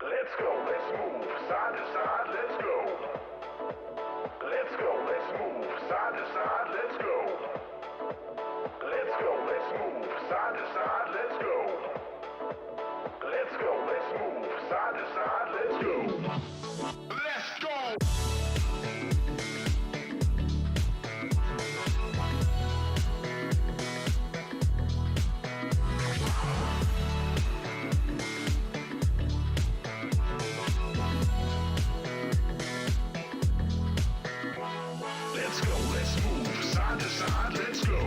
Let's go, let's move, side to side, let's go. Let's go, let's move, side to side, let's go. Let's go, let's move, side to side, let's go. Let's go, let's move, side to side, let's go. Let's go! Side to side, let's go.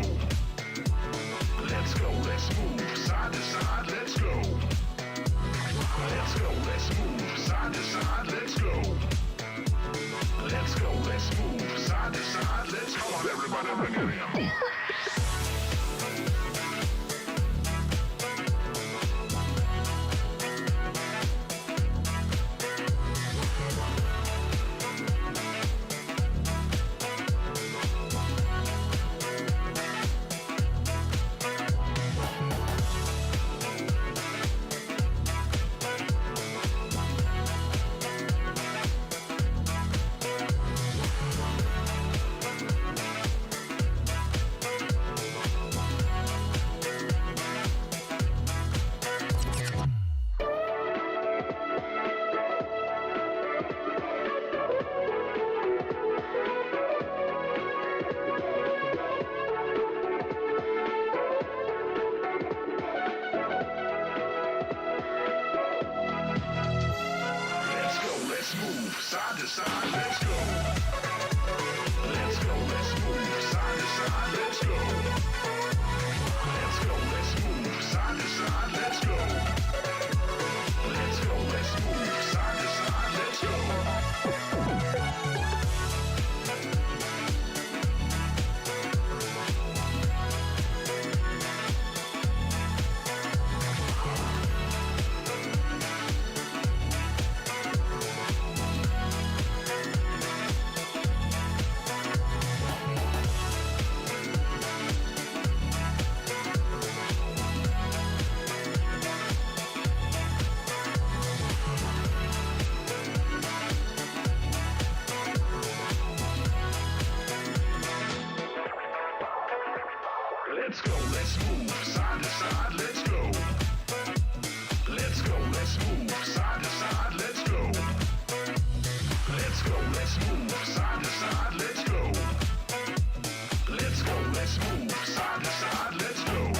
Let's go, let's move. Side to side, let's go. Let's go, let's move. Side to side, let's go. Let's go, let's move. Side to side, let's go. Come on, everybody, bring it in. Side to side, let's go. Let's go, let's move. Side to side, let's go. Let's go, let's move. Side to side, let's go. Let's go, let's move. Side to side, let's go. Let's go, let's move, side to side, let's go. Let's go, let's move, side to side, let's go. Let's go, let's move, side to side, let's go. Let's go, let's move, side to side, let's go.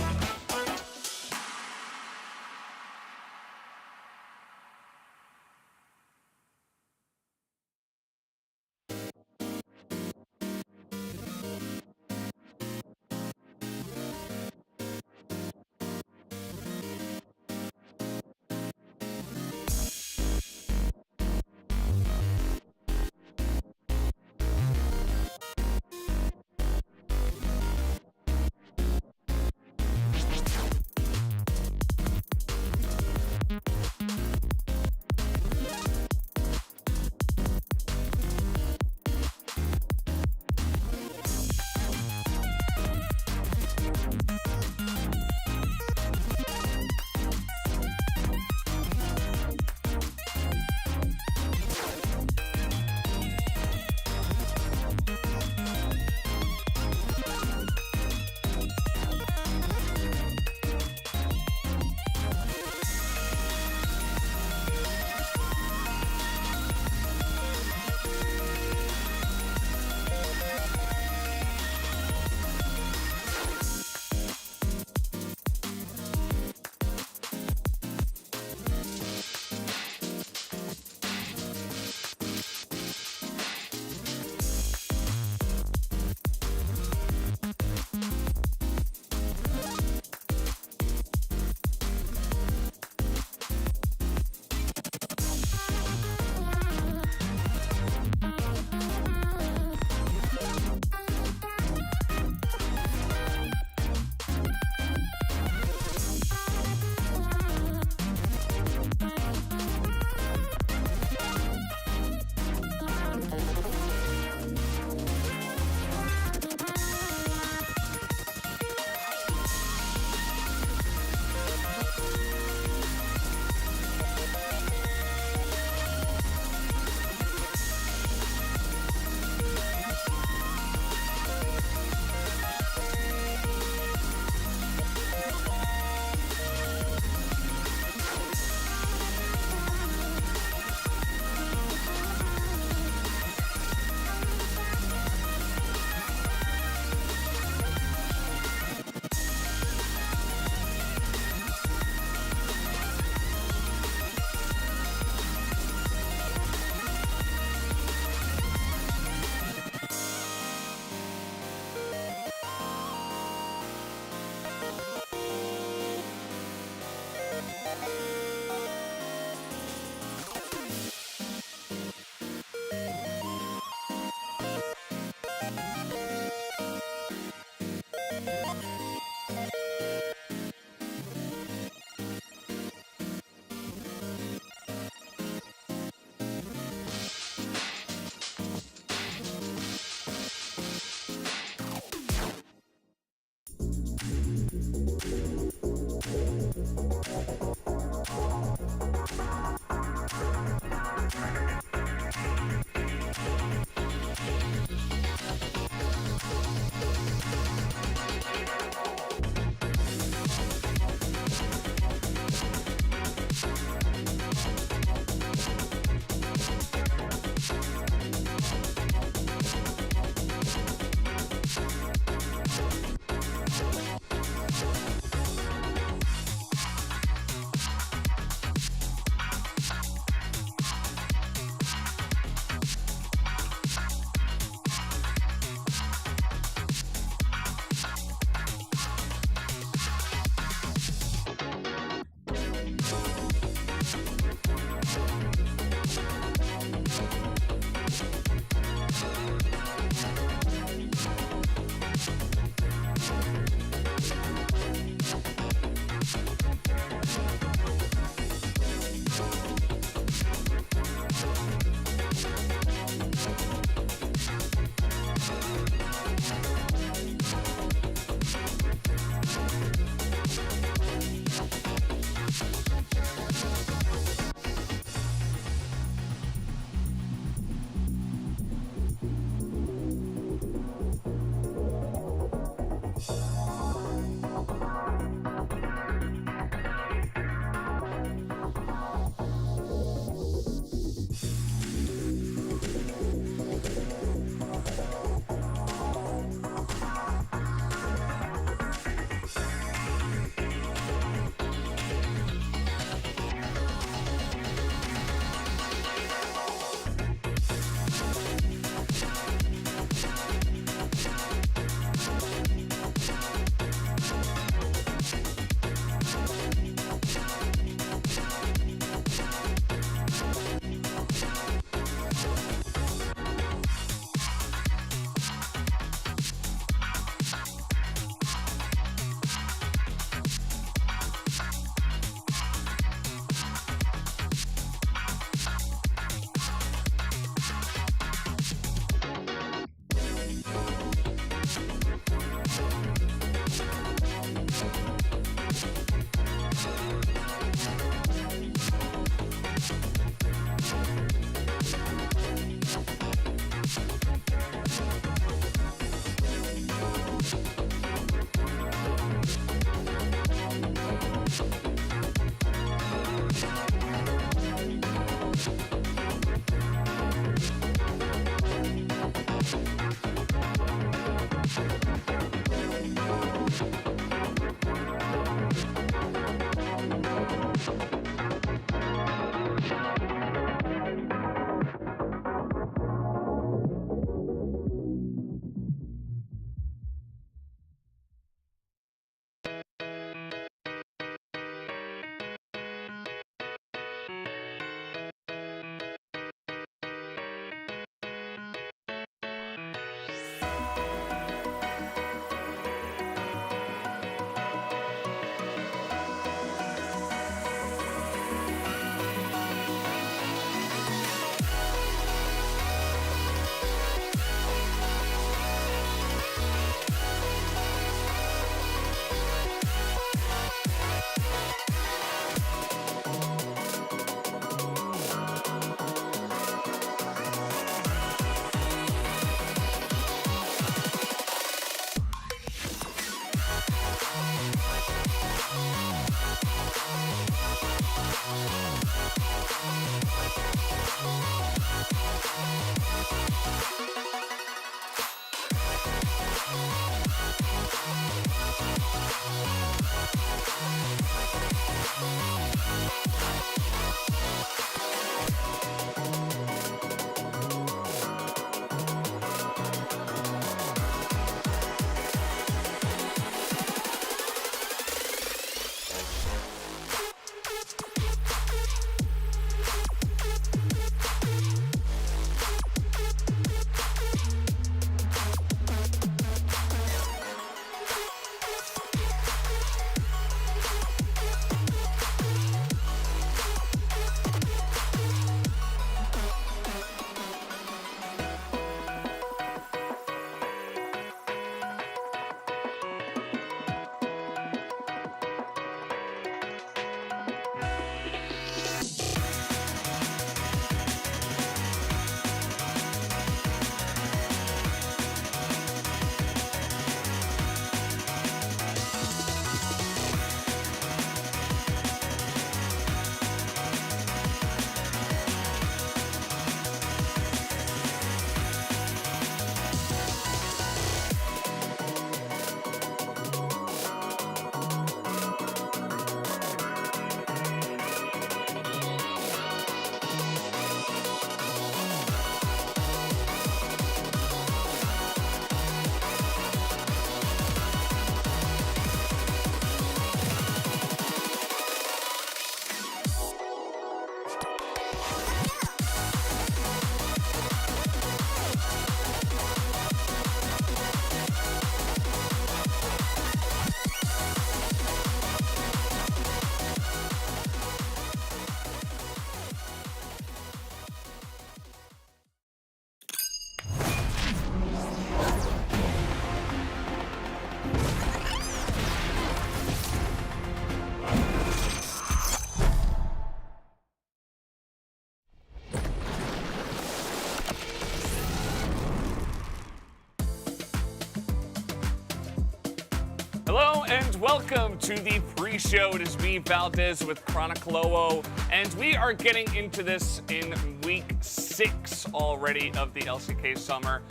Hello and welcome to the pre-show. It is me, Valdez, with Chroniclowo, and we are getting into this in week 6 already of the LCK Summer.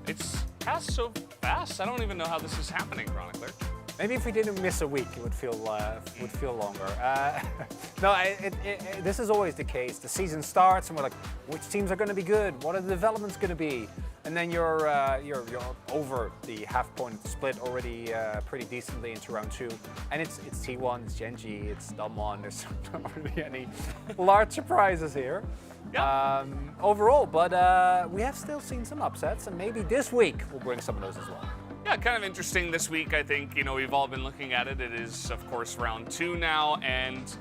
It's passed so fast, I don't even know how this is happening, Chronicler. Maybe if we didn't miss a week, it would feel longer. No, this is always the case. The season starts, and we're like, which teams are going to be good? What are the developments going to be? And then you're over the half point split already pretty decently into round 2, and it's T1, it's Gen.G, it's Damwon. There's not really any large surprises here. Yeah. Overall, but we have still seen some upsets, and maybe this week we'll bring some of those as well. Yeah, kind of interesting this week, I think. You know, we've all been looking at it. It is, of course, round 2 now, and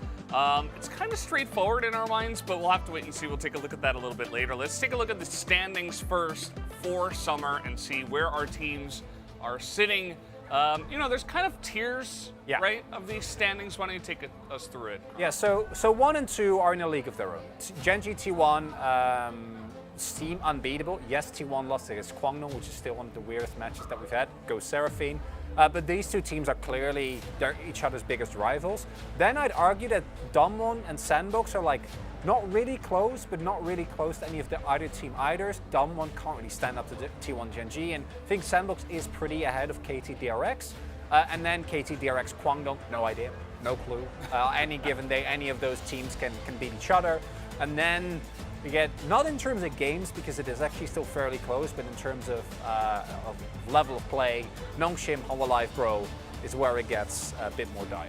it's kind of straightforward in our minds, but we'll have to wait and see. We'll take a look at that a little bit later. Let's take a look at the standings first for Summer and see where our teams are sitting. You know, there's kind of tiers, right, of these standings. Why don't you take us through it? Yeah, so 1 and 2 are in a league of their own. Gen.G T1, Steam unbeatable. Yes, T1 lost against Kwangdong, which is still one of the weirdest matches that we've had. Go Seraphine. But these two teams are clearly each other's biggest rivals. Then I'd argue that Damwon and Sandbox are like not really close, but not really close to any of the either team either. Damwon can't really stand up to the T1 Gen.G, and I think Sandbox is pretty ahead of KT DRX. And then KT DRX Kwangdong, no idea, no clue. Any given day, any of those teams can beat each other. And then we get, not in terms of games, because it is actually still fairly close, but in terms of level of play, Nongshim, Hololive Bro is where it gets a bit more dire.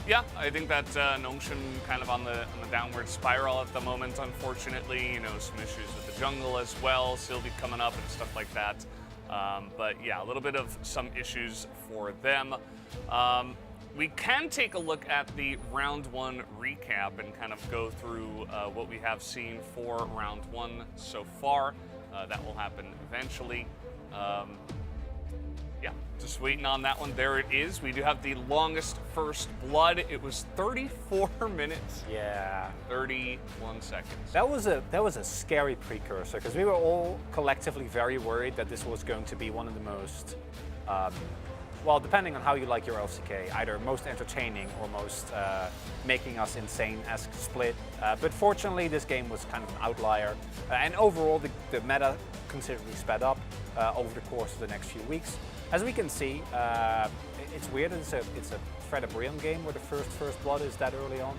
Yeah, I think that Nongshim kind of on the downward spiral at the moment, unfortunately. You know, some issues with the jungle as well, Sylvie coming up and stuff like that. But yeah, a little bit of some issues for them. We can take a look at the round 1 recap and kind of go through what we have seen for round 1 so far. That will happen eventually. Yeah, just waiting on that one. There it is. We do have the longest first blood. It was 34 minutes. Yeah. 31 seconds. That was a scary precursor, because we were all collectively very worried that this was going to be one of the most well, depending on how you like your LCK, either most entertaining or most making us insane-esque split. But fortunately, this game was kind of an outlier. And overall, the meta considerably sped up over the course of the next few weeks. As we can see, it's weird, it's a Fred Brion game where the first blood is that early on.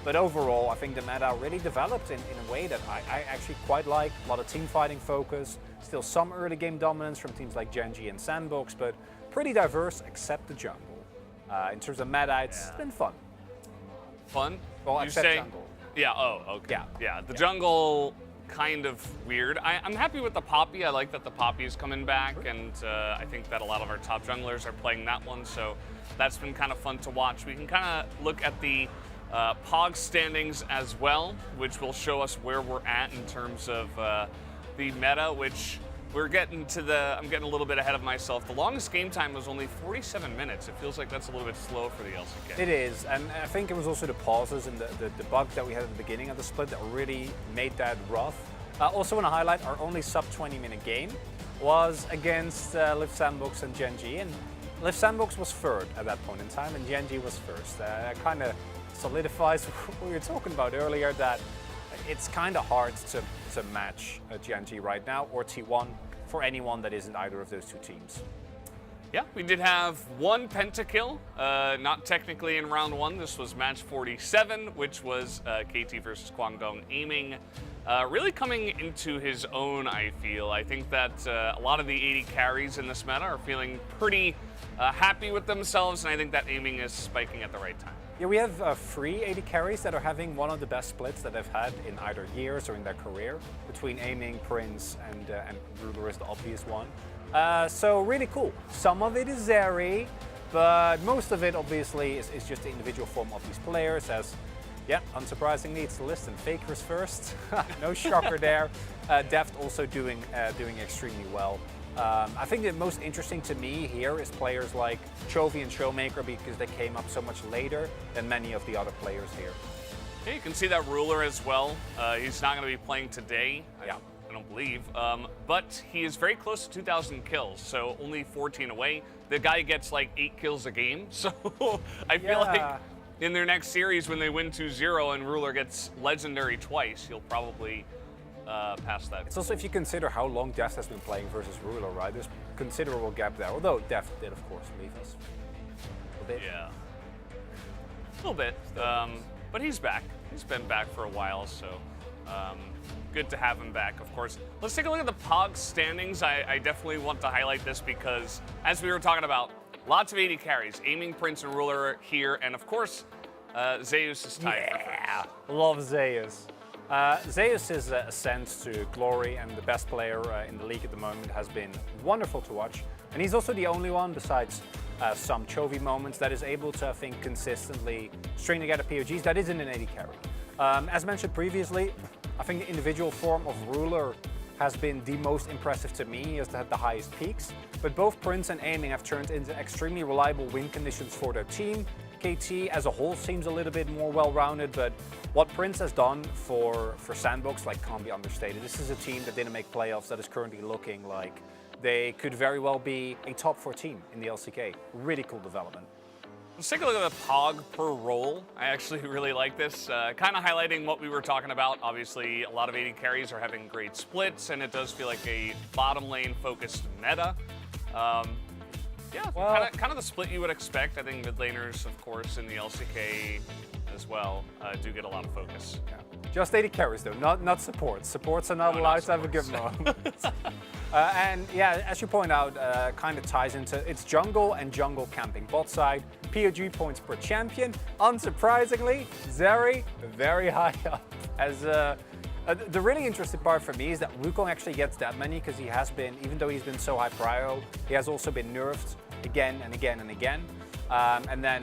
But overall, I think the meta really developed in a way that I actually quite like. A lot of team fighting focus, still some early game dominance from teams like Gen.G and Sandbox, but pretty diverse except the jungle. In terms of meta, it's been fun. Fun? Well, you except say, jungle. Yeah, oh, okay. Yeah. The jungle, kind of weird. I'm happy with the Poppy. I like that the Poppy is coming back, and I think that a lot of our top junglers are playing that one, so that's been kind of fun to watch. We can kind of look at the POG standings as well, which will show us where we're at in terms of the meta, which we're getting to I'm getting a little bit ahead of myself. The longest game time was only 47 minutes. It feels like that's a little bit slow for the LCK. It is, and I think it was also the pauses and the bug that we had at the beginning of the split that really made that rough. Also want to highlight our only sub 20-minute game was against Liv Sandbox and Gen.G, and Liv Sandbox was third at that point in time, and Gen.G was first. That kind of solidifies what we were talking about earlier, that it's kind of hard to match Gen.G right now, or T1, for anyone that isn't either of those two teams. Yeah, we did have one pentakill, not technically in round 1. This was match 47, which was KT versus Kwangdong aiming. Really coming into his own, I feel. I think that a lot of the 80 carries in this meta are feeling pretty happy with themselves, and I think that aiming is spiking at the right time. Yeah, we have 3 80 carries that are having one of the best splits that they've had in either years or in their career, between aiming, Prince, and Ruler is the obvious one. So really cool. Some of it is Zeri, but most of it obviously is just the individual form of these players, as, yeah, unsurprisingly, it's the list, and Faker's first. No shocker there. Deft also doing extremely well. I think the most interesting to me here is players like Chovy and Showmaker, because they came up so much later than many of the other players here. Yeah, you can see that Ruler as well. He's not going to be playing today, Yeah. I don't believe, but he is very close to 2,000 kills, so only 14 away. the guy gets like 8 kills a game. So I feel Yeah. like in their next series, when they win 2-0 and Ruler gets legendary twice, he'll probably pass that. It's also if you consider how long Deft has been playing versus Ruler, right? There's considerable gap there. Although Deft did, of course, leave us a bit. Yeah. A little bit. But he's back. He's been back for a while, so good to have him back, of course. Let's take a look at the POG standings. I definitely want to highlight this because, as we were talking about, lots of 80 carries. Aiming, Prince, and Ruler here, and of course, Zeus is tied for first. Love Zeus. Zeus' ascent to glory and the best player in the league at the moment has been wonderful to watch. And he's also the only one, besides some Chovy moments, that is able to, I think, consistently string together POGs that isn't an 80 carry. As mentioned previously, I think the individual form of Ruler has been the most impressive to me. He has had the highest peaks. But both Prince and Aiming have turned into extremely reliable win conditions for their team. KT as a whole seems a little bit more well-rounded, but what Prince has done for Sandbox can't be understated. This is a team that didn't make playoffs that is currently looking like they could very well be a top 4 team in the LCK. Really cool development. Let's take a look at the POG per role. I actually really like this. Kind of highlighting what we were talking about. Obviously, a lot of 80 carries are having great splits, and it does feel like a bottom lane focused meta. Yeah, Well, kind of the split you would expect. I think mid laners, of course, in the LCK as well, do get a lot of focus. Yeah. Just 80 carries though, not supports. Supports are not No, allowed not to have a good moment. And yeah, as you point out, kind of ties into it's jungle and jungle camping bot side. POG points per champion. Unsurprisingly, Zeri very high up. As the really interesting part for me is that Wukong actually gets that many because he has been, even though he's been so high prio, he has also been nerfed again and again and again. And then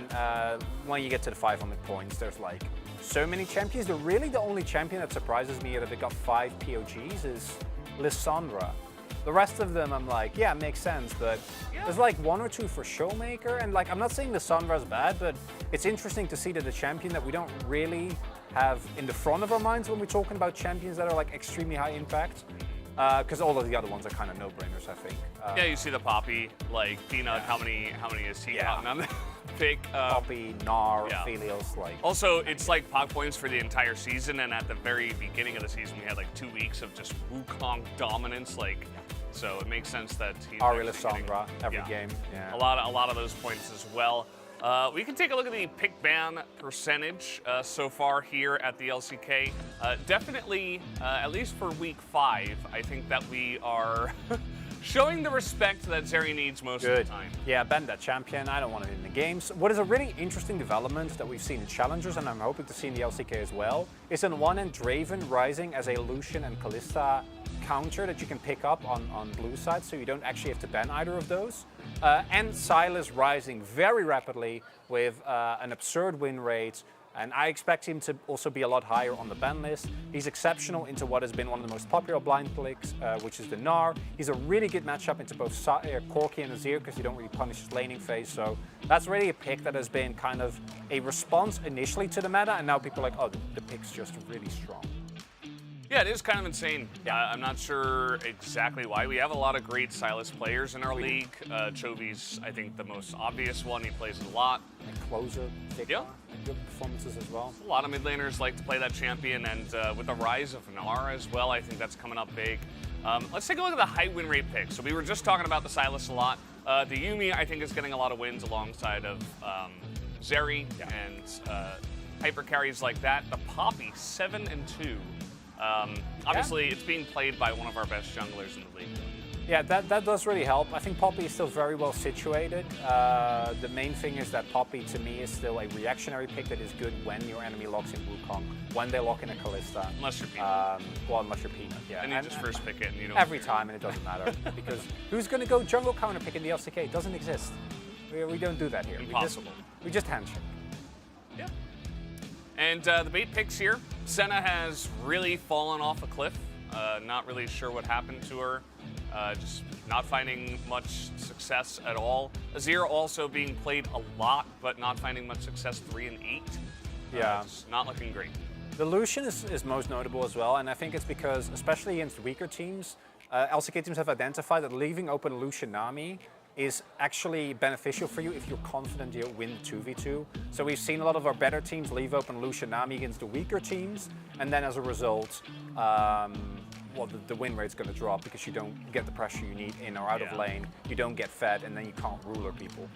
when you get to the 500 points, there's like so many champions. The only champion that surprises me that they got 5 POGs is Lissandra. The rest of them, I'm like, yeah, makes sense, but there's like 1 or 2 for Showmaker, and like I'm not saying Lissandra's bad, but it's interesting to see that the champion that we don't really have in the front of our minds when we're talking about champions that are like extremely high impact, because all of the other ones are kind of no-brainers, I think. Yeah, you see the Poppy, like Peanut. Yeah. How many has he gotten on the pick? Poppy, Gnar, yeah. Aphelios, like. Also, it's like POG points for the entire season, and at the very beginning of the season, we had like 2 weeks of just Wukong dominance, like. So it makes sense that he's Ari actually getting- Lissandra every yeah, game. Yeah. a lot of those points as well. We can take a look at the pick ban percentage so far here at the LCK. Definitely, at least for week 5, I think that we are showing the respect that Zeri needs most of the time. Yeah, ban that champion. I don't want it in the games. What is a really interesting development that we've seen in Challengers, and I'm hoping to see in the LCK as well, is on one end Draven rising as a Lucian and Kalista counter that you can pick up on blue side, so you don't actually have to ban either of those. And Silas rising very rapidly with an absurd win rate, and I expect him to also be a lot higher on the ban list. He's exceptional into what has been one of the most popular blind picks, which is the Gnar. He's a really good matchup into both Corki and Azir because you don't really punish his laning phase, so that's really a pick that has been kind of a response initially to the meta, and now people are like, oh, the pick's just really strong. Yeah, it is kind of insane. I'm not sure exactly why. We have a lot of great Silas players in our league. Chovy's, I think, the most obvious one. He plays a lot. And closer, Yeah. good performances as well. A lot of mid laners like to play that champion, and with the rise of Gnar as well, I think that's coming up big. Let's take a look at the high win rate picks. So we were just talking about the Silas a lot. The Yuumi, I think, is getting a lot of wins alongside of Zeri and hyper carries like that. The Poppy, 7 and 2. Obviously, it's being played by one of our best junglers in the league. Yeah, that does really help. I think Poppy is still very well situated. The main thing is that Poppy, to me, is still a reactionary pick that is good when your enemy locks in Wukong, when they lock in a Kalista. Unless you're Peanut. Well, unless you're Peanut, yeah. And you just first pick it and you don't every care. time, and it doesn't matter. Because who's going to go jungle counter pick in the LCK? It doesn't exist. We don't do that here. Impossible. We just handshake. Yeah. And the bait picks here. Senna has really fallen off a cliff. Not really sure what happened to her. Just not finding much success at all. Azir also being played a lot, but not finding much success, 3 and 8. Yeah. Just not looking great. The Lucian is most notable as well, and I think it's because, especially against weaker teams, LCK teams have identified that leaving open Lucian Nami is actually beneficial for you if you're confident you'll win 2v2. So we've seen a lot of our better teams leave open Lucian Nami against the weaker teams, and then as a result, well, the win rate's going to drop because you don't get the pressure you need in or out of lane, you don't get fed, and then you can't ruler people.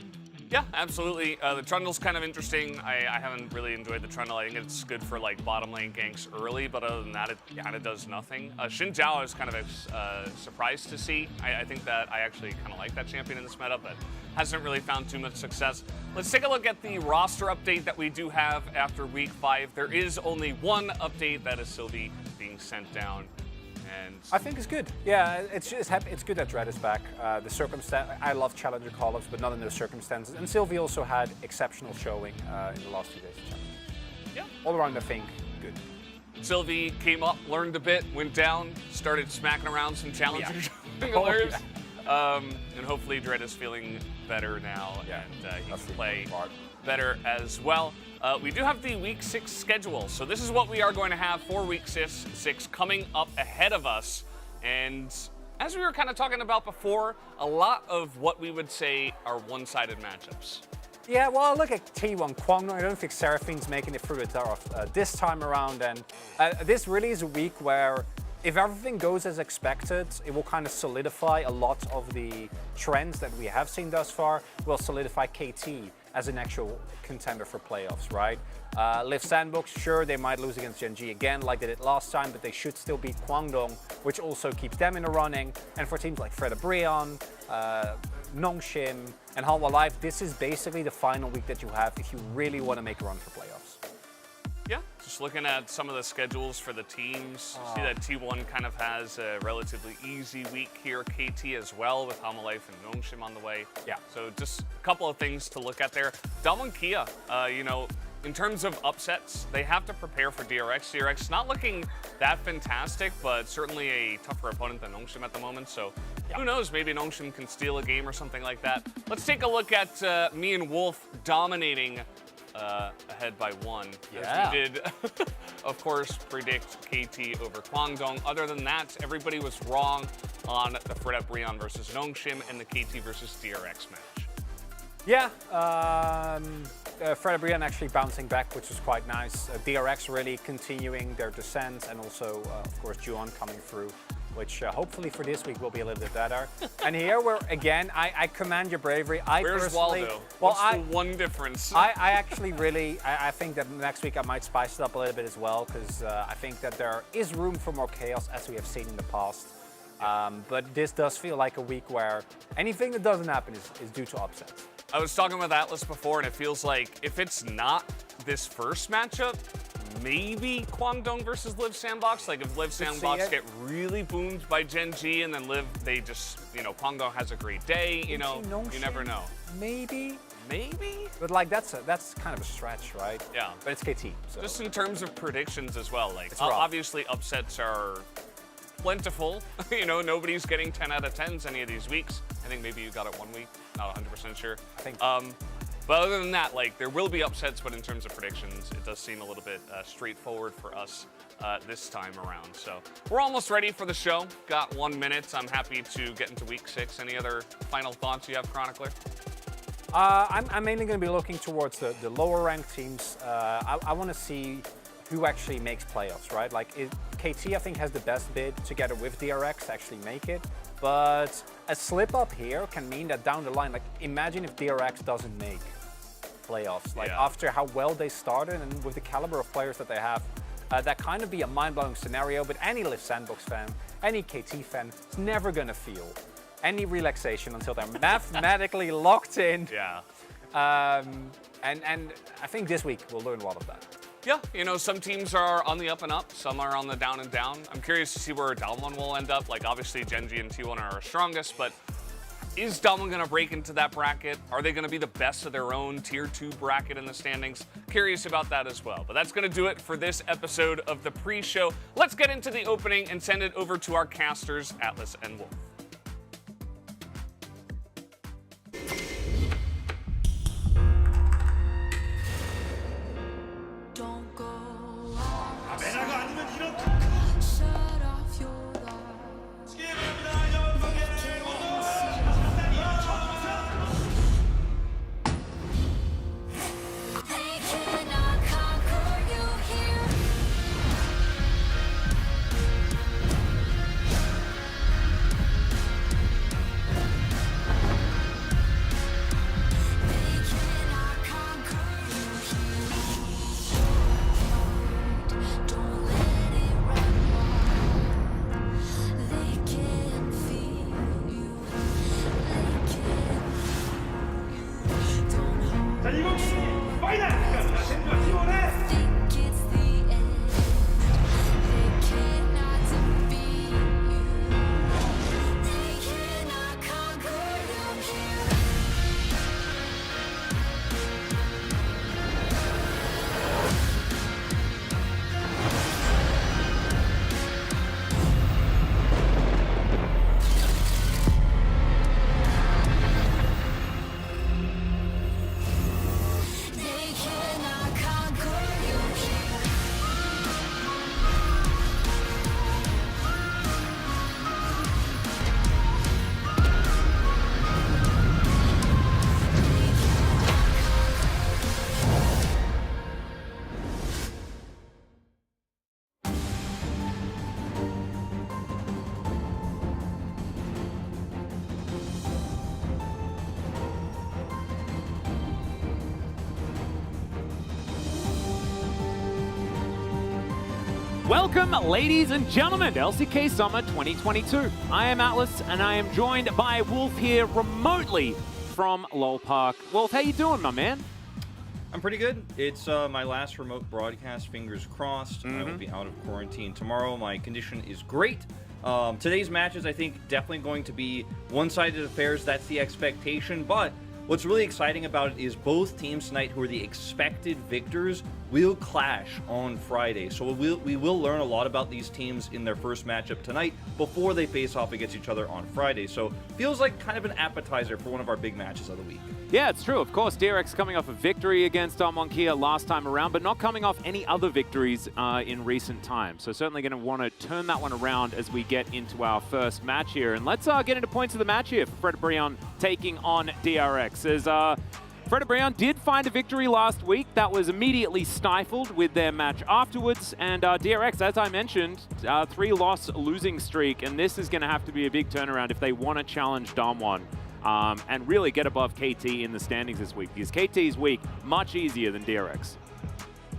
Yeah, absolutely. The Trundle's kind of interesting. I haven't really enjoyed the Trundle. I think it's good for like bottom lane ganks early, but other than that, it kind of does nothing. Xin Zhao is kind of a surprise to see. I think that I actually kind of like that champion in this meta, but hasn't really found too much success. Let's take a look at the roster update that we do have after week 5. There is only one update, that is Sylvie being sent down. And I think it's good. Yeah, it's good that Dread is back. The circumstance, I love challenger call-ups, but not in those circumstances. And Sylvie also had exceptional showing in the last 2 days of challenge. Yeah. All around, I think, good. Sylvie came up, learned a bit, went down, started smacking around some challenger jonglers. And hopefully Dread is feeling better now, and he can play better as well. We do have the week 6 schedule, so this is what we are going to have for week 6 coming up ahead of us. And as we were kind of talking about before, a lot of what we would say are one-sided matchups. Yeah, well, look at T1 Kwangno. I don't think Seraphine's making it through the turf this time around, and this really is a week where if everything goes as expected, it will kind of solidify a lot of the trends that we have seen thus far. Will solidify KT as an actual contender for playoffs, right? Liv Sandbox, sure, they might lose against Gen G again like they did last time, but they should still beat Kwangdong, which also keeps them in the running. And for teams like Fred Brion, Nongshim, and Hanwha Life, this is basically the final week that you have if you really want to make a run for playoffs. Yeah, just looking at some of the schedules for the teams, you see that T1 kind of has a relatively easy week here. KT as well with Hanwha Life and Nongshim on the way. Yeah. So just a couple of things to look at there. Damwon Kia, you know, in terms of upsets, they have to prepare for DRX. DRX not looking that fantastic, but certainly a tougher opponent than Nongshim at the moment. So who knows, maybe Nongshim can steal a game or something like that. Let's take a look at me and Wolf dominating ahead by 1. As we did, of course, predict KT over Kwangdong. Other than that, everybody was wrong on the Fred Brion versus Nongshim and the KT versus DRX match. Yeah, Fred Brion actually bouncing back, which was quite nice. DRX really continuing their descent, and also, of course, Juon coming through, which hopefully for this week will be a little bit better. And here we're, again, I commend your bravery. Where's Waldo? What's the one difference? I actually really, I think that next week I might spice it up a little bit as well, because I think that there is room for more chaos, as we have seen in the past. But this does feel like a week where anything that doesn't happen is due to upsets. I was talking with Atlas before, and it feels like if it's not this first matchup, maybe Kwangdong versus Liv Sandbox. Like if Liv Sandbox get really boomed by Gen G, and then Liv, they just, you know, Kwangdong has a great day, you know, you never know. Maybe. Maybe? But like that's kind of a stretch, right? Yeah. But it's KT. So. Just in terms of predictions as well, like obviously upsets are plentiful. You know, nobody's getting 10 out of 10s any of these weeks. I think maybe you got it one week, not 100% sure. I think. But other than that, like there will be upsets, but in terms of predictions, it does seem a little bit straightforward for us this time around. So we're almost ready for the show. Got 1 minute. I'm happy to get into week 6. Any other final thoughts you have, Chronicler? I'm mainly going to be looking towards the lower ranked teams. I want to see who actually makes playoffs, right? Like KT, I think, has the best bid together with DRX to actually make it. But a slip up here can mean that down the line, like imagine if DRX doesn't make playoffs. Like after how well they started and with the caliber of players that they have, that kind of be a mind-blowing scenario. But any Liv Sandbox fan, any KT fan is never going to feel any relaxation until they're mathematically locked in. Yeah. And I think this week we'll learn a lot of that. Yeah, you know, some teams are on the up and up, some are on the down and down. I'm curious to see where Damwon will end up. Like, obviously, Gen G and T1 are our strongest, but is Damwon going to break into that bracket? Are they going to be the best of their own Tier 2 bracket in the standings? Curious about that as well. But that's going to do it for this episode of the pre-show. Let's get into the opening and send it over to our casters, Atlas and Wolf. Welcome, ladies and gentlemen, to LCK Summer 2022. I am Atlas, and I am joined by Wolf here remotely from Lol Park. Wolf, how you doing, my man? I'm pretty good. It's my last remote broadcast, fingers crossed. I will be out of quarantine tomorrow. My condition is great. Today's matches, I think, definitely going to be one-sided affairs. That's the expectation, but what's really exciting about it is both teams tonight who are the expected victors will clash on Friday. So we will learn a lot about these teams in their first matchup tonight before they face off against each other on Friday. So feels like kind of an appetizer for one of our big matches of the week. Yeah, it's true. Of course, DRX coming off a victory against Monkia last time around, but not coming off any other victories in recent times. So certainly going to want to turn that one around as we get into our first match here. And let's get into points of the match here for Fred Brion taking on DRX. As Fred Brion did find a victory last week that was immediately stifled with their match afterwards. And DRX, as I mentioned, 3-loss losing streak. And this is going to have to be a big turnaround if they want to challenge Damwon. And really get above KT in the standings this week, because KT's week much easier than DRX.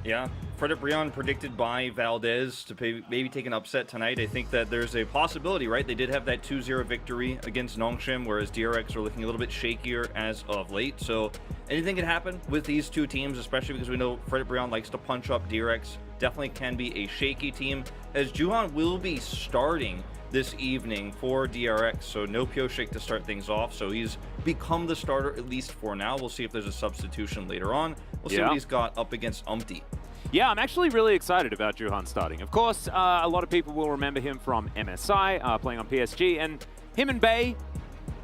Yeah, Frederick Brion predicted by Valdez to maybe take an upset tonight. I think that there's a possibility, right? They did have that 2-0 victory against Nongshim, whereas DRX are looking a little bit shakier as of late. So anything can happen with these two teams, especially because we know Frederick Brion likes to punch up. DRX definitely can be a shaky team, as Juhan will be starting this evening for DRX, so no Pioshik to start things off, so he's become the starter at least for now. We'll see if there's a substitution later on. We'll see what he's got up against Umpty. Yeah, I'm actually really excited about Juhan starting. Of course, a lot of people will remember him from MSI, playing on PSG, and him and Bay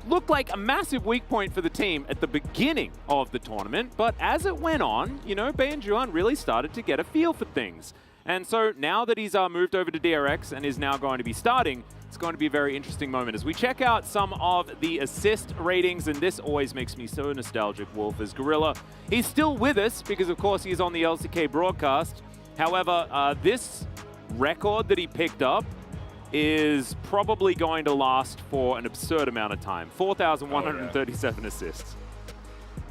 looked like a massive weak point for the team at the beginning of the tournament, but as it went on, you know, Bay and Juhan really started to get a feel for things. And so now that he's moved over to DRX and is now going to be starting, it's going to be a very interesting moment as we check out some of the assist ratings. And this always makes me so nostalgic, Wolf, as Gorilla. He's still with us because, of course, he's on the LCK broadcast. However, this record that he picked up is probably going to last for an absurd amount of time. 4,137 assists.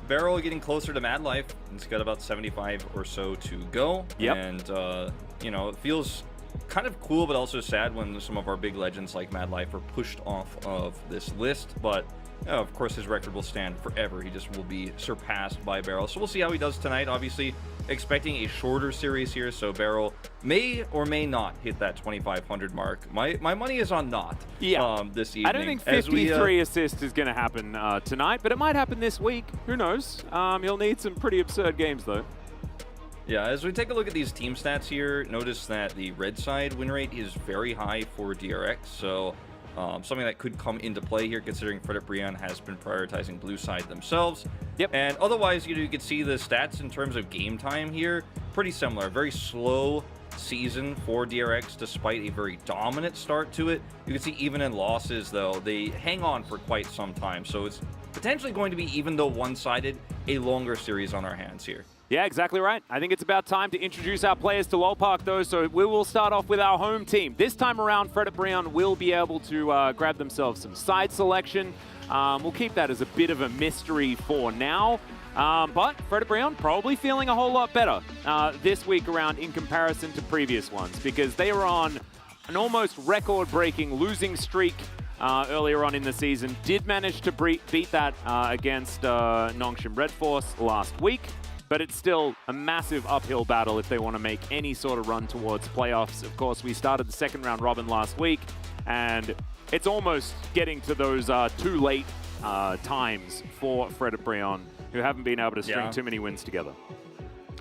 Barrel getting closer to Mad Life. He's got about 75 or so to go. Yep. And, you know, it feels kind of cool, but also sad when some of our big legends like Mad Life are pushed off of this list. But, you know, of course, his record will stand forever. He just will be surpassed by Barrel. So we'll see how he does tonight. Obviously, expecting a shorter series here, so Barrel may or may not hit that 2,500 mark. My money is on not this evening. I don't think 53 assists is going to happen tonight, but it might happen this week. Who knows? He'll need some pretty absurd games, though. Yeah, as we take a look at these team stats here, notice that the red side win rate is very high for DRX, so something that could come into play here, considering Frederick Brion has been prioritizing blue side themselves. Yep. And otherwise, you can see the stats in terms of game time here, pretty similar. Very slow season for DRX, despite a very dominant start to it. You can see even in losses, though, they hang on for quite some time. So it's potentially going to be, even though one-sided, a longer series on our hands here. Yeah, exactly right. I think it's about time to introduce our players to Lol Park, though, so we will start off with our home team. This time around, Frederick Brion will be able to grab themselves some side selection. We'll keep that as a bit of a mystery for now. But Frederick Brion probably feeling a whole lot better this week around in comparison to previous ones, because they were on an almost record-breaking losing streak earlier on in the season. Did manage to beat that against Nongshim Red Force last week. But it's still a massive uphill battle if they want to make any sort of run towards playoffs. Of course, we started the second round robin last week, and it's almost getting to those too late times for Frederick Brion, who haven't been able to string too many wins together.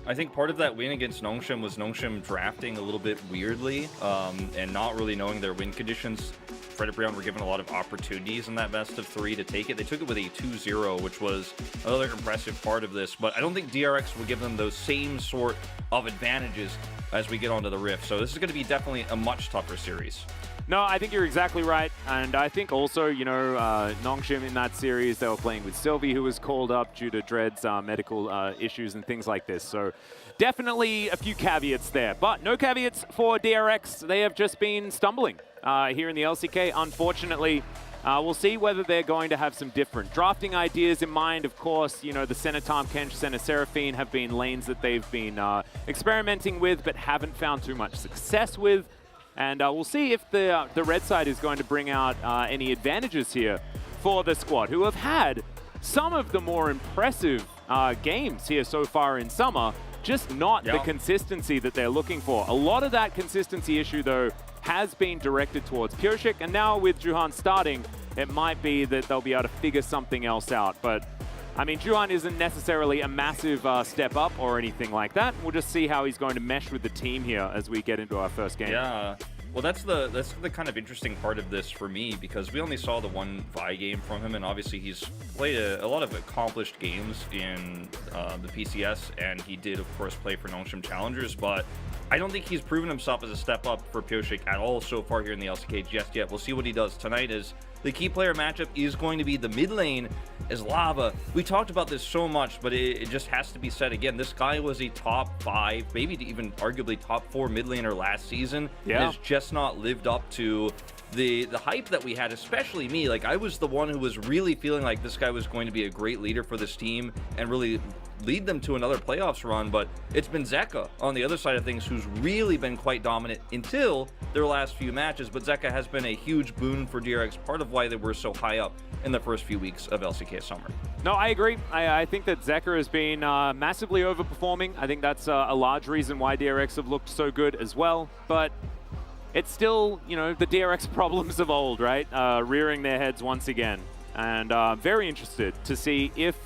I think part of that win against Nongshim was Nongshim drafting a little bit weirdly and not really knowing their win conditions. Frederick Brion were given a lot of opportunities in that best of 3 to take it. They took it with a 2-0, which was another impressive part of this. But I don't think DRX will give them those same sort of advantages as we get onto the Rift. So this is going to be definitely a much tougher series. No, I think you're exactly right. And I think also, you know, Nongshim in that series, they were playing with Sylvie, who was called up due to Dread's medical issues and things like this. So definitely a few caveats there. But no caveats for DRX. They have just been stumbling here in the LCK. Unfortunately, We'll see whether they're going to have some different drafting ideas in mind. Of course, you know, the Center Tahm Kench, Center Seraphine have been lanes that they've been experimenting with but haven't found too much success with. And we'll see if the red side is going to bring out any advantages here for the squad, who have had some of the more impressive games here so far in summer, just not the consistency that they're looking for. A lot of that consistency issue, though, has been directed towards Pureshik, and now with Juhan starting, it might be that they'll be able to figure something else out. But, I mean, Juhan isn't necessarily a massive step up or anything like that. We'll just see how he's going to mesh with the team here as we get into our first game. Yeah. Well, that's the kind of interesting part of this for me, because we only saw the one Vi game from him, and obviously he's played a lot of accomplished games in the PCS, and he did, of course, play for Nongshim Challengers, but I don't think he's proven himself as a step up for Pureshik at all so far here in the LCK just yet. We'll see what he does tonight, as the key player matchup is going to be the mid lane as Lava. We talked about this so much, but it just has to be said again. This guy was a top 5, maybe even arguably top 4 mid laner last season. And has just not lived up to the hype that we had, especially me. Like, I was the one who was really feeling like this guy was going to be a great leader for this team and really lead them to another playoffs run, but it's been Zeka on the other side of things who's really been quite dominant until their last few matches. But Zeka has been a huge boon for DRX, part of why they were so high up in the first few weeks of LCK Summer. No, I agree. I think that Zeka has been massively overperforming. I think that's a large reason why DRX have looked so good as well, but it's still, you know, the DRX problems of old, right? Rearing their heads once again. And very interested to see if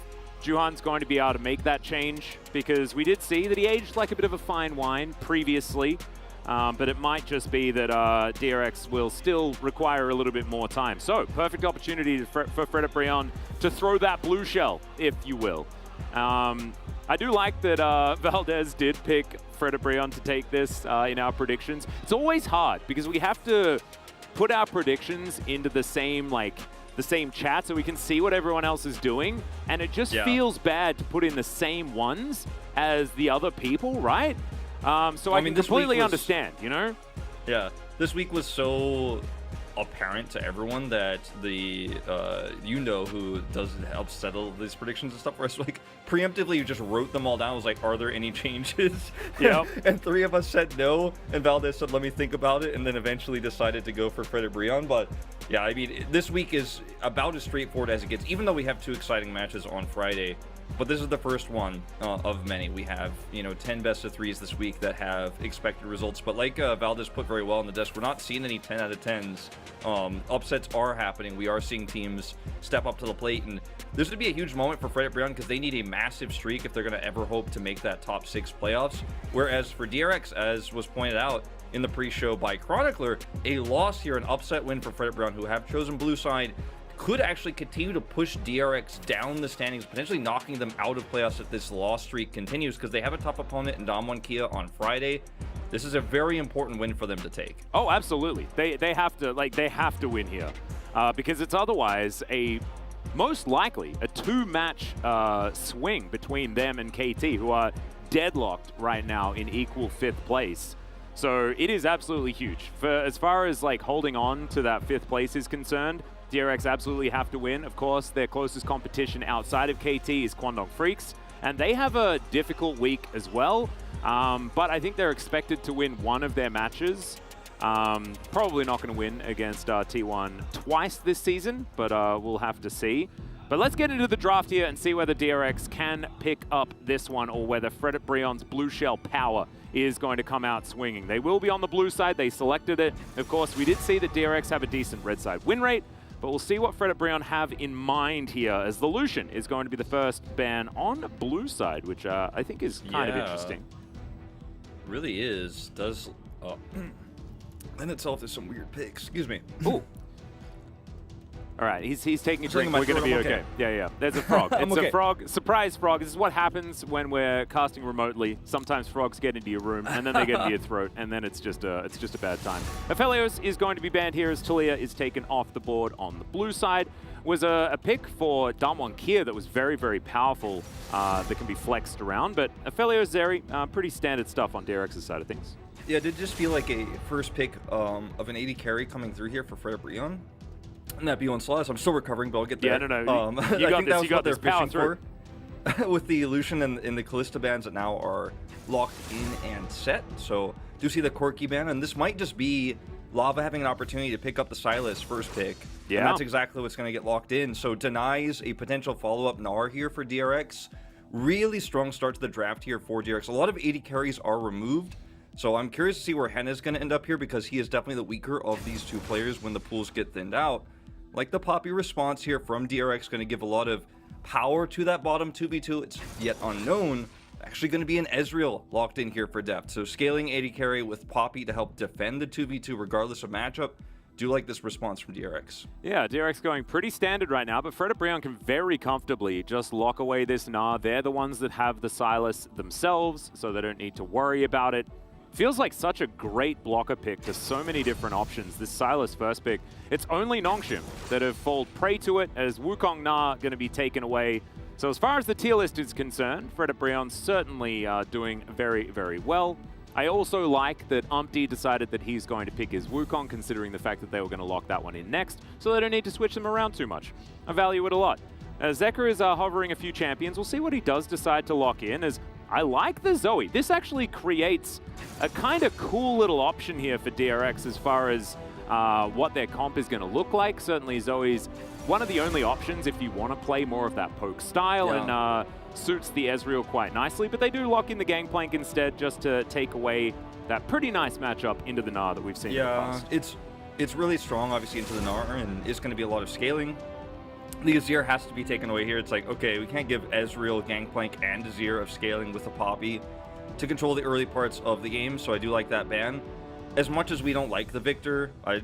Juhan's going to be able to make that change, because we did see that he aged like a bit of a fine wine previously, but it might just be that DRX will still require a little bit more time. So, perfect opportunity for Frederic Brion to throw that blue shell, if you will. I do like that Valdez did pick Frederic Brion to take this in our predictions. It's always hard because we have to put our predictions into the same chat so we can see what everyone else is doing, and it just feels bad to put in the same ones as the other people, right? So I can completely understand, you know? Yeah, this week was so apparent to everyone that the who help settle these predictions and stuff for us, like, preemptively just wrote them all down. Was like, are there any changes? Yeah. And 3 of us said no, and Valdez said, let me think about it, and then eventually decided to go for Frederic Brion. But yeah, I mean, this week is about as straightforward as it gets, even though we have 2 exciting matches on Friday. But this is the first one of many. We have, 10 best of 3s this week that have expected results. But like Valdez put very well on the desk, we're not seeing any 10 out of 10s. Upsets are happening. We are seeing teams step up to the plate. And this would be a huge moment for Frederic Brion, because they need a massive streak if they're going to ever hope to make that top 6 playoffs. Whereas for DRX, as was pointed out in the pre-show by Chronicler, a loss here, an upset win for Frederic Brion, who have chosen blue side, could actually continue to push DRX down the standings, potentially knocking them out of playoffs if this loss streak continues, because they have a tough opponent in Damwon Kia on Friday. This is a very important win for them to take. Oh, absolutely. They have to win here, because it's otherwise most likely a 2-match swing between them and KT, who are deadlocked right now in equal 5th place. So it is absolutely huge. As far as holding on to that 5th place is concerned, DRX absolutely have to win. Of course, their closest competition outside of KT is Kwangdong Freaks, and they have a difficult week as well. But I think they're expected to win one of their matches. Probably not going to win against T1 twice this season, but we'll have to see. But let's get into the draft here and see whether DRX can pick up this one, or whether Frederic Brion's blue shell power is going to come out swinging. They will be on the blue side. They selected it. Of course, we did see that DRX have a decent red side win rate, but we'll see what Frederic Brion have in mind here, as the Lucian is going to be the first ban on blue side, which I think is kind of interesting. Really is. Does lend itself to some weird picks. Excuse me. Ooh. All right, he's taking a drink. We're going to be okay. Yeah. There's a frog. It's a frog. Surprise frog. This is what happens when we're casting remotely. Sometimes frogs get into your room, and then they get into your throat, and then it's just a bad time. Aphelios is going to be banned here, as Talia is taken off the board on the blue side. Was a pick for Damwon Kia that was very, very powerful, that can be flexed around. But Aphelios, Zeri, pretty standard stuff on DRX's side of things. Yeah, did it just feel like a first pick of an AD carry coming through here for Frederic Brion? And that B1 Slash, I'm still recovering, but I'll get there. Yeah, no. You I got think this, that was you got what they're this. Power fishing through. for. With the Lucian and the Callista bans that now are locked in and set. So do see the Corki ban, and this might just be Lava having an opportunity to pick up the Sylas first pick. Yeah. And that's exactly what's going to get locked in. So denies a potential follow-up Gnar here for DRX. Really strong start to the draft here for DRX. A lot of AD carries are removed. So I'm curious to see where Henna's going to end up here, because he is definitely the weaker of these two players when the pools get thinned out. Like the Poppy response here from DRX, going to give a lot of power to that bottom 2v2. It's yet unknown. Actually going to be an Ezreal locked in here for depth. So scaling AD carry with Poppy to help defend the 2v2 regardless of matchup. Do like this response from DRX. Yeah, DRX going pretty standard right now, but Fred and Brion can very comfortably just lock away this Gnar. They're the ones that have the Sylas themselves, so they don't need to worry about it. Feels like such a great blocker pick. There's so many different options. This Sylas first pick, it's only Nongshim that have fallen prey to it, as Wukong Gnar going to be taken away. So as far as the tier list is concerned, Fred and Brion certainly doing very, very well. I also like that Umpty decided that he's going to pick his Wukong, considering the fact that they were going to lock that one in next, so they don't need to switch them around too much. I value it a lot. Zeker is hovering a few champions. We'll see what he does decide to lock in, as I like the Zoe. This actually creates a kind of cool little option here for DRX as far as what their comp is going to look like. Certainly Zoe's one of the only options if you want to play more of that poke style, and suits the Ezreal quite nicely, but they do lock in the Gangplank instead just to take away that pretty nice matchup into the Gnar that we've seen in the past. It's really strong, obviously, into the Gnar, and it's going to be a lot of scaling. The Azir has to be taken away here. It's like, okay, we can't give Ezreal, Gangplank, and Azir of scaling with the Poppy to control the early parts of the game, so I do like that ban. As much as we don't like the Victor, I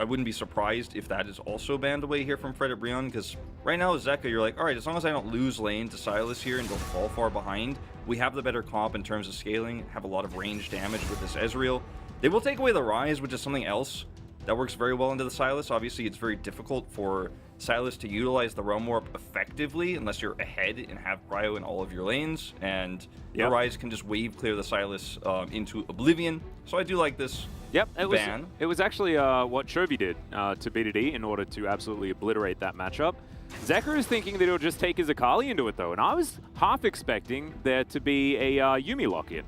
wouldn't be surprised if that is also banned away here from Fred and Brion, because right now with Zeka, you're like, all right, as long as I don't lose lane to Sylas here and don't fall far behind, we have the better comp in terms of scaling, have a lot of range damage with this Ezreal. They will take away the Rise, which is something else that works very well into the Sylas. Obviously, it's very difficult for Sylas to utilize the Realm Warp effectively unless you're ahead and have Cryo in all of your lanes, and the Rise can just wave clear the Sylas into oblivion. So I do like this ban. It was actually what Chovy did to BDD in order to absolutely obliterate that matchup. Zeker is thinking that he'll just take his Akali into it, though, and I was half expecting there to be a Yuumi lock-in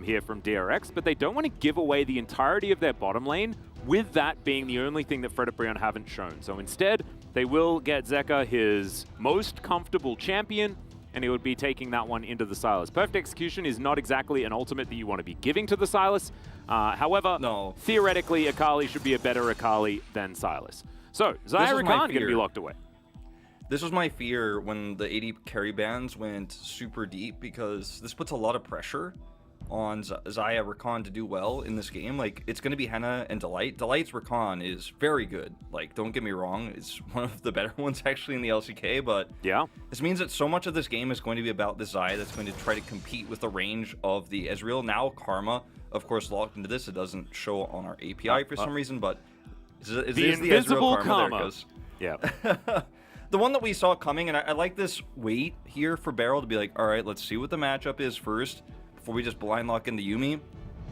here from DRX, but they don't want to give away the entirety of their bottom lane, with that being the only thing that Fred and Brion haven't shown. So instead, they will get Zeka his most comfortable champion, and he would be taking that one into the Sylas. Perfect Execution is not exactly an ultimate that you want to be giving to the Sylas. However, theoretically, Akali should be a better Akali than Sylas. So, Xayah Rakan going to be locked away. This was my fear when the AD carry bans went super deep, because this puts a lot of pressure on Xayah Rakan to do well in this game. Like, it's going to be Henna and Delight. Delight's Rakan is very good. Like, don't get me wrong, it's one of the better ones actually in the LCK, but this means that so much of this game is going to be about the Xayah that's going to try to compete with the range of the Ezreal. Now Karma, of course, locked into this. It doesn't show on our API for some reason, but is the invisible Ezreal Karma. There it goes. Yeah. The one that we saw coming, and I like this wait here for Beryl to be like, all right, let's see what the matchup is first before we just blind lock into Yuumi.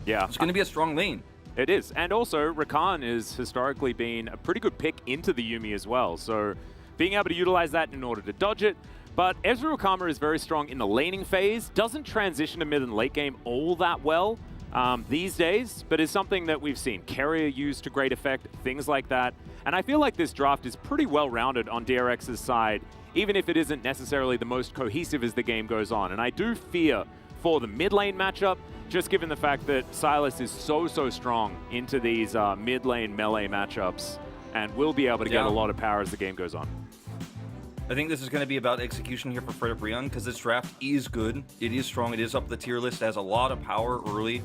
Yeah. It's going to be a strong lane. It is. And also, Rakan has historically been a pretty good pick into the Yuumi as well. So being able to utilize that in order to dodge it. But Ezreal Karma is very strong in the laning phase. Doesn't transition to mid and late game all that well these days, but is something that we've seen. Carrier used to great effect, things like that. And I feel like this draft is pretty well-rounded on DRX's side, even if it isn't necessarily the most cohesive as the game goes on. And I do fear for the mid lane matchup, just given the fact that Sylas is so strong into these mid lane melee matchups and will be able to get a lot of power as the game goes on. I think this is going to be about execution here for Fred and Brion, because this draft is good. It is strong. It is up the tier list. It has a lot of power early.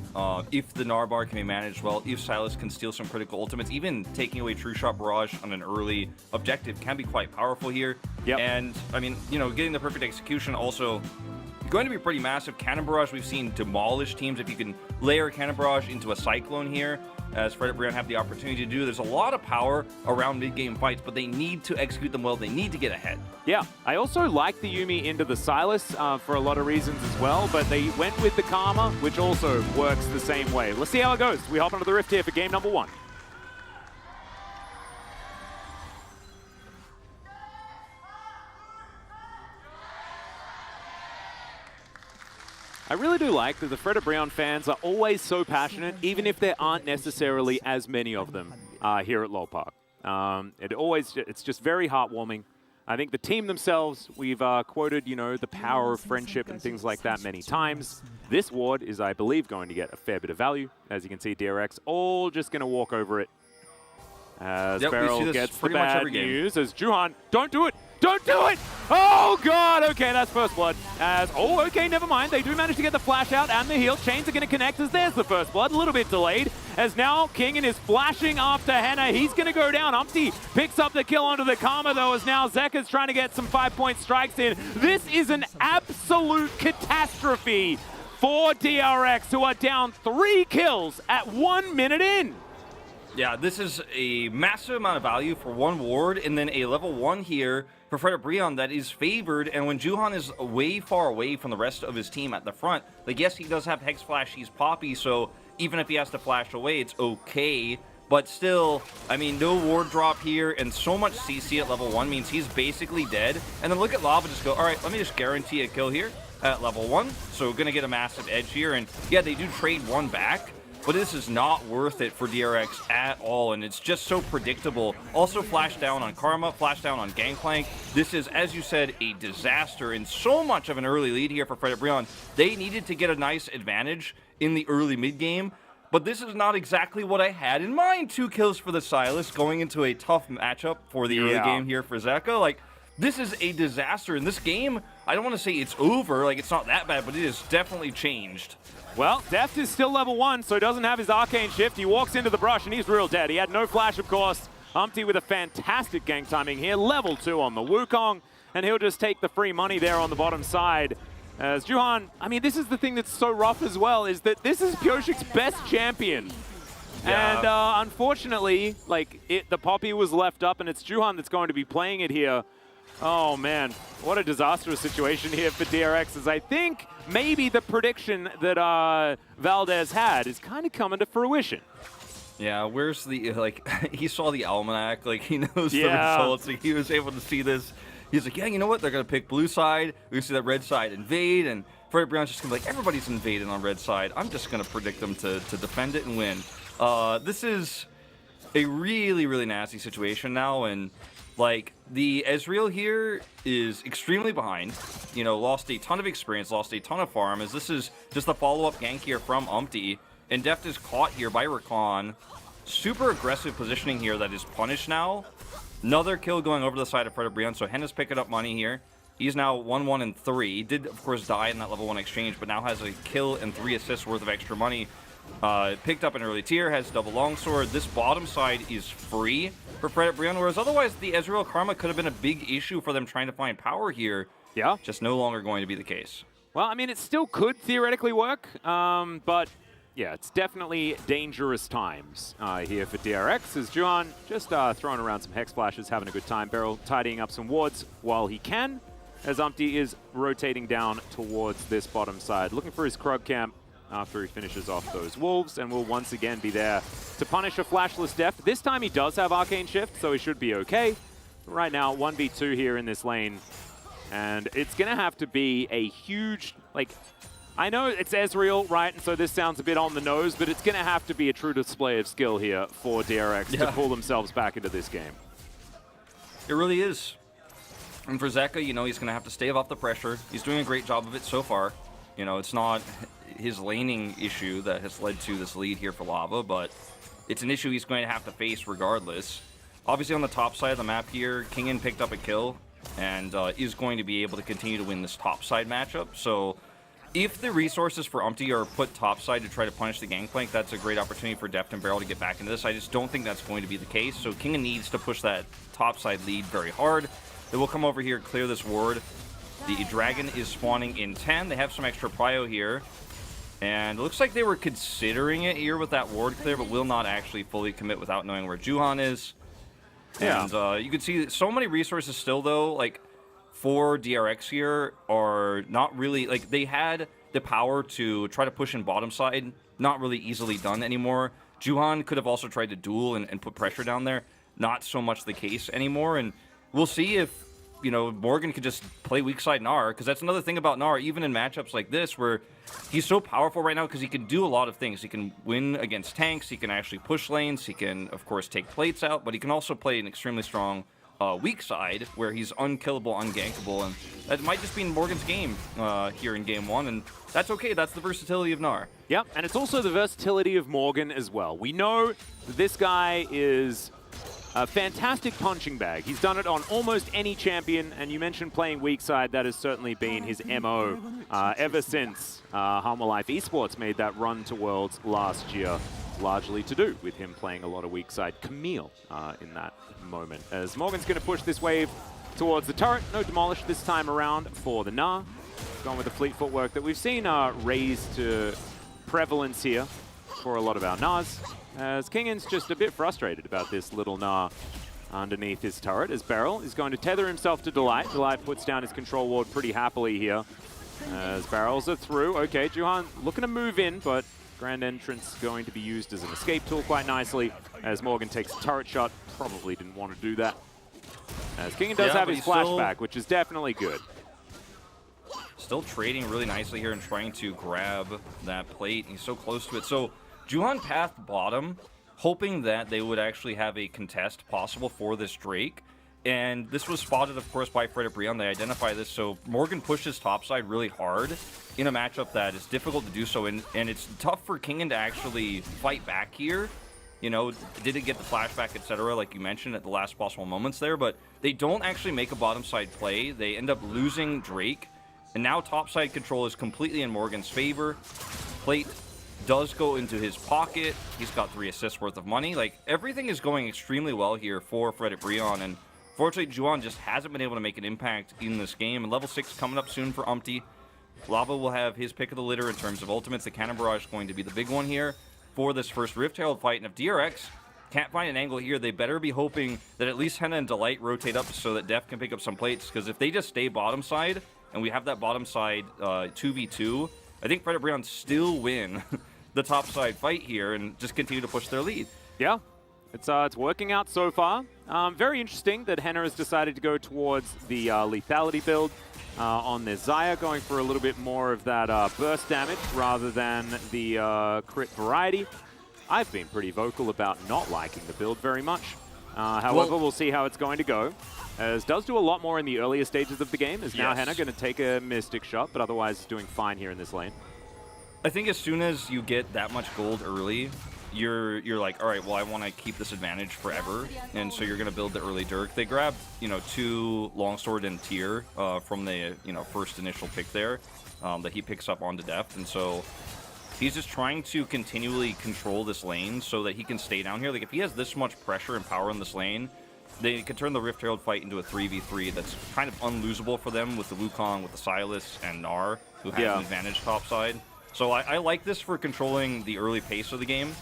If the Narbar can be managed well, if Sylas can steal some critical ultimates, even taking away True Shot Barrage on an early objective can be quite powerful here. And, I mean, you know, getting the perfect execution also going to be pretty massive. Cannon Barrage, we've seen demolish teams. If you can layer Cannon Barrage into a Cyclone here, as Fred and Brion have the opportunity to do. There's a lot of power around mid-game fights, but they need to execute them well. They need to get ahead. Yeah, I also like the Yuumi into the Sylas for a lot of reasons as well, but they went with the Karma, which also works the same way. Let's see how it goes. We hop onto the Rift here for game number 1. I really do like that the Fred Brion fans are always so passionate, even if there aren't necessarily as many of them here at Lowpark. It's just very heartwarming. I think the team themselves, we've quoted, you know, the power of friendship and things like that many times. This ward is, I believe, going to get a fair bit of value. As you can see, DRX all just going to walk over it. As Beryl gets the bad news, as Juhan, don't do it! Don't do it! Oh, God! Okay, that's first blood. Okay, never mind. They do manage to get the flash out and the heal. Chains are going to connect as there's the first blood. A little bit delayed. As now Kingen is flashing after Henna. He's going to go down. Umpty picks up the kill onto the Karma, though, as now Zeka's trying to get some 5-point strikes in. This is an absolute catastrophe for DRX, who are down 3 kills at 1 minute in. Yeah, this is a massive amount of value for one ward, and then a level 1 here for Fred Brion that is favored. And when Juhan is way far away from the rest of his team at the front, like, yes, he does have Hex Flash, he's Poppy, so even if he has to flash away, it's okay. But still, I mean, no ward drop here, and so much CC at level 1 means he's basically dead. And then look at Lava just go, all right, let me just guarantee a kill here at level 1. So we're going to get a massive edge here. And yeah, they do trade 1 back. But this is not worth it for DRX at all, and it's just so predictable. Also, flash down on Karma, flash down on Gangplank. This is, as you said, a disaster, and so much of an early lead here for Fred Brion. They needed to get a nice advantage in the early mid-game, but this is not exactly what I had in mind. 2 kills for the Silas going into a tough matchup for the early game here for Zeka. Like, this is a disaster. In this game, I don't want to say it's over, like, it's not that bad, but it has definitely changed. Well, Deft is still level 1, so he doesn't have his Arcane Shift. He walks into the brush, and he's real dead. He had no flash, of course. Umpty with a fantastic gank timing here. Level 2 on the Wukong, and he'll just take the free money there on the bottom side. As Juhan, I mean, this is the thing that's so rough as well, is that this is Pyoshik's best champion. Yeah. And unfortunately, like, the Poppy was left up, and it's Juhan that's going to be playing it here. Oh, man. What a disastrous situation here for DRX, as I think maybe the prediction that Valdez had is kind of coming to fruition. Yeah, where's the, like, he saw the almanac, like, he knows the results, like, he was able to see this. He's like, yeah, you know what, they're going to pick blue side, we're going to see that red side invade, and Fred Brion's just going to be like, everybody's invading on red side, I'm just going to predict them to defend it and win. This is a really, really nasty situation now, and like, the Ezreal here is extremely behind. You know, lost a ton of experience, lost a ton of farm, as this is just a follow-up gank here from Umpty. And Deft is caught here by Rakan. Super aggressive positioning here that is punished now. Another kill going over to the side of Fred Brion, so Henna's picking up money here. He's now 1-1 and 3. He did, of course, die in that level 1 exchange, but now has a kill and 3 assists worth of extra money. Picked up an early tier, has double longsword. This bottom side is free for Fred Brion, whereas otherwise the Ezreal Karma could have been a big issue for them trying to find power here. Yeah. Just no longer going to be the case. Well, I mean, it still could theoretically work, but yeah, it's definitely dangerous times here for DRX, as Juhan just throwing around some Hex Flashes, having a good time. Beryl tidying up some wards while he can, as Umpty is rotating down towards this bottom side, looking for his Krug camp after he finishes off those wolves, and will once again be there to punish a flashless Deft. This time he does have Arcane Shift, so he should be okay. But right now, 1v2 here in this lane, and it's going to have to be a huge, like, I know it's Ezreal, right, and so this sounds a bit on the nose, but it's going to have to be a true display of skill here for DRX to pull themselves back into this game. It really is. And for Zeka, you know, he's going to have to stave off the pressure. He's doing a great job of it so far. You know, it's not his laning issue that has led to this lead here for Lava, but it's an issue he's going to have to face regardless. Obviously, on the top side of the map here, Kingen picked up a kill and is going to be able to continue to win this top side matchup. So if the resources for Umpty are put top side to try to punish the Gangplank, that's a great opportunity for Deft and Beryl to get back into this. I just don't think that's going to be the case. So Kingen needs to push that top side lead very hard. They will come over here, clear this ward. The dragon is spawning in 10. They have some extra prio here. And it looks like they were considering it here with that ward clear, but will not actually fully commit without knowing where Juhan is. Yeah. And you can see that so many resources still, though, like, for DRX here are not really, like, they had the power to try to push in bottom side. Not really easily done anymore. Juhan could have also tried to duel and put pressure down there. Not so much the case anymore. And we'll see if you know, Morgan could just play weak side Gnar, because that's another thing about Gnar, even in matchups like this, where he's so powerful right now because he can do a lot of things. He can win against tanks, he can actually push lanes, he can, of course, take plates out, but he can also play an extremely strong weak side where he's unkillable, ungankable, and that might just be in Morgan's game here in Game 1, and that's okay. That's the versatility of Gnar. Yep, and it's also the versatility of Morgan as well. We know that this guy is a fantastic punching bag. He's done it on almost any champion, and you mentioned playing weak side. That has certainly been his MO ever since Halma Life Esports made that run to Worlds last year, largely to do with him playing a lot of weak side Camille in that moment. As Morgan's going to push this wave towards the turret. No demolish this time around for the Gnar. Going with the fleet footwork that we've seen raised to prevalence here for a lot of our Gnars. As Kingan's just a bit frustrated about this little Gnar underneath his turret, as Beryl is going to tether himself to Delight. Delight puts down his control ward pretty happily here. As barrels are through. Okay, Juhan looking to move in, but Grand Entrance going to be used as an escape tool quite nicely. As Morgan takes a turret shot, probably didn't want to do that. As Kingan does have his flashback, which is definitely good. Still trading really nicely here and trying to grab that plate. He's so close to it. So Juhan path bottom, hoping that they would actually have a contest possible for this Drake. And this was spotted, of course, by Fred Brion. They identify this, so Morgan pushes topside really hard in a matchup that is difficult to do so, and it's tough for Kingan to actually fight back here. You know, didn't get the flashback, etc., like you mentioned at the last possible moments there, but they don't actually make a bottom side play. They end up losing Drake, and now topside control is completely in Morgan's favor. Plate does go into his pocket. He's got 3 assists worth of money. Like, everything is going extremely well here for Fred Brion, and fortunately, Juhan just hasn't been able to make an impact in this game. And level 6 coming up soon for Umpty. Lava will have his pick of the litter in terms of ultimates. The Cannon Barrage is going to be the big one here for this first Rift Herald fight. And if DRX can't find an angle here, they better be hoping that at least Henna and Delight rotate up so that Def can pick up some plates. Because if they just stay bottom side, and we have that bottom side 2v2, I think Fred Brion still win the top side fight here and just continue to push their lead. Yeah. It's working out so far. Very interesting that Henna has decided to go towards the lethality build on their Xayah, going for a little bit more of that burst damage rather than the crit variety. I've been pretty vocal about not liking the build very much. However, we'll see how it's going to go. As does do a lot more in the earlier stages of the game. Is now Henna going to take a Mystic shot, but otherwise doing fine here in this lane. I think as soon as you get that much gold early, you're like, all right, well, I want to keep this advantage forever, and so you're going to build the early Dirk. They grabbed, 2 Longsword and Tier from the, first initial pick there that he picks up onto Deft, and so he's just trying to continually control this lane so that he can stay down here. Like, if he has this much pressure and power in this lane, they could turn the Rift Herald fight into a 3v3 that's kind of unlosable for them with the Wukong, with the Sylas, and Gnar, who have an advantage topside. So I like this for controlling the early pace of the game.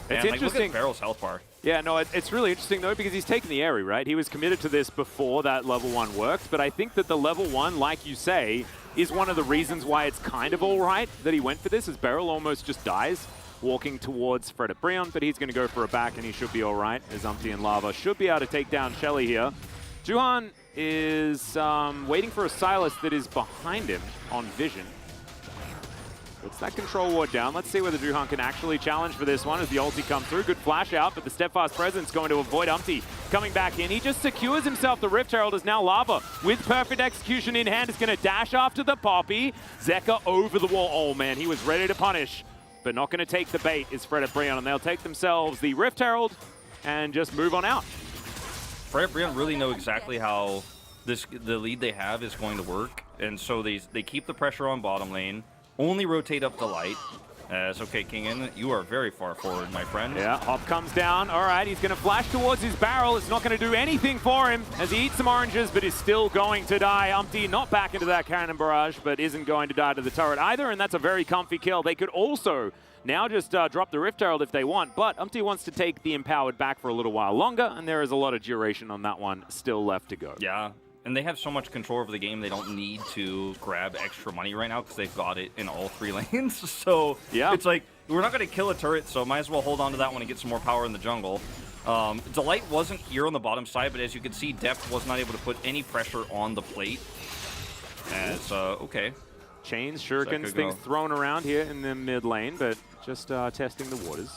It's interesting. Look at Barrel's health bar. Yeah, no, it's really interesting, though, because he's taken the Aerie, right? He was committed to this before that level 1 worked, but I think that the level 1, like you say, is one of the reasons why it's kind of all right that he went for this, as Beryl almost just dies walking towards Fred Brion, but he's going to go for a back, and he should be all right, as Umpty and Lava should be able to take down Shelly here. Juhan is waiting for a Sylas that is behind him on Vision. Puts that control ward down. Let's see whether Juhan can actually challenge for this one as the ulti comes through. Good flash out, but the Steadfast Presence going to avoid Umpty coming back in. He just secures himself. The Rift Herald is now Lava with perfect execution in hand. Is going to dash after the Poppy. Zeka over the wall. Oh, man, he was ready to punish, but not going to take the bait is Fred Brion, and they'll take themselves the Rift Herald and just move on out. Fred Brion really know exactly how the lead they have is going to work, and so they keep the pressure on bottom lane. Only rotate up the light. As okay, Kingan, you are very far forward, my friend. Yeah, Hop comes down. All right, he's going to flash towards his barrel. It's not going to do anything for him as he eats some oranges, but is still going to die. Umpty not back into that Cannon Barrage, but isn't going to die to the turret either, and that's a very comfy kill. They could also now just drop the Rift Herald if they want, but Umpty wants to take the Empowered back for a little while longer, and there is a lot of duration on that one still left to go. Yeah. And they have so much control over the game, they don't need to grab extra money right now because they've got it in all 3 lanes. So it's like, we're not going to kill a turret, so might as well hold on to that one and get some more power in the jungle. Delight wasn't here on the bottom side, but as you can see, Deft was not able to put any pressure on the plate. As, okay. Chains, shurikens, things thrown around here in the mid lane, but just testing the waters.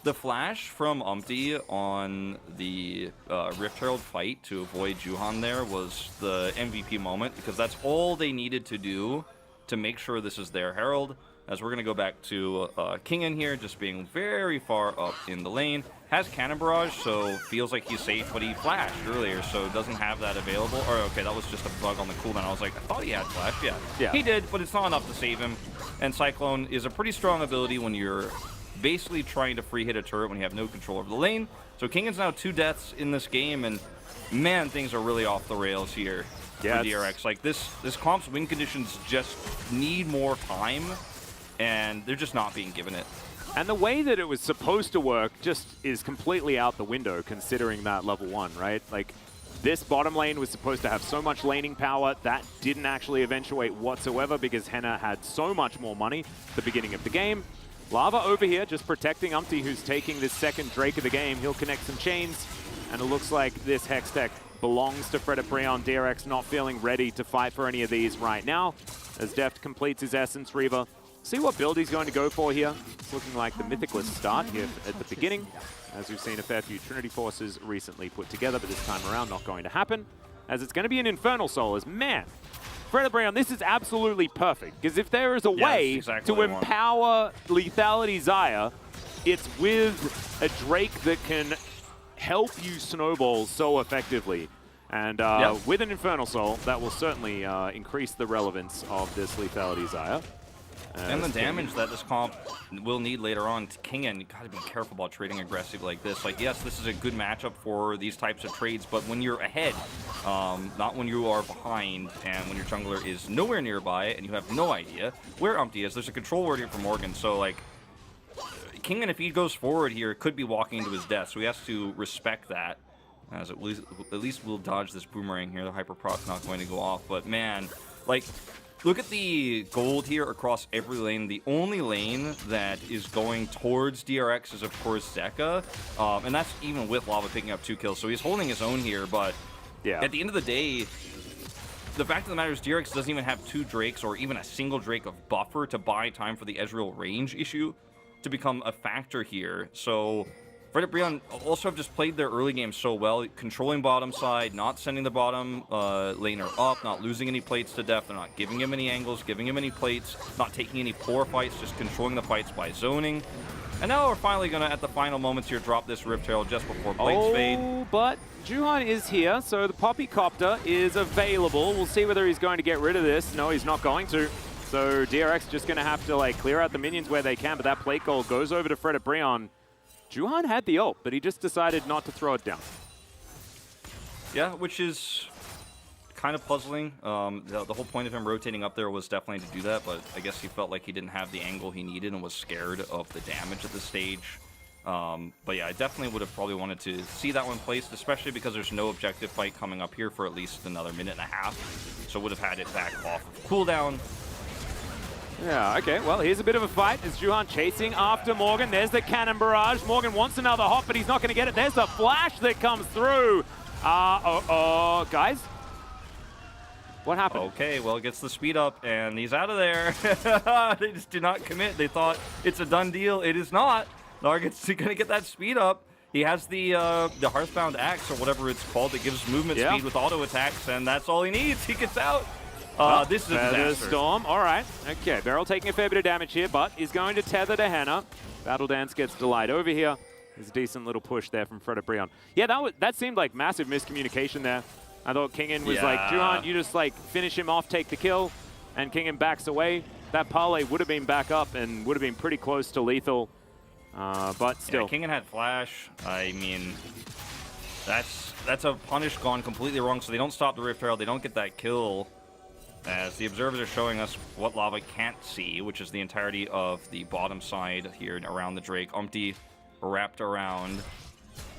The flash from Umpty on the Rift Herald fight to avoid Juhan there was the MVP moment, because that's all they needed to do to make sure this is their Herald. As we're going to go back to King in here, just being very far up in the lane. Has Cannon Barrage, so feels like he's safe, but he flashed earlier, so doesn't have that available. Or, okay, that was just a bug on the cooldown. I was like, I thought he had flash. Yeah, he did, but it's not enough to save him. And Cyclone is a pretty strong ability when you're basically trying to free hit a turret when you have no control over the lane. So Kingan's now 2 deaths in this game, and man, things are really off the rails here for DRX. Like, this comp's win conditions just need more time, and they're just not being given it. And the way that it was supposed to work just is completely out the window, considering that level 1, right? Like, this bottom lane was supposed to have so much laning power. That didn't actually eventuate whatsoever because Henna had so much more money at the beginning of the game. Lava over here just protecting Umpty, who's taking this second Drake of the game. He'll connect some chains, and it looks like this Hex Tech belongs to Fredit Breon. DRX not feeling ready to fight for any of these right now, as Deft completes his Essence Reaver. See what build he's going to go for here. It's looking like the Mythicless start here at the beginning, as we've seen a fair few Trinity Forces recently put together, but this time around not going to happen, as it's going to be an Infernal Soul. As man, Fredit Breon, this is absolutely perfect, because if there is a way to empower Lethality Xayah, it's with a Drake that can help you snowball so effectively. And with an Infernal Soul, that will certainly increase the relevance of this Lethality Xayah. And the damage that this comp will need later on. Kingan, you gotta be careful about trading aggressive like this. Like, yes, this is a good matchup for these types of trades, but when you're ahead, not when you are behind, and when your jungler is nowhere nearby, and you have no idea where Umpty is. There's a control word here for Morgan, so like, Kingan, if he goes forward here, could be walking into his death, so he has to respect that. As at least we'll dodge this boomerang here. The Hyper Proc's not going to go off, but man, like, look at the gold here across every lane. The only lane that is going towards DRX is, of course, Zeka. And that's even with Lava picking up 2 kills. So he's holding his own here, but at the end of the day, the fact of the matter is DRX doesn't even have 2 Drakes or even a single Drake of buffer to buy time for the Ezreal range issue to become a factor here. So Fredit Breon also have just played their early game so well, controlling bottom side, not sending the bottom laner up, not losing any plates to Deft. They're not giving him any angles, giving him any plates, not taking any poor fights, just controlling the fights by zoning. And now we're finally going to, at the final moments here, drop this Rift Herald just before Blades fade. But Juhan is here, so the Poppy Copter is available. We'll see whether he's going to get rid of this. No, he's not going to. So DRX just going to have to like clear out the minions where they can, but that plate goal goes over to Fredit Breon. Juhan had the ult, but he just decided not to throw it down. Yeah, which is kind of puzzling. The whole point of him rotating up there was definitely to do that, but I guess he felt like he didn't have the angle he needed and was scared of the damage at this stage. But yeah, I definitely would have probably wanted to see that one placed, especially because there's no objective fight coming up here for at least another minute and a half. So would have had it back off of cooldown. Yeah, okay, well, here's a bit of a fight as Juhan chasing after Morgan. There's the Cannon Barrage. Morgan wants another hop, but he's not going to get it. There's the flash that comes through. Guys? What happened? Okay, well, it gets the speed up, and he's out of there. They just did not commit. They thought it's a done deal. It is not. Narget's going to get that speed up. He has the Hearthbound Axe, or whatever it's called, that gives movement speed with auto attacks, and that's all he needs. He gets out. This is a disaster. Storm, all right. Okay, Beryl taking a fair bit of damage here, but is going to tether to Henna. Battle Dance gets Delight over here. There's a decent little push there from Fredit Breon. Yeah, that seemed like massive miscommunication there. I thought Kingan was like, Juhan, you just like finish him off, take the kill, and Kingan backs away. That parlay would have been back up and would have been pretty close to lethal, but still. Yeah, Kingan had flash. I mean, that's a punish gone completely wrong, so they don't stop the Rift Herald, they don't get that kill. As the observers are showing us what Lava can't see, which is the entirety of the bottom side here around the Drake. Umpty wrapped around.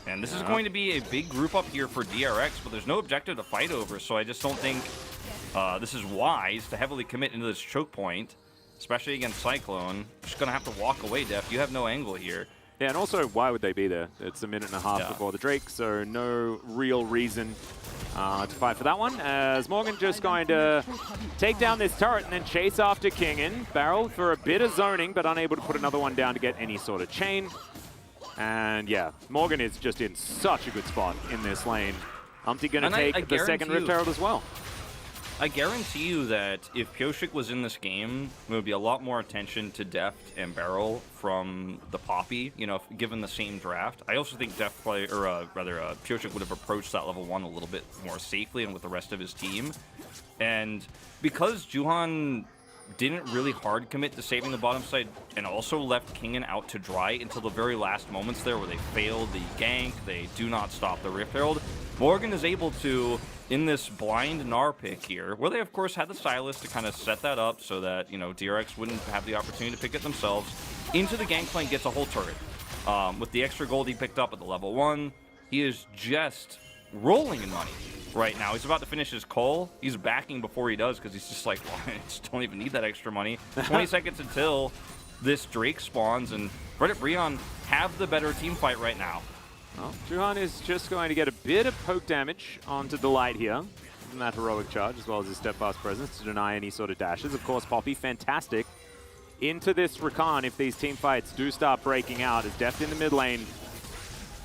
And this is going to be a big group up here for DRX, but there's no objective to fight over, so I just don't think this is wise to heavily commit into this choke point, especially against Cyclone. Just going to have to walk away, Def. You have no angle here. Yeah, and also, why would they be there? It's a minute and a half before the Drake, so no real reason to fight for that one. As Morgan just going to take down this turret and then chase after Kingen. Barrel for a bit of zoning, but unable to put another one down to get any sort of chain. And yeah, Morgan is just in such a good spot in this lane. Umpty going to take the second Rift Herald as well. I guarantee you that if Pyosik was in this game, there would be a lot more attention to Deft and Barrel from the Poppy, you know, given the same draft. I also think Pyosik would have approached that level 1 a little bit more safely and with the rest of his team. And because Juhan didn't really hard commit to saving the bottom side and also left Kingen out to dry until the very last moments there where they failed the gank, they do not stop the Rift Herald, Morgan is able to, in this blind Gnar pick here, where they of course had the Stylus to kind of set that up so that, you know, DRX wouldn't have the opportunity to pick it themselves, into the gangplank, gets a whole turret. With the extra gold he picked up at the level 1, he is just rolling in money right now. He's about to finish his call. He's backing before he does because he's just like, well, I just don't even need that extra money. 20 seconds until this Drake spawns, and Fred and Breon have the better team fight right now. Well, Juhan is just going to get a bit of poke damage onto Delight here from that heroic charge, as well as his steadfast presence to deny any sort of dashes. Of course, Poppy, fantastic into this Rakan if these team fights do start breaking out, is Deft in the mid lane,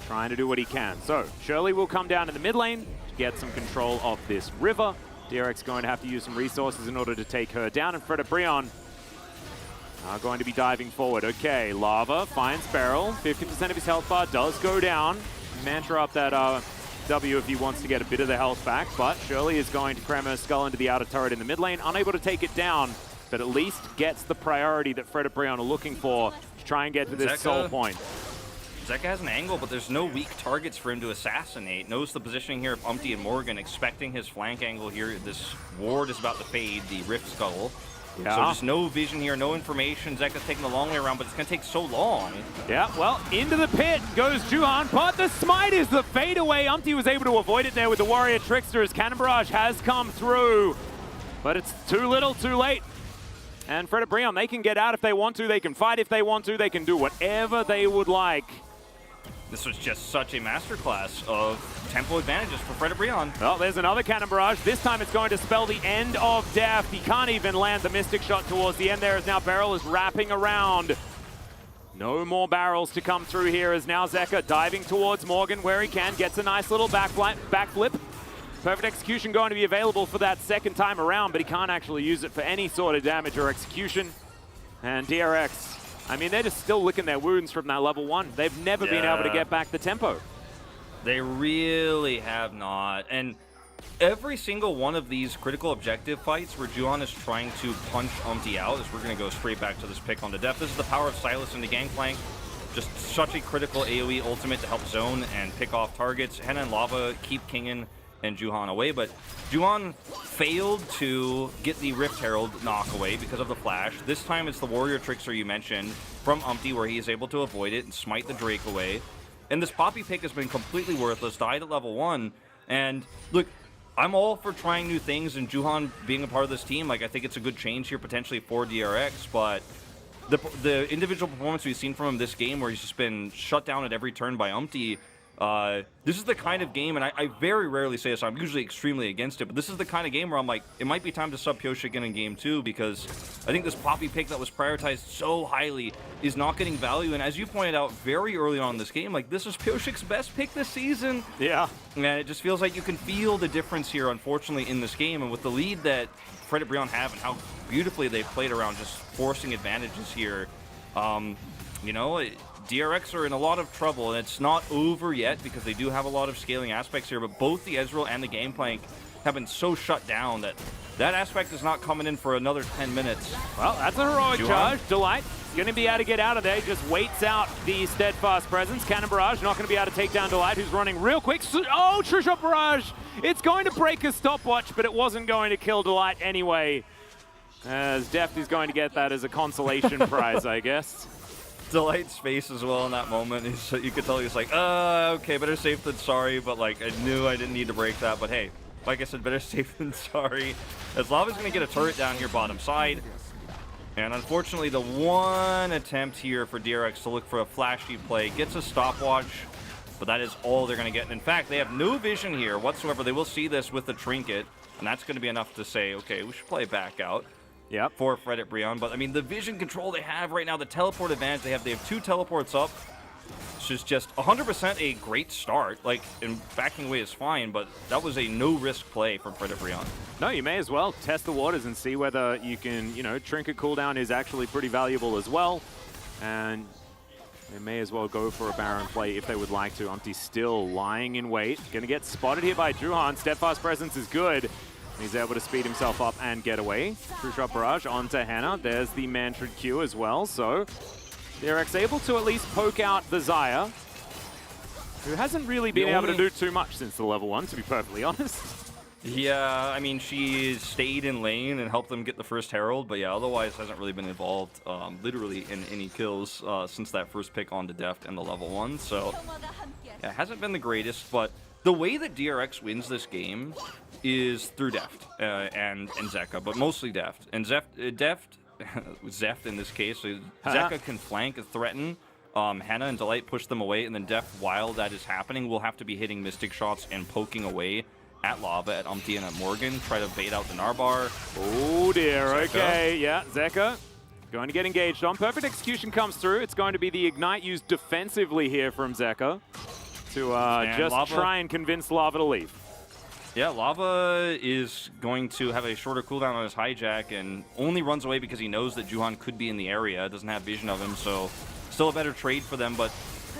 trying to do what he can. So, Shirley will come down in the mid lane to get some control of this river. DRX going to have to use some resources in order to take her down, and Fred and Breon are going to be diving forward. Okay, Lava finds Barrel. 50% of his health bar does go down. Mantra up that W if he wants to get a bit of the health back, but Shirley is going to cram her skull into the outer turret in the mid lane, unable to take it down, but at least gets the priority that Fred and Breon are looking for to try and get to this soul point. Zeka has an angle, but there's no weak targets for him to assassinate. Knows the positioning here of Umpty and Morgan, expecting his flank angle here. This ward is about to fade, the Rift Scuttle. Yeah. So just no vision here, no information. Zeka's taking the long way around, but it's going to take so long. Yeah, well, into the pit goes Juhan, but the smite is the fadeaway. Umpty was able to avoid it there with the Warrior Trickster as Cannon Barrage has come through. But it's too little, too late. And Fred and Breon, they can get out if they want to, they can fight if they want to, they can do whatever they would like. This was just such a masterclass of tempo advantages for Fred and Breon. Well, there's another Cannon Barrage. This time it's going to spell the end of Deft. He can't even land the Mystic Shot towards the end there as now Barrel is wrapping around. No more barrels to come through here as now Zeka diving towards Morgan where he can. Gets a nice little backflip. Perfect execution going to be available for that second time around, but he can't actually use it for any sort of damage or execution. And DRX, I mean, they're just still licking their wounds from that level 1. They've never been able to get back the tempo. They really have not. And every single one of these critical objective fights where Juhan is trying to punch Umpty out, as we're going to go straight back to this pick on the Deft. This is the power of Silas in the Gangplank. Just such a critical AoE ultimate to help zone and pick off targets. Henna and Lava keep Kingen and Juhan away, but Juhan failed to get the Rift Herald knock away because of the flash. This time it's the Warrior Trickster you mentioned from Umpty where he is able to avoid it and smite the Drake away. And this Poppy pick has been completely worthless, died at level 1. And look, I'm all for trying new things and Juhan being a part of this team. Like, I think it's a good change here potentially for DRX, but the individual performance we've seen from him this game where he's just been shut down at every turn by Umpty, this is the kind of game, and I very rarely say this, I'm usually extremely against it, but this is the kind of game where I'm like, it might be time to sub Pyosik in game 2 because I think this Poppy pick that was prioritized so highly is not getting value, and as you pointed out very early on in this game, like, this is Pyosik's best pick this season. Yeah. And it just feels like you can feel the difference here, unfortunately, in this game, and with the lead that Fred and Breon have and how beautifully they've played around just forcing advantages here, you know, DRX are in a lot of trouble, and it's not over yet because they do have a lot of scaling aspects here, but both the Ezreal and the Gangplank have been so shut down that that aspect is not coming in for another 10 minutes. Well, that's a heroic charge. Delight going to be able to get out of there. Just waits out the steadfast presence. Cannon Barrage not going to be able to take down Delight, who's running real quick. Oh, Trishot Barrage! It's going to break a stopwatch, but it wasn't going to kill Delight anyway. As Deft is going to get that as a consolation prize, I guess. Delight's face as well in that moment. You could tell he was like, okay, better safe than sorry, but like, I knew I didn't need to break that, but hey, like I said, better safe than sorry. As Lava's going to get a turret down here bottom side, And unfortunately, the one attempt here for DRX to look for a flashy play gets a stopwatch, but that is all they're going to get. And in fact, they have no vision here whatsoever. They will see this with the trinket, and that's going to be enough to say, okay, we should play back out. Yep. For Fredit Brion. But I mean, the vision control they have right now, the teleport advantage they have 2 teleports up. It's just 100% a great start. Like, and backing away is fine, but that was a no-risk play from Fredit Brion. No, you may as well test the waters and see whether you can, you know, trinket cooldown is actually pretty valuable as well. And they may as well go for a Baron play if they would like to. Umpty still lying in wait. Gonna get spotted here by Juhan. Steadfast presence is good. He's able to speed himself up and get away. True Shot Barrage onto Hannah. There's the Mantrid Q as well. So DRX able to at least poke out the Xayah, who hasn't really been able to do too much since the level 1, to be perfectly honest. Yeah, I mean, she stayed in lane and helped them get the first Herald, but yeah, otherwise hasn't really been involved literally in any kills since that first pick onto Deft and the level 1. So yeah, hasn't been the greatest, but the way that DRX wins this game is through Deft and Zeka, but mostly Deft. And Deft, Zeft in this case, so Zeka can flank and threaten. Hannah and Delight push them away, and then Deft, while that is happening, will have to be hitting Mystic shots and poking away at Lava, at Umpty, and at Morgan, try to bait out the Narbar. Oh dear, Zeka. Okay, yeah, Zeka going to get engaged on. Perfect execution comes through. It's going to be the Ignite used defensively here from Zeka to just Lava, try and convince Lava to leave. Yeah, Lava is going to have a shorter cooldown on his hijack and only runs away because he knows that Juhan could be in the area, doesn't have vision of him, so still a better trade for them, but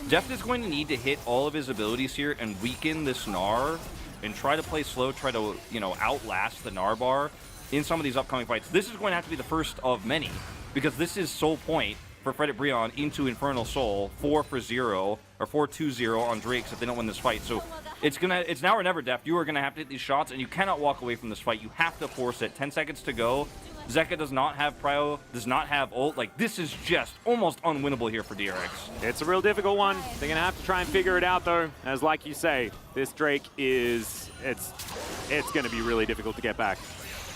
Deft is going to need to hit all of his abilities here and weaken this Gnar and try to play slow, try to, you know, outlast the Narbar in some of these upcoming fights. This is going to have to be the first of many, because this is Soul Point for Fredit Brion into Infernal Soul, 4-0, or 4-2-0 on Drakes if they don't win this fight. So it's now or never, Deft. You are gonna have to hit these shots, and you cannot walk away from this fight. You have to force it. 10 seconds to go. Zeka does not have prio, does not have ult. Like, this is just almost unwinnable here for DRX. It's a real difficult one. They're gonna have to try and figure it out though. As like you say, this Drake is, it's gonna be really difficult to get back.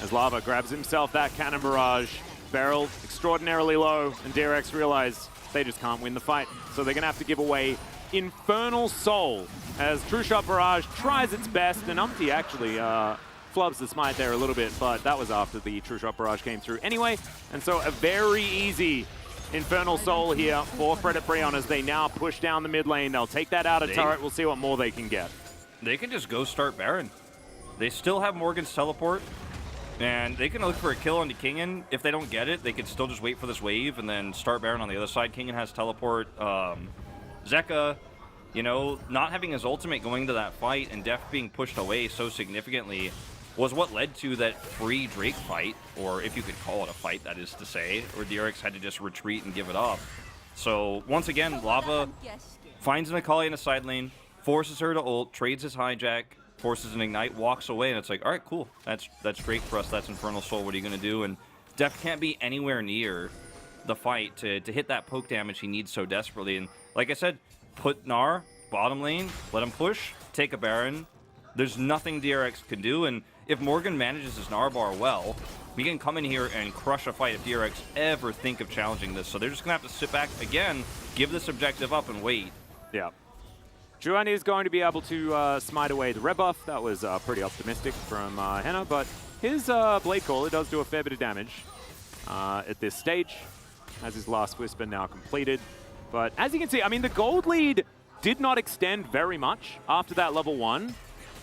As Lava grabs himself that Cannon Barrage, barrel extraordinarily low, and DRX realize they just can't win the fight. So they're gonna have to give away Infernal Soul as True Shot Barrage tries its best, and Umpty actually flubs the smite there a little bit, but that was after the True Shot Barrage came through anyway. And so a very easy Infernal Soul here for Fredit Brion as they now push down the mid lane. They'll take that out of turret. We'll see what more they can get. They can just go start Baron. They still have Morgan's teleport, and they can look for a kill onto Kingen. If they don't get it, they can still just wait for this wave and then start Baron on the other side. Kingen has teleport. Zeka, you know, not having his ultimate going to that fight and Deft being pushed away so significantly was what led to that free Drake fight, or if you could call it a fight, that is to say, where DRX had to just retreat and give it up. So once again, Lava finds an Akali in a side lane, forces her to ult, trades his hijack, forces an Ignite, walks away, and it's like, all right, cool. That's Drake for us. That's Infernal Soul. What are you going to do? And Deft can't be anywhere near the fight to hit that poke damage he needs so desperately. And like I said, put Gnar bottom lane, let him push, take a Baron. There's nothing DRX can do, and if Morgan manages his Narbar well, we can come in here and crush a fight if DRX ever think of challenging this. So they're just going to have to sit back again, give this objective up, and wait. Yeah. Juhan is going to be able to smite away the red buff. That was pretty optimistic from Hannah, but his Blade Caller does do a fair bit of damage at this stage, as his last Whisper now completed. But as you can see, I mean, the gold lead did not extend very much after that level 1,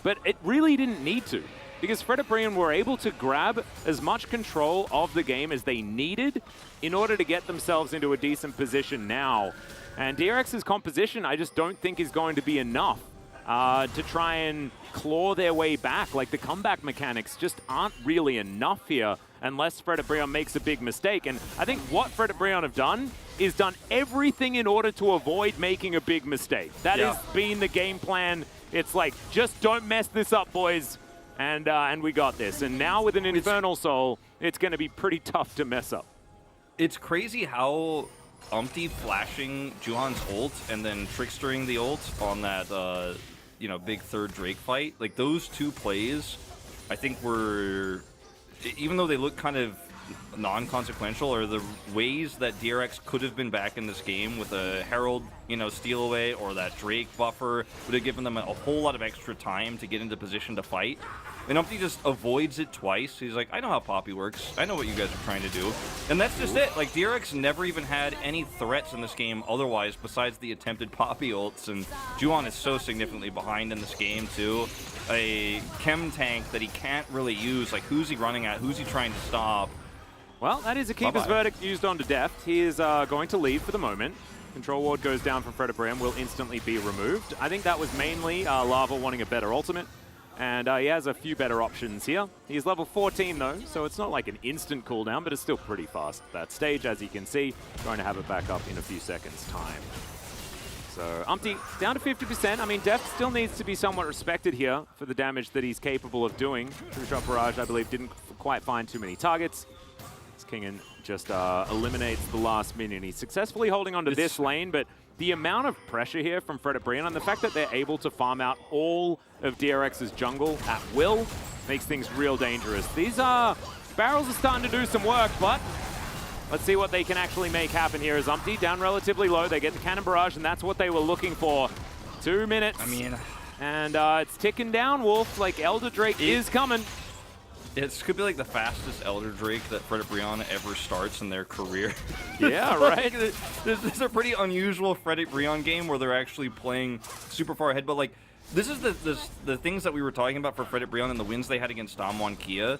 but it really didn't need to, because Fredit Brion were able to grab as much control of the game as they needed in order to get themselves into a decent position now. And DRX's composition, I just don't think is going to be enough to try and claw their way back. Like, the comeback mechanics just aren't really enough here unless Fredit Brion makes a big mistake. And I think what Fredit Brion have done is done everything in order to avoid making a big mistake. That has been the game plan. It's like, just don't mess this up, boys. And we got this. And now with an Infernal Soul, it's going to be pretty tough to mess up. It's crazy how Umpty flashing Juhan's ult and then trickstering the ult on that, you know, big third Drake fight. Like, those two plays, I think were, even though they look kind of non-consequential are the ways that DRX could have been back in this game with a Herald, you know, steal away, or that Drake buffer would have given them a whole lot of extra time to get into position to fight. And Umpty just avoids it twice. He's like, I know how Poppy works. I know what you guys are trying to do. And that's just it. Like, DRX never even had any threats in this game otherwise besides the attempted Poppy ults. And Juhan is so significantly behind in this game, too. A chem tank that he can't really use. Like, who's he running at? Who's he trying to stop? Well, that is a keeper's verdict used onto Deft. He is going to leave for the moment. Control ward goes down from Fred Brian, will instantly be removed. I think that was mainly Lava wanting a better ultimate. And he has a few better options here. He's level 14 though, so it's not like an instant cooldown, but it's still pretty fast at that stage, as you can see. Going to have it back up in a few seconds' time. So Umpty down to 50%. I mean, Deft still needs to be somewhat respected here for the damage that he's capable of doing. True Shot Barrage, I believe, didn't quite find too many targets. Kingen just eliminates the last minion. He's successfully holding onto this lane, but the amount of pressure here from Fred Brian and the fact that they're able to farm out all of DRX's jungle at will makes things real dangerous. These barrels are starting to do some work, but let's see what they can actually make happen here. As Umpty down relatively low, they get the cannon barrage, and that's what they were looking for. 2 minutes. I mean, and it's ticking down, Wolf. Like, Elder Drake is coming. It could be like the fastest Elder Drake that Fred Brian ever starts in their career. Yeah, right. This is a pretty unusual Fred Brian game where they're actually playing super far ahead, but like, this is the things that we were talking about for Fred Brian and the wins they had against Damwon Kia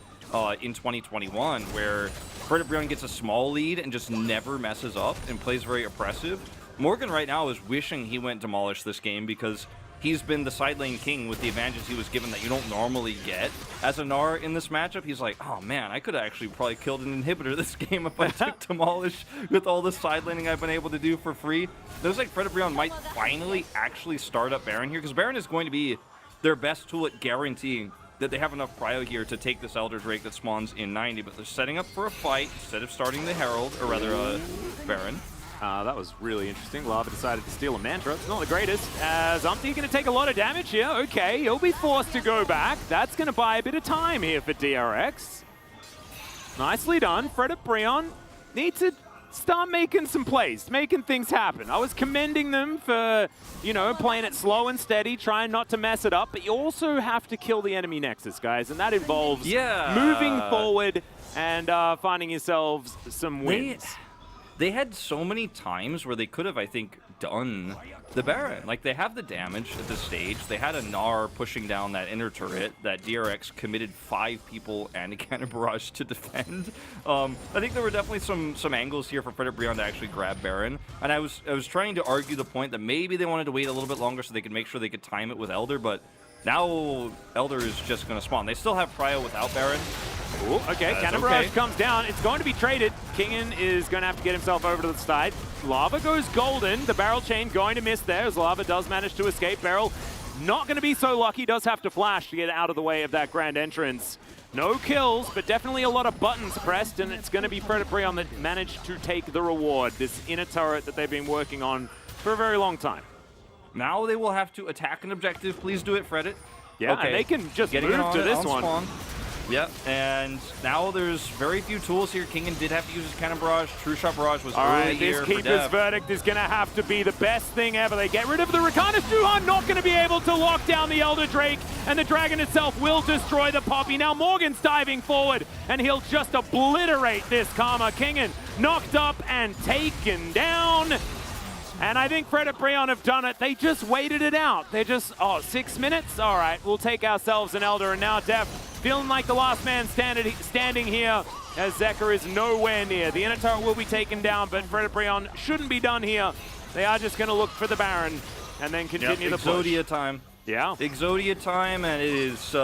in 2021, where Fred Brian gets a small lead and just never messes up and plays very oppressive. Morgan right now is wishing he went Demolish this game because he's been the side lane king with the advantages he was given that you don't normally get. As a Gnar in this matchup, he's like, oh man, I could have actually probably killed an inhibitor this game if I took Demolish with all the side laning I've been able to do for free. It looks like Fred Brian might finally actually start up Baron here, because Baron is going to be their best tool at guaranteeing that they have enough prio here to take this Elder Drake that spawns in 90, but they're setting up for a fight instead of starting the Herald, or rather Baron. That was really interesting. Lava decided to steal a Mantra. It's not the greatest, as Umpty going to take a lot of damage here. Okay, he'll be forced to go back. That's going to buy a bit of time here for DRX. Nicely done. Fred Brian need to start making some plays, making things happen. I was commending them for, you know, playing it slow and steady, trying not to mess it up, but you also have to kill the enemy Nexus, guys, and that involves moving forward and finding yourselves some wins. They had so many times where they could have, I think, done the Baron. Like, they have the damage at this stage. They had a Gnar pushing down that inner turret that DRX committed 5 people and a cannon barrage to defend. I think there were definitely some angles here for Fred Brian to actually grab Baron. And I was trying to argue the point that maybe they wanted to wait a little bit longer so they could make sure they could time it with Elder, but now Elder is just going to spawn. They still have prio without Baron. Ooh, okay, Cannon Barrage comes down. It's going to be traded. Kingen is going to have to get himself over to the side. Lava goes golden. The barrel chain going to miss there as Lava does manage to escape. Barrel not going to be so lucky. Does have to flash to get out of the way of that grand entrance. No kills, but definitely a lot of buttons pressed, and it's going to be Fred Brian that managed to take the reward. This inner turret that they've been working on for a very long time. Now they will have to attack an objective. Please do it, Fred. Yeah, and they can just move to this one. Spawn. Yep, and now there's very few tools here. Kingen did have to use his Cannon Barrage. True Shot Barrage was early here. This Keeper's Verdict is going to have to be the best thing ever. They get rid of the Rakanus. Juhan not going to be able to lock down the Elder Drake, and the Dragon itself will destroy the Poppy. Now Morgan's diving forward, and he'll just obliterate this Karma. Kingen knocked up and taken down. And I think Fred Brian have done it. They just waited it out. They're just, 6 minutes? All right, we'll take ourselves an Elder. And now Def feeling like the last man standing here as Zeker is nowhere near. The inner turret will be taken down, but Fred Brian shouldn't be done here. They are just going to look for the Baron and then continue the push. Exodia time. Yeah. Exodia time, and it is...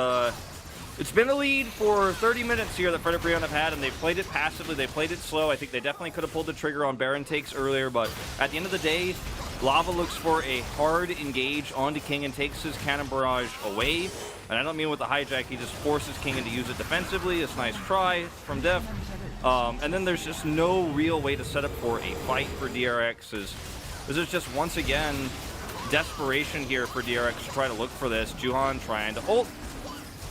It's been a lead for 30 minutes here that Fred Brian have had, and they've played it passively, they played it slow. I think they definitely could have pulled the trigger on Baron takes earlier, but at the end of the day, Lava looks for a hard engage onto King and takes his Cannon Barrage away. And I don't mean with the hijack, he just forces King to use it defensively. It's a nice try from Def. And then there's just no real way to set up for a fight for DRX. This is just, once again, desperation here for DRX to try to look for this. Juhan trying to ult.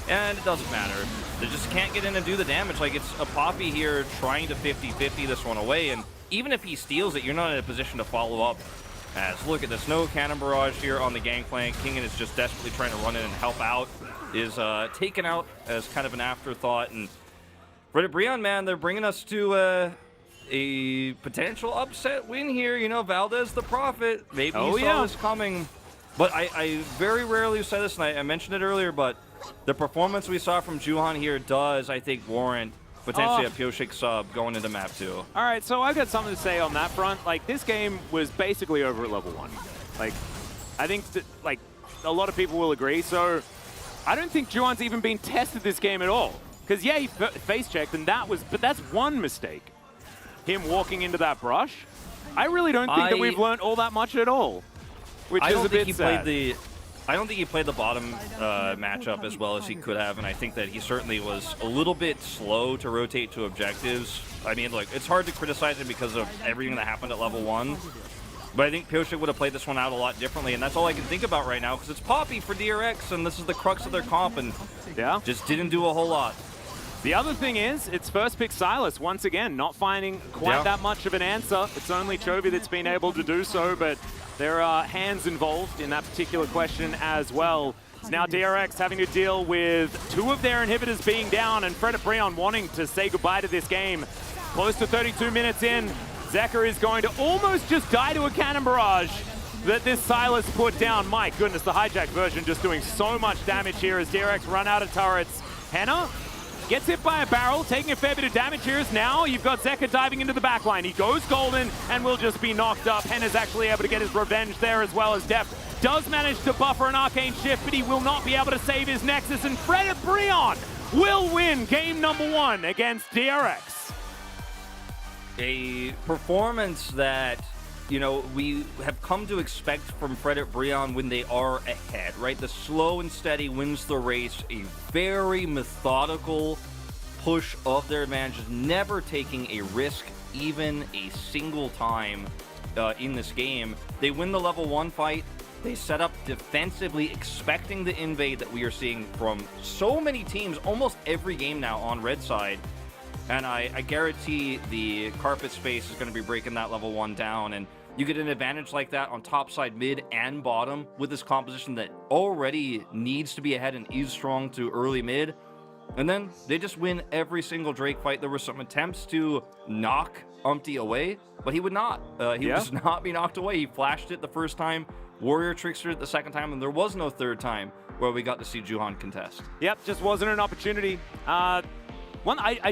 and it doesn't matter. They just can't get in and do the damage. Like, it's a Poppy here trying to 50-50 this one away, and even if he steals it, you're not in a position to follow up. As look at this, no Cannon Barrage here on the gangplank. Kingen is just desperately trying to run in and help out. Is taken out as kind of an afterthought, and Fredit Brion, man, they're bringing us to a potential upset win here. You know, Valdez the Prophet. Maybe he saw this coming. But I very rarely say this, and I mentioned it earlier, but the performance we saw from Juhan here does, I think, warrant potentially a Pyoshik sub going into map 2. All right, so I've got something to say on that front. Like, this game was basically over at level 1. Like, I think that, like, a lot of people will agree. So I don't think Juhan's even been tested this game at all. Because, yeah, he face checked, and but that's one mistake. Him walking into that brush. I really don't think that we've learned all that much at all, which is a bit sad. I don't think he played the bottom matchup as well as he could have, and I think that he certainly was a little bit slow to rotate to objectives. I mean, look, it's hard to criticize him because of everything that happened at level 1, but I think Pyoshik would have played this one out a lot differently, and that's all I can think about right now, because it's Poppy for DRX, and this is the crux of their comp, and just didn't do a whole lot. The other thing is, it's first pick Silas, once again, not finding quite that much of an answer. It's only Chovy that's been able to do so, but there are hands involved in that particular question as well. It's now DRX having to deal with 2 of their inhibitors being down, and Fredit Brion wanting to say goodbye to this game. Close to 32 minutes in, Zeka is going to almost just die to a Cannon Barrage that this Silas put down. My goodness, the hijack version just doing so much damage here as DRX run out of turrets. Henna gets hit by a barrel, taking a fair bit of damage here. Now you've got Zeka diving into the backline. He goes golden and will just be knocked up. Henna's actually able to get his revenge there, as well as Def does manage to buffer an arcane shift, but he will not be able to save his Nexus, and Fredit Brion will win game number 1 against DRX. A performance that, you know, we have come to expect from Fredit Brion when they are ahead, right? The slow and steady wins the race, a very methodical push of their advantages, never taking a risk even a single time in this game. They win the level 1 fight. They set up defensively, expecting the invade that we are seeing from so many teams, almost every game now on red side. And I guarantee the carpet space is going to be breaking that level 1 down, and you get an advantage like that on top side, mid, and bottom with this composition that already needs to be ahead and is strong to early mid. And then they just win every single Drake fight. There were some attempts to knock Umpty away, but he would not. He would just not be knocked away. He flashed it the first time, Warrior trickstered it the second time, and there was no third time where we got to see Juhan contest. Yep, just wasn't an opportunity. I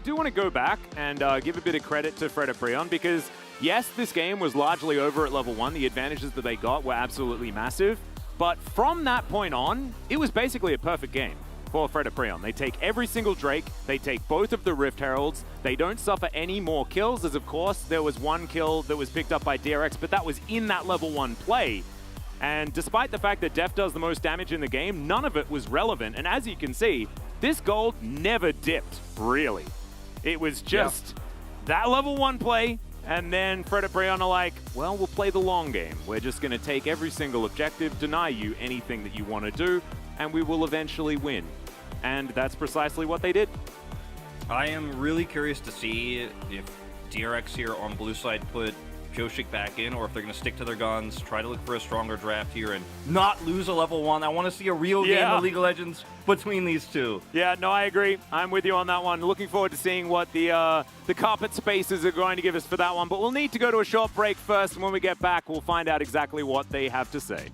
do want to go back and give a bit of credit to Fredit Brion, because yes, this game was largely over at level 1. The advantages that they got were absolutely massive. But from that point on, it was basically a perfect game for Fredit Brion. They take every single Drake, they take both of the Rift Heralds, they don't suffer any more kills, as of course there was 1 kill that was picked up by DRX, but that was in that level 1 play. And despite the fact that Def does the most damage in the game, none of it was relevant. And as you can see, this gold never dipped, really. It was just that level 1 play, and then Fredit Brion are like, well, we'll play the long game. We're just going to take every single objective, deny you anything that you want to do, and we will eventually win. And that's precisely what they did. I am really curious to see if DRX here on blue side put Pyoshik back in, or if they're going to stick to their guns, try to look for a stronger draft here, and not lose a level 1. I want to see a real game of League of Legends between these two. Yeah, no, I agree. I'm with you on that one. Looking forward to seeing what the carpet spaces are going to give us for that one. But we'll need to go to a short break first, and when we get back, we'll find out exactly what they have to say.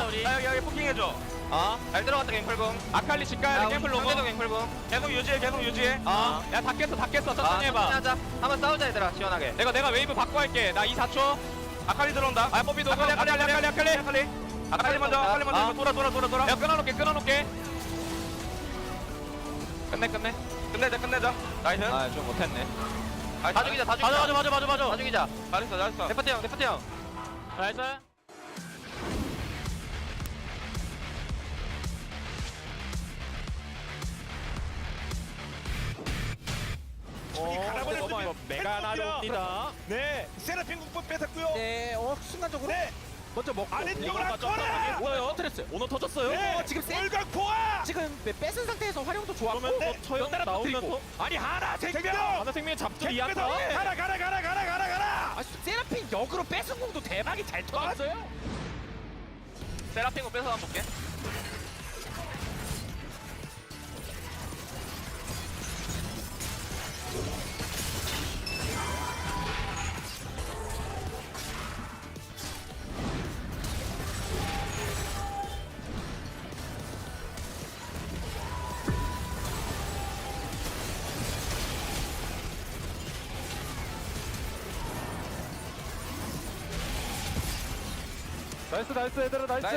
우리. 여기 포킹해줘. 잘 들어갔다 갱플공. 아칼리 집 가야 돼. 캠플 상대도 로고. 갱플공. 계속 유지해. 야 다 깼어. 천천히 해봐. 하자. 한번 싸우자 얘들아. 시원하게. 내가 웨이브 바꿔 할게. 나 2, 4초. 아칼리 들어온다. 아 뽀삐 도구. 아칼리. 아칼리 먼저. 돌아. 야 끊어놓게. 끝내자. 나이스. 좀 못했네. 다 죽이자. 맞아. 다 죽이자. 잘했어. 데프트 형. 나이스. 갈아버렸습니다. 메가나루입니다. 네, 세라핀 국보 뺏었고요. 네, 순간적으로 네, 먼저 먹고 아래쪽으로 앞거라. 뭐요? 스트레스. 오너 터졌어요. 네, 지금 월각 포화. 지금 뺏은 상태에서 활용도 좋았고 그러면 처형 나오면서. 아니 하나 생명. 하나 생명의 잡죠. 이 뺏어. 아타. 가라. 아, 세라핀 역으로 뺏은 공도 대박이 잘 터졌어요. 세라핀공 뺏어 한번 볼게. 나이스 얘들아 나이스.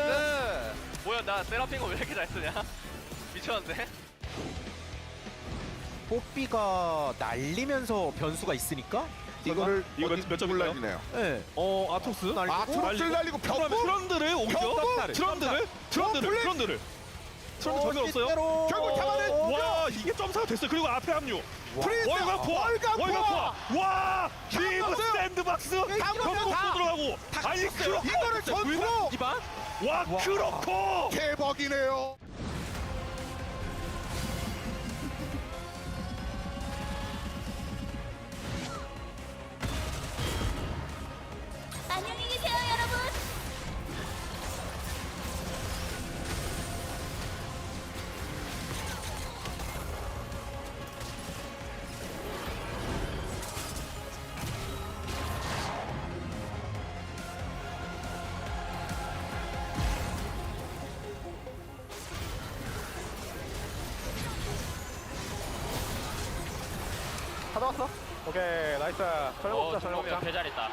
뭐야 나 세라핀공 왜 이렇게 잘 쓰냐? 미쳤는데? 뽀삐가 날리면서 변수가 있으니까 이거 몇 점을 날리네요. 네. 아토스. 트럼프를 날리고 트런드를 오죠. 트런드를 전혀 없어요. 결국 잡아낸. 와 이게 점사가 됐어요. 그리고 앞에 합류. 월각 포화. 와 리브 샌드박스. 벽고 들어가고. 아니 이거를 전투로. 이반 와 그렇고. 대박이네요. 안녕히 계세요, 여러분. 받아왔어? 오케이 나이스. 저녁 개 잘했다.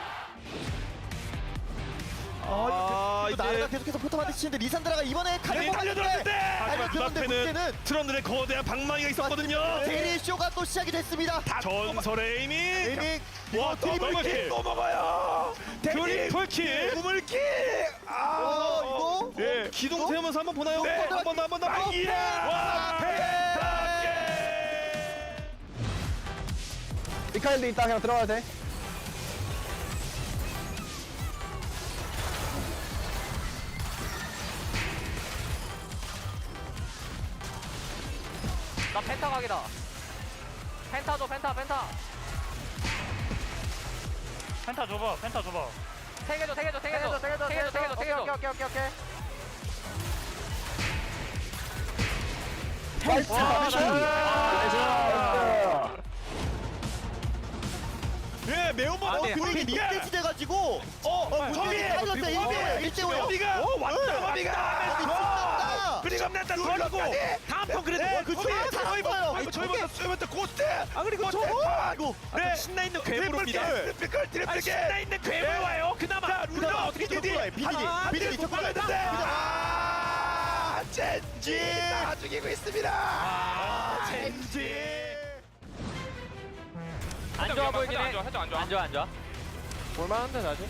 이거 나르가 계속해서 포탑한테 치는데 리산드라가 이번에 칼을 달려들었는데. 하지만 달려들었는데 눈앞에는 문제는 트런들의 거대한 방망이가 있었거든요. 대리 쇼가 또 시작이 됐습니다. 전설의 에이밍. 에이밍 와 더블킬 또 먹어요. 트리플킬. 우물킬. 이거 예. 기둥 세우면서 한번 보나요? 네. 한번 더. 와 펜타킬. 미카엘도 있다. 그냥 들어가도 돼. 나 펜타 각이다. 펜타 줘. 펜타 줘봐. 세 개 줘. 오케이. 예, 매운맛 그게 리셋이 돼가지고 저기 문제가 1대5 마비가 왔다 마비가 그리고 냈다 돌리고 다음 턴 그래도 그쵸 잡았어요. 저희 먼저 수염했다 고스트 그리고 저거 네 신나 있는 괴물입니다 트리플킬 신나 있는 괴물 와요 그나마 루나 어떻게 되지 비디디 아 젠지 다 죽이고 있습니다 젠지 안 좋아 보이긴 해. 안 좋아. 볼만한데 나지.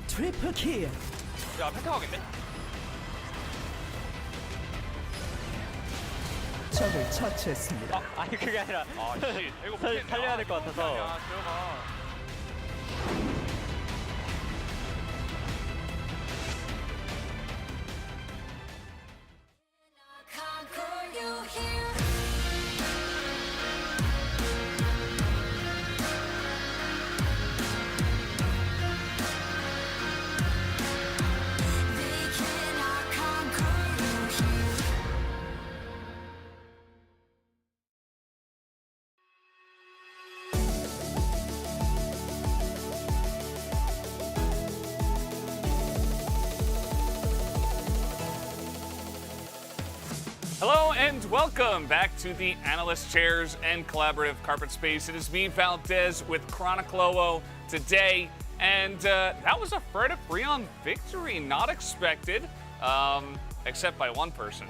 트리플 킬. 야 펜타 각인데? 적을 처치했습니다. 아니 그게 아니라 아씨 이거 살려야 될 것 같아서. 야 들어가. And welcome back to the Analyst Chairs and Collaborative Carpet Space. It is me, Valdez, with Chroniclowo today. And that was a Fred at Brion victory. Not expected, except by one person.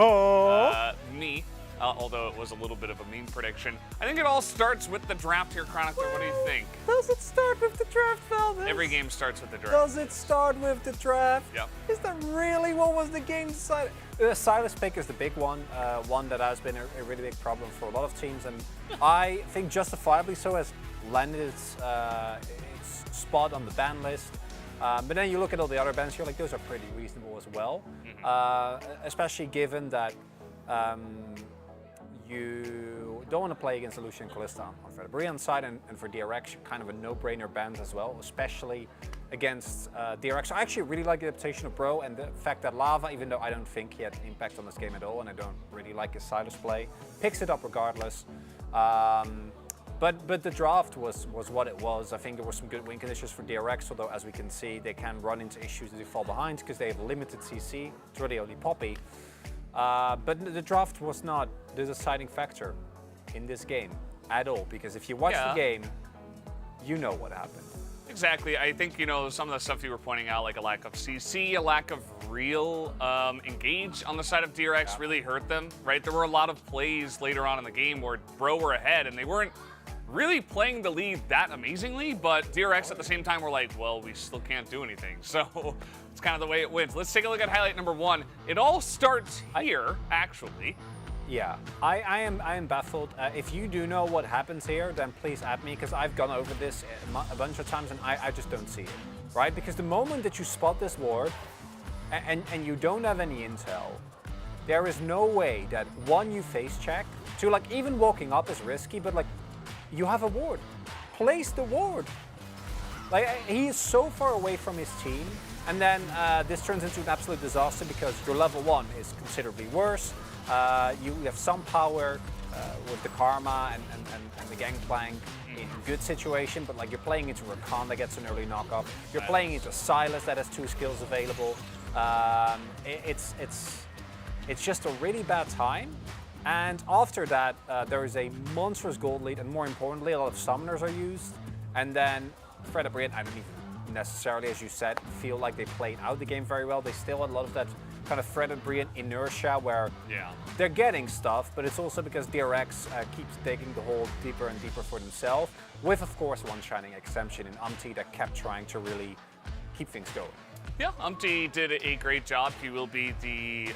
Me. Although it was a little bit of a mean prediction. I think it all starts with the draft here, Chronicler. What do you think? Does it start with the draft, Valdez? Every game starts with the draft. Does it start with the draft? Yep. Is that really what was the game decided? Silas pick is the big one, one that has been a really big problem for a lot of teams, and I think justifiably so has landed its spot on the ban list. But then you look at all the other bans, you're like, those are pretty reasonable as well, especially given that you don't want to play against Lucian and Kalista on Fred Brion's side, and for DRX, kind of a no-brainer bans as well, especially against DRX. I actually really like the adaptation of Bro and the fact that Lava, even though I don't think he had an impact on this game at all, and I don't really like his Silas play, picks it up regardless. But the draft was what it was. I think there were some good win conditions for DRX, although as we can see, they can run into issues as they fall behind because they have limited CC. It's really only Poppy. But the draft was not the deciding factor in this game at all, because if you watch the game, you know what happened. Exactly. I think, some of the stuff you were pointing out, like a lack of CC, a lack of real engage on the side of DRX really hurt them, right? There were a lot of plays later on in the game where Bro were ahead and they weren't really playing the lead that amazingly, but DRX at the same time were like, well, we still can't do anything. So it's kind of the way it wins. Let's take a look at highlight number 1. It all starts here, actually. Yeah, I am baffled. If you do know what happens here, then please add me, because I've gone over this a bunch of times and I just don't see it, right? Because the moment that you spot this ward and you don't have any intel, there is no way that, one, you face check, two, like even walking up is risky, but like you have a ward. Place the ward. Like he is so far away from his team, and then this turns into an absolute disaster because your level 1 is considerably worse. You have some power with the Karma and the Gangplank in good situation, but like you're playing into Rakan that gets an early knockoff. You're playing into Silas that has 2 skills available. It's just a really bad time. And after that, there is a monstrous gold lead, and more importantly, a lot of summoners are used. And then Fred and Brion, I don't even necessarily, as you said, feel like they played out the game very well. They still had a lot of that kind of Fred and Brion inertia where they're getting stuff, but it's also because DRX keeps digging the hole deeper and deeper for themselves, with, of course, one shining exemption in Umti that kept trying to really keep things going. Yeah, Umti did a great job. He will be the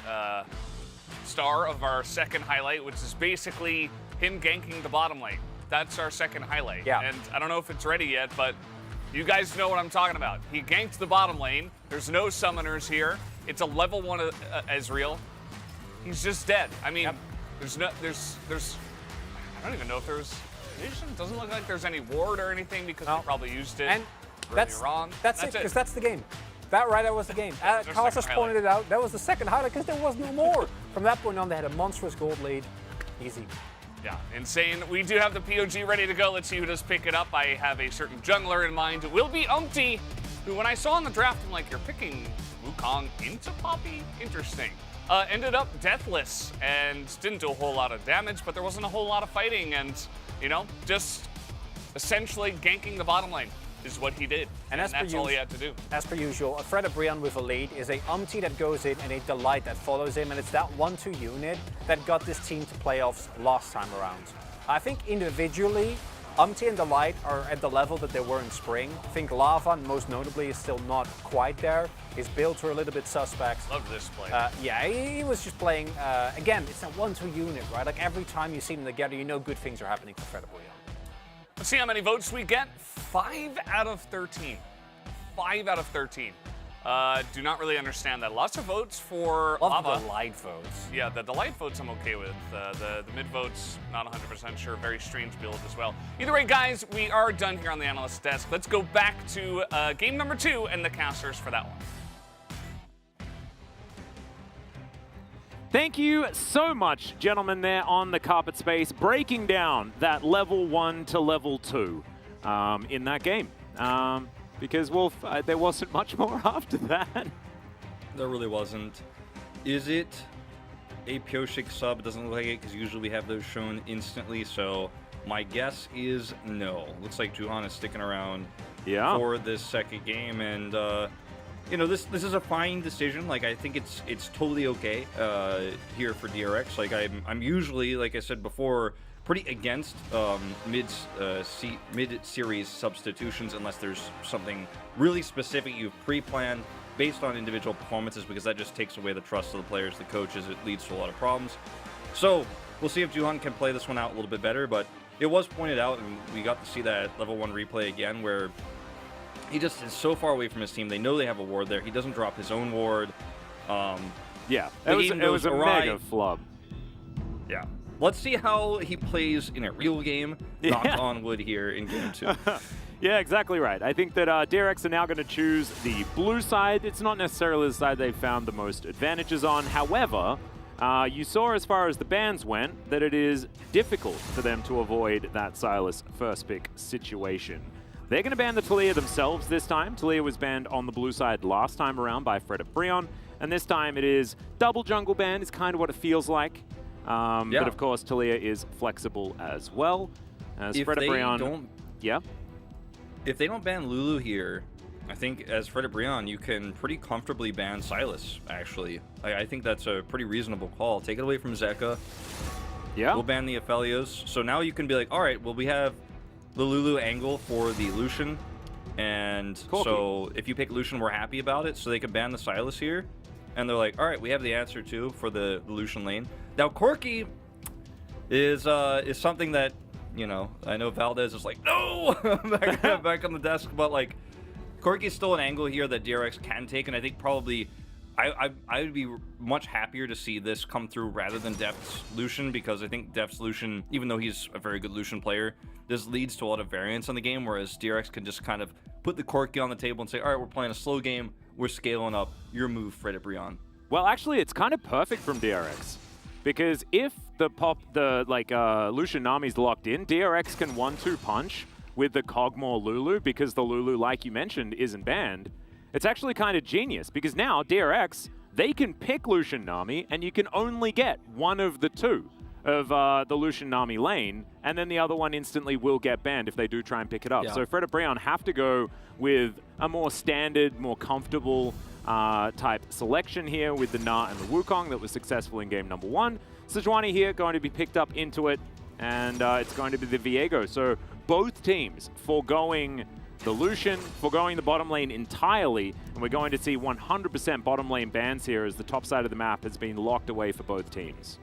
star of our second highlight, which is basically him ganking the bottom lane. That's our second highlight. Yeah. And I don't know if it's ready yet, but you guys know what I'm talking about. He ganked the bottom lane. There's no summoners here. It's a level 1 Ezreal. He's just dead. I mean, there's I don't even know if there's vision. It doesn't look like there's any ward or anything because they probably used it. And that's it, because that's the game. That was the game. Carlos just pointed it out. That was the second highlight because there was no more. From that point on, they had a monstrous gold lead. Easy. Yeah, insane. We do have the POG ready to go. Let's see who does pick it up. I have a certain jungler in mind. It will be Umti, who when I saw in the draft, I'm like, you're picking Wukong into Poppy? Interesting. Ended up deathless and didn't do a whole lot of damage, but there wasn't a whole lot of fighting and, just essentially ganking the bottom lane is what he did, and that's all he had to do. As per usual, a Fred Brion with a lead is a Umti that goes in and a Delight that follows him, and it's that 1-2 unit that got this team to playoffs last time around. I think individually, Umti and Delight are at the level that they were in spring. I think Lava, most notably, is still not quite there. His builds were a little bit suspect. Love this play. Yeah, he was just playing, again, it's that 1-2 unit, right? Like every time you see them together, you know good things are happening for Fred Brion. Let's see how many votes we get. 5 out of 13. 5 out of 13. Do not really understand that. Lots of votes for Lava. Love the Delight votes. Yeah, the Delight votes I'm okay with. The mid votes, not 100% sure. Very strange build as well. Either way, guys, we are done here on the analyst desk. Let's go back to game number 2 and the casters for that one. Thank you so much, gentlemen, there on the carpet space, breaking down that level 1 to level 2 in that game. Because, Wolf, there wasn't much more after that. There really wasn't. Is it a Pyoshik sub. It doesn't look like it because usually we have those shown instantly. So my guess is no. Looks like Juhan is sticking around for this second game, and you know, this is a fine decision. Like, I think it's totally okay here for DRX. Like, I'm usually, like I said before, pretty against mid-series substitutions unless there's something really specific you've pre-planned based on individual performances, because that just takes away the trust of the players, the coaches. It leads to a lot of problems. So we'll see if Juhan can play this one out a little bit better, but it was pointed out, and we got to see that level 1 replay again, where he just is so far away from his team. They know they have a ward there. He doesn't drop his own ward. Yeah, it was a mega flub. Yeah. Let's see how he plays in a real game. Knock on wood here in game 2. Yeah, exactly right. I think that DRX are now going to choose the blue side. It's not necessarily the side they've found the most advantages on. However, you saw as far as the bans went that it is difficult for them to avoid that Sylas first pick situation. They're going to ban the Taliyah themselves this time. Taliyah was banned on the blue side last time around by Frederick, and this time it is double jungle ban is kind of what it feels like. But of course, Taliyah is flexible as well. As Frederick, if they don't ban Lulu here, I think as Frederick, you can pretty comfortably ban Sylas, actually. I think that's a pretty reasonable call. Take it away from Zeka. Yeah. We'll ban the Aphelios. So now you can be like, all right, well, we have the Lulu angle for the Lucian, and so if you pick Lucian, we're happy about it. So they can ban the Sylas here, and they're like, all right, we have the answer too for the Lucian lane. Now Corki is something that, you know, I know Valdez is like, no, back on the desk, but like Corki's still an angle here that DRX can take, and I think probably I would be much happier to see this come through rather than Deft's Lucian, because I think Deft's Lucian, even though he's a very good Lucian player, this leads to a lot of variance in the game, whereas DRX can just kind of put the Corki on the table and say, all right, we're playing a slow game, we're scaling up, your move, Frederick. Well, actually, it's kind of perfect from DRX, because if the Lucian Nami's locked in, DRX can 1-2 punch with the Kog'Maw Lulu, because the Lulu, like you mentioned, isn't banned. It's actually kind of genius, because now DRX, they can pick Lucian Nami, and you can only get one of the two of the Lucian Nami lane, and then the other one instantly will get banned if they do try and pick it up. So Frederick have to go with a more standard, more comfortable type selection here with the Na and the Wukong that was successful in game number 1. Sejuani here going to be picked up into it, and it's going to be the Viego. So both teams foregoing the Lucian, foregoing the bottom lane entirely, and we're going to see 100% bottom lane bans here as the top side of the map has been locked away for both teams.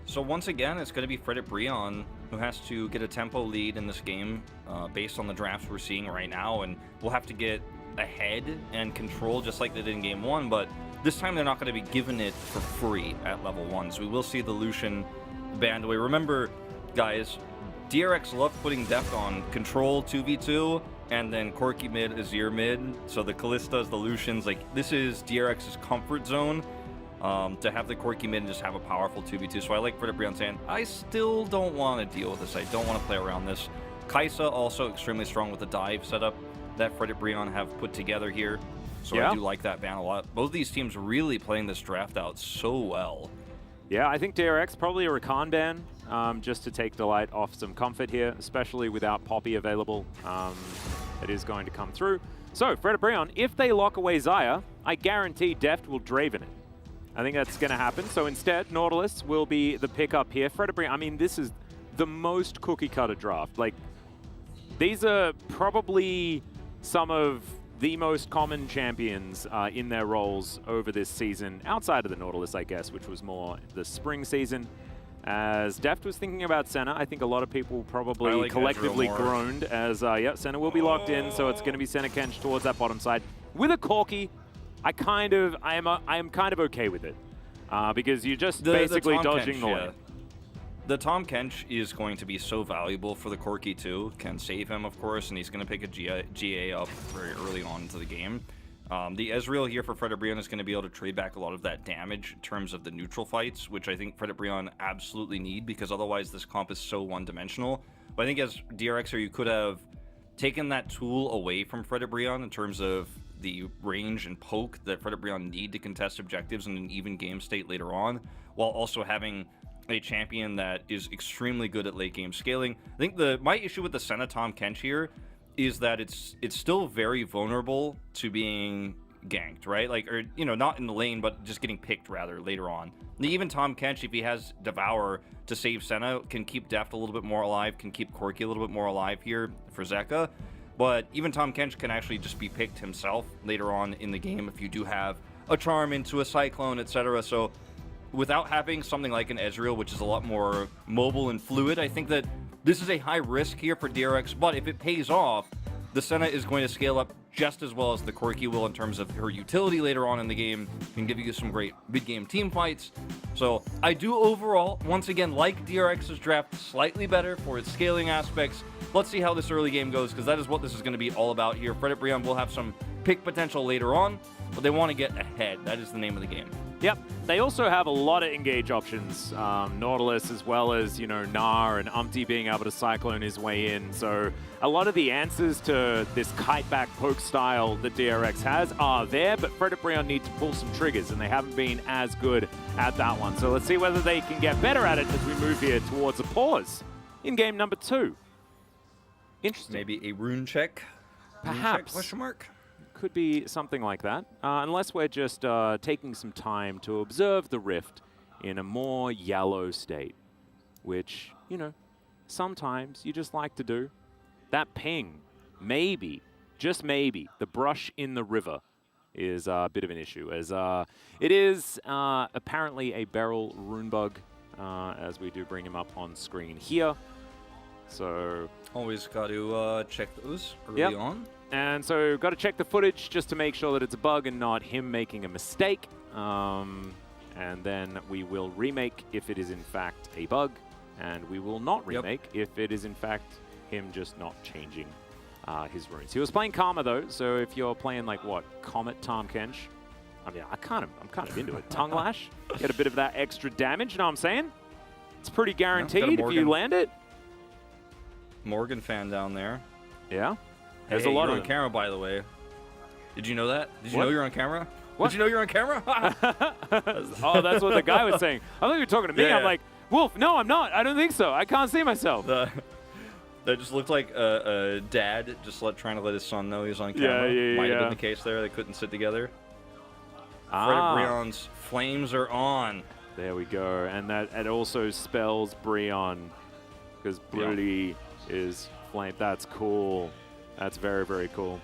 So once again, it's going to be Frederick who has to get a tempo lead in this game based on the drafts we're seeing right now, and we'll have to get ahead and control just like they did in game 1, but this time they're not going to be given it for free at level 1, so we will see the Lucian banned away. Remember, guys, DRX love putting Deft on control 2v2, and then Corki mid, Azir mid, so the Kallistas, the Lucians, like, this is DRX's comfort zone to have the Corki mid and just have a powerful 2v2. So I like Frederick saying, I still don't want to deal with this. I don't want to play around this. Kaisa also extremely strong with the dive setup that Frederick have put together here. So I do like that ban a lot. Both of these teams really playing this draft out so well. Yeah, I think DRX probably a Rakan ban, just to take Delight off some comfort here, especially without Poppy available. It is going to come through. So, Frederick, if they lock away Xayah, I guarantee Deft will Draven it. I think that's going to happen. So instead, Nautilus will be the pickup here. Frederick, I mean, this is the most cookie-cutter draft. Like, these are probably some of the most common champions in their roles over this season, outside of the Nautilus, I guess, which was more the spring season. As Deft was thinking about Senna, I think a lot of people probably collectively groaned as, Senna will be locked in, so it's going to be Senna Kench towards that bottom side. With a Corki, I am kind of okay with it, because you're just basically dodging the lane. The Tom Kench is going to be so valuable for the Corki too. Can save him, of course, and he's going to pick a GA up very early on into the game. The Ezreal here for Frederick is going to be able to trade back a lot of that damage in terms of the neutral fights, which I think Frederick absolutely need, because otherwise this comp is so one-dimensional. But I think as DRXer, you could have taken that tool away from Frederick in terms of the range and poke that Frederick Brion need to contest objectives in an even game state later on, while also having a champion that is extremely good at late game scaling. I think my issue with the Senna Tahm Kench here is that it's still very vulnerable to being ganked, right? Like, or, you know, not in the lane, but just getting picked rather later on. Even Tahm Kench, if he has Devour to save Senna, can keep Deft a little bit more alive, can keep Corki a little bit more alive here for Zeka. But even Tahm Kench can actually just be picked himself later on in the game if you do have a Charm into a Cyclone, etc. So without having something like an Ezreal, which is a lot more mobile and fluid, I think that this is a high risk here for DRX, but if it pays off, the Senna is going to scale up just as well as the Corki will in terms of her utility later on in the game, can give you some great mid-game team fights. So I do overall, once again, like DRX's draft slightly better for its scaling aspects. Let's see how this early game goes, because that is what this is going to be all about here. Frederick Brion will have some pick potential later on, but they want to get ahead. That is the name of the game. Yep. They also have a lot of engage options. Nautilus, as well as, you know, Gnar and Umpty being able to Cyclone his way in. So a lot of the answers to this kite back poke style that DRX has are there, but Frederick Brion need to pull some triggers, and they haven't been as good at that one. So let's see whether they can get better at it as we move here towards a pause in game number 2. Interesting. Maybe a rune check? Perhaps. Rune check, question mark? Could be something like that, unless we're just taking some time to observe the rift in a more yellow state, which, you know, sometimes you just like to do. That ping, maybe, just maybe, the brush in the river is a bit of an issue, as it is apparently a Beryl runebug, as we do bring him up on screen here. So always got to check those early on. And so got to check the footage just to make sure that it's a bug and not him making a mistake. And then we will remake if it is in fact a bug, and we will not remake if it is in fact him just not changing his runes. He was playing Karma though, so if you're playing like what, Comet Tahm Kench, I mean, I'm kind of into it. Tongue Lash, get a bit of that extra damage. You know what I'm saying? It's pretty guaranteed if you land it. Morgan fan down there. Yeah. There's a lot on camera, by the way. Did you know that? Did you know you're on camera? What? Did you know you're on camera? Oh, that's what the guy was saying. I thought you were talking to me. I'm like, Wolf, no, I'm not. I don't think so. I can't see myself. That just looked like a dad just trying to let his son know he's on camera. Might have been the case there. They couldn't sit together. Frederick Brion's flames are on. There we go. And that it also spells Brion, because Broody is flame. That's cool. That's very, very cool.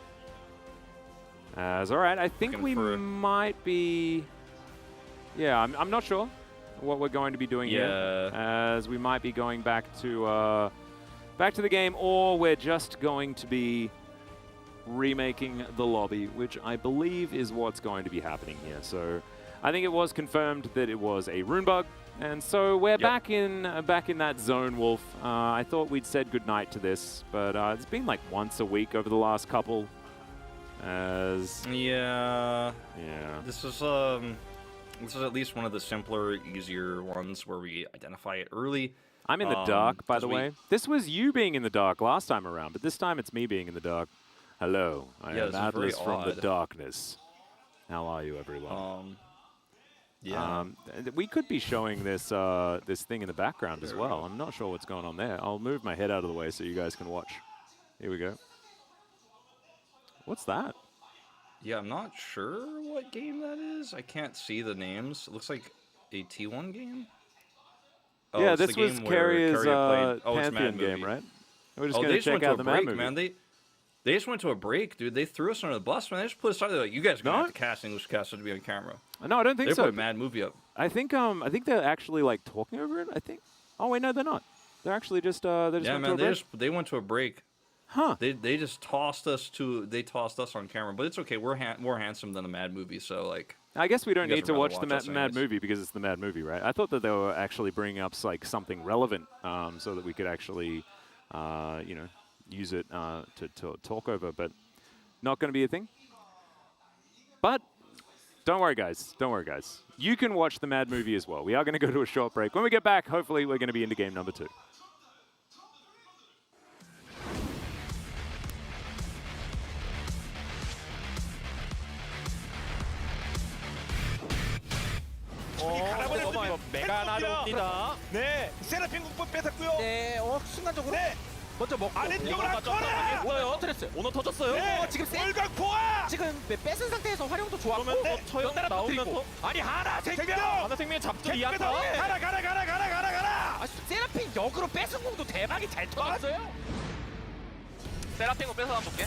All right, I think we might be... Yeah, I'm not sure what we're going to be doing here, as we might be going back to the game, or we're just going to be remaking the lobby, which I believe is what's going to be happening here. So I think it was confirmed that it was a rune bug, and so we're back in that zone, Wolf. I thought we'd said goodnight to this, but it's been like once a week over the last couple. This is at least one of the simpler, easier ones where we identify it early. I'm in the dark, by the way. This was you being in the dark last time around, but this time it's me being in the dark. Hello, I am Atlas from the darkness. How are you, everyone? We could be showing this this thing in the background as well. I'm not sure what's going on there. I'll move my head out of the way so you guys can watch. Here we go. What's that? Yeah, I'm not sure what game that is. I can't see the names. It looks like a T1 game. Oh, yeah, this was Carrier's Pantheon game, right? We're just going to check out the Mad Movie. Man. They just went to a break, dude. They threw us under the bus, man. They just put us out there like, you guys are going to have to cast English Castle to be on camera. No, I don't think so. They put a Mad Movie up. I think they're actually like talking over it, I think. Oh, wait, no, they're not. They're actually just, went to a break. They went to a break. Huh. They just tossed us on camera, but it's okay. We're more handsome than a Mad Movie, so like. I guess we don't need to watch the Mad Movie because it's the Mad Movie, right? I thought that they were actually bringing up like something relevant, so that we could actually, you know, use it to talk over, but not going to be a thing. But don't worry, guys. Don't worry, guys. You can watch the Mad Movie as well. We are going to go to a short break. When we get back, hopefully, we're going to be into game number 2. 제가 나눕니다. 네, 세라핀 국뽕 뺏었고요. 네, 순간적으로 네, 먼저 먹고 아래쪽으로 앞거라. 했어요. 스트레스. 오너 터졌어요. 네, 지금 세- 월광 포화. 지금 뺏은 상태에서 활용도 좋았고 그러면 네, 처형 나오면서 아니 하나 생명. 하나 생명 잡죠. 이 안타. 가라. 아, 세라핀 역으로 뺏은 공도 대박이 잘 터졌어요. 세라핀 거 뺏어 한번 볼게.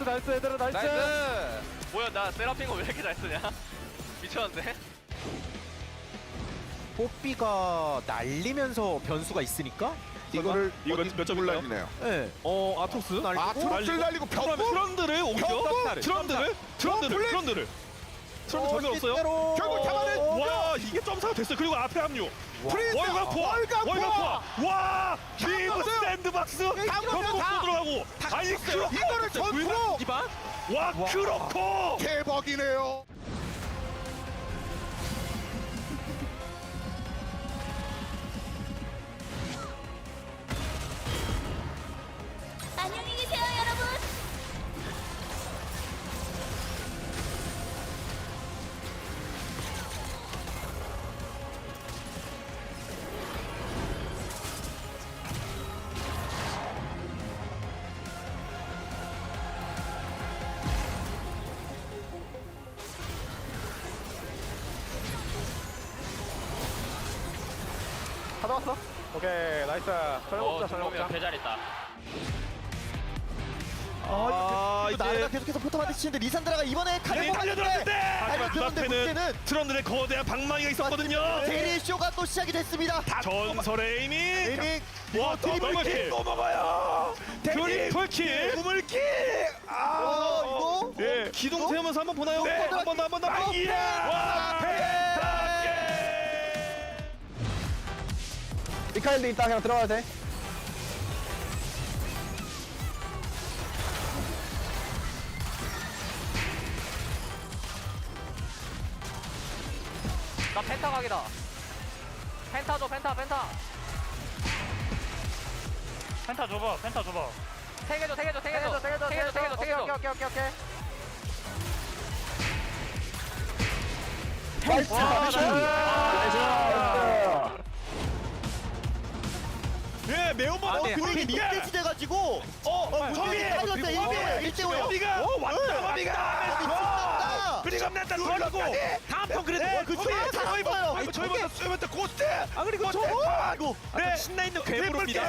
나이스 얘들아 나이스. 뭐야 나 세라핀 거 왜 이렇게 잘 쓰냐? 미쳤는데? 뽀삐가 날리면서 변수가 있으니까 이거를 이거 몇 점인가요? 네요. 네. 아토스 아토스를 날리고 트런드를 오죠. 트런드를 전혀 없어요. 결국 잡아낸 와 이게 점사가 됐어요. 그리고 앞에 합류. 프린스 월광 포화. 와 기브 샌드박스. 경고 들어가고. 아니 이거를 전투로 이반 와 그렇고. 대박이네요. 안녕히 계세요, 여러분. 받아왔어? 오케이 나이스. 정말 개 잘했다. 이거 나르가 계속해서 포탑한테 치는데 리산드라가 이번에 가려고 달려들었는데 달려들었는데 문제는 트런들의 거대한 방망이가 있었거든요. 대리 쇼가 또 시작이 됐습니다. 전설의 에이밍. 에이밍 와 트리플 또 먹어요. 트리플 킬. 우물킥. 이거 예. 기동 세우면서 한번 보나요? 네. 한 번 더. 와 미카엘도 있다. 그냥 들어가도 돼. 나 펜타 각이다. 펜타 줘 펜타. 펜타 줘봐. 세 개 줘. 오케이. 나이스. 예, 매운맛 그게 리셋이 돼가지고 저기 빠졌어요. 1대5요. 어디가 왔다 어디가 그리고 냈다 돌리고 다음 턴 그래도 그 저희 초에 살았어요. 아이고 저희 먼저 고스트 그리고 아이고 네 신나 있는 괴물입니다.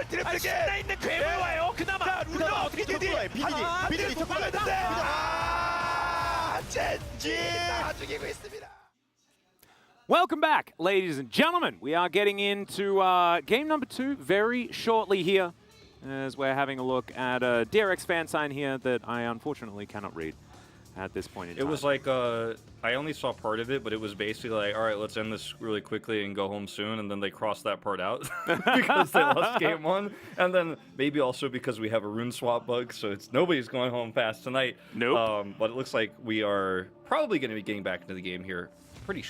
트리플 신나 있는 괴물 와요 그나마 루나 어떻게 되지 비디디 못 막았는데 젠지 다 죽이고 있습니다. Welcome back, ladies and gentlemen. We are getting into game number 2 very shortly here, as we're having a look at a DRX fan sign here that I unfortunately cannot read at this point in time. It was like, I only saw part of it, but it was basically like, all right, let's end this really quickly and go home soon, and then they crossed that part out because they lost game 1, and then maybe also because we have a rune swap bug, so nobody's going home fast tonight. Nope. But it looks like we are probably going to be getting back into the game here pretty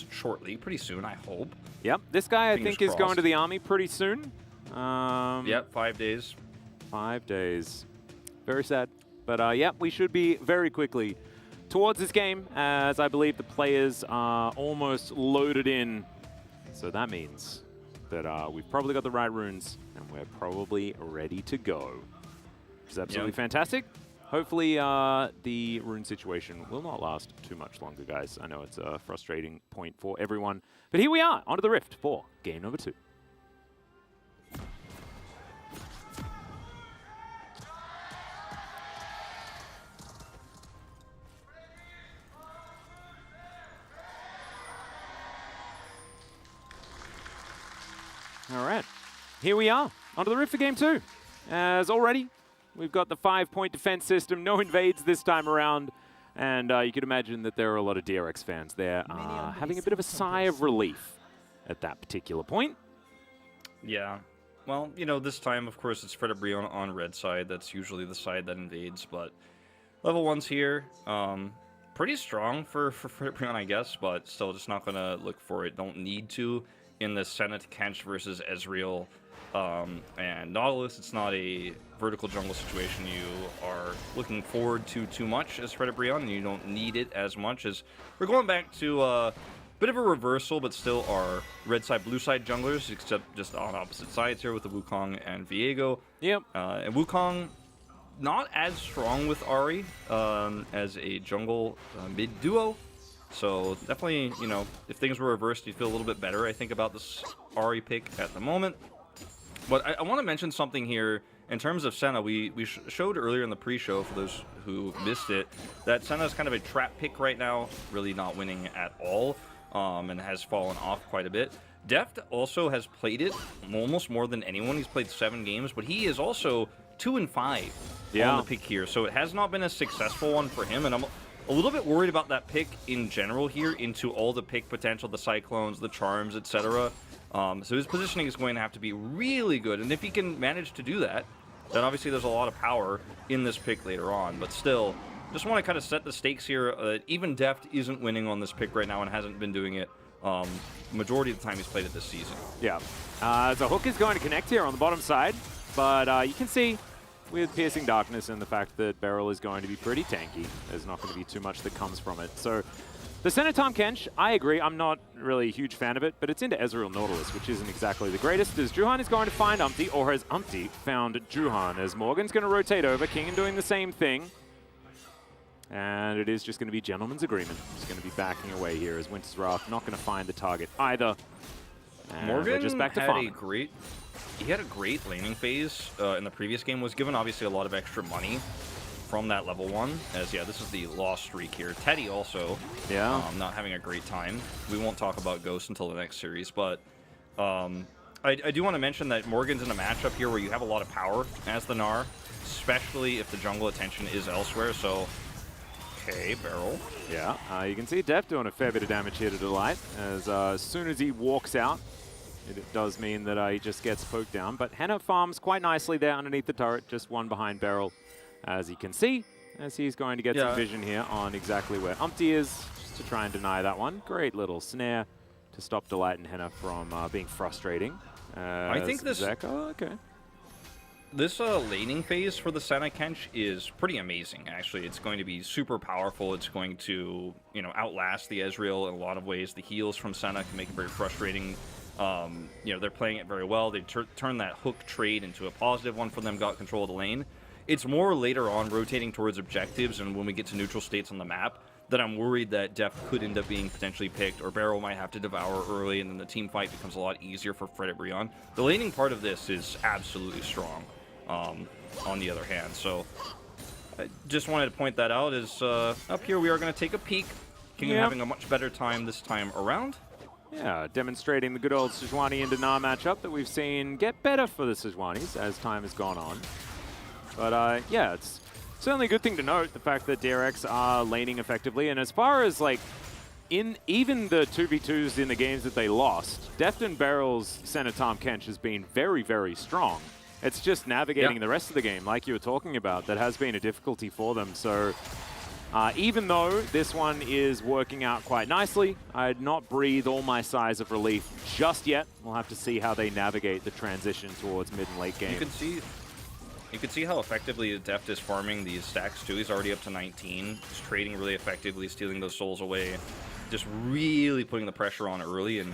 shortly, pretty soon, I hope. Yep, this guy I Fingers think is going crossed. to the army pretty soon. Yep, 5 days. 5 days. Very sad. But yeah, we should be very quickly towards this game, as I believe the players are almost loaded in. So that means that we've probably got the right runes, and we're probably ready to go. Which is absolutely fantastic. Hopefully the rune situation will not last too much longer, guys. I know it's a frustrating point for everyone. But here we are, onto the Rift for game number 2. All right, here we are, onto the Rift for game 2. As already, we've got the 5-point defense system, no invades this time around, and you could imagine that there are a lot of DRX fans there having a bit of a sigh of relief at that particular point. Yeah. Well, you know, this time, of course, it's Fred Brion on red side. That's usually the side that invades, but level 1's here. Pretty strong for Fred Brion, I guess, but still just not going to look for it. Don't need to in the Senate Kench versus Ezreal and Nautilus. It's not a vertical jungle situation you are looking forward to too much as Fred Brion, and you don't need it as much as we're going back to bit of a reversal, but still are red side, blue side junglers, except just on opposite sides here with the Wukong and Viego. Yep. And Wukong, not as strong with Ahri as a jungle mid duo. So definitely, you know, if things were reversed, you'd feel a little bit better, I think, about this Ahri pick at the moment. But I want to mention something here in terms of Senna. We showed earlier in the pre-show, for those who missed it, that Senna is kind of a trap pick right now, really not winning at all. And has fallen off quite a bit. Deft also has played it almost more than anyone. He's played 7 games, but he is also 2-5 on the pick here. So it has not been a successful one for him, and I'm a little bit worried about that pick in general here into all the pick potential, the Cyclones, the Charms, etc. So his positioning is going to have to be really good, and if he can manage to do that, then obviously there's a lot of power in this pick later on, but still, just want to kind of set the stakes here. Even Deft isn't winning on this pick right now and hasn't been doing it majority of the time he's played it this season. Yeah. The hook is going to connect here on the bottom side, but you can see with Piercing Darkness and the fact that Beryl is going to be pretty tanky, there's not going to be too much that comes from it. So the Senna Tom Kench, I agree, I'm not really a huge fan of it, but it's into Ezreal Nautilus, which isn't exactly the greatest, as Juhan is going to find Umpty, or has Umpty found Juhan, as Morgan's going to rotate over, King doing the same thing. And it is just going to be gentleman's agreement. He's going to be backing away here as Winter's Wrath not going to find the target either. And Morgan just back to had farming. he had a great laning phase in the previous game. Was given obviously a lot of extra money from that level 1. As this is the loss streak here. Teddy also, not having a great time. We won't talk about Ghost until the next series, but I do want to mention that Morgan's in a matchup here where you have a lot of power as the Gnar, especially if the jungle attention is elsewhere. So. Okay, Beryl. Yeah, you can see Deft doing a fair bit of damage here to Delight, as soon as he walks out, it does mean that he just gets poked down. But Henna farms quite nicely there underneath the turret, just one behind Beryl, as you can see, as he's going to get some vision here on exactly where Umpty is, just to try and deny that one. Great little snare to stop Delight and Henna from being frustrating. I think this... This laning phase for the Senna Kench is pretty amazing, actually. It's going to be super powerful. It's going to, outlast the Ezreal in a lot of ways. The heals from Senna can make it very frustrating. They're playing it very well. They turned that hook trade into a positive one for them, got control of the lane. It's more later on rotating towards objectives, and when we get to neutral states on the map, that I'm worried that Deft could end up being potentially picked, or Beryl might have to devour early, and then the team fight becomes a lot easier for Fred Brion. The laning part of this is absolutely strong. On the other hand, so I just wanted to point that out. Is up here we are going to take a peek. King having a much better time this time around. Yeah, demonstrating the good old Sejuani and Dinar matchup that we've seen get better for the Sejuanis as time has gone on. But it's certainly a good thing to note, the fact that DRX are laning effectively. And as far as in even the 2v2s in the games that they lost, Deft and Beryl's Senna Tom Kench has been very, very strong. It's just navigating the rest of the game, like you were talking about, that has been a difficulty for them. So even though this one is working out quite nicely, I'd not breathe all my sighs of relief just yet. We'll have to see how they navigate the transition towards mid and late game. You can see how effectively Deft is farming these stacks too. He's already up to 19. He's trading really effectively, stealing those souls away. Just really putting the pressure on early. And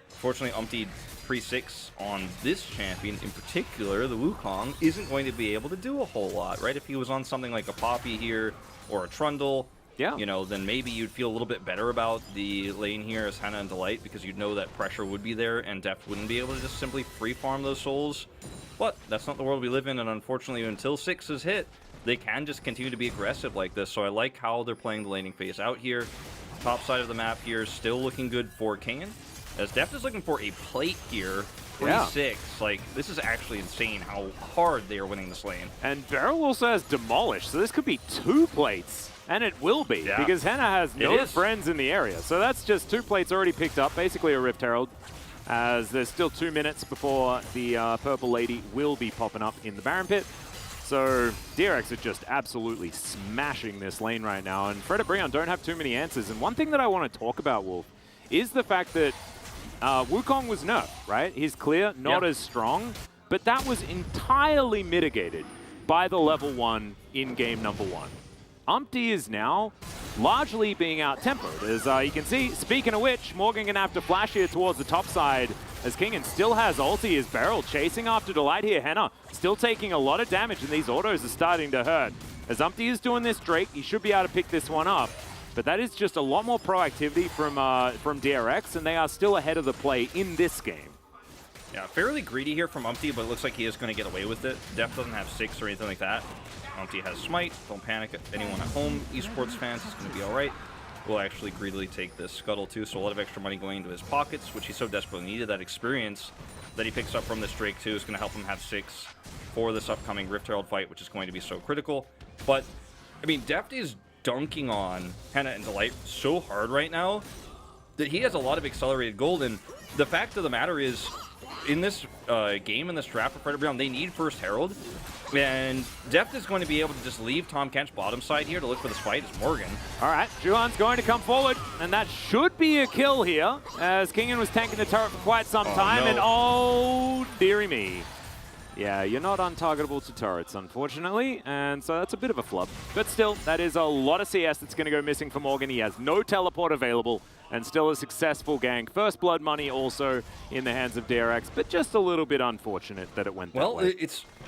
unfortunately, Umpty pre-6 on this champion in particular, the Wukong, isn't going to be able to do a whole lot, right? If he was on something like a Poppy here or a Trundle, then maybe you'd feel a little bit better about the lane here as Henna and Delight, because you'd know that pressure would be there and Deft wouldn't be able to just simply free farm those souls. But that's not the world we live in, and unfortunately until 6 is hit, they can just continue to be aggressive like this. So I like how they're playing the laning phase out here. Top side of the map here still looking good for Kangen, as Deft is looking for a plate here. 3-6. This is actually insane how hard they are winning this lane. And Beryl also has Demolished, so this could be 2 plates. And it will be, because Henna has no friends in the area. So that's just 2 plates already picked up, basically a Rift Herald. as there's still 2 minutes before the Purple Lady will be popping up in the Baron Pit. So DRX are just absolutely smashing this lane right now, and Fred and Brion don't have too many answers. And one thing that I want to talk about, Wolf, is the fact that Wukong was nerfed, right? He's clear, not as strong, but that was entirely mitigated by the level 1 in game number 1. Umpty is now largely being out-tempoed. As you can see, speaking of which, Morgan gonna have to flash here towards the top side, as Kingen still has ulti. His Beryl chasing after Delight here. Henna still taking a lot of damage, and these autos are starting to hurt. As Umpty is doing this Drake, he should be able to pick this one up. But that is just a lot more proactivity from DRX, and they are still ahead of the play in this game. Yeah, fairly greedy here from Umpty, but it looks like he is going to get away with it. Def doesn't have 6 or anything like that. Umpty has Smite. Don't panic, anyone at home. Esports fans, is going to be all right. Will actually greedily take this Scuttle too, so a lot of extra money going into his pockets, which he so desperately needed. That experience that he picks up from this Drake too is going to help him have 6 for this upcoming Rift Herald fight, which is going to be so critical. But, I mean, Deft is dunking on Henna and Delight so hard right now that he has a lot of accelerated gold, and the fact of the matter is, in this game, in this draft for Fred Brown, they need first Herald, and Deft is going to be able to just leave Tom Kench's bottom side here to look for this fight as Morgan. All right, Juhan's going to come forward, and that should be a kill here, as Kingen was tanking the turret for quite some time, and oh, dearie me. Yeah, you're not untargetable to turrets, unfortunately, and so that's a bit of a flub. But still, that is a lot of CS that's going to go missing for Morgan. He has no teleport available, and still a successful gank. First blood money also in the hands of DRX, but just a little bit unfortunate that it went that way. Well,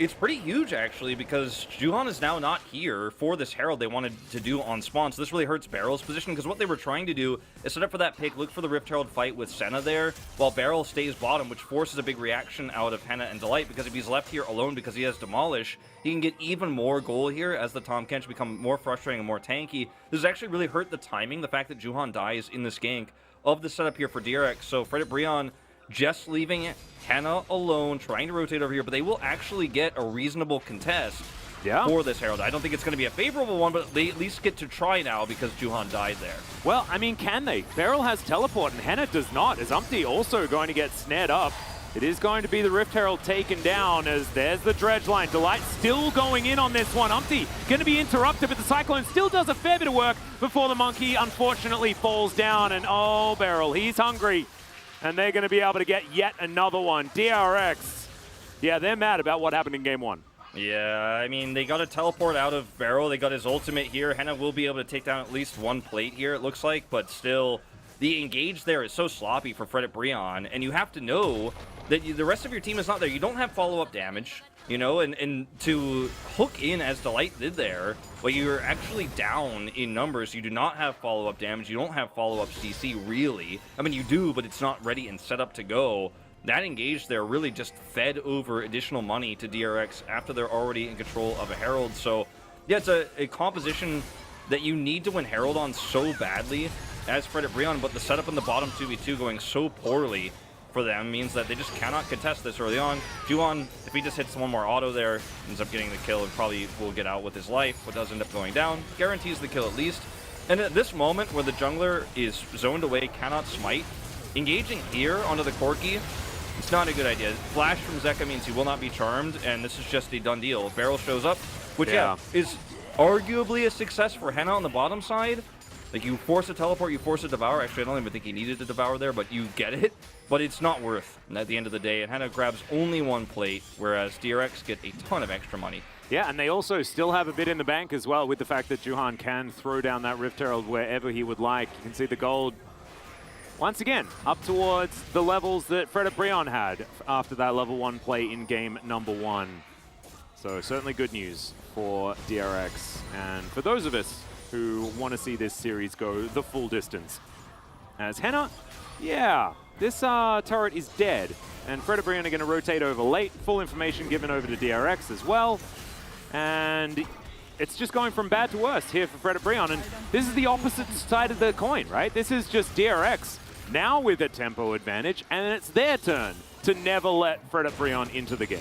it's pretty huge, actually, because Juhan is now not here for this Herald they wanted to do on spawn, so this really hurts Barrel's position, because what they were trying to do is set up for that pick, look for the Rift Herald fight with Senna there, while Beryl stays bottom, which forces a big reaction out of Henna and Delight, because if he's left here alone because he has Demolish, he can get even more goal here as the Tom Kench become more frustrating and more tanky. This has actually really hurt the timing, the fact that Juhan dies in this gank of the setup here for DRX. So Fred Brion just leaving Henna alone, trying to rotate over here, but they will actually get a reasonable contest for this Herald. I don't think it's going to be a favorable one, but they at least get to try now because Juhan died there. Well, I mean, can they? Beryl has teleport and Henna does not, as Umpty also going to get snared up. It is going to be the Rift Herald taken down, as there's the dredge line. Delight still going in on this one. Umpty going to be interrupted, but the Cyclone still does a fair bit of work before the Monkey unfortunately falls down. And oh, Beryl, he's hungry. And they're going to be able to get yet another one. DRX, yeah, they're mad about what happened in game 1. Yeah, I mean, they got a teleport out of Beryl. They got his ultimate here. Henna will be able to take down at least one plate here, it looks like, but still, the engage there is so sloppy for Fred Brion, and you have to know that the rest of your team is not there. You don't have follow-up damage, you know, and to hook in as Delight did there, well, you're actually down in numbers. You do not have follow-up damage. You don't have follow-up CC, really. I mean, you do, but it's not ready and set up to go. That engage there really just fed over additional money to DRX after they're already in control of a Herald. So, yeah, it's a composition that you need to win Herald on so badly as Fred Brion, but the setup in the bottom 2v2 going so poorly for them means that they just cannot contest this early on. Juhan, if he just hits one more auto there, ends up getting the kill and probably will get out with his life, but does end up going down. Guarantees the kill at least. And at this moment where the jungler is zoned away, cannot smite, engaging here onto the Corki, it's not a good idea. Flash from Zeka means he will not be charmed, and this is just a done deal. Beryl shows up, which is arguably a success for Henna on the bottom side. Like, you force a teleport, you force a devour. Actually, I don't even think he needed to devour there, but you get it. But it's not worth at the end of the day. And Henna grabs only one plate, whereas DRX get a ton of extra money. Yeah, and they also still have a bit in the bank as well, with the fact that Juhan can throw down that Rift Herald wherever he would like. You can see the gold, once again, up towards the levels that Fred Brion had after that level 1 play in game number 1. So certainly good news for DRX. And for those of us who want to see this series go the full distance. As Henna, yeah, this turret is dead, and Fred Brion are going to rotate over late. Full information given over to DRX as well. And it's just going from bad to worse here for Fred Brion, and this is the opposite side of the coin, right? This is just DRX now with a tempo advantage, and it's their turn to never let Fred Brion into the game.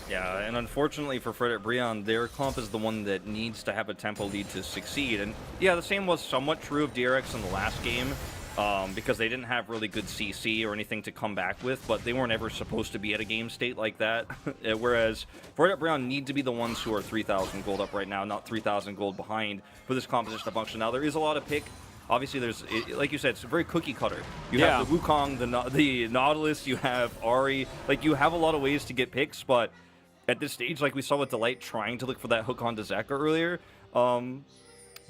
Yeah, and unfortunately for Fred Brion, their comp is the one that needs to have a tempo lead to succeed. And yeah, the same was somewhat true of DRX in the last game. because they didn't have really good CC or anything to come back with, but they weren't ever supposed to be at a game state like that. Whereas Fred Brown need to be the ones who are 3,000 gold up right now, not 3,000 gold behind for this composition to function. Now, there is a lot of pick. Obviously, like you said, it's a very cookie cutter. You have the Wukong, the Nautilus, you have Ahri. Like, you have a lot of ways to get picks, but at this stage, like we saw with Delight trying to look for that hook onto Zeka earlier,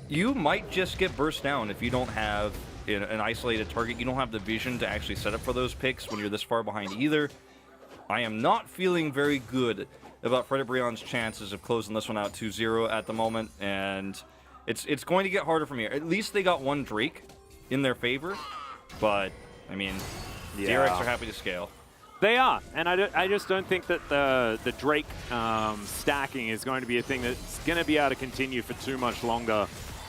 you might just get burst down if you don't have an isolated target. You don't have the vision to actually set up for those picks when you're this far behind either. I am not feeling very good about Fred Brion's chances of closing this one out 2-0 at the moment, and it's going to get harder from here. At least they got one Drake in their favor, but, I mean, DRX are happy to scale. They are, and I just don't think that the Drake stacking is going to be a thing that's going to be able to continue for too much longer.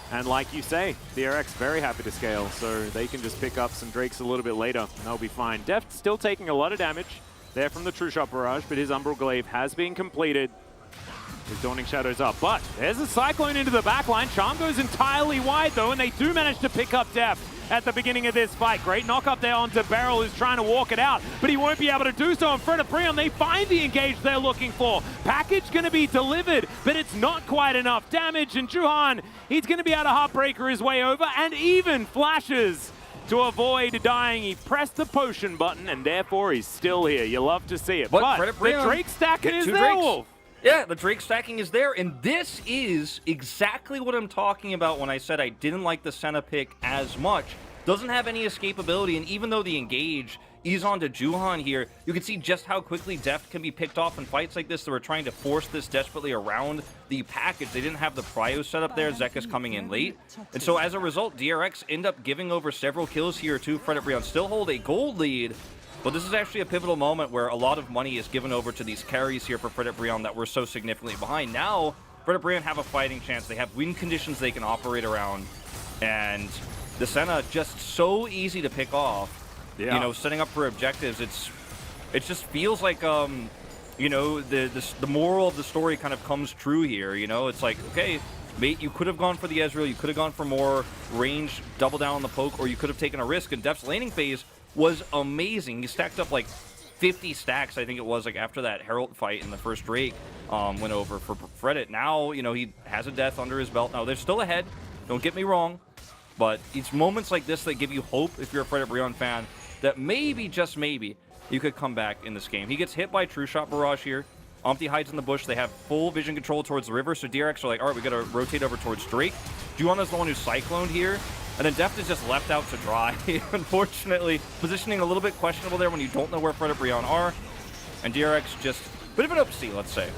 And like you say, DRX very happy to scale, so they can just pick up some Drakes a little bit later, and they'll be fine. Deft still taking a lot of damage there from the True Shot Barrage, but his Umbral Glaive has been completed. His Dawning Shadow's up, but there's a Cyclone into the backline. Charm goes entirely wide, though, and they do manage to pick up Deft at the beginning of this fight. Great knock up there onto Beryl, who's trying to walk it out, but he won't be able to do so. In front of Breon, they find the engage they're looking for. Package going to be delivered, but it's not quite enough damage, and Juhan, he's going to be able to Heartbreaker his way over, and even flashes to avoid dying. He pressed the potion button, and therefore he's still here. You love to see it, but the Drake stacking is there, Wolf. Yeah, the Drake stacking is there, and this is exactly what I'm talking about when I said I didn't like the Senna pick as much. Doesn't have any escapability, and even though the engage is onto Juhan here, you can see just how quickly Deft can be picked off in fights like this. They were trying to force this desperately around the package. They didn't have the prio set up there. Zeka's coming in late. And so as a result, DRX end up giving over several kills here to Fred Brion. Still hold a gold lead, but this is actually a pivotal moment where a lot of money is given over to these carries here for Fred Brion that were so significantly behind. Now, Fred Brion have a fighting chance. They have win conditions they can operate around, and the Senna just so easy to pick off. Yeah. You know, setting up for objectives, it just feels like you know, the moral of the story kind of comes true here. You know, it's like, okay, mate, you could have gone for the Ezreal, you could have gone for more range, double down on the poke, or you could have taken a risk. And Deft's laning phase was amazing. He stacked up like 50 stacks, I think it was, like after that Herald fight in the first Drake went over for Fredit. Now, you know, he has a death under his belt. Now, they're still ahead, don't get me wrong, but it's moments like this that give you hope if you're a Fredit Brion fan that maybe, just maybe, you could come back in this game. He gets hit by True Shot Barrage here. Umpty hides in the bush. They have full vision control towards the river, so DRX are like, all right, we got to rotate over towards Drake. Juana's the one who's cycloned here, and then Deft is just left out to dry. Unfortunately, positioning a little bit questionable there when you don't know where Fred Brion are, and DRX just a bit of an oopsie, let's say.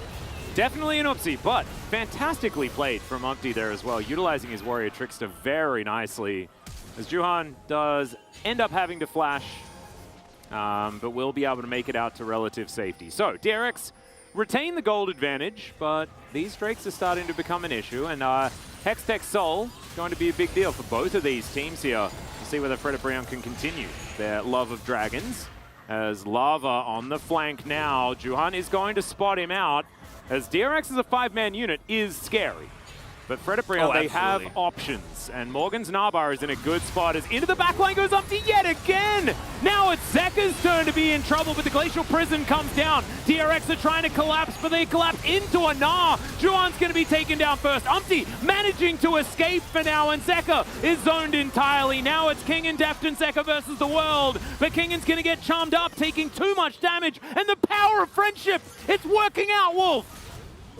Definitely an oopsie, but fantastically played from Umpty there as well, utilizing his Warrior Trickster very nicely, as Juhan does end up having to flash, but will be able to make it out to relative safety. So, DRX retain the gold advantage, but these Drakes are starting to become an issue, and Hextech Soul is going to be a big deal for both of these teams here to see whether Fred Brion can continue their love of dragons. As Lava on the flank now, Juhan is going to spot him out, as DRX as a 5-man unit is scary. But Fred Brion, they have options, and Morgan's Nabar is in a good spot as into the backline goes Umpty yet again! Now it's Zeka's turn to be in trouble, but the Glacial Prison comes down. DRX are trying to collapse, but they collapse into a Gnar. Juhan's going to be taken down first. Umpty managing to escape for now, and Zeka is zoned entirely. Now it's King and Deft and Zeka versus the world, but Kingan's going to get charmed up, taking too much damage, and the power of friendship, it's working out, Wolf!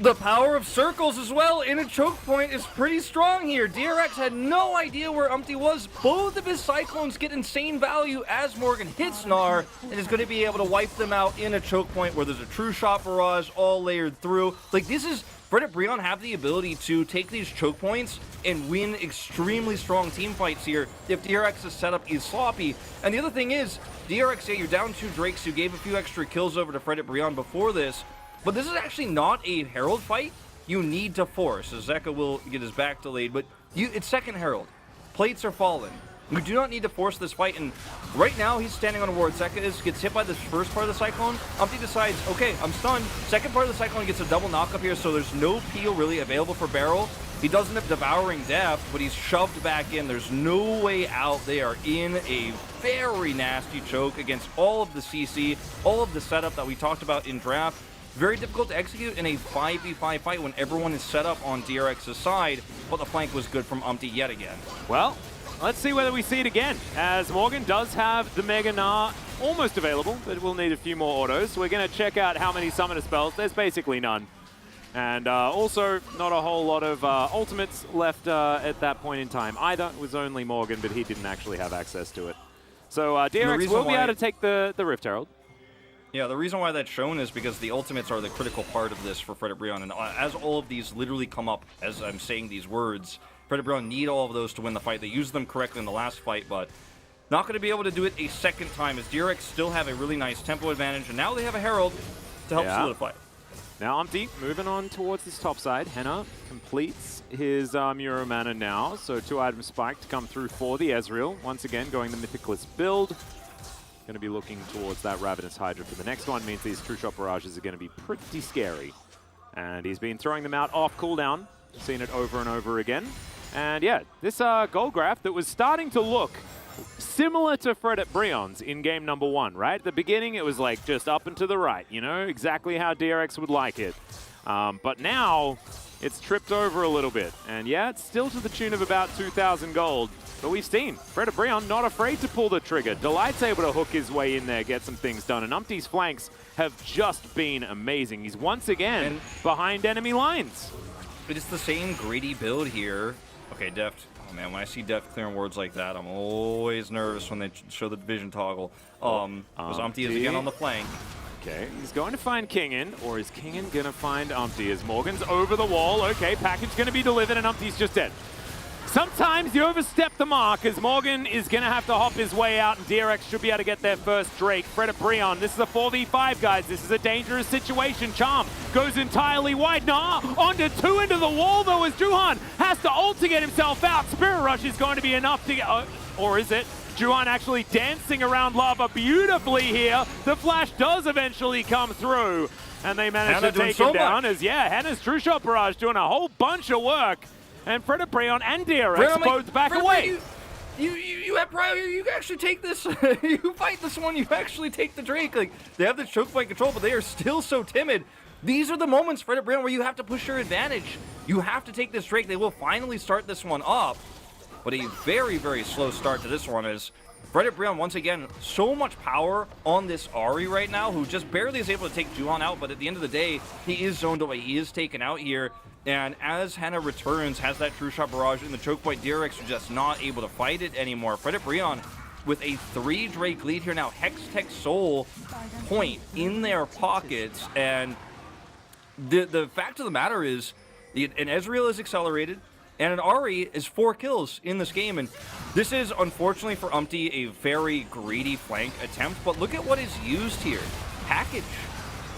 The power of circles as well in a choke point is pretty strong here. DRX had no idea where Umpty was. Both of his Cyclones get insane value as Morgan hits Gnar and is going to be able to wipe them out in a choke point where there's a True Shot Barrage all layered through. Like, this is... Fred Brion have the ability to take these choke points and win extremely strong team fights here if DRX's setup is sloppy. And the other thing is, DRX, yeah, you're down 2 Drakes who gave a few extra kills over to Fred Brion before this, but this is actually not a Herald fight you need to force. So Zeka will get his back delayed, but it's second Herald. Plates are falling. We do not need to force this fight, and right now he's standing on a ward. Zeka gets hit by this first part of the Cyclone. Umpty decides, okay, I'm stunned. Second part of the Cyclone gets a double knock-up here, so there's no peel really available for Barrel. He does end up devouring Death, but he's shoved back in. There's no way out. They are in a very nasty choke against all of the CC, all of the setup that we talked about in draft. Very difficult to execute in a 5v5 fight when everyone is set up on DRX's side, but the flank was good from Umpty yet again. Well, let's see whether we see it again, as Morgan does have the Mega Gnar almost available, but we'll need a few more autos. We're going to check out how many summoner spells. There's basically none. And also, not a whole lot of ultimates left at that point in time. Either it was only Morgan, but he didn't actually have access to it. So DRX will be able to take the Rift Herald. Yeah, the reason why that's shown is because the ultimates are the critical part of this for Frederick Brion. And as all of these literally come up as I'm saying these words, Frederick Brion need all of those to win the fight. They used them correctly in the last fight, but not going to be able to do it a second time, as DRX still have a really nice tempo advantage, and now they have a Herald to help solidify. Now Umpty moving on towards this top side. Henna completes his Muro Mana now, so 2 items spiked to come through for the Ezreal. Once again, going the Mythicless build. Going to be looking towards that Ravenous Hydra for the next one. Means these True Shot Barrages are going to be pretty scary. And he's been throwing them out off cooldown. Seen it over and over again. And yeah, this gold graph that was starting to look similar to Frederick Brion's in game number 1, right? At the beginning, it was like just up and to the right, you know, exactly how DRX would like it. But now, it's tripped over a little bit. And yeah, it's still to the tune of about 2,000 gold. But we've seen Frederick Brion not afraid to pull the trigger. Delight's able to hook his way in there, get some things done. And Umpty's flanks have just been amazing. He's once again behind enemy lines. It's the same greedy build here. Okay, Deft. Oh man, when I see Deft clearing wards like that, I'm always nervous when they show the vision toggle. Because Umpty is again on the flank. Okay, he's going to find Kingen, or is Kingen going to find Umpty? As Morgan's over the wall. Okay, package going to be delivered, and Umpty's just dead. Sometimes you overstep the mark, as Morgan is going to have to hop his way out, and DRX should be able to get their first Drake. Frederick Brion, this is a 4v5, guys. This is a dangerous situation. Charm goes entirely wide. Nah, onto 2 into the wall, though, as Juhan has to ult to get himself out. Spirit Rush is going to be enough to get... or is it? Juhan actually dancing around lava beautifully here. The flash does eventually come through, and they manage to take him down. As Henna's True Shot Barrage doing a whole bunch of work. And Frederick Brion and DRX both back away. You have prior. You actually take this. You fight this one. You actually take the Drake. Like, they have the choke fight control, but they are still so timid. These are the moments, Frederick Brion, where you have to push your advantage. You have to take this Drake. They will finally start this one up. But a very, very slow start to this one is Frederick Brion, once again, so much power on this Ahri right now, who just barely is able to take Juhan out, but at the end of the day, he is zoned away. He is taken out here. And as Henna returns, has that True Shot Barrage in the choke point, DRX are just not able to fight it anymore. Frederick Brion with a 3 Drake lead here now. Hex Tech Soul point in their pockets. And the fact of the matter is, an Ezreal is accelerated, and an Ahri is 4 kills in this game. And this is, unfortunately for Umpty, a very greedy flank attempt. But look at what is used here. Package.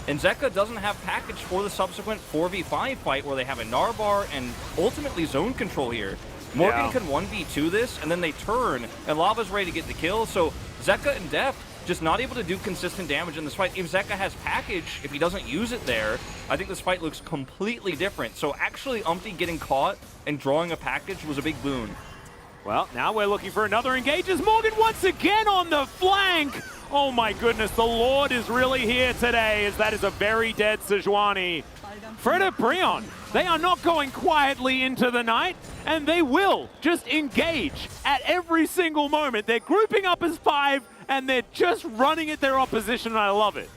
And Zeka doesn't have package for the subsequent 4v5 fight where they have a Narbar and ultimately zone control here. Morgan can 1v2 this, and then they turn, and Lava's ready to get the kill. So Zeka and Deft just not able to do consistent damage in this fight. If Zeka has package, if he doesn't use it there, I think this fight looks completely different. So actually Umpty getting caught and drawing a package was a big boon. Well, now we're looking for another engage as Morgan once again on the flank. Oh my goodness, the Lord is really here today, as that is a very dead Sejuani. Frederick Brion, they are not going quietly into the night, and they will just engage at every single moment. They're grouping up as 5, and they're just running at their opposition, and I love it.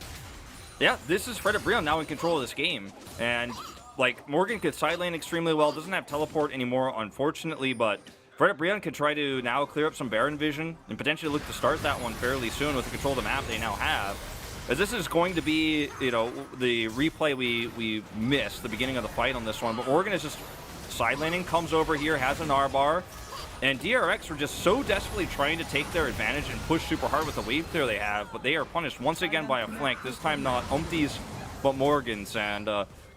Yeah, this is Frederick Brion now in control of this game. And, like, Morgan could side lane extremely well, doesn't have teleport anymore, unfortunately, but Frederick Brion can try to now clear up some Baron vision and potentially look to start that one fairly soon with the control of the map they now have. As this is going to be, you know, the replay we missed, the beginning of the fight on this one. But Morgan is just side laning, comes over here, has an R-bar. And DRX are just so desperately trying to take their advantage and push super hard with the wave clear they have. But they are punished once again by a flank. This time not Umpty's, but Morgan's. And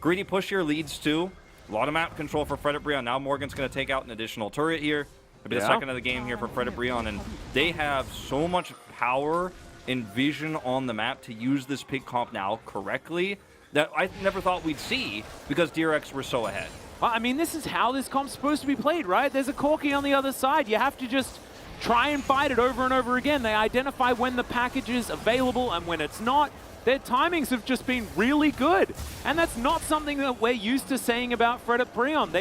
greedy push here leads to a lot of map control for Frederick Brion. Now Morgan's going to take out an additional turret here. It'll be the second of the game here for Fred Brion, and they have so much power and vision on the map to use this pick comp now correctly that I never thought we'd see because DRX were so ahead. Well, I mean, this is how this comp's supposed to be played, right? There's a Corki on the other side. You have to just try and fight it over and over again. They identify when the package is available and when it's not. Their timings have just been really good. And that's not something that we're used to saying about Fred Brion.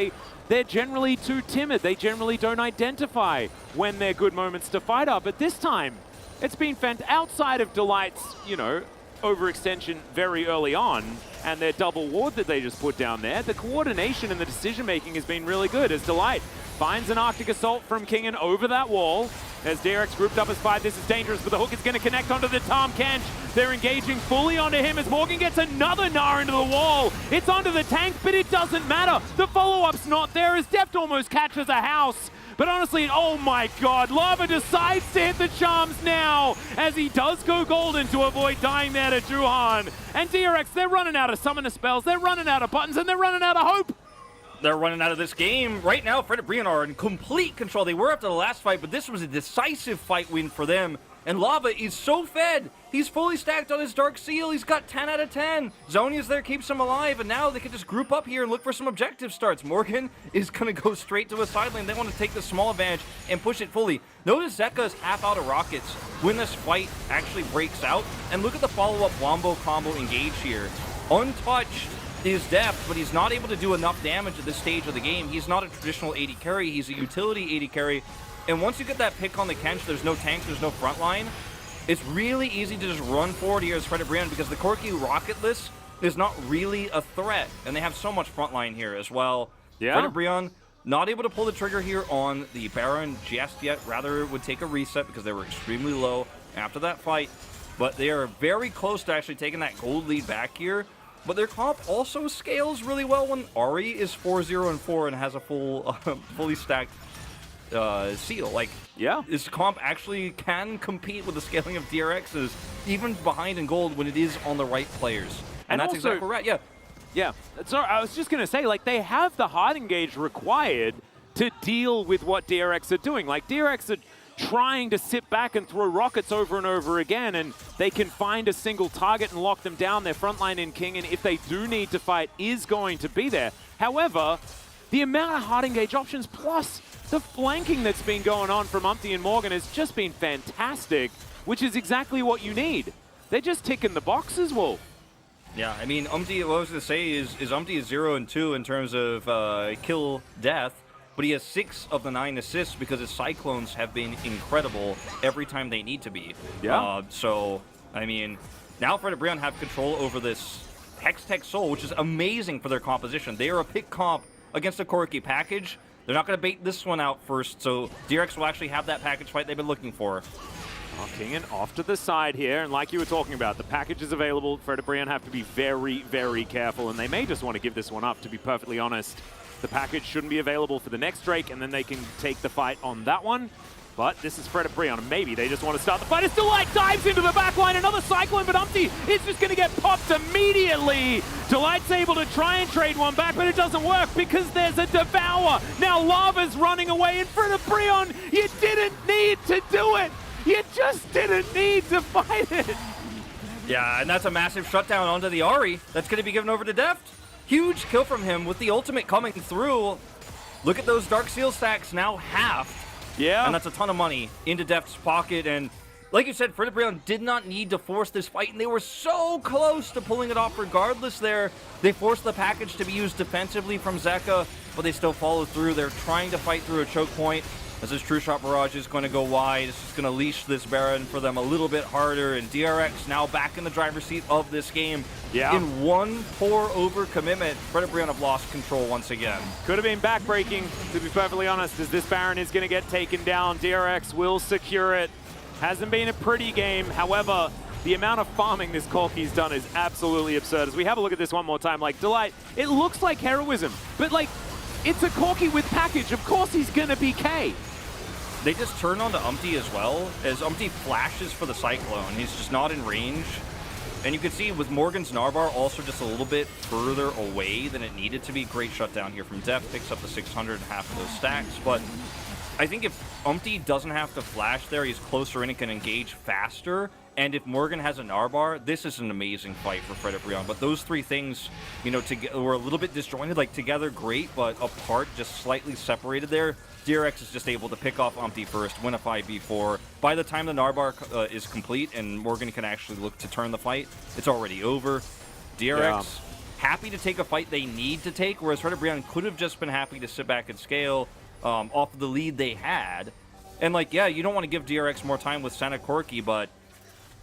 They're generally too timid. They generally don't identify when their good moments to fight are. But this time, it's been outside of Delight's, you know, overextension very early on and their double ward that they just put down there. The coordination and the decision-making has been really good as Delight finds an Arctic Assault from Kingen over that wall. As DRX grouped up as 5, this is dangerous, but the hook is going to connect onto the Tom Kench. They're engaging fully onto him as Morgan gets another Gnar into the wall. It's onto the tank, but it doesn't matter. The follow-up's not there as Deft almost catches a house. But honestly, oh my god, Lava decides to hit the charms now as he does go golden to avoid dying there to Juhan. And DRX, they're running out of summoner spells, they're running out of buttons, and they're running out of hope. They're running out of this game. Right now, Fred Brion are in complete control. They were after the last fight, but this was a decisive fight win for them. And Lava is so fed. He's fully stacked on his Dark Seal. He's got 10 out of 10. Zonia's there, keeps him alive, and now they can just group up here and look for some objective starts. Morgan is going to go straight to a side lane. They want to take the small advantage and push it fully. Notice Zeka's half out of rockets when this fight actually breaks out. And look at the follow-up Wombo combo engage here. Untouched is Deft, but he's not able to do enough damage at this stage of the game. He's not a traditional AD carry. He's a utility AD carry. And once you get that pick on the Kench, there's no tanks, there's no front line. It's really easy to just run forward here as Fred Brion because the Corki rocketless is not really a threat. And they have so much front line here as well. Yeah. Fred Brion not able to pull the trigger here on the Baron just yet. Rather would take a reset because they were extremely low after that fight. But they are very close to actually taking that gold lead back here. But their comp also scales really well when Ari is 4-0-4 and has a fully stacked seal. Like, yeah, this comp actually can compete with the scaling of DRXs, even behind in gold when it is on the right players. And that's also, exactly right, yeah. Yeah, so I was just going to say, like, they have the hard engage required to deal with what DRX are doing. Like, DRX are trying to sit back and throw rockets over and over again, and they can find a single target and lock them down. Their frontline in King, and if they do need to fight, is going to be there. However, the amount of hard engage options plus the flanking that's been going on from Umpty and Morgan has just been fantastic, which is exactly what you need. They're just ticking the boxes, Wolf. Yeah, I mean, Umpty, what I was going to say is Umpty is 0-2 in terms of kill death, but he has 6 of the 9 assists because his Cyclones have been incredible every time they need to be. Yeah. So, I mean, now Fred Brion have control over this Hextech Soul, which is amazing for their composition. They are a pick comp against a Corki package. They're not going to bait this one out first, so DRX will actually have that package fight they've been looking for. Kingen off to the side here, and like you were talking about, the package is available. Fred Brion have to be very, very careful, and they may just want to give this one up, to be perfectly honest. The package shouldn't be available for the next Drake, and then they can take the fight on that one. But this is Fred Brion, and maybe they just want to start the fight. It's Delight dives into the back line, another Cyclone, but Umpty is just going to get popped immediately. Delight's able to try and trade one back, but it doesn't work because there's a Devour. Now Lava's running away, and Fred Brion, you didn't need to do it. You just didn't need to fight it. Yeah, and that's a massive shutdown onto the Ari. That's going to be given over to Deft. Huge kill from him with the ultimate coming through. Look at those Dark Seal stacks now halved. Yeah. And that's a ton of money into Deft's pocket. And like you said, Fred Brion did not need to force this fight, and they were so close to pulling it off regardless there. They forced the package to be used defensively from Zeka, but they still followed through. They're trying to fight through a choke point. As this True Shot Barrage is going to go wide, it's just going to leash this Baron for them a little bit harder, and DRX now back in the driver's seat of this game. Yeah. In one poor overcommitment, Fred Brion have lost control once again. Could have been backbreaking, to be perfectly honest, as this Baron is going to get taken down. DRX will secure it. Hasn't been a pretty game. However, the amount of farming this Corki's done is absolutely absurd. As we have a look at this one more time, like, Delight, it looks like heroism, but like, it's a Corki with package. Of course he's going to be K. They just turn onto Umpty as well, as Umpty flashes for the Cyclone. He's just not in range. And you can see with Morgan's Narbar also just a little bit further away than it needed to be. Great shutdown here from Deft. Picks up the 600 and half of those stacks. But I think if Umpty doesn't have to flash there, he's closer in and can engage faster. And if Morgan has a Narbar, this is an amazing fight for Fred Brion. But those three things, you know, were a little bit disjointed. Like, together, great, but apart, just slightly separated there. DRX is just able to pick off Umpty first, win a 5v4. By the time the Narbar is complete and Morgan can actually look to turn the fight, it's already over. DRX, happy to take a fight they need to take, whereas Fred Brion could have just been happy to sit back and scale off of the lead they had. And, like, yeah, you don't want to give DRX more time with Senna Corki, but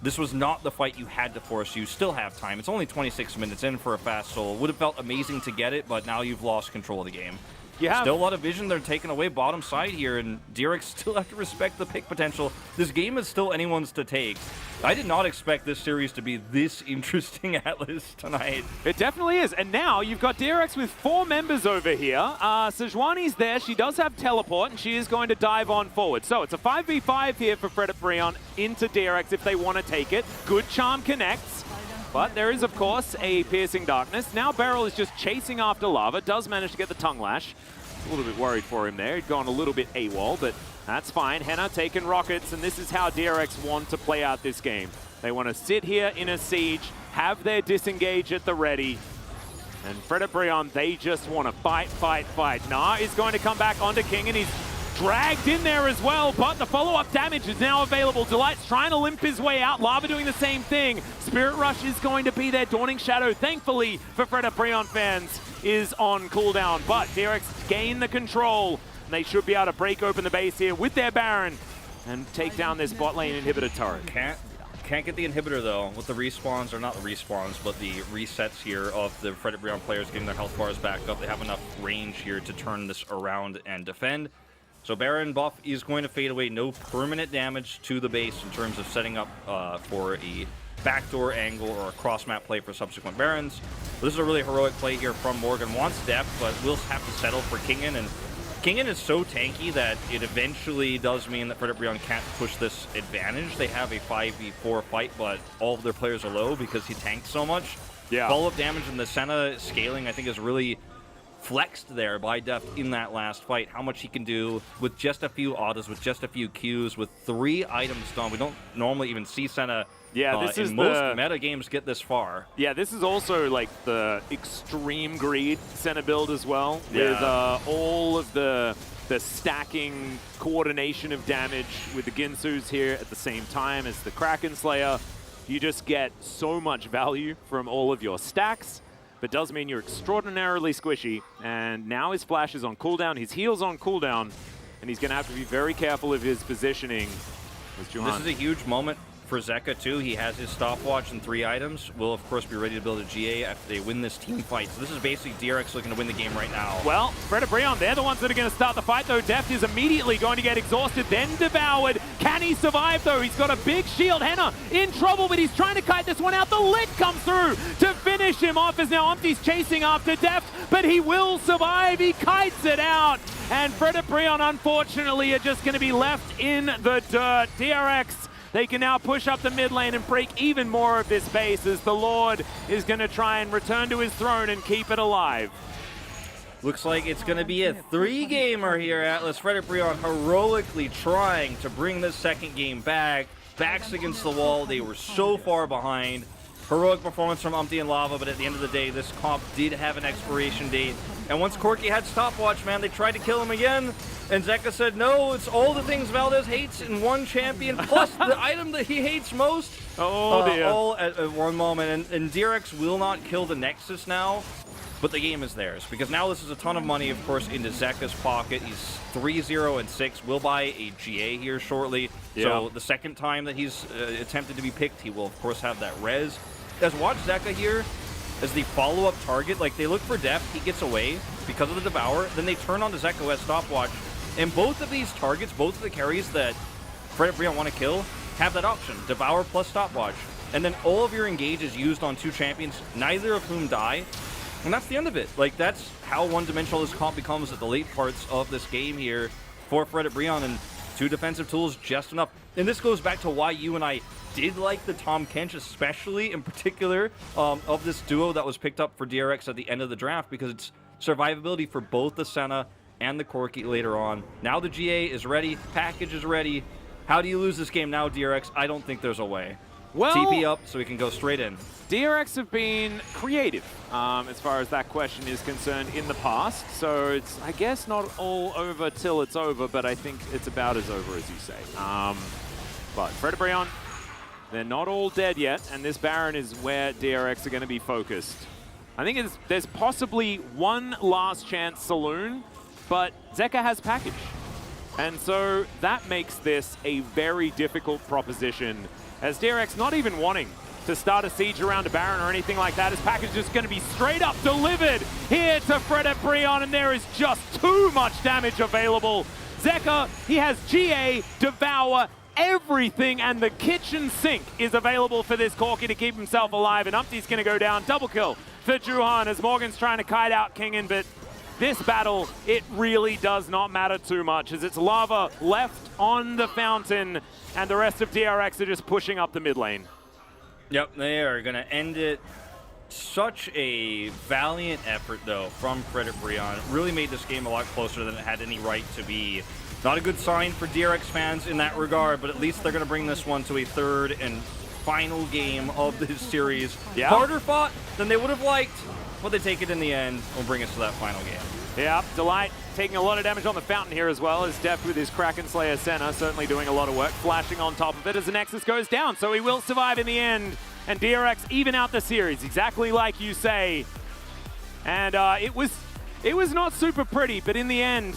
this was not the fight you had to force. You still have time. It's only 26 minutes in for a fast soul. Would have felt amazing to get it, but now you've lost control of the game. Still a lot of vision. They're taking away bottom side here, and DRX still have to respect the pick potential. This game is still anyone's to take. I did not expect this series to be this interesting, Atlas, tonight. It definitely is. And now you've got DRX with 4 members over here. Sejuani's there. She does have teleport, and she is going to dive on forward. So it's a 5v5 here for Fred Brion into DRX if they want to take it. Good charm connects. But there is, of course, a Piercing Darkness. Now Beryl is just chasing after Lava. Does manage to get the Tongue Lash. A little bit worried for him there. He'd gone a little bit AWOL, but that's fine. Henna taking rockets, and this is how DRX want to play out this game. They want to sit here in a siege, have their disengage at the ready. And Fred Brion, they just want to fight, fight, fight. Nah is going to come back onto King, and he's dragged in there as well, but the follow-up damage is now available. Delight's trying to limp his way out. Lava doing the same thing. Spirit Rush is going to be there. Dawning Shadow, thankfully for Fred Brion fans, is on cooldown, but DRX gain the control. And they should be able to break open the base here with their Baron and take down this bot lane inhibitor turret. Can't get the inhibitor though with the respawns, or not the respawns, but the resets here of the Fred Brion players getting their health bars back up. They have enough range here to turn this around and defend. So Baron buff is going to fade away. No permanent damage to the base in terms of setting up for a backdoor angle or a cross-map play for subsequent Barons. This is a really heroic play here from Morgan. Wants depth, but will have to settle for Kingen. And Kingen is so tanky that it eventually does mean that Fred Brion can't push this advantage. They have a 5v4 fight, but all of their players are low because he tanked so much. Yeah. Follow-up damage and the Senna scaling, I think, is really flexed there by Deft in that last fight. How much he can do with just a few autos, with just a few Qs, with 3 items done. We don't normally even see Senna this is most meta games get this far. Yeah, this is also like the extreme greed Senna build as well, with all of the stacking coordination of damage with the Ginsus here at the same time as the Kraken Slayer. You just get so much value from all of your stacks, but does mean you're extraordinarily squishy. And now his flash is on cooldown, his heal's on cooldown, and he's going to have to be very careful of his positioning. This is a huge moment for Zeka too. He has his stopwatch and 3 items. Will of course be ready to build a GA after they win this team fight. So this is basically DRX looking to win the game right now. Well, Fred Brion, they're the ones that are going to start the fight though. Deft is immediately going to get exhausted, then devoured. Can he survive though? He's got a big shield. Henna in trouble, but he's trying to kite this one out. The lit comes through to finish him off as now Umpty's chasing after Deft, but he will survive. He kites it out. And Fred Brion, unfortunately, are just going to be left in the dirt. DRX, they can now push up the mid lane and break even more of this base as the Lord is going to try and return to his throne and keep it alive. Looks like it's going to be a 3-gamer here, Atlas. Fred Brion heroically trying to bring this second game back. Backs against the wall. They were so far behind. Heroic performance from Umpty and Lava, but at the end of the day, this comp did have an expiration date. And once Corki had stopwatch, man, they tried to kill him again. And Zeka said, no, it's all the things Valdez hates in one champion, plus the item that he hates most. Oh, dear. All at one moment. And DRX will not kill the Nexus now, but the game is theirs. Because now this is a ton of money, of course, into Zeka's pocket. He's 3-0-6. Will buy a GA here shortly. Yeah. So the second time that he's attempted to be picked, he will, of course, have that res. As watch Zeka here as the follow-up target. Like, they look for depth, he gets away because of the Devour, then they turn on to Zeka as stopwatch. And both of these targets, both of the carries that Fred Brion want to kill, have that option, Devour plus stopwatch. And then all of your engages used on 2 champions, neither of whom die. And that's the end of it. Like, that's how one-dimensional this comp becomes at the late parts of this game here for Fred Brion, and 2 defensive tools just enough. And this goes back to why you and I did like the Tahm Kench, especially in particular of this duo that was picked up for DRX at the end of the draft, because it's survivability for both the Senna and the Corki later on. Now the GA is ready, package is ready. How do you lose this game now, DRX? I don't think there's a way. Well, TP up so we can go straight in. DRX have been creative as far as that question is concerned in the past. So it's, I guess, not all over till it's over, but I think it's about as over as you say. But Fred Brion, they're not all dead yet, and this Baron is where DRX are going to be focused. I think there's possibly one last chance Saloon, but Zeka has package. And so that makes this a very difficult proposition, as DRX not even wanting to start a siege around a Baron or anything like that. His package is going to be straight up delivered here to Fred Brion, and there is just too much damage available. Zeka, he has GA, Devour, everything, and the kitchen sink is available for this Corki to keep himself alive, and Umpty's going to go down. Double kill for Juhan as Morgan's trying to kite out Kingen, but this battle, it really does not matter too much, as it's lava left on the fountain, and the rest of DRX are just pushing up the mid lane. Yep, they are going to end it. Such a valiant effort, though, from Fred Brion. It really made this game a lot closer than it had any right to be. Not a good sign for DRX fans in that regard, but at least they're going to bring this one to a third and final game of this series. Yeah. Harder fought than they would have liked, but they take it in the end and will bring us to that final game. Yeah, Delight taking a lot of damage on the fountain here as well, as Deft with his Kraken Slayer Senna certainly doing a lot of work, flashing on top of it as the Nexus goes down, so he will survive in the end. And DRX even out the series, exactly like you say. And it was not super pretty, but in the end,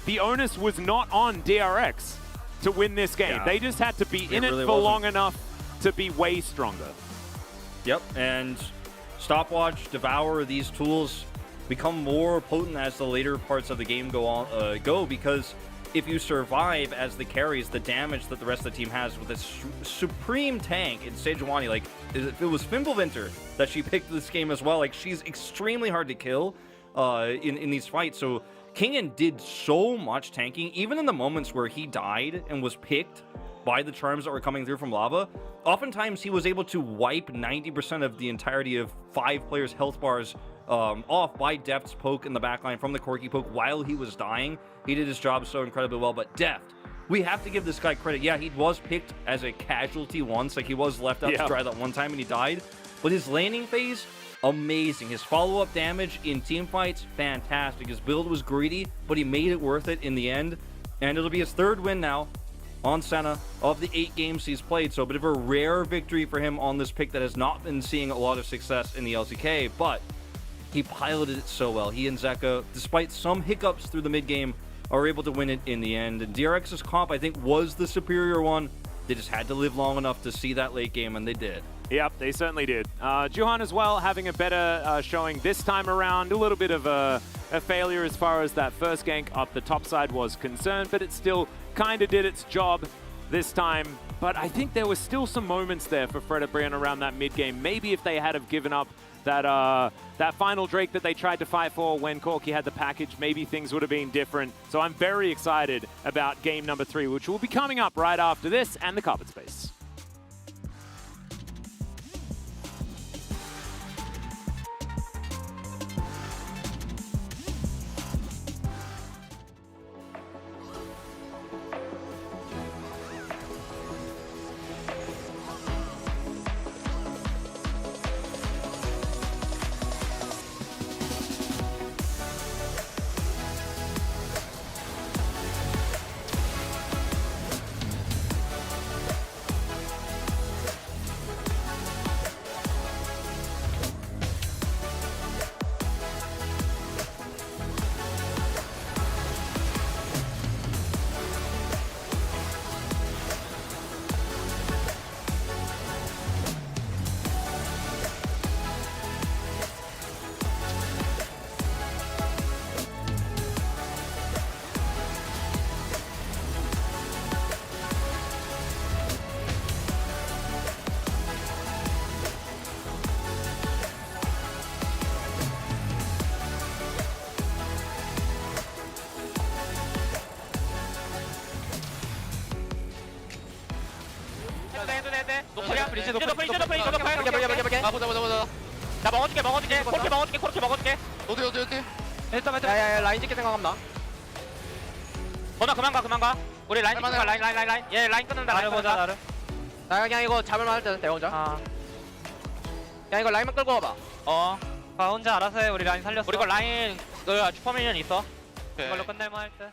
the onus was not on DRX to win this game. Yeah. They just had to be in it really for wasn't. long enough to be way stronger. Yep, and Stopwatch, Devour, these tools become more potent as the later parts of the game go, because if you survive as the carries, the damage that the rest of the team has with this supreme tank in Sejuani, like, if it was Fimbulvinter that she picked this game as well, like, she's extremely hard to kill in these fights. So Kingen did so much tanking, even in the moments where he died and was picked by the charms that were coming through from lava. Oftentimes he was able to wipe 90% of the entirety of 5 players' health bars off by Deft's poke in the backline from the Corki poke while he was dying. He did his job so incredibly well, but Deft, we have to give this guy credit. Yeah, he was picked as a casualty once, like he was left out to dry that one time and he died, but his laning phase, amazing. His follow-up damage in team fights, fantastic. His build was greedy, but he made it worth it in the end, and it'll be his 3rd win now on Senna of the 8 games he's played. So a bit of a rare victory for him on this pick that has not been seeing a lot of success in the LCK, but he piloted it so well. He and Zeka, despite some hiccups through the mid game, are able to win it in the end. And DRX's comp, I think, was the superior one. They just had to live long enough to see that late game, and they did. Yep, they certainly did. Juhan as well having a better showing this time around. A little bit of a failure as far as that first gank up the top side was concerned, but it still kind of did its job this time. But I think there was still some moments there for Fred Brion around that mid game. Maybe if they had have given up that final Drake that they tried to fight for when Corki had the package, maybe things would have been different. So I'm very excited about game number 3, which will be coming up right after this and the carpet space. 보자. 나 먹어줄게. 코르키 먹어줄게. 어디. 야야야 라인 찍게 생각한다. 건너 그만 가. 우리 라인 할만해. 찍자 라인. 얘 라인 끊는다. 라인 보자 나를. 나 그냥 이거 잡을만 할때 내가 혼자. 그냥 이거 라인만 끌고 와봐. 혼자 알아서 해. 우리 라인 살렸어. 우리 거 라인 너 슈퍼미니언 있어. 오케이. 이걸로 끝낼만 할 때.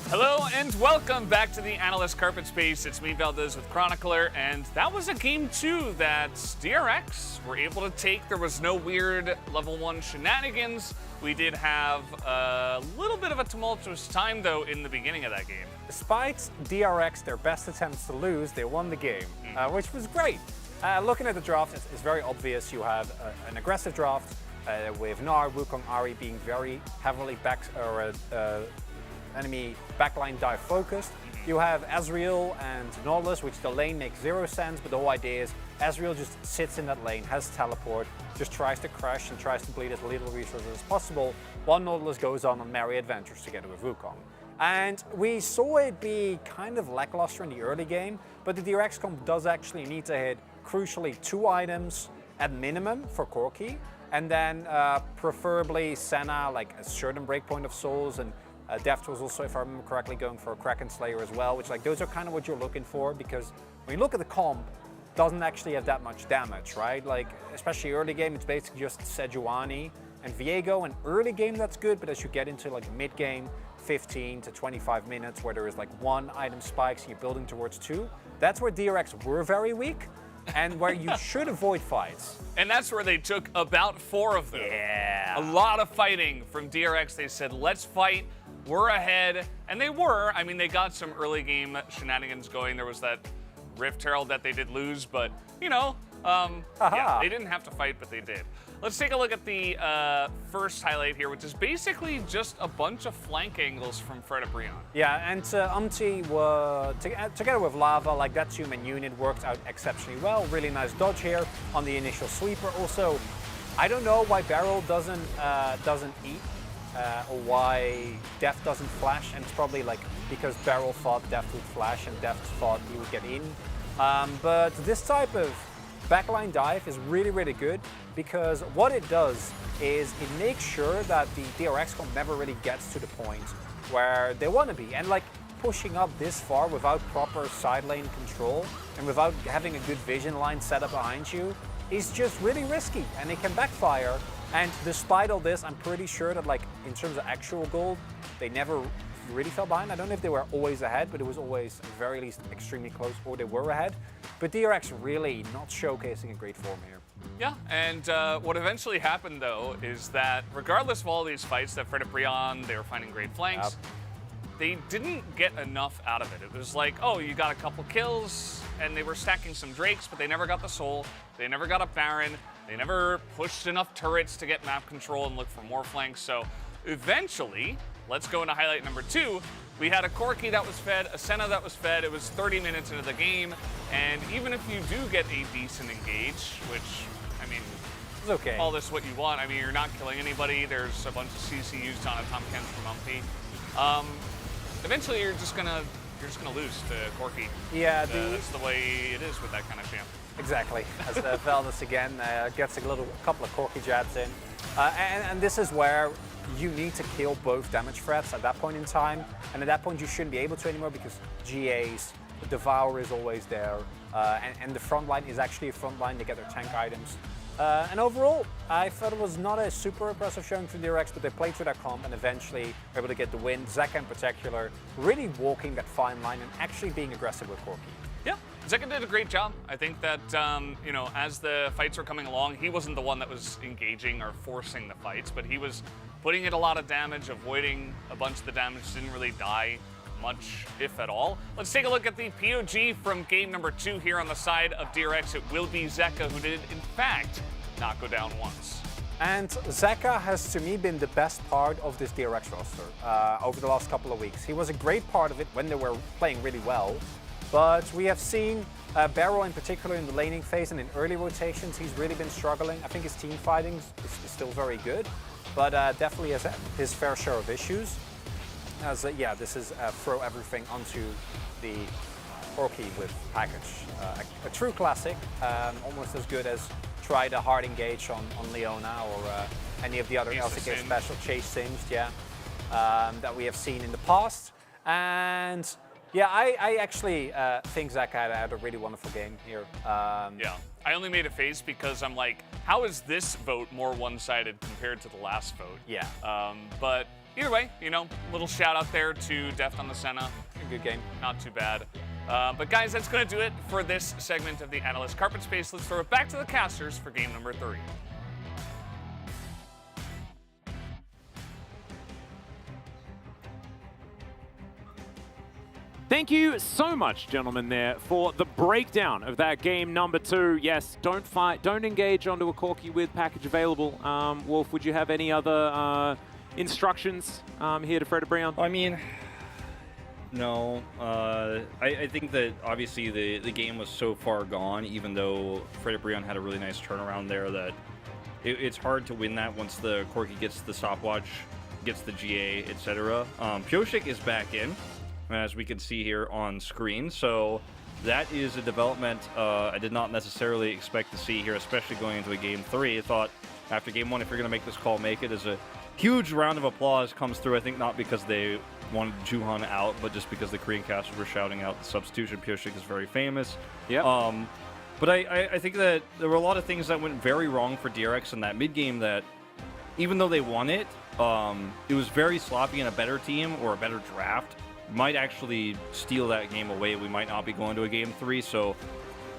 Hello and welcome back to the Analyst Carpet Space. It's me, Valdez, with Chronicler, and that was a game 2 that DRX were able to take. There was no weird level 1 shenanigans. We did have a little bit of a tumultuous time, though, in the beginning of that game. Despite DRX, their best attempts to lose, they won the game, which was great. Looking at the draft, it's very obvious. You have an aggressive draft with Gnar, Wukong, Ahri being very heavily enemy backline dive focused. You have Ezreal and Nautilus, which the lane makes 0 sense, but the whole idea is Ezreal just sits in that lane, has teleport, just tries to crash and tries to bleed as little resources as possible, while Nautilus goes on merry adventures together with Wukong. And we saw it be kind of lackluster in the early game, but the DRX comp does actually need to hit, crucially, 2 items at minimum for Corki, and then preferably Senna, like a certain breakpoint of souls, and Deft was also, if I remember correctly, going for a Kraken Slayer as well, which, like, those are kind of what you're looking for, because when you look at the comp, it doesn't actually have that much damage, right? Like, especially early game, it's basically just Sejuani and Viego, and early game that's good, but as you get into like mid game, 15 to 25 minutes, where there is like 1 item spikes and you're building towards 2, that's where DRX were very weak, and where you should avoid fights. And that's where they took about 4 of them. Yeah. A lot of fighting from DRX. They said, let's fight. We're ahead. And they were. I mean, they got some early game shenanigans going. There was that Rift Herald that they did lose, but, you know, yeah, they didn't have to fight, but they did. Let's take a look at the first highlight here, which is basically just a bunch of flank angles from Fred Brion. Yeah, and Umti were together with Lava, like that 2-man unit worked out exceptionally well. Really nice dodge here on the initial sweeper. Also, I don't know why Barrel doesn't eat, or why Deft doesn't flash, and it's probably like because Barrel thought Deft would flash and Deft thought he would get in. But this type of backline dive is really, really good, because what it does is it makes sure that the DRX comp never really gets to the point where they want to be. And like pushing up this far without proper side lane control and without having a good vision line set up behind you is just really risky, and it can backfire. And despite all this, I'm pretty sure that, like, in terms of actual gold, they never really fell behind. I don't know if they were always ahead, but it was always, at the very least, extremely close, or they were ahead. But DRX really not showcasing a great form here. Yeah, and what eventually happened, though, is that regardless of all these fights that Fred Brion, they were finding great flanks, they didn't get enough out of it. It was like, oh, you got a couple kills, and they were stacking some Drakes, but they never got the Soul, they never got a Baron, they never pushed enough turrets to get map control and look for more flanks. So eventually, let's go into highlight number 2. We had a Corki that was fed, a Senna that was fed. It was 30 minutes into the game, and even if you do get a decent engage, which, I mean, it's okay. Call this what you want. I mean, you're not killing anybody. There's a bunch of CC used on a Tom Kent from Umpy. Eventually, you're just gonna lose to Corki. Yeah, that's the way it is with that kind of champ. Exactly. As Valdez again gets a couple of Corki jabs in, and this is where you need to kill both damage threats at that point in time, and at that point you shouldn't be able to anymore, because GAs, Devour is always there, and the front line is actually a front line to get their tank items. And overall, I thought it was not a super impressive showing from DRX, but they played through that comp and eventually were able to get the win. Zeka in particular, really walking that fine line and actually being aggressive with Corki. Yeah, Zeka did a great job. I think that, you know, as the fights were coming along, he wasn't the one that was engaging or forcing the fights, but he was putting in a lot of damage, avoiding a bunch of the damage, didn't really die much, if at all. Let's take a look at the POG from game number 2 here on the side of DRX. It will be Zeka, who did, in fact, not go down once. And Zeka has, to me, been the best part of this DRX roster over the last couple of weeks. He was a great part of it when they were playing really well, but we have seen Barrel in particular in the laning phase and in early rotations, he's really been struggling. I think his team fighting is still very good, but definitely has his fair share of issues. As yeah, this is throw everything onto the Corki with package. A true classic, almost as good as try the hard engage on Leona or any of the other LCK special chase sims, yeah, that we have seen in the past. And yeah, I actually think Zeka had a really wonderful game here. Yeah, I only made a face because I'm like, how is this vote more one-sided compared to the last vote? Yeah. But either way, you know, little shout out there to Deft on the Senna. Good game. Not too bad. But guys, that's going to do it for this segment of the Analyst Carpet Space. Let's throw it back to the casters for game number 3. Thank you so much, gentlemen, there for the breakdown of that game number 2. Yes, don't fight, don't engage onto a Corki with package available. Wolf, would you have any other instructions here to Fred Brion? I mean, no. I think that obviously the game was so far gone, even though Fred Brion had a really nice turnaround there, that it's hard to win that once the Corki gets the stopwatch, gets the GA, etc. Pioshik is back in, as we can see here on screen. So that is a development I did not necessarily expect to see here, especially going into a game 3. I thought after game 1, if you're going to make this call, make it. As a huge round of applause comes through, I think not because they wanted Juhan out, but just because the Korean casters were shouting out the substitution. Pioshik is very famous. Yeah. But I think that there were a lot of things that went very wrong for DRX in that mid-game that, even though they won it, it was very sloppy, and a better team or a better draft might actually steal that game away. We might not be going to a game 3, so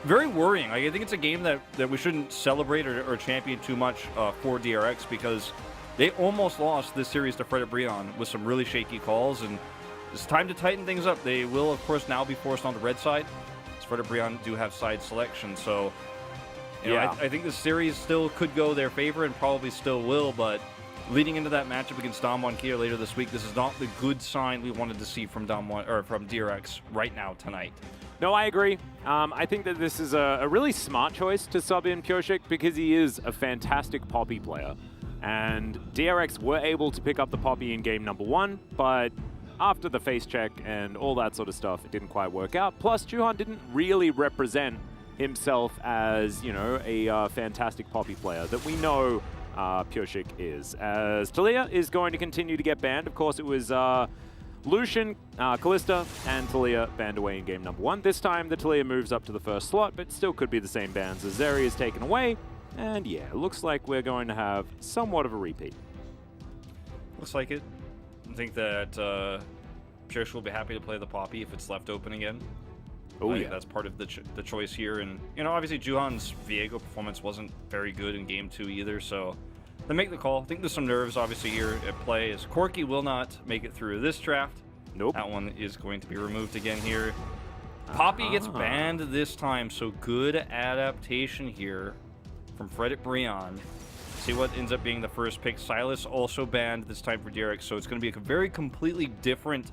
very worrying. I think it's a game that we shouldn't celebrate or champion too much for DRX, because they almost lost this series to Fred Brion with some really shaky calls, and it's time to tighten things up. They will, of course, now be forced on the red side, as Fred Brion do have side selection, so you know, I think the series still could go their favor, and probably still will, but leading into that matchup against Damwon Kia later this week, this is not the good sign we wanted to see from from DRX right now tonight. No, I agree. I think that this is a really smart choice to sub in Pioshik, because he is a fantastic Poppy player. And DRX were able to pick up the Poppy in game number 1, but after the face check and all that sort of stuff, it didn't quite work out. Plus, Juhan didn't really represent himself as, you know, a fantastic Poppy player that we know Pioshik is. As Talia is going to continue to get banned. Of course, it was Lucian, Kalista, and Talia banned away in game number 1. This time, the Talia moves up to the first slot, but still could be the same bans as Zeri is taken away. And yeah, it looks like we're going to have somewhat of a repeat. Looks like it. I think that Pioshik will be happy to play the Poppy if it's left open again. Oh yeah, that's part of the choice here. And you know, obviously Juhan's Viego performance wasn't very good in game 2 either, so they make the call. I think there's some nerves obviously here at play, as Corki will not make it through this draft. Nope. That one is going to be removed again here. Poppy gets banned this time, so good adaptation here from Fred Brion. See what ends up being the first pick. Silas also banned this time for DRX, so it's going to be a very completely different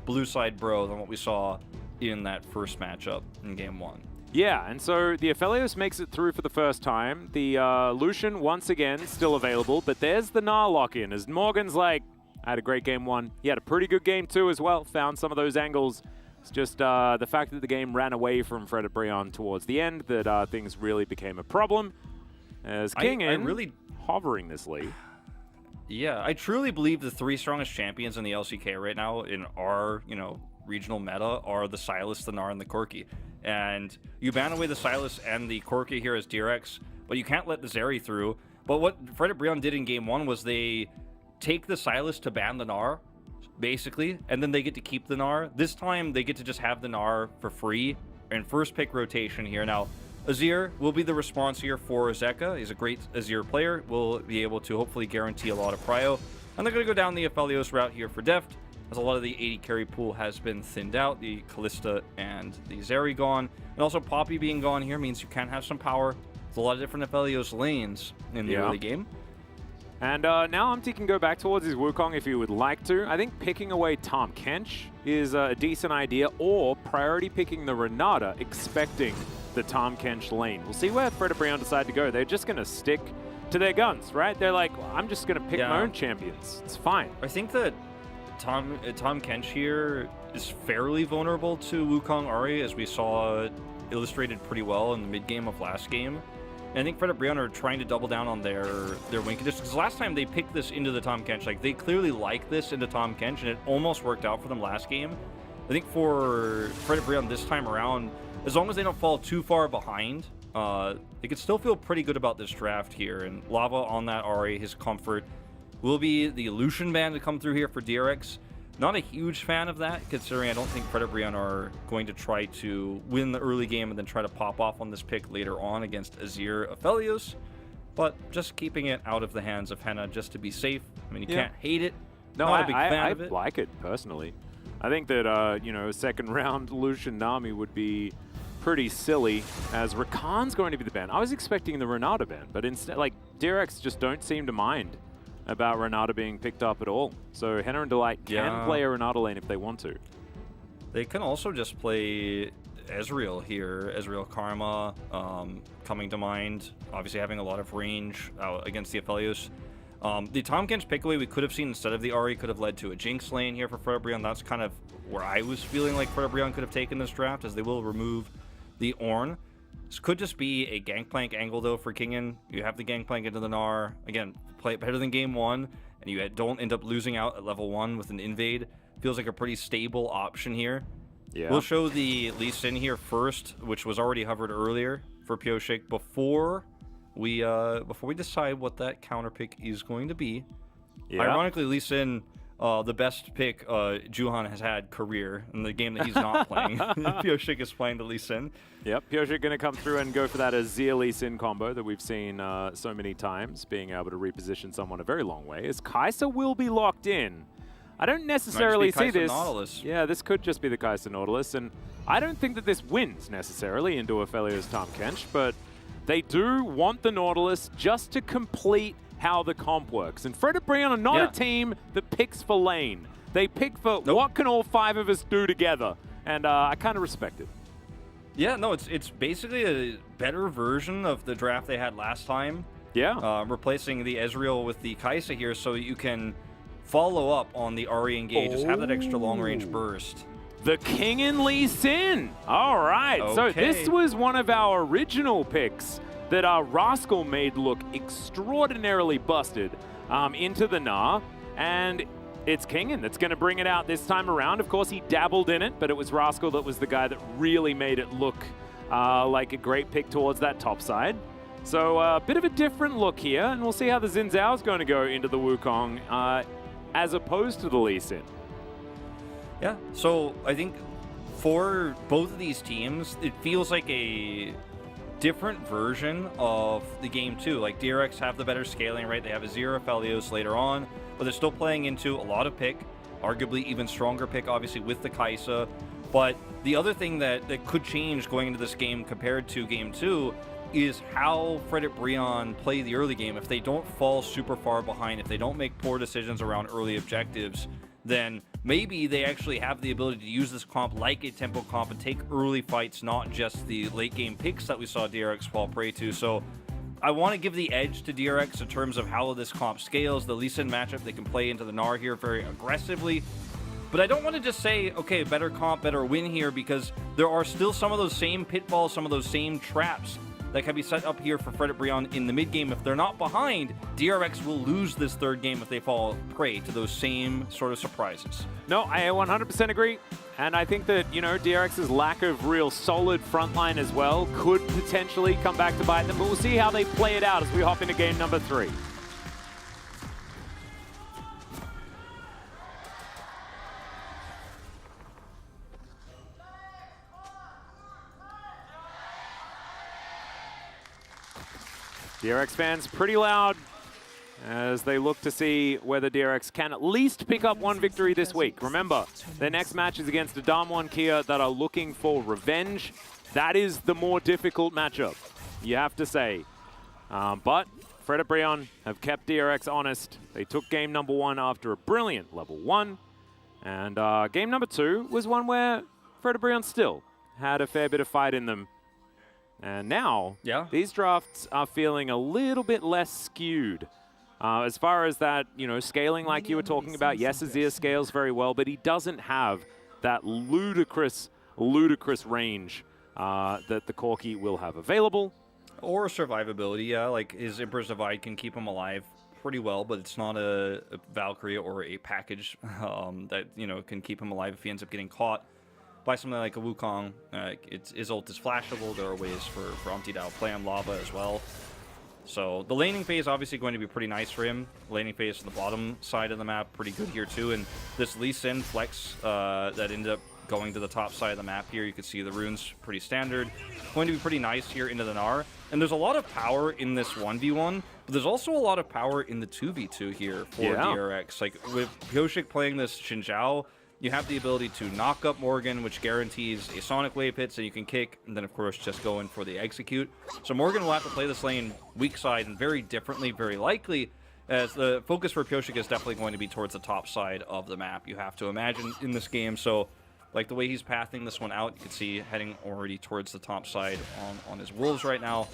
blue side bro than what we saw in that first matchup in game 1. Yeah, and so the Aphelios makes it through for the first time. The Lucian, once again, still available, but there's the Gnar lock-in, as Morgan's like, I had a great game 1. He had a pretty good game 2 as well, found some of those angles. It's just the fact that the game ran away from Fred Brion towards the end that things really became a problem. As King really hovering this lead. Yeah, I truly believe the 3 strongest champions in the LCK right now in our, you know, regional meta are the Silas, the Gnar, and the Corki. And you ban away the Silas and the Corki here as DRX, but you can't let the Zeri through. But what Fred Brion did in game 1 was they take the Silas to ban the Gnar, basically, and then they get to keep the Gnar. This time, they get to just have the Gnar for free, and first pick rotation here. Now, Azir will be the response here for Zeka. He's a great Azir player. Will be able to hopefully guarantee a lot of prio. And they're going to go down the Aphelios route here for Deft, as a lot of the 80 carry pool has been thinned out. The Kalista and the Zeri gone. And also Poppy being gone here means you can have some power. There's a lot of different Aphelios lanes in the early game. And now Umti can go back towards his Wukong if he would like to. I think picking away Tahm Kench is a decent idea, or priority picking the Renata, expecting the Tahm Kench lane. We'll see where Fred Brion decide to go. They're just going to stick to their guns, right? They're like, well, I'm just going to pick my own champions. It's fine. I think that Tahm Kench here is fairly vulnerable to Wukong Ahri, as we saw illustrated pretty well in the mid-game of last game. And I think Fred Brion are trying to double down on their win conditions, because last time they picked this into the Tahm Kench, like they clearly like this into Tahm Kench, and it almost worked out for them last game. I think for Fred Brion this time around, as long as they don't fall too far behind, they could still feel pretty good about this draft here. And Lava on that Ahri, his comfort, will be the Lucian ban to come through here for DRX. Not a huge fan of that, considering I don't think Frederick are going to try to win the early game and then try to pop off on this pick later on against Azir Aphelios. But just keeping it out of the hands of Henna just to be safe. I mean, you can't hate it. No, Not a big fan of I it. like it personally. I think that, you know, a second round Lucian Nami would be pretty silly, as Rakan's going to be the ban. I was expecting the Renata ban, but instead, like, DRX just don't seem to mind about Renata being picked up at all. So Henna and Delight can play a Renata lane if they want to. They can also just play Ezreal here. Ezreal Karma coming to mind. Obviously having a lot of range against the Aphelios. The Tahm Kench pickaway we could have seen instead of the Ahri could have led to a Jinx lane here for Frederick. That's kind of where I was feeling like Frederick could have taken this draft, as they will remove the Ornn. This could just be a Gangplank angle, though, for Kingen. You have the Gangplank into the Gnar. Again, play it better than game 1, and you don't end up losing out at level 1 with an invade. Feels like a pretty stable option here. Yeah. We'll show the Lee Sin here first, which was already hovered earlier for Pioshik before we decide what that counter pick is going to be. Yeah. Ironically, Lee Sin, the best pick Juhan has had career in the game that he's not playing. Pioshik is playing the Lee Sin. Yep, Pioshik going to come through and go for that Azir Lee Sin combo that we've seen so many times, being able to reposition someone a very long way, as Kai'Sa will be locked in. I don't necessarily see this. Nautilus. Yeah, this could just be the Kai'Sa Nautilus, and I don't think that this wins necessarily into Aphelios Tahm Kench, but they do want the Nautilus just to complete how the comp works. And Fred and Brian are not a team that picks for lane. They pick for what can all 5 of us do together, and I kind of respect it. Yeah, no, it's basically a better version of the draft they had last time. Yeah. Replacing the Ezreal with the Kai'Sa here, so you can follow up on the Ahri engages, have that extra long-range burst. The King and Lee Sin. All right. Okay. So this was one of our original picks that our Rascal made look extraordinarily busted into the Gnar. And it's Kingen that's going to bring it out this time around. Of course, he dabbled in it, but it was Rascal that was the guy that really made it look like a great pick towards that top side. So a bit of a different look here, and we'll see how the Xin Zhao is going to go into the Wukong as opposed to the Lee Sin. Yeah, so I think for both of these teams, it feels like a different version of the game too. Like DRX have the better scaling, right? They have Azir Aphelios later on, but they're still playing into a lot of pick, arguably even stronger pick, obviously, with the Kai'Sa. But the other thing that could change going into this game compared to game 2 is how Frederick Brion play the early game. If they don't fall super far behind, if they don't make poor decisions around early objectives, then maybe they actually have the ability to use this comp like a tempo comp and take early fights, not just the late game picks that we saw DRX fall prey to. So I want to give the edge to DRX in terms of how this comp scales. The Lee Sin matchup, they can play into the Gnar here very aggressively. But I don't want to just say, okay, better comp, better win here, because there are still some of those same pitfalls, some of those same traps that can be set up here for Frederick Brion in the mid game. If they're not behind, DRX will lose this third game if they fall prey to those same sort of surprises. No, I 100% agree. And I think that, you know, DRX's lack of real solid frontline as well could potentially come back to bite them. But we'll see how they play it out as we hop into game number 3. DRX fans pretty loud as they look to see whether DRX can at least pick up one victory this week. Remember, their next match is against a Damwon Kia that are looking for revenge. That is the more difficult matchup, you have to say. But Fred and Brion have kept DRX honest. They took game number 1 after a brilliant level 1. And game number 2 was one where Fred and Brion still had a fair bit of fight in them. And now, these drafts are feeling a little bit less skewed. As far as that, you know, scaling like you were talking about, yes, Azir scales very well, but he doesn't have that ludicrous range that the Corki will have available. Or survivability, yeah. Like, his Emperor's Divide can keep him alive pretty well, but it's not a Valkyrie or a package that, you know, can keep him alive if he ends up getting caught by something like a Wukong. His ult is flashable. There are ways for Untitled to play on Lava as well. So the laning phase obviously going to be pretty nice for him. Laning phase to the bottom side of the map, pretty good here too. And this Lee Sin flex that ended up going to the top side of the map here, you can see the runes pretty standard. Going to be pretty nice here into the Gnar. And there's a lot of power in this 1v1, but there's also a lot of power in the 2v2 here for DRX. Like with Pyosik playing this Xin Zhao, you have the ability to knock up Morgan, which guarantees a Sonic Wave hit, so you can kick, and then of course just go in for the execute. So Morgan will have to play this lane weak side and very differently, very likely, as the focus for Pyosik is definitely going to be towards the top side of the map, you have to imagine, in this game. So like the way he's pathing this one out, you can see heading already towards the top side on his Wolves right now.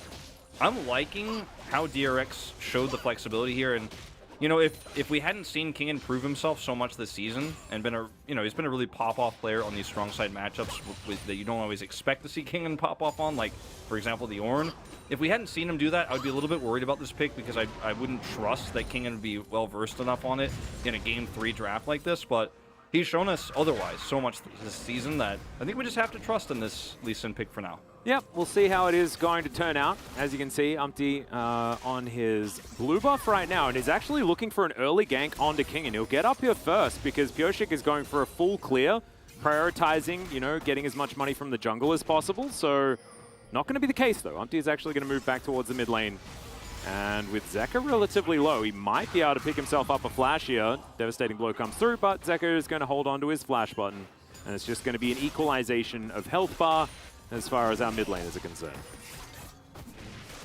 I'm liking how DRX showed the flexibility here, and you know, if we hadn't seen Kingen prove himself so much this season and been a, you know, he's been a really pop-off player on these strong side matchups that you don't always expect to see Kingen pop off on, like for example the Ornn. If we hadn't seen him do that, I would be a little bit worried about this pick because I wouldn't trust that Kingen would be well versed enough on it in a game 3 draft like this, but he's shown us otherwise so much this season that I think we just have to trust in this Lee Sin pick for now. Yep, we'll see how it is going to turn out. As you can see, Umpty on his blue buff right now, and is actually looking for an early gank onto King, and he'll get up here first because Pyosik is going for a full clear, prioritizing, you know, getting as much money from the jungle as possible. So not going to be the case though. Umpty is actually going to move back towards the mid lane. And with Zeka relatively low, he might be able to pick himself up a flash here. Devastating blow comes through, but Zeka is going to hold on to his flash button. And it's just going to be an equalization of health bar as far as our mid laners are concerned.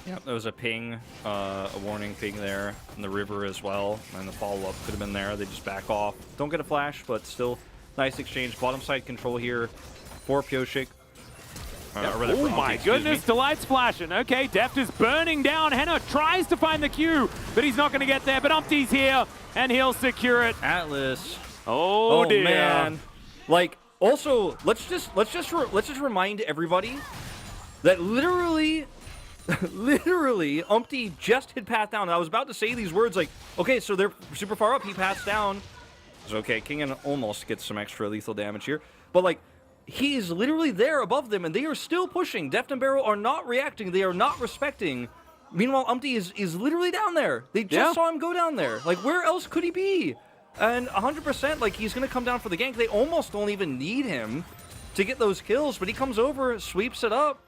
Yeah, there was a ping, a warning ping there in the river as well, and the follow-up could have been there. They just back off. Don't get a flash, but still nice exchange. Bottom side control here for Pyosik. Oh my goodness, Delight's flashing. Okay, Deft is burning down. Henna tries to find the Q, but he's not going to get there. But Umpty's here, and he'll secure it. Atlas. Oh dear. Man. Like, also, let's just remind everybody that literally, Umpty just hit path down. I was about to say these words like, okay, so they're super far up. He passed down. It's okay. Kingen almost gets some extra lethal damage here, but like, he is literally there above them, and they are still pushing. Deft and Barrel are not reacting. They are not respecting. Meanwhile, Umpty is literally down there. They just saw him go down there. Like, where else could he be? And 100%, like, he's going to come down for the gank. They almost don't even need him to get those kills, but he comes over, sweeps it up.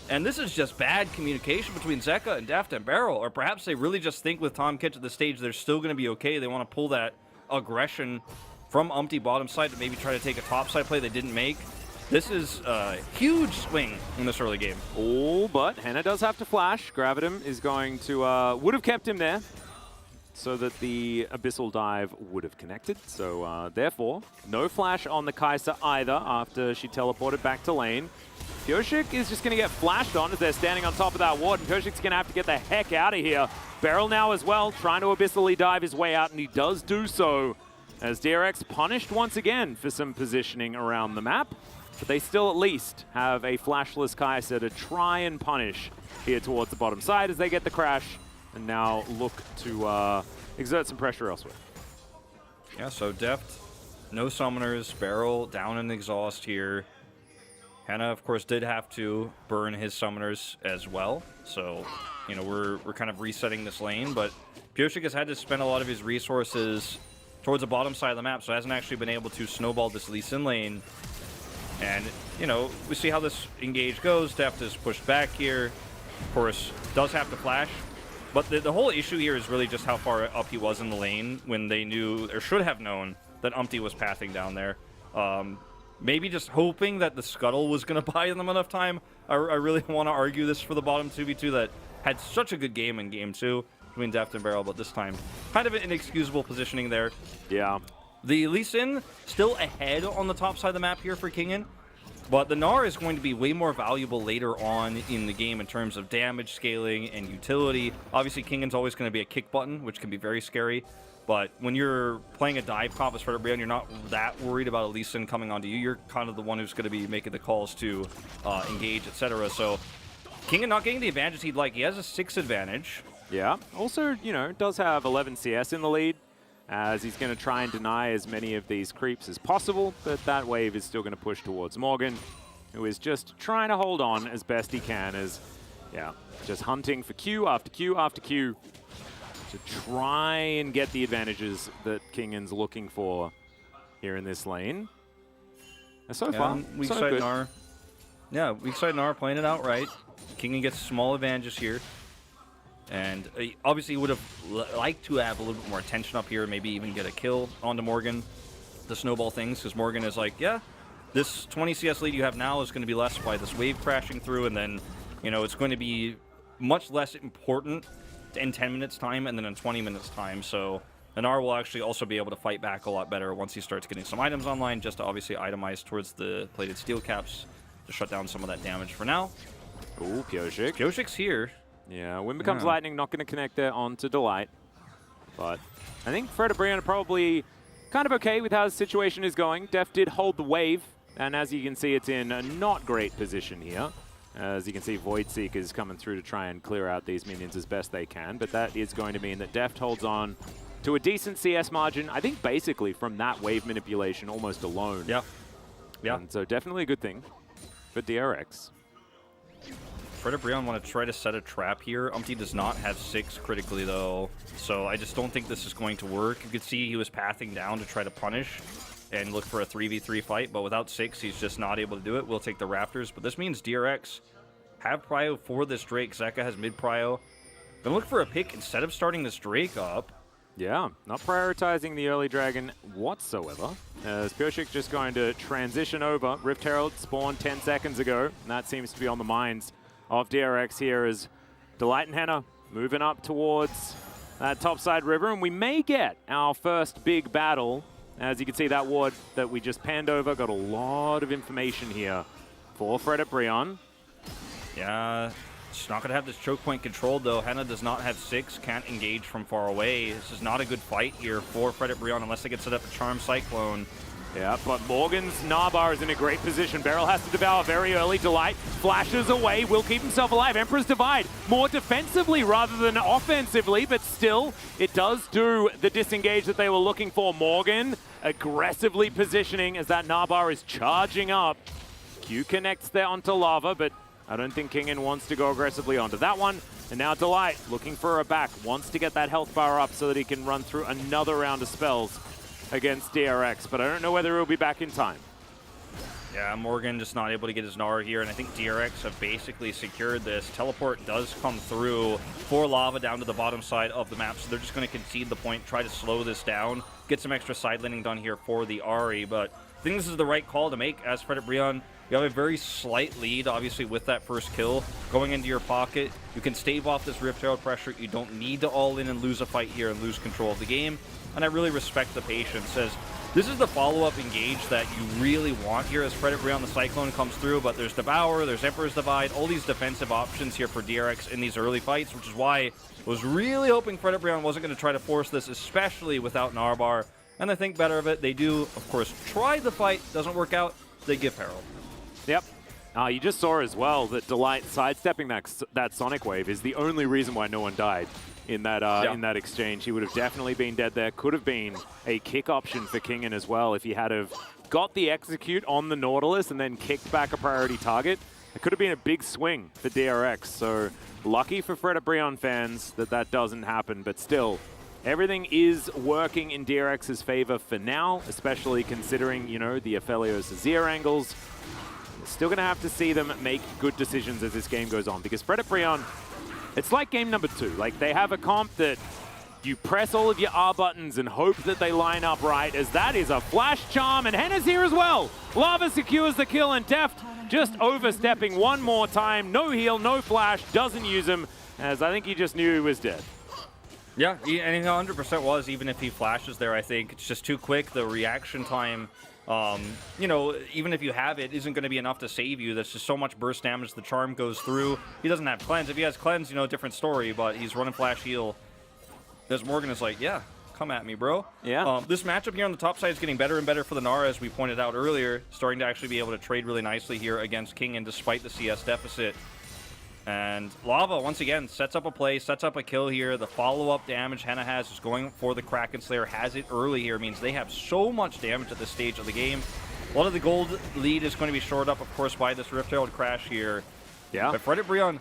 And this is just bad communication between Zeka and Deft and Barrel. Or perhaps they really just think with Tom Kitch at the stage, they're still going to be okay. They want to pull that aggression from Umpty bottom side to maybe try to take a top side play they didn't make. This is a huge swing in this early game. Oh, but Henna does have to flash. Gravitum is going to, would have kept him there so that the Abyssal Dive would have connected. So therefore, no flash on the Kai'Sa either after she teleported back to lane. Pyosik is just going to get flashed on as they're standing on top of that ward, and Pyosik's going to have to get the heck out of here. Beryl now as well, trying to Abyssally dive his way out, and he does do so as DRX punished once again for some positioning around the map. But they still at least have a flashless Kai'Sa to try and punish here towards the bottom side as they get the crash and now look to exert some pressure elsewhere. Yeah, so Deft, no summoners, Barrel down in exhaust here. Henna, of course, did have to burn his summoners as well. So, you know, we're kind of resetting this lane, but Pyosik has had to spend a lot of his resources towards the bottom side of the map, so hasn't actually been able to snowball this Lee Sin lane. And, you know, we see how this engage goes. Deft is pushed back here. Of course, does have to flash. But the whole issue here is really just how far up he was in the lane when they knew, or should have known, that Umpty was pathing down there. Maybe just hoping that the Scuttle was going to buy them enough time. I really want to argue this for the bottom 2v2 that had such a good game in Game 2 between Deft and Barrel, but this time kind of an inexcusable positioning there. Yeah. The Lee Sin still ahead on the top side of the map here for Kingen, but the Gnar is going to be way more valuable later on in the game in terms of damage scaling and utility. Obviously, Kingen's always going to be a kick button, which can be very scary, but when you're playing a dive comp as Frederick Brion, you're not that worried about a Lee Sin coming onto you. You're kind of the one who's going to be making the calls to engage, etc. So Kingen not getting the advantage he'd like. He has a 6 advantage. Yeah. Also, you know, does have 11 CS in the lead, as he's going to try and deny as many of these creeps as possible, but that wave is still going to push towards Morgan, who is just trying to hold on as best he can as Yeah, just hunting for Q after Q after Q to try and get the advantages that Kingan's looking for here in this lane. And so far, weak so side good. Gnar. Yeah, weak side Gnar playing it out right. Kingan gets small advantages here. And obviously would have liked to have a little bit more attention up here, maybe even get a kill onto Morgan. The snowball things, because Morgan is like, yeah, this 20 CS lead you have now is going to be less by this wave crashing through, and then, you know, it's going to be much less important in 10 minutes time and then in 20 minutes time. So Gnar will actually also be able to fight back a lot better once he starts getting some items online, just to obviously itemize towards the plated steel caps to shut down some of that damage for now. Ooh, Pyosik. Pyosik's here. Yeah, Wind Becomes Lightning, not going to connect there onto Delight. But I think Fred and Brian are probably kind of okay with how the situation is going. Def did hold the wave, and as you can see, it's in a not great position here. As you can see, Void Seekers coming through to try and clear out these minions as best they can, but that is going to mean that Deft holds on to a decent CS margin, I think basically from that wave manipulation almost alone. Yeah. Yeah. And so definitely a good thing for DRX. Fred and Brian want to try to set a trap here. Umpty does not have 6 critically, though, so I just don't think this is going to work. You could see he was pathing down to try to punish and look for a 3v3 fight, but without 6, he's just not able to do it. We'll take the Raptors, but this means DRX have prio for this Drake. Zeka has mid prio. Gonna look for a pick instead of starting this Drake up. Yeah, not prioritizing the early dragon whatsoever. As Pyosik just going to transition over. Rift Herald spawned 10 seconds ago, and that seems to be on the minds of DRX here as Delight and Henna moving up towards that topside river, and we may get our first big battle. As you can see, that ward that we just panned over got a lot of information here for Fred at Brion. Yeah, it's not going to have this choke point controlled, though. Henna does not have 6, can't engage from far away. This is not a good fight here for Fred at Brion unless they can set up a Charm Cyclone. Yeah, but Morgan's Narbar is in a great position. Beryl has to devour very early. Delight flashes away, will keep himself alive. Emperor's Divide more defensively rather than offensively, but still, it does do the disengage that they were looking for. Morgan aggressively positioning as that Narbar is charging up. Q connects there onto Lava, but I don't think Kingan wants to go aggressively onto that one. And now Delight looking for a back, wants to get that health bar up so that he can run through another round of spells against DRX, but I don't know whether he'll be back in time. Yeah, Morgan just not able to get his Gnar here, and I think DRX have basically secured this. Teleport does come through for Lava down to the bottom side of the map, so they're just going to concede the point, try to slow this down, get some extra side laning done here for the Ahri, but I think this is the right call to make as Fred at Brion. You have a very slight lead, obviously, with that first kill. Going into your pocket, you can stave off this Rift Herald pressure. You don't need to all in and lose a fight here and lose control of the game. And I really respect the patience, as this is the follow-up engage that you really want here as Fred at Brion. The Cyclone comes through, but there's Devour, there's Emperor's Divide, all these defensive options here for DRX in these early fights, which is why I was really hoping Fred at Brion wasn't going to try to force this, especially without Narbar. And I think better of it. They do, of course, try the fight. Doesn't work out, they give Herald. Yep. You just saw as well that Delight sidestepping that Sonic Wave is the only reason why no one died in that exchange. He would have definitely been dead there. Could have been a kick option for Kingan as well if he had have got the execute on the Nautilus and then kicked back a priority target. It could have been a big swing for DRX. So lucky for Fred at Brion fans that that doesn't happen, but still, everything is working in DRX's favor for now, especially considering, you know, the Aphelios Azir angles. Still going to have to see them make good decisions as this game goes on, because Fred at Brion, it's like game number 2. Like, they have a comp that you press all of your R buttons and hope that they line up right, as that is a flash charm, and Henna's here as well. Lava secures the kill, and Deft just overstepping one more time. No heal, no flash, doesn't use him, as I think he just knew he was dead. Yeah, and he 100% was, even if he flashes there, I think. It's just too quick. The reaction time, you know, even if you have it, isn't going to be enough to save you. That's just so much burst damage. The charm goes through. He doesn't have cleanse. If he has cleanse, you know, different story, but he's running flash heal. As Morgan is like, yeah, come at me, bro. Yeah. This matchup here on the top side is getting better and better for the Gnar, as we pointed out earlier. Starting to actually be able to trade really nicely here against Kingan despite the CS deficit. And Lava, once again, sets up a play, sets up a kill here. The follow-up damage Henna has is going for the Kraken Slayer. Has it early here. Means they have so much damage at this stage of the game. A lot of the gold lead is going to be shored up, of course, by this Rift Herald crash here. Yeah. But Fred at Brion,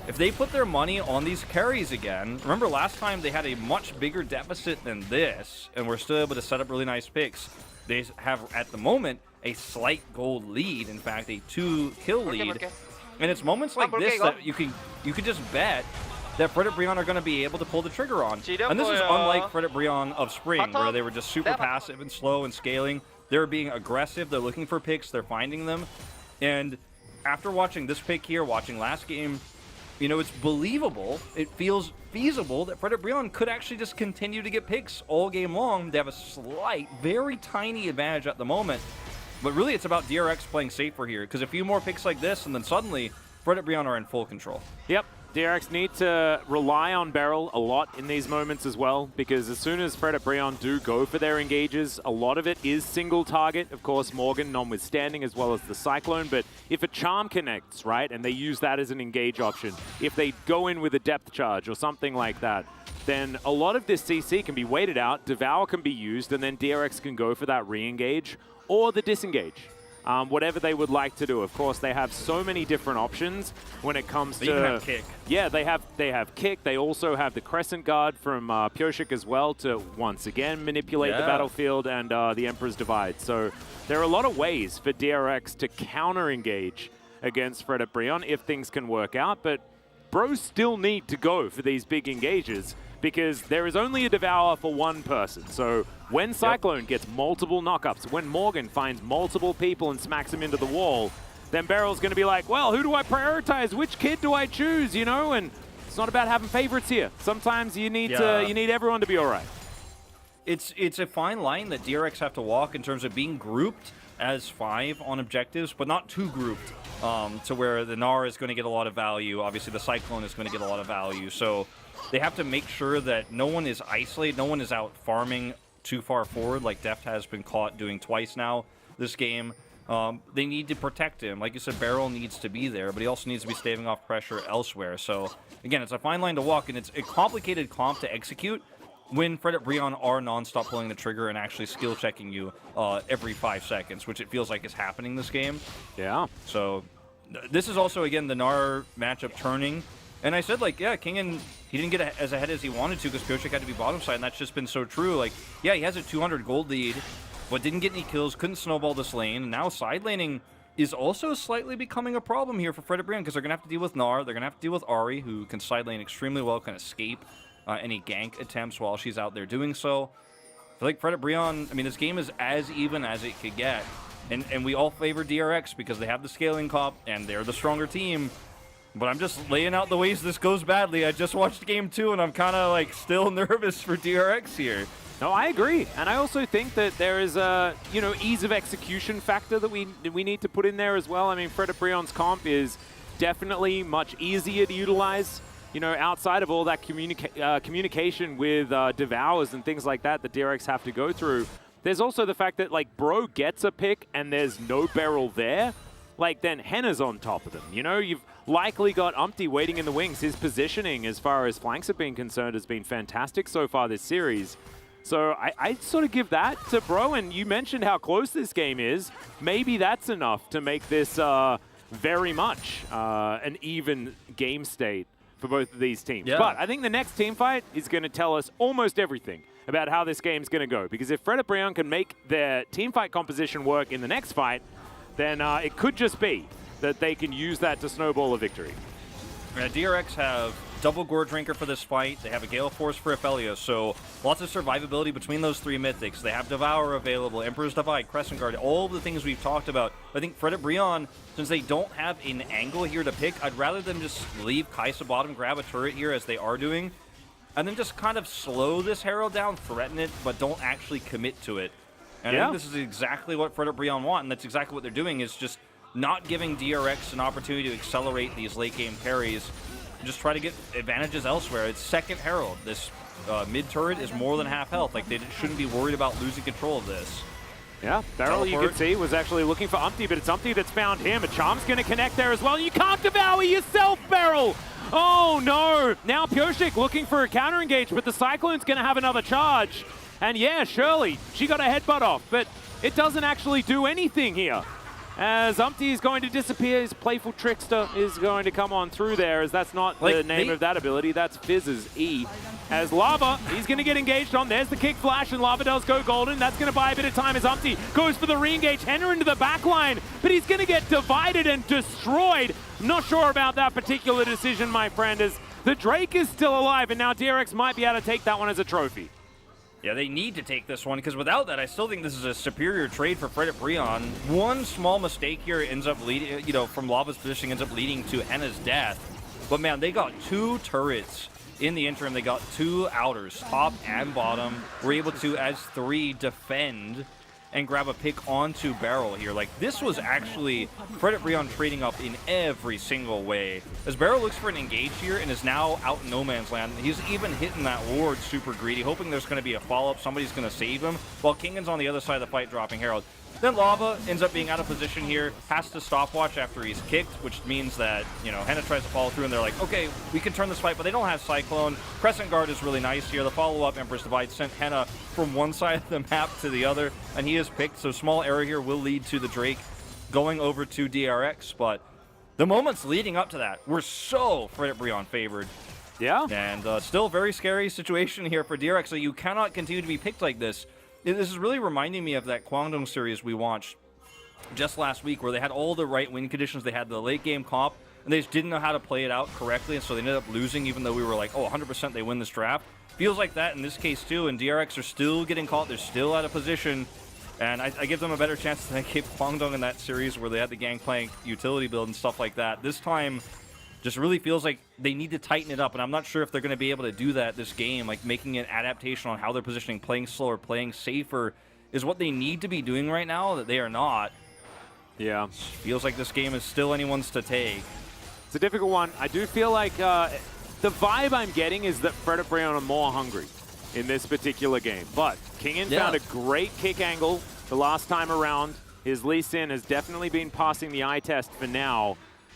if they put their money on these carries again, remember last time they had a much bigger deficit than this, and we're still able to set up really nice picks. They have, at the moment, a slight gold lead, in fact, a 2-kill lead. And it's moments like this that you can just bet that Fred Brion are going to be able to pull the trigger on. And this is unlike Fred Brion of Spring, where they were just super passive and slow and scaling. They're being aggressive, they're looking for picks, they're finding them. And after watching this pick here, watching last game, you know, it's believable, it feels feasible that Fred Brion could actually just continue to get picks all game long. They have a slight, very tiny advantage at the moment. But really, it's about DRX playing safer here, because a few more picks like this, and then suddenly, Fred Brion are in full control. Yep. DRX need to rely on Beryl a lot in these moments as well, because as soon as Fred Brion do go for their engages, a lot of it is single target. Of course, Morgan notwithstanding, as well as the Cyclone. But if a Charm connects, right, and they use that as an engage option, if they go in with a depth charge or something like that, then a lot of this CC can be waited out, Devour can be used, and then DRX can go for that re-engage or the disengage. Whatever they would like to do. Of course, they have so many different options when it comes to... They even have kick. Yeah, they have kick. They also have the Crescent Guard from Pyoshik as well to once again manipulate the battlefield and the Emperor's Divide. So there are a lot of ways for DRX to counter-engage against Fred Brion if things can work out, but bros still need to go for these big engages because there is only a Devour for one person. So when Cyclone gets multiple knockups, when Morgan finds multiple people and smacks them into the wall, then Beryl's going to be like, well, who do I prioritize? Which kid do I choose? You know, and it's not about having favorites here. Sometimes you need you need everyone to be all right. It's a fine line that DRX have to walk in terms of being grouped as 5 on objectives, but not too grouped to where the Gnar is going to get a lot of value. Obviously, the Cyclone is going to get a lot of value. So they have to make sure that no one is isolated, no one is out farming too far forward, like Deft has been caught doing twice now this game. They need to protect him. Like you said, Beryl needs to be there, but he also needs to be staving off pressure elsewhere. So, again, it's a fine line to walk, and it's a complicated comp to execute when Fred Brion are non-stop pulling the trigger and actually skill-checking you every 5 seconds, which it feels like is happening this game. Yeah. So, this is also, again, the Gnar matchup turning. And I said, like, yeah, Kingen, he didn't get as ahead as he wanted to because Pyoshik had to be bottom side, and that's just been so true. Like, yeah, he has a 200 gold lead, but didn't get any kills, couldn't snowball this lane, and now side laning is also slightly becoming a problem here for Fred Brion because they're going to have to deal with Gnar, they're going to have to deal with Ahri, who can side lane extremely well, can escape any gank attempts while she's out there doing so. I feel like Fred Brion, I mean, this game is as even as it could get, and we all favor DRX because they have the scaling comp, and they're the stronger team. But I'm just laying out the ways this goes badly. I just watched game 2, and I'm kind of like still nervous for DRX here. No, I agree, and I also think that there is a ease of execution factor that we need to put in there as well. I mean, Fred Brion's comp is definitely much easier to utilize. Outside of all that communication with Devours and things like that DRX have to go through. There's also the fact that like Bro gets a pick and there's no Beryl there. Like, then Henna's on top of them. You've likely got Umpty waiting in the wings. His positioning as far as flanks have been concerned has been fantastic so far this series. So I'd sort of give that to Bro, and you mentioned how close this game is. Maybe that's enough to make this very much an even game state for both of these teams. Yeah. But I think the next team fight is going to tell us almost everything about how this game's going to go. Because if Fred Brion can make their team fight composition work in the next fight, then it could just be that they can use that to snowball a victory. DRX have double Gore Drinker for this fight. They have a Gale Force for Aphelios, so lots of survivability between those 3 mythics. They have Devour available, Emperor's Divide, Crescent Guard, all the things we've talked about. I think Fred Brion, since they don't have an angle here to pick, I'd rather them just leave Kai'Sa bottom, grab a turret here as they are doing, and then just kind of slow this Herald down, threaten it, but don't actually commit to it. And I think this is exactly what Fred Brion want, and that's exactly what they're doing, is just not giving DRX an opportunity to accelerate these late game carries. Just try to get advantages elsewhere. It's second Herald. This mid turret is more than half health. Like, they shouldn't be worried about losing control of this. Yeah, Beryl, you can see, was actually looking for Umpty, but it's Umpty that's found him. A Charm's going to connect there as well. You can't devour yourself, Beryl! Oh, no! Now Pyoshik looking for a counter engage, but the Cyclone's going to have another charge. And yeah, Shirley, she got a headbutt off, but it doesn't actually do anything here. As Umpty is going to disappear, his Playful Trickster is going to come on through there, as that's not the name of that ability, that's Fizz's E. As Lava, he's going to get engaged on. There's the kick flash, and Lava does go golden. That's going to buy a bit of time as Umpty goes for the re-engage. Henner into the back line, but he's going to get divided and destroyed. I'm not sure about that particular decision, my friend, as the Drake is still alive, and now DRX might be able to take that one as a trophy. Yeah, they need to take this one, because without that, I still think this is a superior trade for Fredit Brion. One small mistake here ends up leading, from Lava's positioning ends up leading to Henna's death. But man, they got 2 turrets in the interim. They got 2 outers, top and bottom. Were able to, as 3, defend and grab a pick onto Barrel here. Like, this was actually Fredit Brion trading up in every single way. As Barrel looks for an engage here and is now out in no man's land. He's even hitting that ward super greedy, hoping there's going to be a follow-up. Somebody's going to save him, while Kingan's on the other side of the fight, dropping Herald. Then Lava ends up being out of position here, has to stopwatch after he's kicked, which means that, Henna tries to follow through, and they're like, okay, we can turn this fight, but they don't have Cyclone. Crescent Guard is really nice here. The follow-up, Empress Divide, sent Henna from one side of the map to the other, and he is picked, so small error here will lead to the Drake going over to DRX, but the moments leading up to that were so Fredit Brion favored. Yeah. And still a very scary situation here for DRX, so you cannot continue to be picked like this. This is really reminding me of that Kwangdong series we watched just last week, where they had all the right win conditions. They had the late game comp, and they just didn't know how to play it out correctly, and so they ended up losing, even though we were like, oh, 100% they win this draft. Feels like that in this case too, and DRX are still getting caught. They're still out of position, and I give them a better chance than I gave Kwangdong in that series where they had the Gangplank utility build and stuff like that. This time just really feels like they need to tighten it up, and I'm not sure if they're going to be able to do that this game. Like, making an adaptation on how they're positioning, playing slower, playing safer is what they need to be doing right now, that they are not. Yeah. Feels like this game is still anyone's to take. It's a difficult one. I do feel like the vibe I'm getting is that Fredit Brion are more hungry in this particular game. But Kingan found a great kick angle the last time around. His Lee Sin has definitely been passing the eye test for now,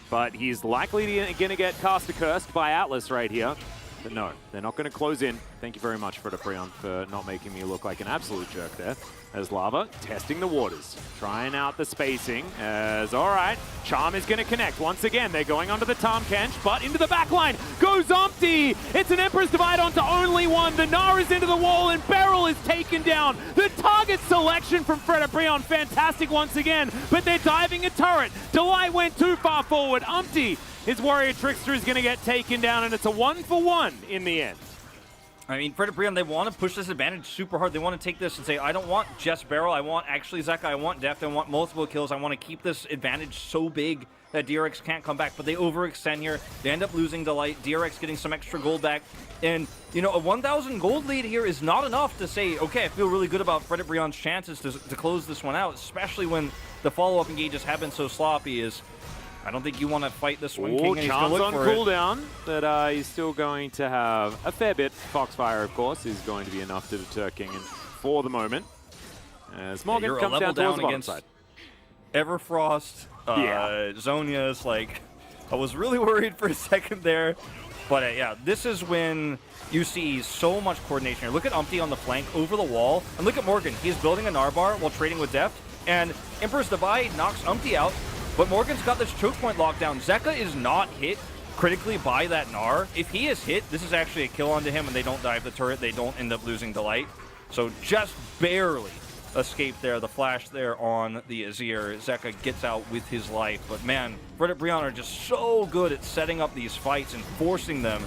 but he's likely going to get caster cursed by Atlas right here. But no, they're not going to close in. Thank you very much, Fredit Brion, for not making me look like an absolute jerk there. As Lava testing the waters, trying out the spacing. As all right, Charm is going to connect once again. They're going onto the Tahm Kench, but into the back line goes Umpty. It's an Emperor's Divide onto only one. The Gnar is into the wall, and Beryl is taken down. The target selection from Fredit Brion, fantastic once again, but they're diving a turret. Delight went too far forward. Umpty, his Warrior Trickster, is going to get taken down, and it's a 1-for-1 in the end. I mean, Fredit Brion, they want to push this advantage super hard. They want to take this and say, I don't want just Barrel. I want actually Zeka. I want depth. I want multiple kills. I want to keep this advantage so big that DRX can't come back. But they overextend here. They end up losing Delight. DRX getting some extra gold back. And, a 1,000 gold lead here is not enough to say, okay, I feel really good about Fredit Brion's chances to close this one out, especially when the follow-up engages have been so sloppy. I don't think you want to fight this one, King, and he's going to look for it. Cooldown, but he's still going to have a fair bit. Foxfire, of course, is going to be enough to deter Kingan for the moment. As Morgan comes down towards the bottom side. Everfrost, Zonia's, I was really worried for a second there. But yeah, this is when you see so much coordination here. Look at Umpty on the flank over the wall, and look at Morgan. He's building a Narbar while trading with depth, and Emperor's Divide knocks Umpty out. But Morgan's got this choke point locked down. Zeka is not hit critically by that Gnar. If he is hit, this is actually a kill onto him, and they don't dive the turret. They don't end up losing Delight. So just barely escaped there. The flash there on the Azir. Zeka gets out with his life. But man, Fredit Brion are just so good at setting up these fights and forcing them.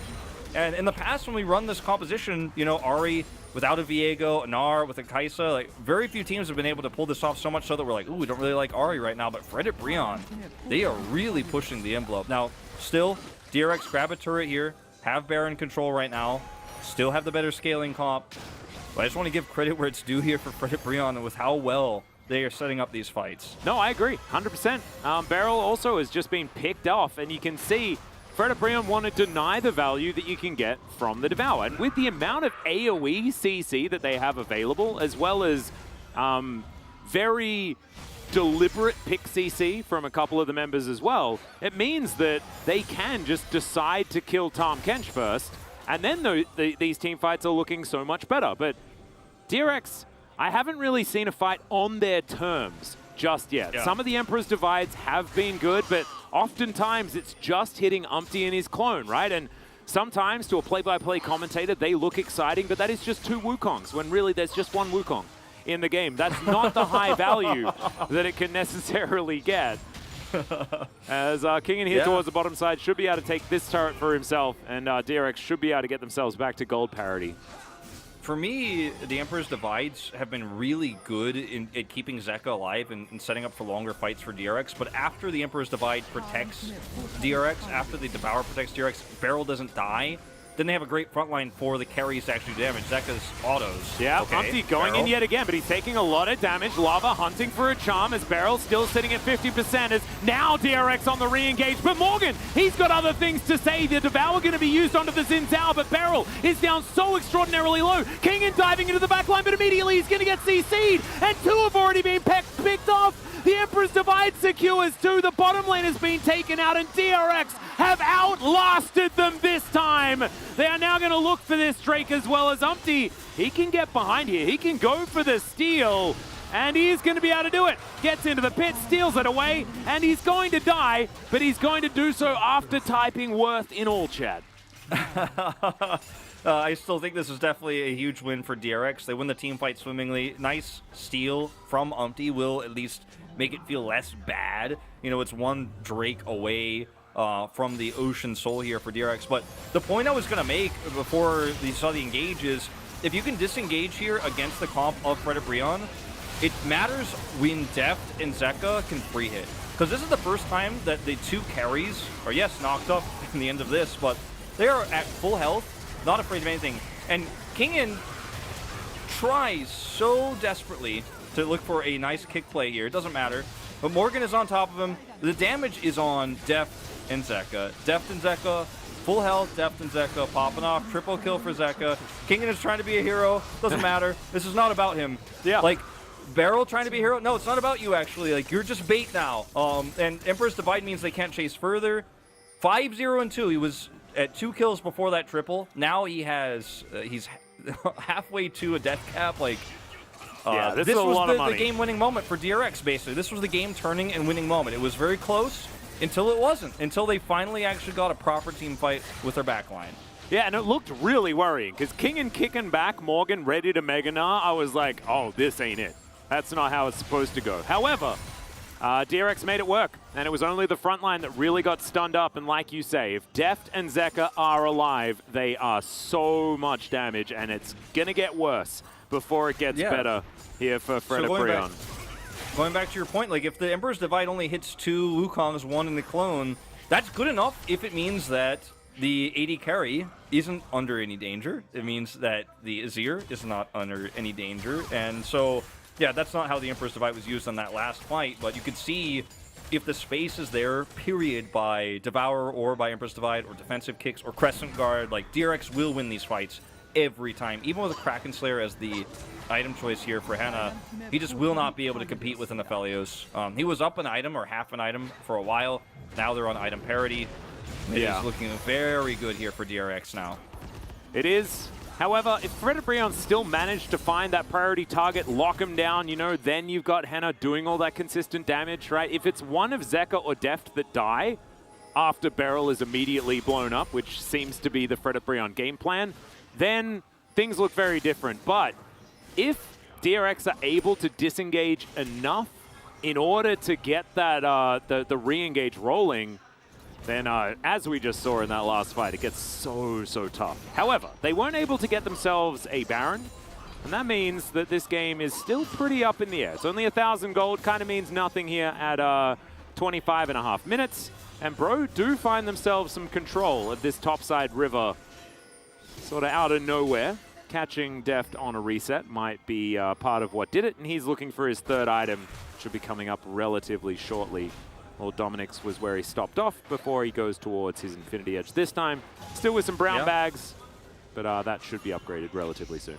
And in the past, when we run this composition, Ahri without a Viego, a Gnar with a Kai'Sa, very few teams have been able to pull this off, so much so that we're like, ooh, we don't really like Ahri right now. But Fredit Brion, they are really pushing the envelope. Now, still, DRX grab a turret here, have Baron control right now, still have the better scaling comp. But I just want to give credit where it's due here for Fredit Brion with how well they are setting up these fights. No, I agree, 100%. Beryl also has just been picked off, and you can see Fredit Brion want to deny the value that you can get from the Devour. And with the amount of AoE CC that they have available, as well as very deliberate pick CC from a couple of the members as well, it means that they can just decide to kill Tahm Kench first, and then these team fights are looking so much better. But DRX, I haven't really seen a fight on their terms just yet. Yeah. Some of the Emperor's Divides have been good, but oftentimes it's just hitting Umpty and his clone, right? And sometimes to a play-by-play commentator, they look exciting, but that is just 2 Wukongs, when really there's just 1 Wukong in the game. That's not the high value that it can necessarily get. As King in here towards the bottom side should be able to take this turret for himself, and DRX should be able to get themselves back to gold parity. For me, the Emperor's Divides have been really good at keeping Zeka alive and setting up for longer fights for DRX, but after the Emperor's Divide protects DRX, after the Devour protects DRX, Beryl doesn't die, then they have a great front line for the carries to actually do damage. Zeka's autos. Yeah, okay, Umpty going in yet again, but he's taking a lot of damage. Lava hunting for a charm as Beryl still sitting at 50% as now DRX on the re-engage. But Morgan, he's got other things to say. The Devour going to be used onto the Xin Tower, but Beryl is down so extraordinarily low. Kingen diving into the back line, but immediately he's going to get CC'd, and 2 have already been picked off. The Emperor's Divide secures 2. The bottom lane has been taken out, and DRX have outlasted them this time. They are now going to look for this Drake as well as Umpty. He can get behind here. He can go for the steal, and he's going to be able to do it. Gets into the pit, steals it away, and he's going to die, but he's going to do so after typing worth in all chat. I still think this is definitely a huge win for DRX. They win the team fight swimmingly. Nice steal from Umpty will at least make it feel less bad. You know, it's 1 Drake away from the Ocean Soul here for DRX. But the point I was going to make before you saw the engage is, if you can disengage here against the comp of Frederibrion, it matters when Deft and Zeka can free hit. Because this is the first time that the 2 carries are, yes, knocked up in the end of this, but they are at full health, not afraid of anything. And Kingen tries so desperately to look for a nice kick play here. It doesn't matter. But Morgan is on top of him. The damage is on Deft and Zeka. Deft and Zeka, full health. Deft and Zeka popping off. Triple kill for Zeka. Kingen is trying to be a hero. Doesn't matter. This is not about him. Yeah. Like, Beryl trying to be a hero? No, it's not about you, actually. Like, you're just bait now. And Emperor's Divide means they can't chase further. 5-0-2. He was at 2 kills before that triple. Now he has, he's halfway to a death cap. Like, yeah, this this is a lot of was the money. game-winning moment for DRX, basically. This was the game-turning and winning moment. It was very close until it wasn't. Until they finally actually got a proper team fight with their backline. Yeah, and it looked really worrying, because Kingen kicking back, Morgan ready to Mega Gnar, I was like, oh, this ain't it. That's not how it's supposed to go. However, DRX made it work, and it was only the front line that really got stunned up, and like you say, if Deft and Zeka are alive, they are so much damage, and it's going to get worse before it gets better here for Frederibrion. Going back to your point, like, if the Emperor's Divide only hits 2 Wukongs, 1 in the clone, that's good enough if it means that the AD carry isn't under any danger. It means that the Azir is not under any danger, and so, yeah, that's not how the Emperor's Divide was used on that last fight, but you could see if the space is there, period, by Devour or by Emperor's Divide or defensive kicks or Crescent Guard, like, DRX will win these fights every time. Even with a Kraken Slayer as the item choice here for Henna, he just will not be able to compete with an Aphelios. He was up an item or half an item for a while. Now they're on item parity. It is looking very good here for DRX now. It is. However, if Frederibrion still managed to find that priority target, lock him down, you know, then you've got Henna doing all that consistent damage, right? If it's one of Zeka or Deft that die after Beryl is immediately blown up, which seems to be the Frederibrion game plan, then things look very different. But if DRX are able to disengage enough in order to get that the re-engage rolling, then as we just saw in that last fight, it gets so tough. However, they weren't able to get themselves a Baron, and that means that this game is still pretty up in the air. It's only 1,000 gold, kind of means nothing here at 25.5 minutes. And Bro do find themselves some control of this topside river, sort of out of nowhere. Catching Deft on a reset might be part of what did it, and he's looking for his 3rd item. Should be coming up relatively shortly. Well, Dominic's was where he stopped off before he goes towards his Infinity Edge this time. Still with some brown bags, but that should be upgraded relatively soon.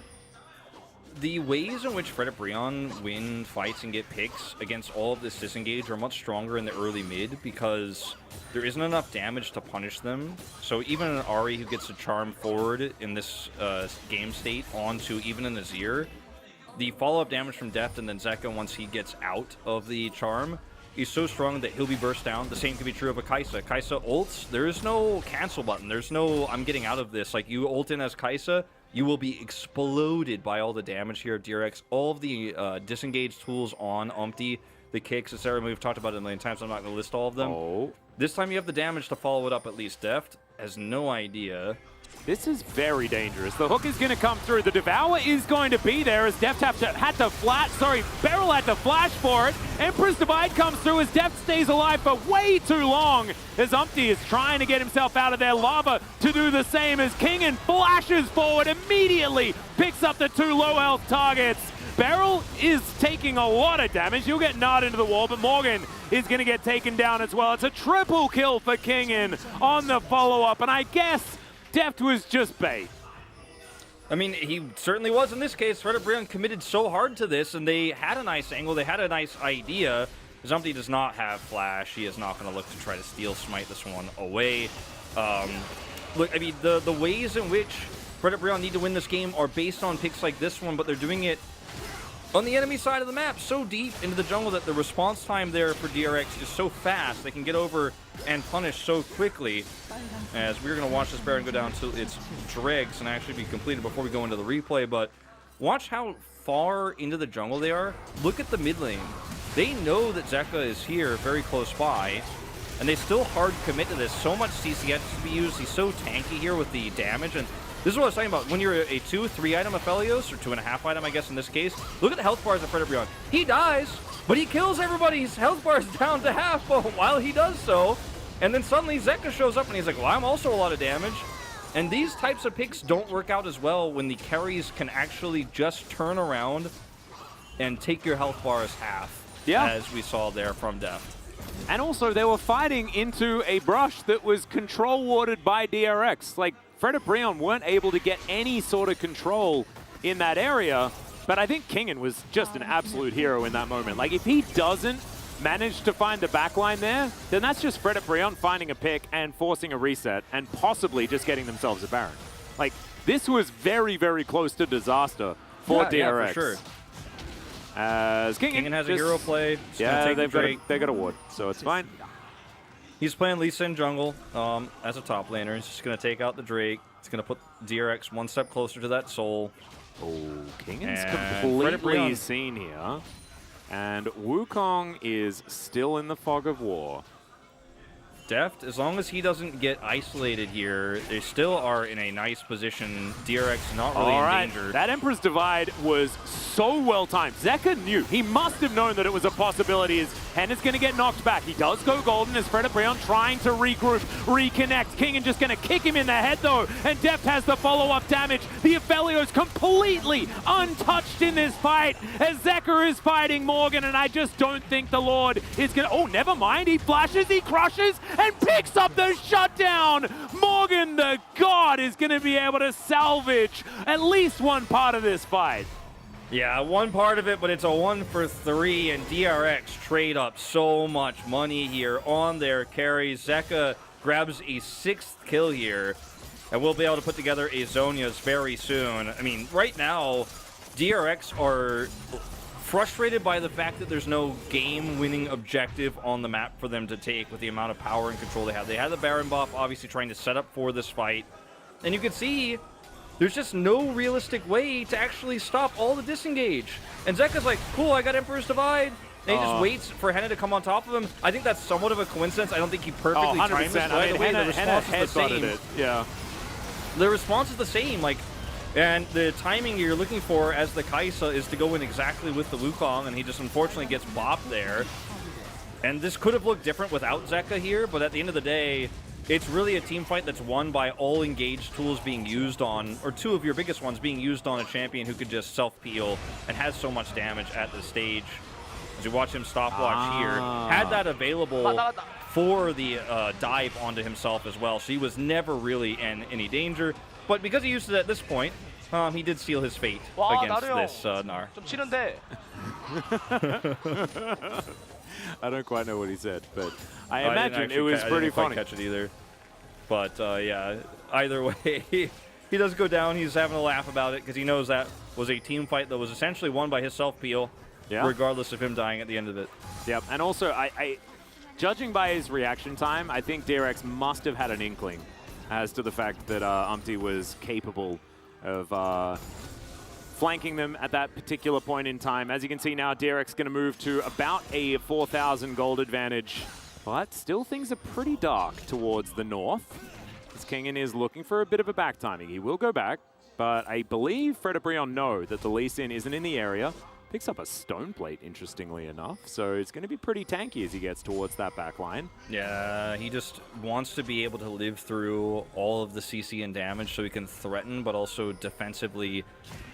The ways in which Frederibrion win fights and get picks against all of this disengage are much stronger in the early mid because there isn't enough damage to punish them. So even an Ahri who gets a charm forward in this game state onto even an Azir, the follow-up damage from Deft and then Zeka once he gets out of the charm is so strong that he'll be burst down. The same can be true of a Kai'Sa. Kai'Sa ults, there is no cancel button. There's no, I'm getting out of this. Like, you ult in as Kai'Sa, you will be exploded by all the damage here of DRX. All of the disengage tools on Umpty, the kicks, etc. We've talked about it a million times. I'm not going to list all of them. Oh. This time you have the damage to follow it up at least. Deft has no idea. This is very dangerous. The hook is going to come through. The Devour is going to be there as Deft Beryl had to flash for it. Emperor's Divide comes through as Deft stays alive for way too long as Umpty is trying to get himself out of there. Lava to do the same as Kingen flashes forward immediately, picks up the 2 low health targets. Beryl is taking a lot of damage. He'll get gnawed into the wall, but Morgan is going to get taken down as well. It's a triple kill for Kingen on the follow-up, and I guess Deft was just bait. I mean, he certainly was in this case. Fred Brion committed so hard to this, and they had a nice angle. They had a nice idea. Zumpty does not have flash. He is not going to look to try to steal smite this one away. Look, I mean, the ways in which Fred Brion need to win this game are based on picks like this one, but they're doing it on the enemy side of the map, so deep into the jungle that the response time there for DRX is so fast. They can get over and punish so quickly. As we're going to watch this Baron go down to its dregs and actually be completed before we go into the replay. But watch how far into the jungle they are. Look at the mid lane. They know that Zeka is here very close by, and they still hard commit to this. So much CC has to be used. He's so tanky here with the damage. And this is what I was talking about. When you're a 2-3 item Aphelios, or 2.5 item, I guess, in this case, look at the health bars of Fred Brion. He dies, but he kills everybody's health bars down to half while he does so. And then suddenly Zeka shows up and he's like, well, I'm also a lot of damage. And these types of picks don't work out as well when the carries can actually just turn around and take your health bars half, as we saw there from Deft. And also, they were fighting into a brush that was control warded by DRX. Like, Fred Brion weren't able to get any sort of control in that area, but I think Kingen was just an absolute hero in that moment. Like, if he doesn't manage to find the backline there, then that's just Fred Brion finding a pick and forcing a reset and possibly just getting themselves a Baron. Like, this was very, very close to disaster for DRX. Yeah, for sure. As Kingen has a hero play. They got a ward, so it's fine. He's playing Lee Sin jungle as a top laner. He's just going to take out the Drake. He's going to put DRX one step closer to that soul. Oh, Kingen's completely seen here. And Wukong is still in the fog of war. Deft, as long as he doesn't get isolated here, they still are in a nice position. DRX not really in danger. That Emperor's Divide was so well timed. Zeka knew. He must have known that it was a possibility as Hen is going to get knocked back. He does go golden as Fred Brion trying to regroup, reconnect. Kingen just going to kick him in the head though, and Deft has the follow-up damage. The Aphelios completely untouched in this fight as Zeka is fighting Morgan, and I just don't think the Lord is going to... Oh, never mind. He flashes, he crushes, and picks up the shutdown. Morgan, the god, is going to be able to salvage at least one part of this fight. Yeah, one part of it, but it's a 1 for 3, and DRX trade up so much money here on their carries. Zeka grabs a 6th kill here, and we'll be able to put together a Zhonya's very soon. I mean, right now, DRX are frustrated by the fact that there's no game-winning objective on the map for them to take with the amount of power and control they have. They had the Baron buff, obviously trying to set up for this fight. And you can see there's just no realistic way to actually stop all the disengage. And Zeka's like, cool, I got Emperor's Divide. And he just waits for Henna to come on top of him. I think that's somewhat of a coincidence. I don't think he perfectly timed this. By the way, the response is the same. Yeah. The response is the same. Like, and the timing you're looking for as the Kai'Sa is to go in exactly with the Wukong, and he just unfortunately gets bopped there. And this could have looked different without Zeka here, but at the end of the day, it's really a team fight that's won by all engaged tools being used on, or 2 of your biggest ones being used on a champion who could just self-peel and has so much damage at the stage. As you watch him stopwatch here, had that available for the dive onto himself as well, so he was never really in any danger. But because he used it at this point, he did seal his fate against this Gnar. I don't quite know what he said, but I imagine it was pretty funny. I didn't quite catch it either. But yeah, either way, he does go down. He's having a laugh about it because he knows that was a team fight that was essentially won by his self-peel, regardless of him dying at the end of it. Yep, and also, judging by his reaction time, I think DRX must have had an inkling as to the fact that Umpty was capable of flanking them at that particular point in time. As you can see now, DRX going to move to about a 4,000 gold advantage, but still things are pretty dark towards the north. As Kingen is looking for a bit of a back timing. He will go back, but I believe Fred Brion know that the Lee Sin isn't in the area. Picks up a stone plate, interestingly enough, so it's going to be pretty tanky as he gets towards that back line. Yeah, he just wants to be able to live through all of the CC and damage so he can threaten, but also defensively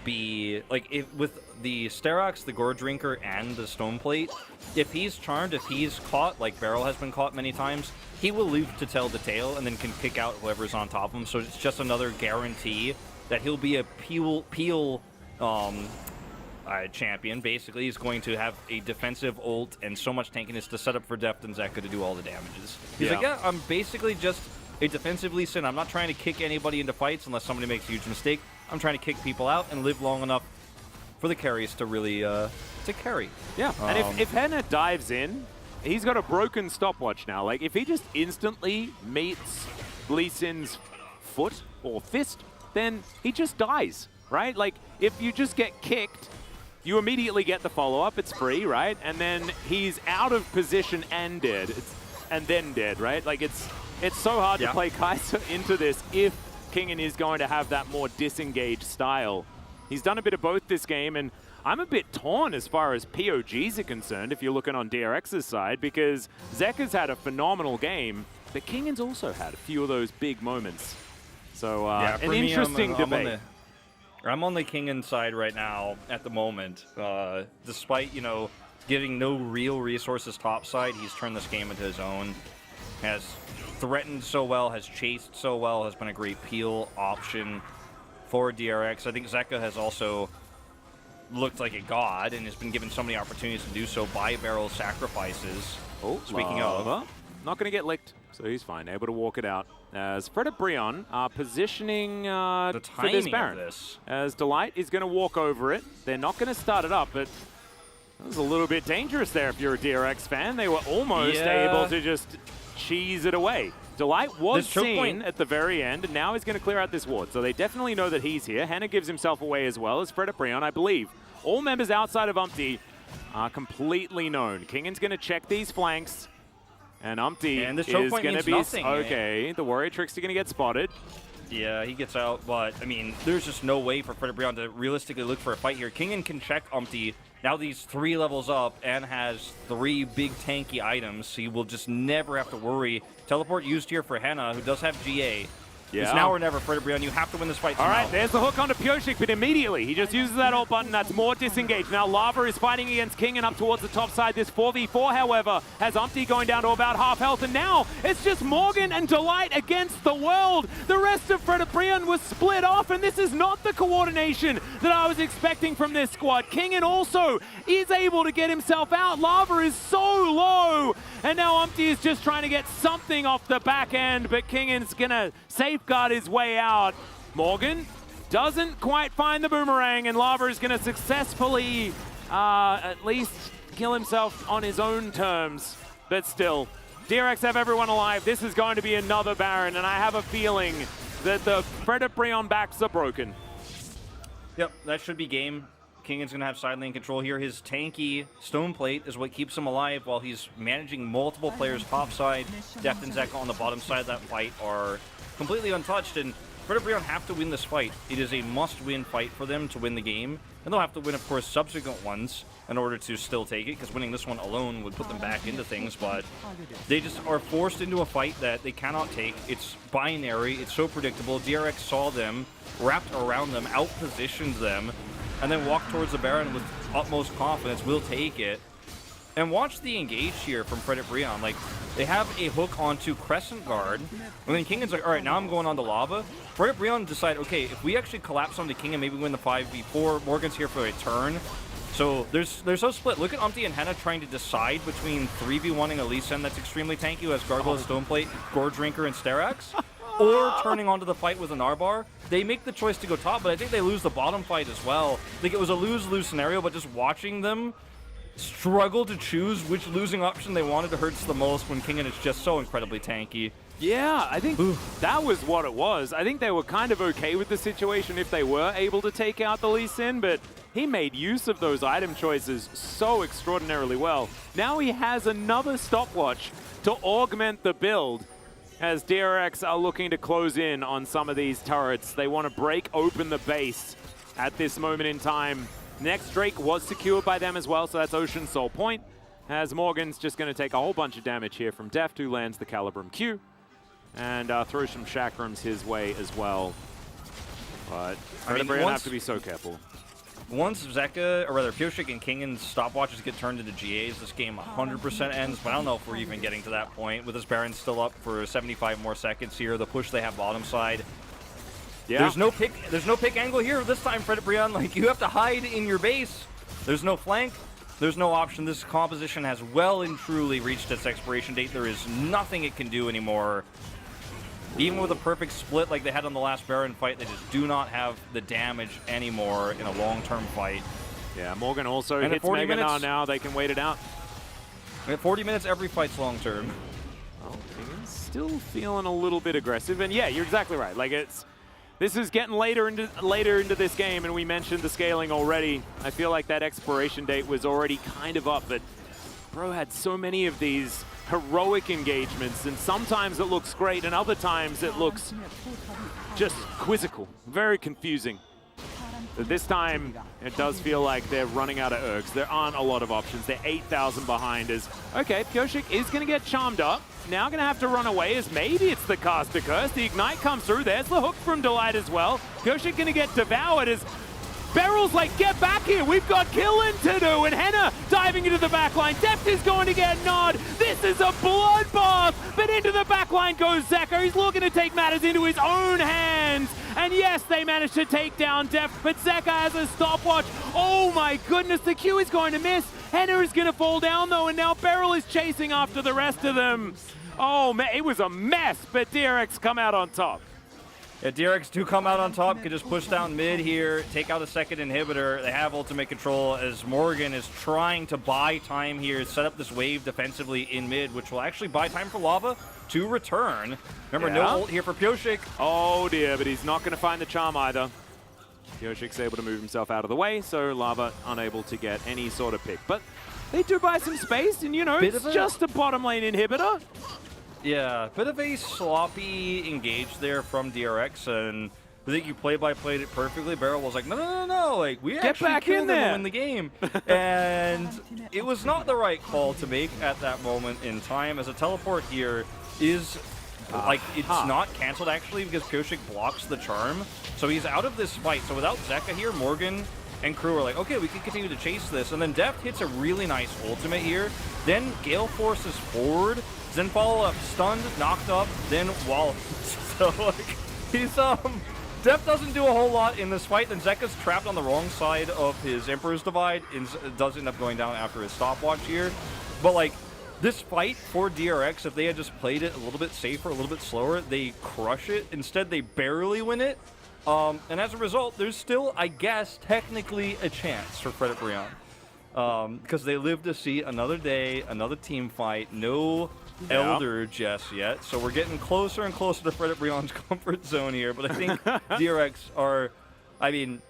be... Like, with the Sterox, the Gore Drinker, and the stone plate, if he's charmed, if he's caught, like Barrel has been caught many times, he will live to tell the tale and then can pick out whoever's on top of him, so it's just another guarantee that he'll be a peel champion. Basically, he's going to have a defensive ult and so much tankiness to set up for Deft and Zeka to do all the damages. He's like, yeah, I'm basically just a defensive Lee Sin. I'm not trying to kick anybody into fights unless somebody makes a huge mistake. I'm trying to kick people out and live long enough for the carries to really to carry. Yeah, and if Henna dives in, he's got a broken stopwatch now. Like, if he just instantly meets Lee Sin's foot or fist, then he just dies, right? Like, if you just get kicked, you immediately get the follow-up. It's free, right? And then he's out of position and dead. And then dead, right? Like, it's so hard to play Kaiser into this if Kingen is going to have that more disengaged style. He's done a bit of both this game, and I'm a bit torn as far as POGs are concerned if you're looking on DRX's side, because Zeka's had a phenomenal game, but Kingen's also had a few of those big moments. So, an interesting debate. I'm on the Kingen side right now at the moment. Despite, you know, getting no real resources topside, he's turned this game into his own. Has threatened so well, has chased so well, has been a great peel option for DRX. I think Zeka has also looked like a god and has been given so many opportunities to do so by Barrel's sacrifices. Oh, speaking of, not going to get licked, so he's fine, able to walk it out. As Fred Brion are positioning the for this timing Baron. of this. As Delight is going to walk over it. They're not going to start it up, but it was a little bit dangerous there if you're a DRX fan. They were almost able to just cheese it away. Delight was seen at the very end, and now he's going to clear out this ward. So they definitely know that he's here. Henna gives himself away as well as Fred Brion, I believe. All members outside of Umpty are completely known. Kingen's going to check these flanks. And Umpty is going to be okay. The Warrior Trickster going to get spotted. Yeah, he gets out, but I mean, there's just no way for Fred Brion to realistically look for a fight here. Kingen can check Umpty. Now he's 3 levels up and has 3 big tanky items, so he will just never have to worry. Teleport used here for Henna, who does have GA. It's now or never, Fred Brion. You have to win this fight. All right, there's the hook onto Pioshik, but immediately he just uses that ult button. That's more disengaged. Now Lava is fighting against Kingen up towards the top side. This 4v4, however, has Umpty going down to about half health, and now it's just Morgan and Delight against the world. The rest of Fred Brion was split off, and this is not the coordination that I was expecting from this squad. Kingen also is able to get himself out. Lava is so low, and now Umpty is just trying to get something off the back end, but Kingen's gonna safeguard his way out. Morgan doesn't quite find the boomerang, and Lava is going to successfully at least kill himself on his own terms. But still, DRX have everyone alive. This is going to be another Baron, and I have a feeling that the Fred Brion backs are broken. Yep, that should be game. Kingen's going to have side lane control here. His tanky stone plate is what keeps him alive while he's managing multiple players topside. Deft and Zeka on the bottom side of that fight are completely untouched, and Fred Brion have to win this fight. It is a must-win fight for them to win the game, and they'll have to win, of course, subsequent ones in order to still take it, because winning this one alone would put them back into things, but they just are forced into a fight that they cannot take. It's binary. It's so predictable. DRX saw them, wrapped around them, out-positioned them, and then walked towards the Baron with utmost confidence. We'll take it. And watch the engage here from Fred Brion. Like, they have a hook onto Crescent Guard, and then Kingen's like, all right, now I'm going on to Lava. Fred Brion decide, okay, if we actually collapse onto Kingen, maybe win the 5v4. Morgan's here for a turn. So they're so split. Look at Umpty and Henna trying to decide between 3v1ing a Lee Sin that's extremely tanky, who has Gargoyle, Stoneplate, Gore Drinker, and Sterox. or turning onto the fight with an R-bar. They make the choice to go top, but I think they lose the bottom fight as well. I think it was a lose-lose scenario, but just watching them struggle to choose which losing option they wanted hurts the most when Kingen is just so incredibly tanky. Yeah, I think that was what it was. I think they were kind of okay with the situation if they were able to take out the Lee Sin, but he made use of those item choices so extraordinarily well. Now he has another stopwatch to augment the build as DRX are looking to close in on some of these turrets. They want to break open the base at this moment in time. Next Drake was secured by them as well, so that's Ocean Soul Point. As Morgan's just going to take a whole bunch of damage here from Deft, who lands the Calibrum Q. And throw some chakrams his way as well. But Fredabreon have to be so careful. Once Zeka, or rather Pyosik and Kingen's stopwatches get turned into GAs, this game 100% ends, but I don't know if we're even getting to that point. With this Baron still up for 75 more seconds here, the push they have bottom side. Yeah. There's no pick angle here this time, Fredabreon. Like, you have to hide in your base. There's no flank. There's no option. This composition has well and truly reached its expiration date. There is nothing it can do anymore. Even with a perfect split like they had on the last Baron fight, they just do not have the damage anymore in a long-term fight. Yeah, Morgan also hits Mega now. They can wait it out. At 40 minutes, every fight's long-term. Oh, Kingen's still feeling a little bit aggressive. And yeah, you're exactly right. Like, this is getting later into this game, and we mentioned the scaling already. I feel like that expiration date was already kind of up, but bro had so many of these heroic engagements, and sometimes it looks great, and other times it looks just quizzical, very confusing. But this time, it does feel like they're running out of ergs. There aren't a lot of options. They're 8,000 behind as, okay, Pyosik is going to get charmed up. Now going to have to run away as maybe it's the Caster Curse. The Ignite comes through. There's the hook from Delight as well. Pyosik going to get devoured as Beryl's like, get back here, we've got killing to do, and Henna diving into the backline. Deft is going to get Nod. This is a bloodbath, but into the backline goes Zeka. He's looking to take matters into his own hands. And yes, they managed to take down Deft, but Zeka has a stopwatch. Oh my goodness, the Q is going to miss. Henna is going to fall down though, and now Beryl is chasing after the rest of them. Oh man, it was a mess, but DRX come out on top. Yeah, DRX do come out on top, can just push down mid here, take out a second inhibitor. They have ultimate control as Morgan is trying to buy time here, set up this wave defensively in mid, which will actually buy time for Lava to return. Remember, no ult here for Pyosik. Oh dear, but he's not going to find the charm either. Pyosik's able to move himself out of the way, so Lava unable to get any sort of pick. But they do buy some space, and you know, it's just a bottom lane inhibitor. Yeah, bit of a sloppy engage there from DRX, and I think you play-by-played it perfectly. Beryl was like, no, like, we actually killed them to win the game. And it was not the right call to make at that moment in time, as a teleport here is, like, it's not canceled, actually, because Pyosik blocks the charm. So he's out of this fight. So without Zeka here, Morgan and crew are like, okay, we can continue to chase this. And then Deft hits a really nice ultimate here. Then Gale forces forward. Then follow up, stunned, knocked up, then wall. So, like, he's, Deft doesn't do a whole lot in this fight. Then Zeka's trapped on the wrong side of his Emperor's Divide and does end up going down after his stopwatch here. But, like, this fight for DRX, if they had just played it a little bit safer, a little bit slower, they crush it. Instead, they barely win it. And as a result, there's still, I guess, technically a chance for Fredabreon. Because they live to see another day, another team fight, no Elder just yet. So we're getting closer and closer to Fredabreon's comfort zone here. But I think DRX are, I mean,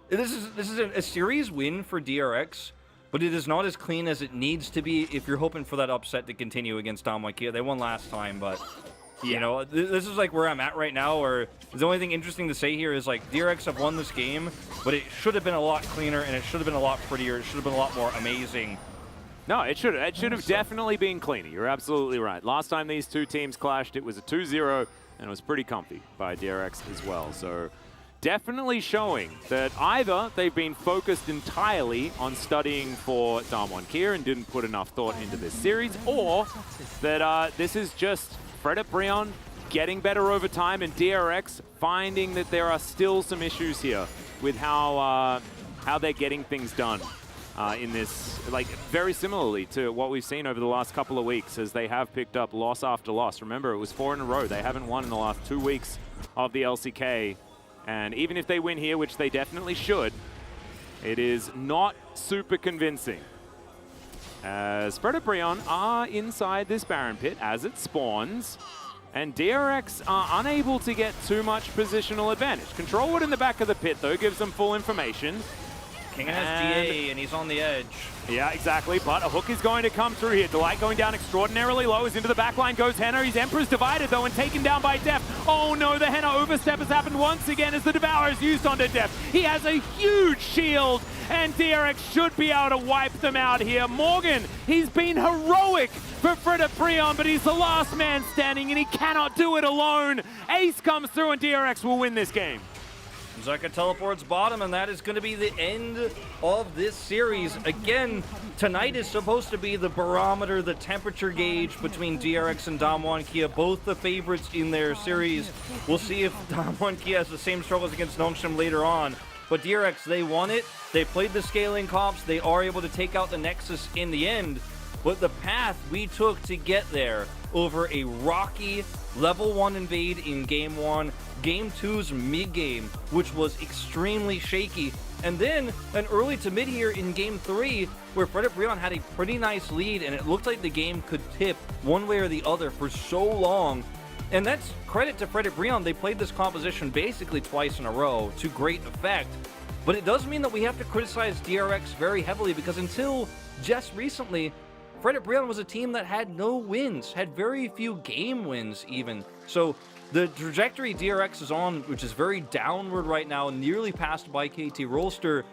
this is a series win for DRX, but it is not as clean as it needs to be if you're hoping for that upset to continue against Damwon. They won last time, but you know, this is like where I'm at right now, where the only thing interesting to say here is, like, DRX have won this game, but it should have been a lot cleaner, and it should have been a lot prettier. It should have been a lot more amazing. No, it should have. It should have definitely been cleaner. You're absolutely right. Last time these two teams clashed, it was a 2-0, and it was pretty comfy by DRX as well. So definitely showing that either they've been focused entirely on studying for Damwon Kia and didn't put enough thought into this series, or that this is just Fredabreon getting better over time and DRX finding that there are still some issues here with how they're getting things done. in this, like very similarly to what we've seen over the last couple of weeks as they have picked up loss after loss. Remember, it was 4 in a row. They haven't won in the last 2 weeks of the LCK. And even if they win here, which they definitely should, it is not super convincing. As Predabrion are inside this Baron pit as it spawns. And DRX are unable to get too much positional advantage. Control Wood in the back of the pit, though, gives them full information. King has DA, and he's on the edge. Yeah, exactly, but a hook is going to come through here. Delight going down extraordinarily low, as into the back line goes Henna. His Emperor's divided, though, and taken down by Def. Oh no, the Henna overstep has happened once again as the Devour is used onto Def. He has a huge shield, and DRX should be able to wipe them out here. Morgan, he's been heroic for Predabrion, but he's the last man standing, and he cannot do it alone. Ace comes through, and DRX will win this game. Zeka teleports bottom, and that is going to be the end of this series. Again, tonight is supposed to be the barometer, the temperature gauge between DRX and Damwon Kia, both the favorites in their series. We'll see if Damwon Kia has the same struggles against Nongshim later on. But DRX, they won it. They played the scaling comps. They are able to take out the Nexus in the end. But the path we took to get there over a rocky level 1 invade in Game 1, Game 2's mid-game, which was extremely shaky, and then an early to mid here in Game 3, where Predabrion had a pretty nice lead, and it looked like the game could tip one way or the other for so long. And that's credit to Predabrion. They played this composition basically twice in a row to great effect. But it does mean that we have to criticize DRX very heavily, because until just recently, Predabrion was a team that had no wins, had very few game wins even. So the trajectory DRX is on, which is very downward right now, nearly passed by KT Rolster,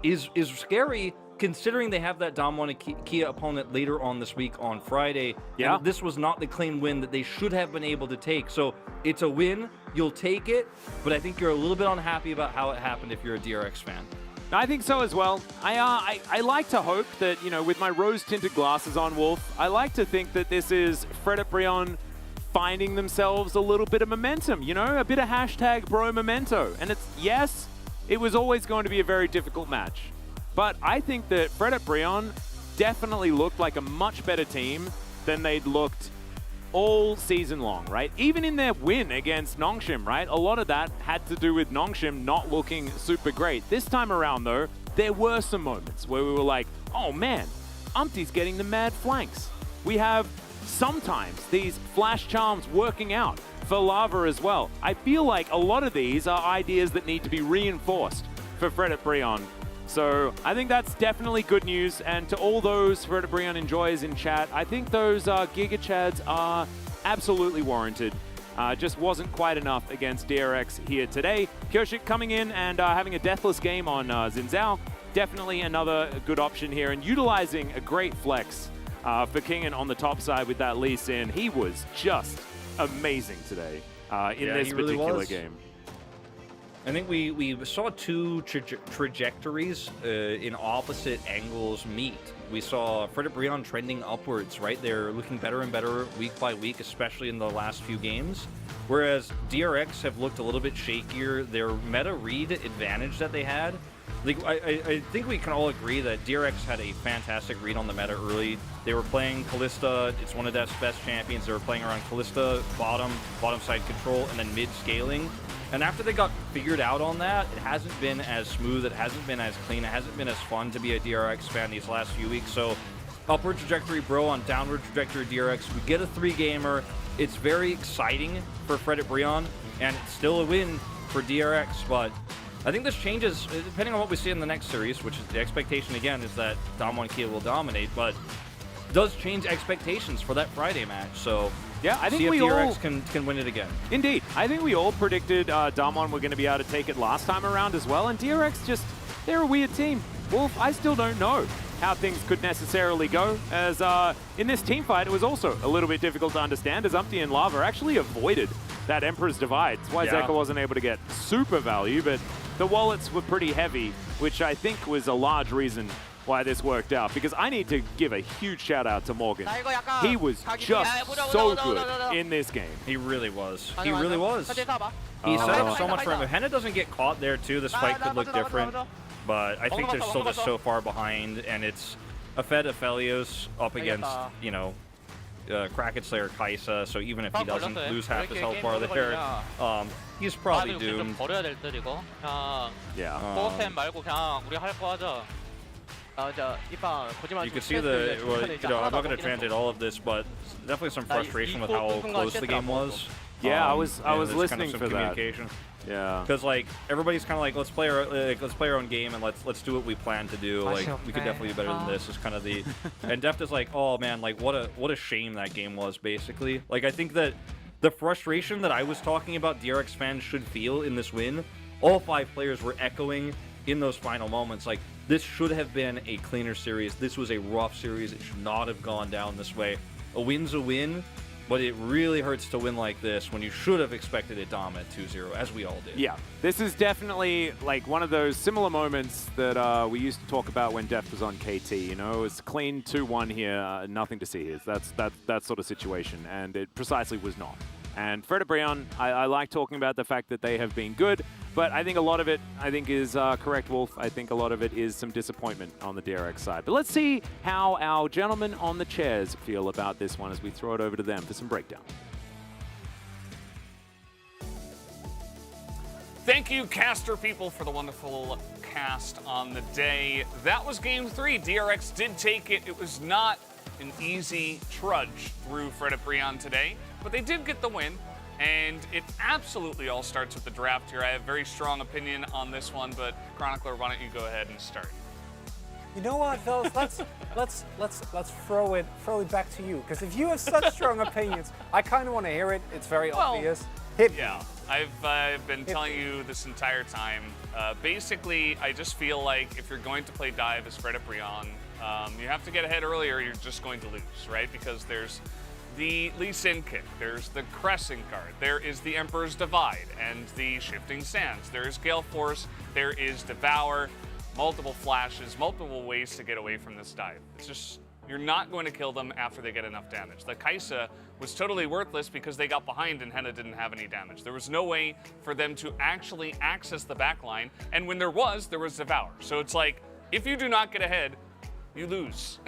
is scary considering they have that Damwon Kia opponent later on this week on Friday. Yeah. And this was not the clean win that they should have been able to take. So it's a win, you'll take it, but I think you're a little bit unhappy about how it happened if you're a DRX fan. I think so as well. I like to hope that, you know, with my rose-tinted glasses on, Wolf, I like to think that this is Predabrion finding themselves a little bit of momentum, you know, a bit of hashtag bro memento. And it's, yes, it was always going to be a very difficult match. But I think that Predabrion definitely looked like a much better team than they'd looked all season long, right? Even in their win against Nongshim, right? A lot of that had to do with Nongshim not looking super great. This time around, though, there were some moments where we were like, oh man, Umpty's getting the mad flanks. We have sometimes these flash charms working out for Lava as well. I feel like a lot of these are ideas that need to be reinforced for Predabrion. So I think that's definitely good news, and to all those Predabrion enjoyers in chat, I think those Giga Chads are absolutely warranted. Just wasn't quite enough against DRX here today. Kyoshik coming in and having a deathless game on Xin Zhao. Definitely another good option here, and utilizing a great flex for Kingen on the top side with that Lee Sin. He was just amazing today in this particular game. I think we saw two trajectories in opposite angles meet. We saw Predabrion trending upwards, right? They're looking better and better week by week, especially in the last few games. Whereas DRX have looked a little bit shakier. Their meta read advantage that they had, like, I think we can all agree that DRX had a fantastic read on the meta early. They were playing Kalista. It's one of Def's best champions. They were playing around Kalista, bottom side control, and then mid scaling. And after they got figured out on that, it hasn't been as smooth, it hasn't been as clean, it hasn't been as fun to be a DRX fan these last few weeks. So upward trajectory Bro on downward trajectory DRX. We get a 3-gamer. It's very exciting for Predabrion, and it's still a win for DRX. But I think this changes, depending on what we see in the next series, which is the expectation again is that Damwon Kia will dominate, but it does change expectations for that Friday match. So yeah, I think see if we DRX all can win it again. Indeed. I think we all predicted Damwon were going to be able to take it last time around as well, and DRX just, they're a weird team. Wolf, I still don't know how things could necessarily go, as in this team fight, it was also a little bit difficult to understand, as Umpty and Lava actually avoided that Emperor's Divide. That's why Zeka wasn't able to get super value, but the wallets were pretty heavy, which I think was a large reason why this worked out, because I need to give a huge shout out to Morgan. He was just so good in this game. He really was. He really was. He set up so much for him. If Henna doesn't get caught there too, this fight could look different. but I think they're still just so far behind, and it's a Fed Aphelios up against, you know, Kraken Slayer Kaisa, so even if he doesn't lose half his health bar there, he's probably doomed. 버려야 될 듯 이거. 그냥 Yeah. 포템 말고 그냥 우리 할 거 하자. You can see the, well, you know, I'm not going to translate all of this, but definitely some frustration with how close the game was. Yeah, I was listening kind of some for communication. that. Yeah. Because like everybody's kind of like, let's play our own game and let's do what we plan to do. Like we could definitely do better than this. Is kind of the, and Deft is like, oh man, like what a shame that game was. Basically, like I think that the frustration that I was talking about DRX fans should feel in this win, all 5 players were echoing in those final moments. Like this should have been a cleaner series. This was a rough series. It should not have gone down this way. A win's a win. But it really hurts to win like this when you should have expected it dominant 2-0, as we all did. Yeah, this is definitely like one of those similar moments that we used to talk about when Deft was on KT. You know, it's clean 2-1 here, nothing to see here. That's that sort of situation, and it precisely was not. And Fred Brion, I like talking about the fact that they have been good, but I think a lot of it, is correct, Wolf. I think a lot of it is some disappointment on the DRX side. But let's see how our gentlemen on the chairs feel about this one as we throw it over to them for some breakdown. Thank you, caster people, for the wonderful cast on the day. That was Game 3. DRX did take it. It was not an easy trudge through Fred Brion today, but they did get the win. And it absolutely all starts with the draft here. I have a very strong opinion on this one, but Chronicler, why don't you go ahead and start? You know what, fellas? Let's throw it back to you, because if you have such strong opinions, I kind of want to hear it. It's very obvious. Hit me. Yeah, I've been telling you this entire time. Basically, I just feel like if you're going to play dive as Fred Brion, you have to get ahead earlier. You're just going to lose, right? Because there's the Lee Sin kick, there's the Crescent Guard, there is the Emperor's Divide and the Shifting Sands, there is Gale Force, there is Devour, multiple flashes, multiple ways to get away from this dive. It's just, you're not going to kill them after they get enough damage. The Kaisa was totally worthless because they got behind and Henna didn't have any damage. There was no way for them to actually access the backline, and when there was Devour. So it's like, if you do not get ahead, you lose.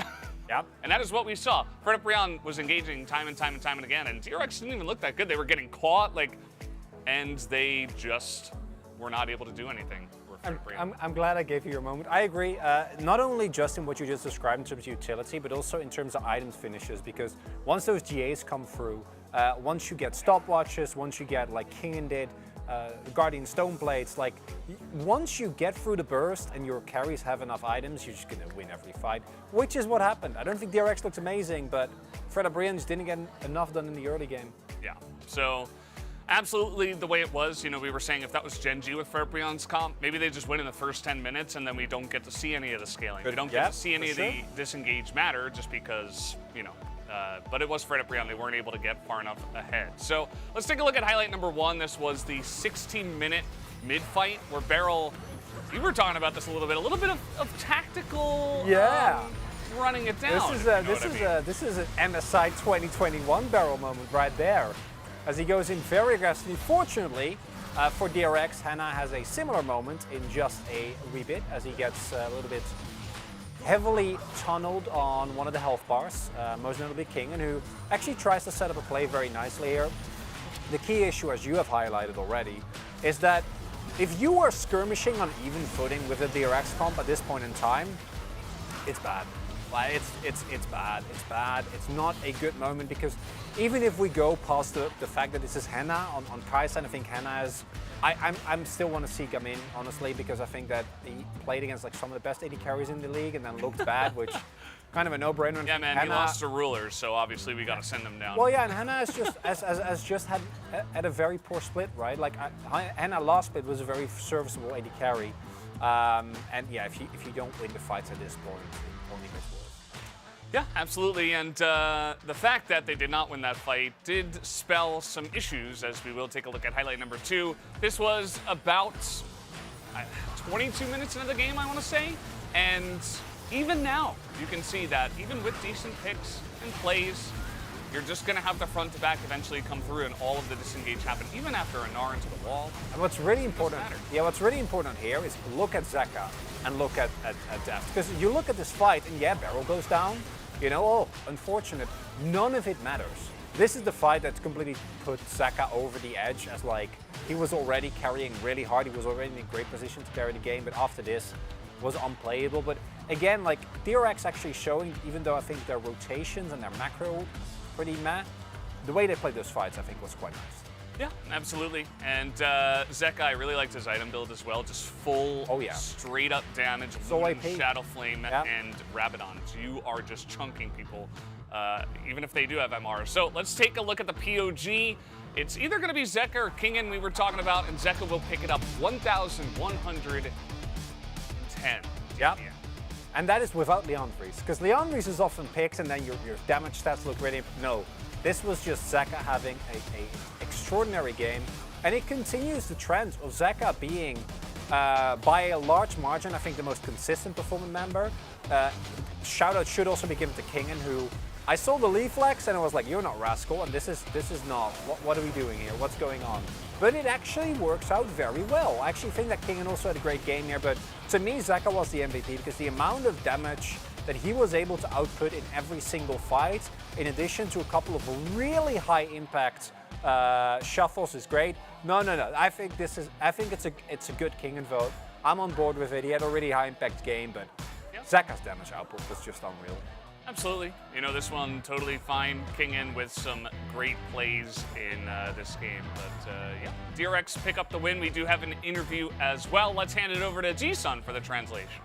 Yep. And that is what we saw. Fred Brion was engaging time and time again, and DRX didn't even look that good. They were getting caught, and they just were not able to do anything. I'm glad I gave you your moment. I agree, not only just in what you just described in terms of utility, but also in terms of items finishes, because once those GAs come through, once you get stopwatches, once you get King and Did, Guardian Stoneblades, once you get through the burst and your carries have enough items, you're just gonna win every fight, which is what happened. I don't think DRX looked amazing, but Fred Brion just didn't get enough done in the early game. Yeah, so absolutely the way it was, you know, we were saying if that was Genji with Fred Brion's comp, maybe they just win in the first 10 minutes and then we don't get to see any of the scaling. We don't get to see any of the disengage matter just because, you know, but it was Fred Brion. They weren't able to get far enough ahead. So let's take a look at highlight number 1. This was the 16-minute mid-fight where Beryl, you were talking about this a little bit of tactical running it down. This is an MSI 2021 Beryl moment right there, as he goes in very aggressively. Fortunately for DRX, Henna has a similar moment in just a wee bit, as he gets a little bit heavily tunneled on one of the health bars, most notably Kingen, who actually tries to set up a play very nicely here. The key issue, as you have highlighted already, is that if you are skirmishing on even footing with the DRX comp at this point in time, it's bad. It's bad. It's bad. It's not a good moment, because even if we go past the fact that this is Henna on Kaisa, and I think Henna is, I'm still want to see him in, honestly, because I think that he played against some of the best AD carries in the league and then looked bad, which kind of a no-brainer. Yeah, man, Henna, he lost to Rulers, so obviously we got to send him down. Well, yeah, and Henna has just had a very poor split, right? Henna last split was a very serviceable AD carry, and yeah, if you don't win the fights at this point, it only gets worse. Yeah, absolutely, and the fact that they did not win that fight did spell some issues, as we will take a look at highlight number 2. This was about 22 minutes into the game, I want to say, and even now, you can see that even with decent picks and plays, you're just going to have the front to back eventually come through and all of the disengage happen, even after a Gnar into the wall. And what's really important, what's really important here is look at Zeka and look at Deft. Because you look at this fight and yeah, Barrel goes down, you know, oh, unfortunate. None of it matters. This is the fight that's completely put Zeka over the edge, as like, he was already carrying really hard, he was already in a great position to carry the game, but after this, was unplayable. But again, like, DRX actually showing, even though I think their rotations and their macro pretty meh, the way they played those fights I think was quite nice. Yeah, absolutely. And Zeka, I really liked his item build as well. Just full, straight up damage, Lumen, Shadow Flame, and Rabadons. You are just chunking people, even if they do have MR. So let's take a look at the POG. It's either going to be Zeka or Kingen we were talking about, and Zeka will pick it up 1,110. Yeah. And that is without Leon Vries, because Leon Vries is often picked and then your damage stats look really... No, this was just Zeka having a extraordinary game, and it continues the trend of Zeka being, by a large margin, I think the most consistent performing member. Shout out should also be given to Kingen, who I saw the Leaf Flex and I was like, you're not Rascal, and this is not, what are we doing here, what's going on? But it actually works out very well. I actually think that Kingen also had a great game here, but to me, Zeka was the MVP because the amount of damage that he was able to output in every single fight, in addition to a couple of really high impact shuffles, is great. No. I think it's a good Kingen vote. I'm on board with it. He had a really high impact game, but Zeka's damage output was just unreal. Absolutely. You know, this one totally fine. Kingen with some great plays in this game. But yeah, DRX pick up the win. We do have an interview as well. Let's hand it over to Ji-sun for the translation.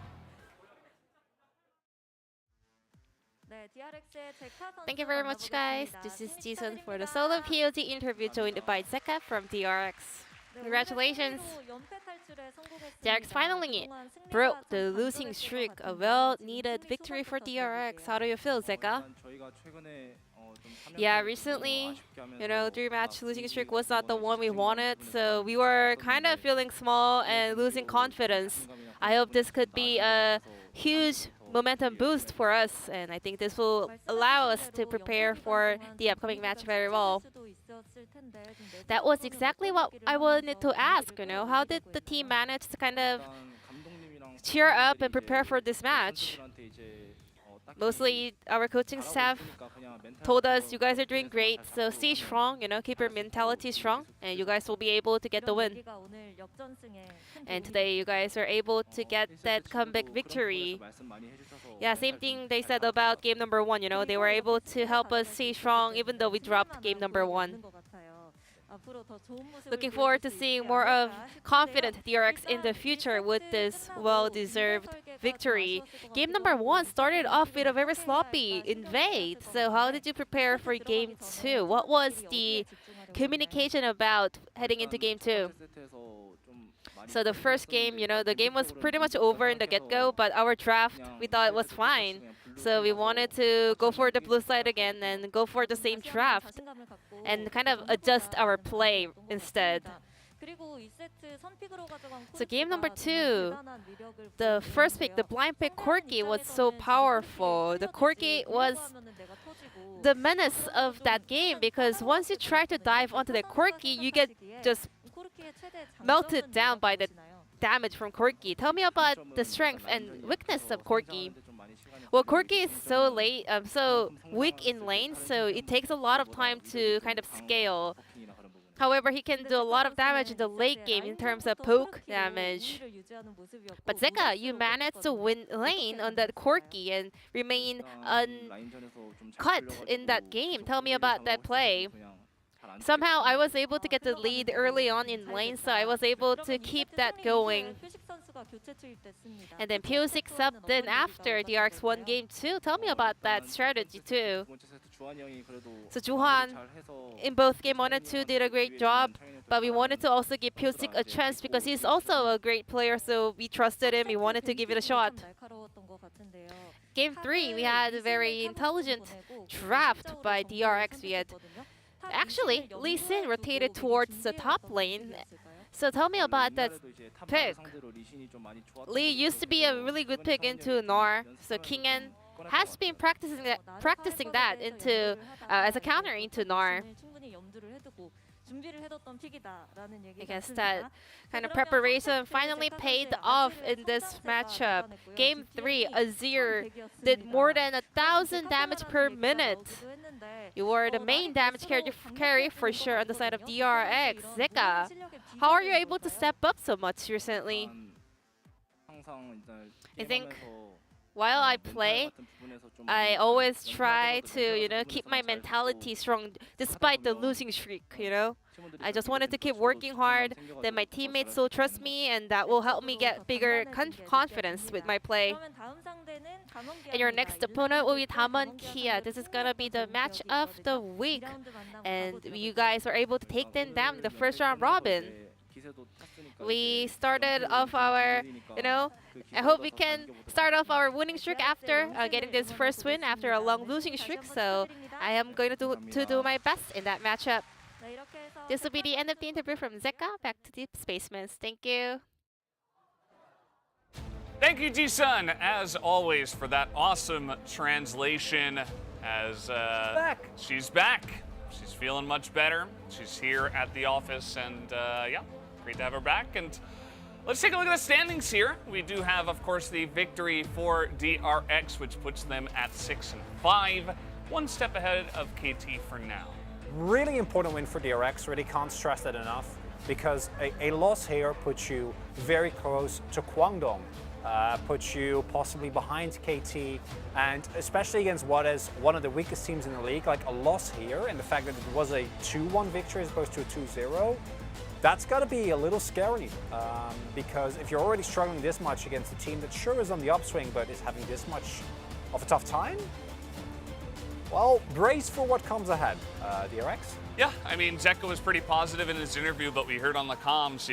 Thank you very much, guys. This is Ji-sun for the solo POG interview joined by Zeka from DRX. Congratulations! DRX finally broke the losing streak, a well-needed victory for DRX. How do you feel, Zeka? Yeah, recently, you know, 3-match losing streak was not the one we wanted, so we were kind of feeling small and losing confidence. I hope this could be a huge momentum boost for us, and I think this will allow us to prepare for the upcoming match very well. That was exactly what I wanted to ask, you know, how did the team manage to kind of cheer up and prepare for this match? Mostly our coaching staff told us, you guys are doing great, so stay strong, you know, keep your mentality strong, and you guys will be able to get the win. And today you guys are able to get that comeback victory. Yeah, same thing they said about game number 1, you know, they were able to help us stay strong even though we dropped game number 1. Looking forward to seeing more of confident DRX in the future with this well-deserved victory. Game number 1 started off with a very sloppy invade. So how did you prepare for game 2? What was the communication about heading into game 2? So the first game, you know, the game was pretty much over in the get-go, but our draft, we thought it was fine. So we wanted to go for the blue side again and go for the same draft and kind of adjust our play instead. So game number 2, the first pick, the blind pick Corki, was so powerful. The Corki was the menace of that game because once you try to dive onto the Corki, you get just melted down by the damage from Corki. Tell me about the strength and weakness of Corki. Well, Corki is so weak in lane, so it takes a lot of time to kind of scale. However, he can do a lot of damage in the late game in terms of poke damage. But Zeka, you managed to win lane on that Corki and remain uncut in that game. Tell me about that play. Somehow I was able to get the lead early on in lane, so I was able to keep that going. And then Pio6 subbed in after DRX won game 2. Tell me about that strategy too. So Juhan in both game 1 and 2 did a great job, but we wanted to also give Pio6 a chance because he's also a great player, so we trusted him, we wanted to give it a shot. Game 3, we had a very intelligent draft by DRX. We had actually Lee Sin rotated towards the top lane. So tell me about that pick. Lee used to be a really good pick into Gnar, so Kingen has been practicing that into as a counter into Gnar. I guess that kind of preparation finally paid off in this matchup. Game 3, Azir did more than 1,000 damage per minute. You were the main damage carry for sure on the side of DRX. Zeka, how are you able to step up so much recently? I think while I play, I always try to, keep my mentality strong despite the losing streak, I just wanted to keep working hard, then my teammates will trust me, and that will help me get bigger confidence with my play. And your next opponent will be Damwon Kia. This is gonna be the match of the week. And you guys were able to take them down in the first round robin. We started off our, I hope we can start off our winning streak after getting this first win after a long losing streak. So I am going to do my best in that matchup. This will be the end of the interview from Zeka. Back to the Spacemans. Thank you. Thank you, Ji-sun, as always, for that awesome translation. As she's back. She's feeling much better. She's here at the office, and yeah, great to have her back. And let's take a look at the standings here. We do have, of course, the victory for DRX, which puts them at 6-5, one step ahead of KT for now. Really important win for DRX, really can't stress that enough, because a loss here puts you very close to Kwangdong, puts you possibly behind KT, and especially against what is one of the weakest teams in the league, like a loss here, and the fact that it was a 2-1 victory as opposed to a 2-0, that's got to be a little scary, because if you're already struggling this much against a team that sure is on the upswing but is having this much of a tough time, well, brace for what comes ahead, DRX. Yeah, I mean, Zeka was pretty positive in his interview, but we heard on the comms,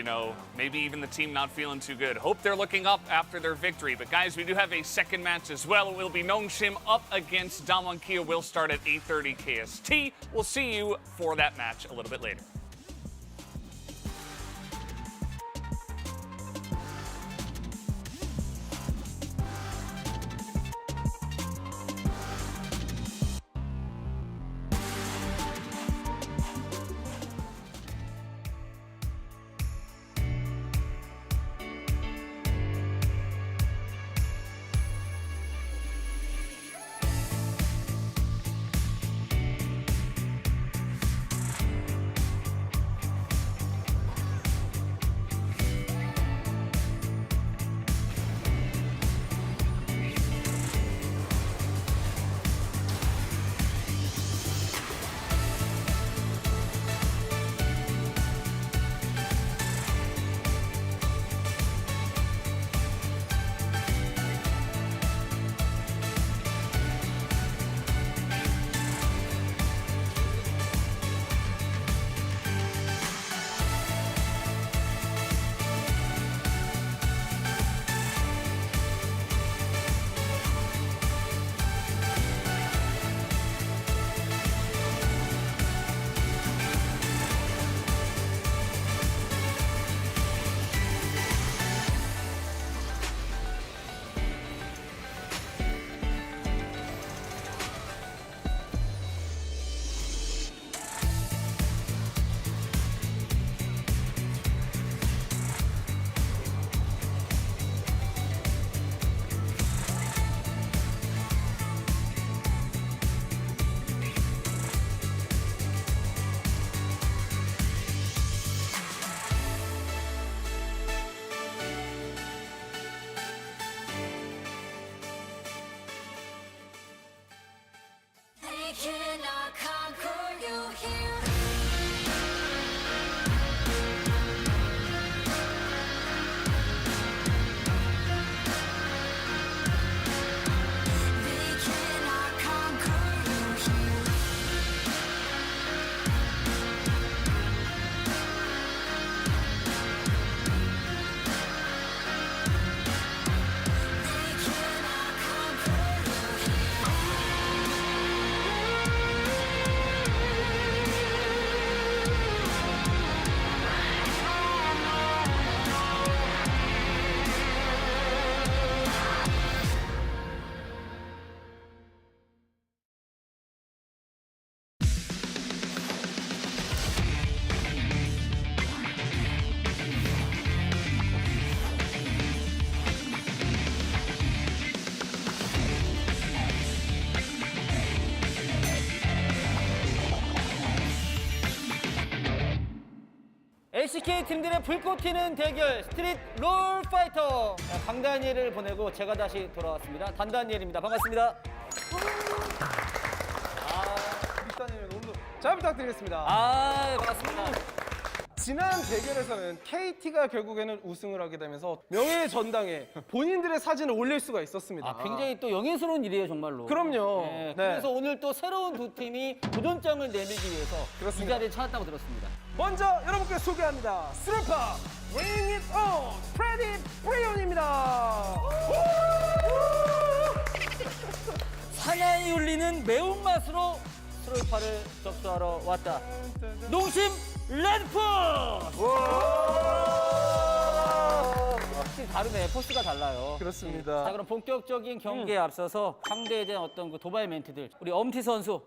maybe even the team not feeling too good. Hope they're looking up after their victory. But guys, we do have a second match as well. It will be Nongshim up against Damwon Kia. Will start at 8:30 KST. We'll see you for that match a little bit later. LCK 팀들의 불꽃 튀는 대결 스트릿 롤 파이터 강다니엘을 보내고 제가 다시 돌아왔습니다. 단다니엘입니다. 반갑습니다. 일단은 오늘 잘 부탁드리겠습니다. 반갑습니다. 지난 대결에서는 KT가 결국에는 우승을 하게 되면서 명예의 전당에 본인들의 사진을 올릴 수가 있었습니다. 굉장히 또 영예스러운 일이에요, 정말로. 그럼요. 네, 네. 그래서 오늘 또 새로운 두 팀이 도전장을 내밀기 위해서 그렇습니다. 이 자리에 찾았다고 들었습니다. 먼저 여러분께 소개합니다. 스루파 Bring It On 프레디 브리온입니다. 사나이 울리는 매운맛으로 스롤파를 접수하러 왔다. 농심 레드풋! 확실히 다르네. 포스가 달라요. 그렇습니다. 자, 그럼 본격적인 경기에 앞서서 상대에 대한 어떤 그 도발 멘트들. 우리 엄티 선수.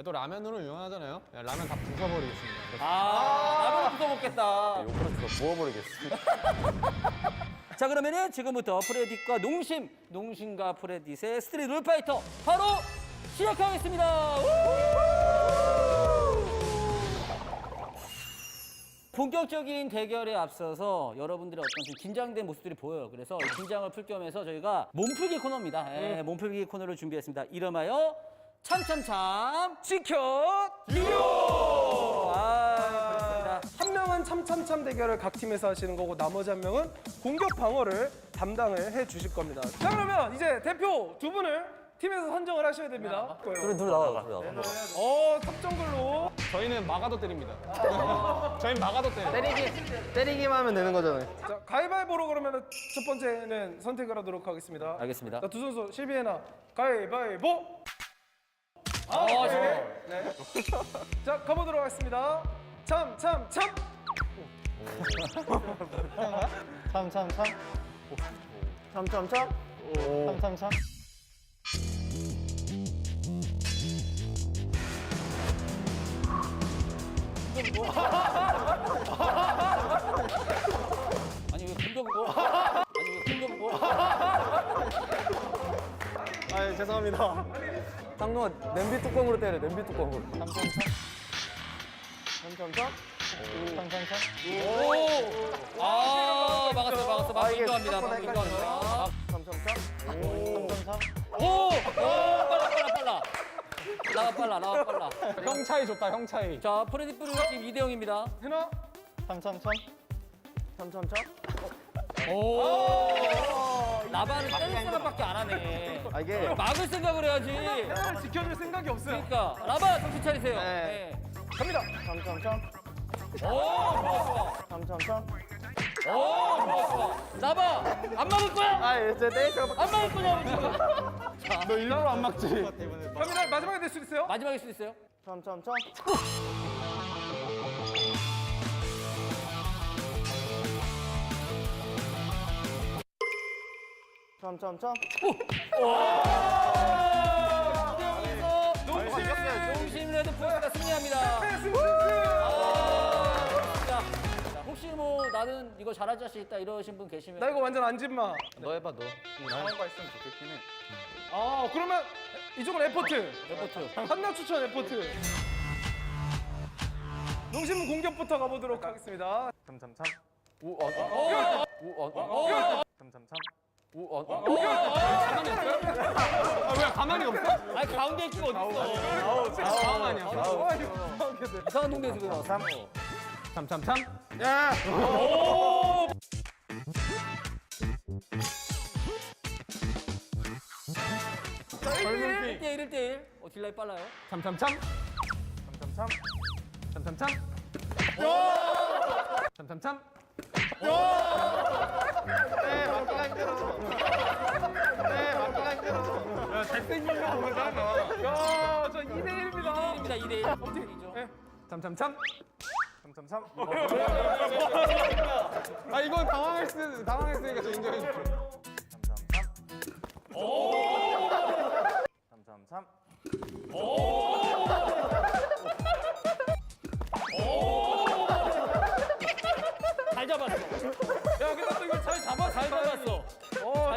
또 라면으로 유명하잖아요. 라면 다 부숴버리겠습니다. 라면 부숴먹겠다. 요거를 부어버리겠습니다. 자, 그러면은 지금부터 프레딧과 농심과 프레딧의 스트릿 롤파이터 바로 시작하겠습니다. 본격적인 대결에 앞서서 여러분들의 어떤 좀 긴장된 모습들이 보여요. 그래서 이 긴장을 풀 겸해서 저희가 몸풀기 코너입니다. 몸풀기 코너를 준비했습니다. 이름하여 참참참 지켜 리오! 그렇습니다. 한 명은 참참참 대결을 각 팀에서 하시는 거고 나머지 한 명은 공격 방어를 담당을 해 주실 겁니다. 자, 그러면 이제 대표 두 분을 팀에서 선정을 하셔야 됩니다. 둘 나와. 탑정글로 저희는 막아도 때립니다. 저희는 막아도 때려. 때리기만 하면 되는 거잖아요. 자, 가위바위보로 그러면 첫 번째는 선택을 하도록 하겠습니다. 알겠습니다. 자, 두 선수 실비에나 가위바위보. 네. 자, 가보도록 하겠습니다. 참참참. 참참참. 아니 왜 공격을 죄송합니다. 쌍둥아 냄비 뚜껑으로 때려. 냄비 뚜껑으로. 참참참. 막았어. 인정합니다. 참참참. 빨라. 형 차이 좋다, 형 차이. 자, 프레디 뿌리가 지금 2대 0입니다. 해나? 참참참. 라바는 때릴 생각밖에 안 하네. 이게 막을 생각을 해야지. 해나를 지켜줄 생각이 없어요. 그러니까 라바 정신 차리세요. 네. 갑니다. 참참참. 좋아. 참참참. 좋아. 라바 안 막을 거야? 이제 때릴 생각. 안 막을 거냐고 지금. 너 일부러 안 막지? 갑니다. 마지막에 될 수 있어요? 마지막일 수도 있어요. 참참참. 참참참. 농심 레드포스가 승리합니다. 자, 혹시 뭐 나는 이거 잘할 자신 있다 이러신 분 계시면 나 이거 완전 안진마. 너 해봐 너. 상황가 있으면 좋겠긴 해. 그러면 이쪽은 에포트. 레포트. 한나 추천 에포트. 농심은 공격부터 가보도록 하겠습니다. 참참참. 참참참. 왜 가만히 없어? 아니 가운데 있기가 어딨어. 상황 아니야. 이상한 동네에서 그래 나왔어. 참참참. 야! 자, 1대1. 딜라이 빨라요. 참참참. 맞기가 힘들어. 맞기가 힘들어. 잘생긴 거 보면 야, 저 2대1입니다. 2대1. 참참참. 이건 당황했으니까 저 인정해줄게. 참참참. 잘 잡았어. 야, 근데 또 이거 잘 잡았어. 잘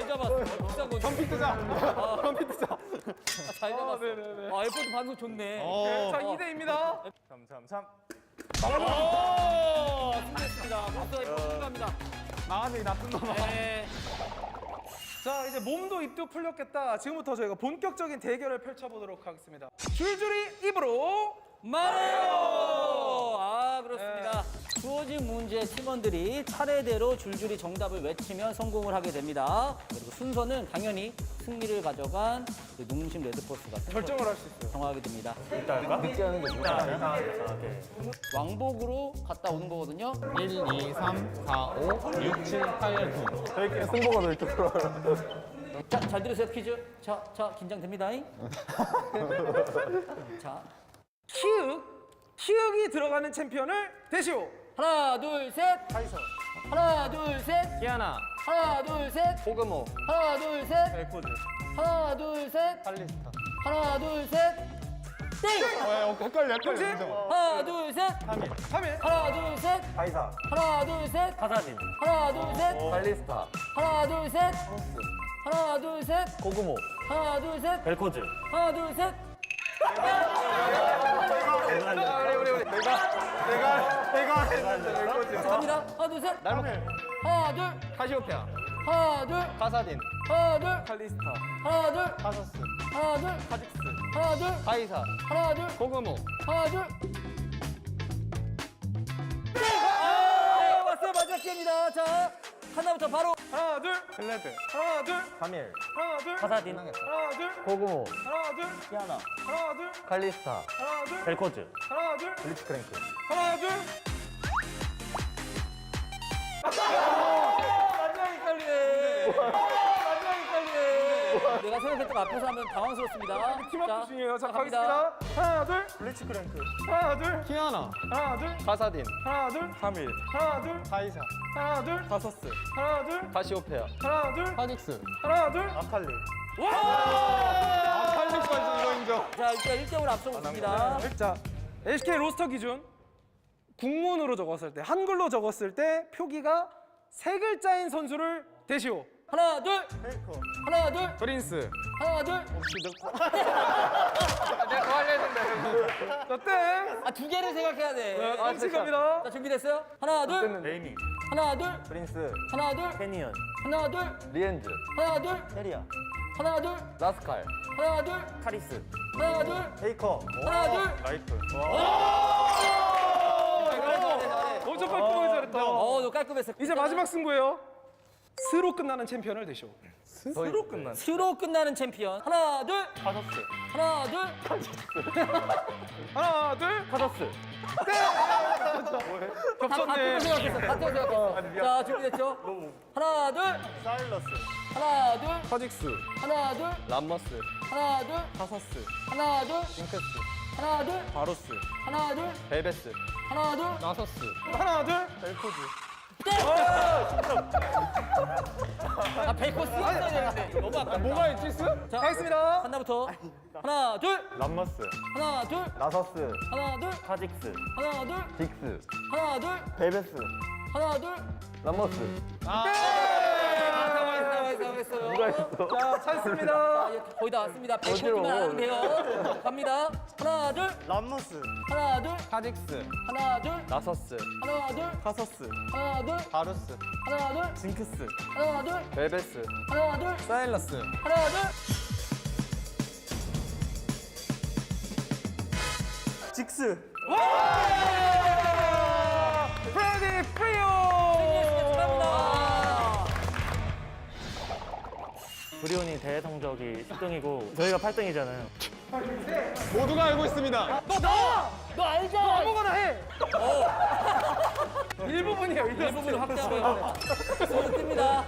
잡았어. 비싼 거. 점피 뜨자. 잘 잡았어. 네네네. 에포트 반응 좋네. 자, 2대입니다. 참참참. 오, 승리했습니다. 목소리 축하합니다. 마음이 나쁜 놈아. 네. 자, 이제 몸도 입도 풀렸겠다. 지금부터 저희가 본격적인 대결을 펼쳐보도록 하겠습니다. 줄줄이 입으로 말해요! 아, 그렇습니다. 주어진 문제 팀원들이 차례대로 줄줄이 정답을 외치면 성공을 하게 됩니다. 그리고 순서는 당연히 승리를 가져간 농심 레드포스가 결정을 할 수 있어요. 정하게 됩니다. 늦게 하는 게 뭐야? 왕복으로 갔다 오는 거거든요. 1, 2, 3, 4, 5, 6, 7, 8, 9. 저희끼리 승부가 더 이렇게 돌아요. 자, 잘 들으세요, 퀴즈. 자, 긴장됩니다. 자, 키읔이 들어가는 챔피언을 대시오. 하나, 둘, 셋. 파이서. 하나, 둘, 셋. 키아나, 하나, 둘, 셋. 호그모, 하나, 둘, 셋. 벨코드, 하나, 둘, 셋. 팔리스타. 하나, 둘, 셋. 땡! 헷갈려. 하나, 둘, 셋. 카밀. 하나, 둘, 셋. 파이사, 하나, 둘, 셋. 카사딘, 하나, 둘, 셋. 팔리스타, 하나, 둘, 셋. 하나, 둘, 셋. 호그모, 하나, 둘, 셋. 벨코드. 하나, 둘, 셋. 내가 했는데 갑니다. 하나, 둘, 셋. 하나, 둘. 카시오페아, 하나, 둘. 카사딘, 하나, 둘. 칼리스타. 하나, 둘. 카서스, 하나, 둘. 카직스, 하나, 둘. 파이사, 하나, 둘. 호그모. 하나, 둘. 네, 왔어요. 마지막 기회입니다. 자, 하나부터 바로. 하나, 둘. 클레드, 하나, 둘. 카밀, 하나, 둘. 카사딘, 하나, 둘. 호그모, 하나, 둘. 키아나, 하나, 둘. 칼리스타, 하나, 둘. 벨코즈, 하나, 둘. 블리츠크랭크. 하나, 둘. 마지막 헷갈리네. 마지막 헷갈리네. 내가 생각했던 앞에서 하면 당황스럽습니다. 팀워크 중이에요. 자, 갑니다. 가겠습니다. 하나, 둘. 블리츠크랭크, 하나, 둘. 키아나, 하나, 둘. 카사딘, 하나, 둘. 카밀, 하나, 둘. 파이사, 하나, 둘. 카서스, 하나, 둘. 카시오페아, 하나, 둘. 카직스, 하나, 둘. 아칼리. 와! 칼릭까지 이거 인정. 자, 일단 1대5로 앞서고 있습니다. 자, LCK 로스터 기준 국문으로 적었을 때, 한글로 적었을 때 표기가 세 글자인 선수를 대시오. 하나, 둘. 페이커, 하나, 둘. 프린스. 하나, 둘. 내가 더 하려 했는데. 자, 땡. 아, 두 개를 생각해야 돼. 네, 깜찍 갑니다. 자, 준비됐어요? 하나, 둘. 레이니, 하나, 둘. 프린스, 하나, 둘. 캐니언, 하나, 둘. 리엔즈, 하나, 둘. 테리아, 하나, 둘. 라스칼, 하나, 둘. 카리스, 하나, 둘. 페이커, 하나, 둘. 라이프. 엄청 깔끔하게 잘했다. 너 깔끔했어. 이제 마지막 승부예요. 스로 끝나는 챔피언을 대시오. 스로 끝난. 스로 끝나는 챔피언. 하나, 둘. 카서스, 하나, 둘. 하나, 둘. 카서스. 겹쳤네. 다 생각했어. 자, 준비됐죠? 하나, 둘. 사일러스, 하나, 둘. 커직스. 하나, 둘. 람머스, 하나, 둘. 카서스, 하나, 둘. 징크스, 하나, 둘. 바로스, 하나, 둘. 벨베스, 하나, 둘. 나서스, 하나, 둘. 벨코즈. 아, 베이커 쓰였어야 되는데. 너무 아깝다. 뭐가 있지, 스? 자, 가겠습니다. 하나부터. 하나, 둘. 람머스, 하나, 둘. 나서스, 하나, 둘. 카직스, 하나, 둘. 딕스, 하나, 둘. 벨베스, 하나, 둘. 람머스. 나와있어요. 누가 했어? 자, 찬스입니다. 자, 이제 거의 다 왔습니다. 100포인트만 안 하면 돼요. 갑니다. 하나, 둘. 람머스, 하나, 둘. 카직스, 하나, 둘. 나서스, 하나, 둘. 카서스, 하나, 둘. 바루스, 하나, 둘. 징크스, 하나, 둘. 벨베스, 하나, 둘. 사일러스. 하나, 둘. 직스. 프레디 프리오. 축하합니다. 브리온이 대회 성적이 10등이고 저희가 8등이잖아요. 모두가 알고 있습니다. 너 알잖아. 아무거나 해. 일부분이에요. 일부분 확대하고 손을 뜹니다.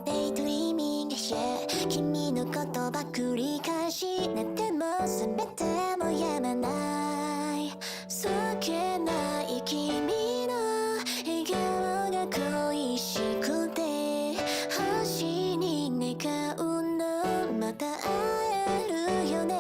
Daydreaming して君の言葉繰り返し寝ても覚めてもやまないそっけない君の笑顔が恋しくて星に願うのまた会えるよね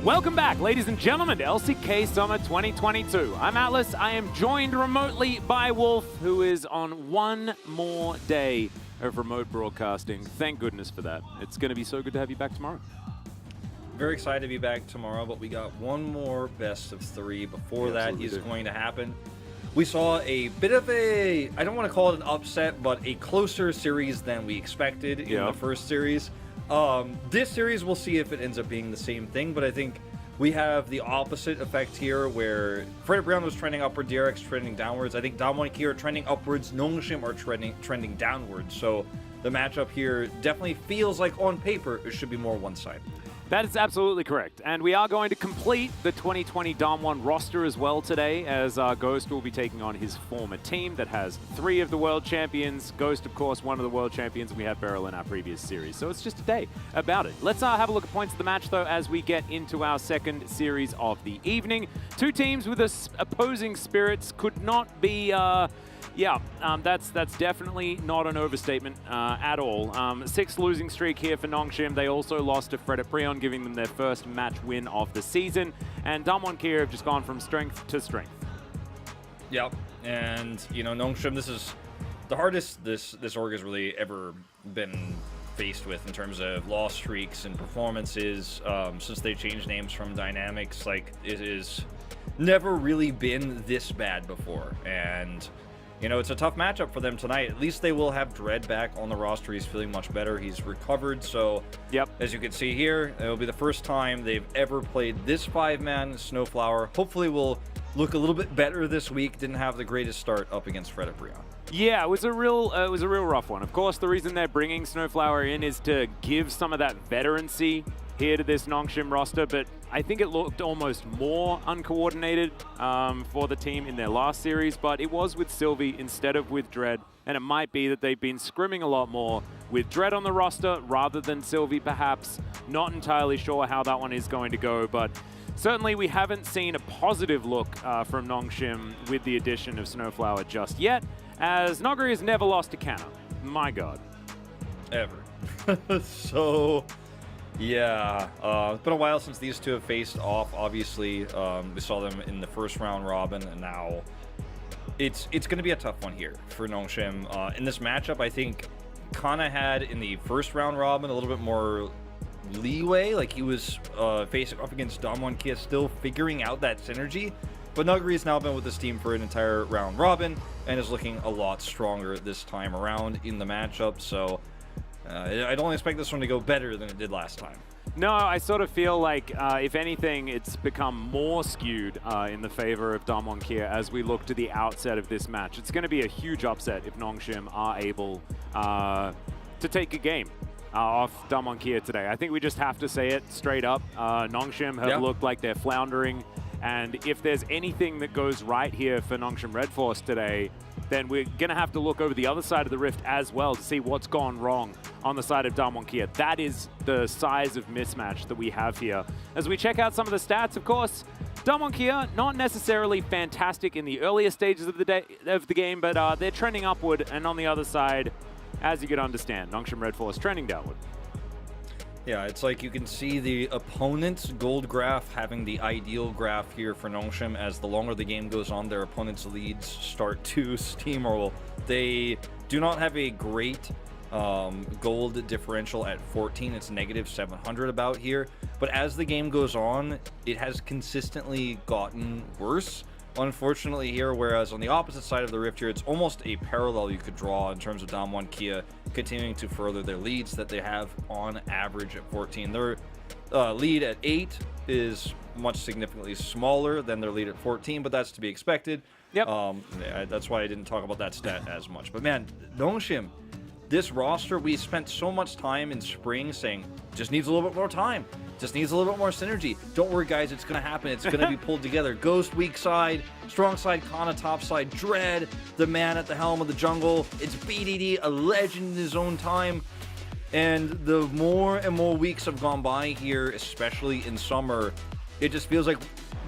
Welcome back, ladies and gentlemen, to LCK Summer 2022. I'm Atlas. I am joined remotely by Wolf, who is on one more day of remote broadcasting. Thank goodness for that. It's going to be so good to have you back tomorrow. Very excited to be back tomorrow, but we got one more best of three before that is going to happen. We saw a bit of a, I don't want to call it an upset, but a closer series than we expected in the first series. This series, we'll see if it ends up being the same thing, but I think we have the opposite effect here, where Fred Brown was trending upward, DRX trending downwards. I think Damwon Kia are trending upwards, Nongshim are trending downwards. So the matchup here definitely feels like, on paper, it should be more one-sided. That is absolutely correct. And we are going to complete the 2020 Damwon roster as well today, as Ghost will be taking on his former team that has 3 of the world champions. Ghost, of course, one of the world champions, and we had Beryl in our previous series. So it's just a day about it. Let's have a look at points of the match, though, as we get into our second series of the evening. 2 teams with opposing spirits could not be... that's definitely not an overstatement at all. 6 losing streak here for Nongshim. They also lost to Fred Brion, giving them their first match win of the season. And Damwon Kia have just gone from strength to strength. Yep, and you know, Nongshim, this is the hardest this org has really ever been faced with in terms of loss streaks and performances since they changed names from Dynamics. Like, it is never really been this bad before, and you know, it's a tough matchup for them tonight. At least they will have Dread back on the roster. He's feeling much better. He's recovered. So, yep, as you can see here, it will be the first time they've ever played this 5-man Snowflower. Hopefully we'll look a little bit better this week. Didn't have the greatest start up against Fred at Brion. Yeah, it was a real rough one. Of course, the reason they're bringing Snowflower in is to give some of that veterancy here to this Nongshim roster, but I think it looked almost more uncoordinated for the team in their last series, but it was with Sylvie instead of with Dread, and it might be that they've been scrimming a lot more with Dread on the roster rather than Sylvie perhaps. Not entirely sure how that one is going to go, but certainly we haven't seen a positive look from Nongshim with the addition of Snowflower just yet, as Noguri has never lost to Canna. My God. Ever. So, yeah, it's been a while since these two have faced off. Obviously, we saw them in the first round robin, and now it's going to be a tough one here for Nongshim. In this matchup, I think Kana had in the first round robin a little bit more leeway. Like, he was facing up against Damwon Kia, still figuring out that synergy. But Nuguri has now been with this team for an entire round robin and is looking a lot stronger this time around in the matchup. So I don't expect this one to go better than it did last time. No, I sort of feel like, if anything, it's become more skewed in the favor of Damwon Kia as we look to the outset of this match. It's going to be a huge upset if Nongshim are able to take a game off Damwon Kia today. I think we just have to say it straight up. Nongshim have looked like they're floundering, and if there's anything that goes right here for Nongshim Red Force today, then we're going to have to look over the other side of the rift as well to see what's gone wrong on the side of Damwon Kia. That is the size of mismatch that we have here. As we check out some of the stats, of course, Damwon Kia, not necessarily fantastic in the earlier stages of the game, but they're trending upward, and on the other side, as you could understand, Nongshim Red Force trending downward. Yeah, it's like you can see the opponent's gold graph having the ideal graph here for Nongshim. As the longer the game goes on, their opponent's leads start to steamroll. They do not have a great gold differential at 14. It's negative 700 about here. But as the game goes on, it has consistently gotten worse, unfortunately, here, whereas on the opposite side of the rift here, it's almost a parallel you could draw in terms of Damwon Kia continuing to further their leads that they have on average at 14. Their lead at 8 is much significantly smaller than their lead at 14, but that's to be expected. Yep. That's why I didn't talk about that stat as much. But man, Nongshim, this roster, we spent so much time in spring saying, just needs a little bit more time. Just needs a little bit more synergy. Don't worry, guys. It's going to happen. It's going to be pulled together. Ghost weak side, strong side, Kana top side, Dread, the man at the helm of the jungle. It's BDD, a legend in his own time. And the more and more weeks have gone by here, especially in summer, it just feels like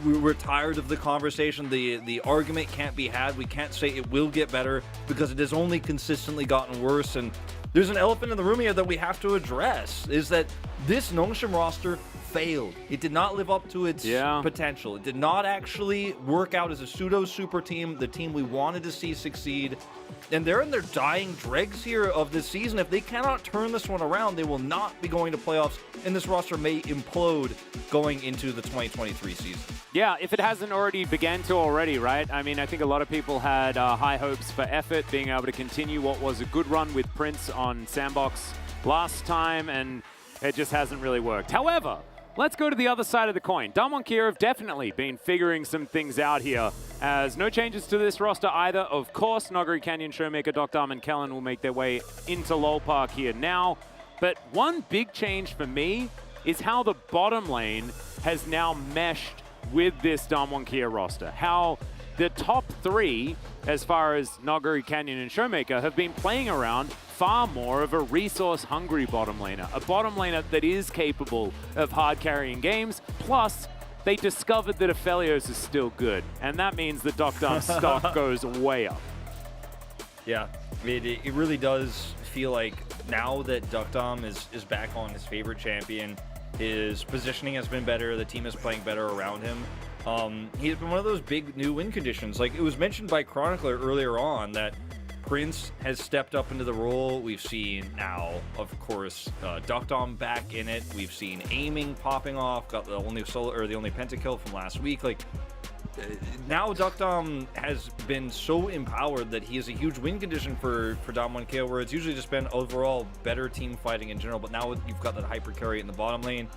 we're tired of the conversation. The argument can't be had. We can't say it will get better because it has only consistently gotten worse. And there's an elephant in the room here that we have to address, is that this Nongshim roster failed. It did not live up to its potential. It did not actually work out as a pseudo super team, the team we wanted to see succeed. And they're in their dying dregs here of this season. If they cannot turn this one around, they will not be going to playoffs, and this roster may implode going into the 2023 season. Yeah, if it hasn't already began to already, right? I mean, I think a lot of people had high hopes for Effort being able to continue what was a good run with Prince on Sandbox last time, and it just hasn't really worked. However, let's go to the other side of the coin. Damwon Kia have definitely been figuring some things out here, as no changes to this roster either. Of course, Noguri, Canyon, Showmaker, Dokdam, and Kellen will make their way into LoL Park here now. But one big change for me is how the bottom lane has now meshed with this Damwon Kia roster. How the top three, as far as Noguri, Canyon, and Showmaker, have been playing around far more of a resource-hungry bottom laner. A bottom laner that is capable of hard-carrying games, plus they discovered that Aphelios is still good, and that means the Dokdam stock goes way up. Yeah, it really does feel like now that Dokdam is back on his favorite champion, his positioning has been better, the team is playing better around him. He's been one of those big new win conditions. Like, it was mentioned by Chronicler earlier on that Prince has stepped up into the role. We've seen now, of course, Duckdom back in it. We've seen aiming popping off. Got the only solo or the only pentakill from last week. Like now, Duckdom has been so empowered that he is a huge win condition for Dom1Kia, where it's usually just been overall better team fighting in general. But now you've got that hyper carry in the bottom lane.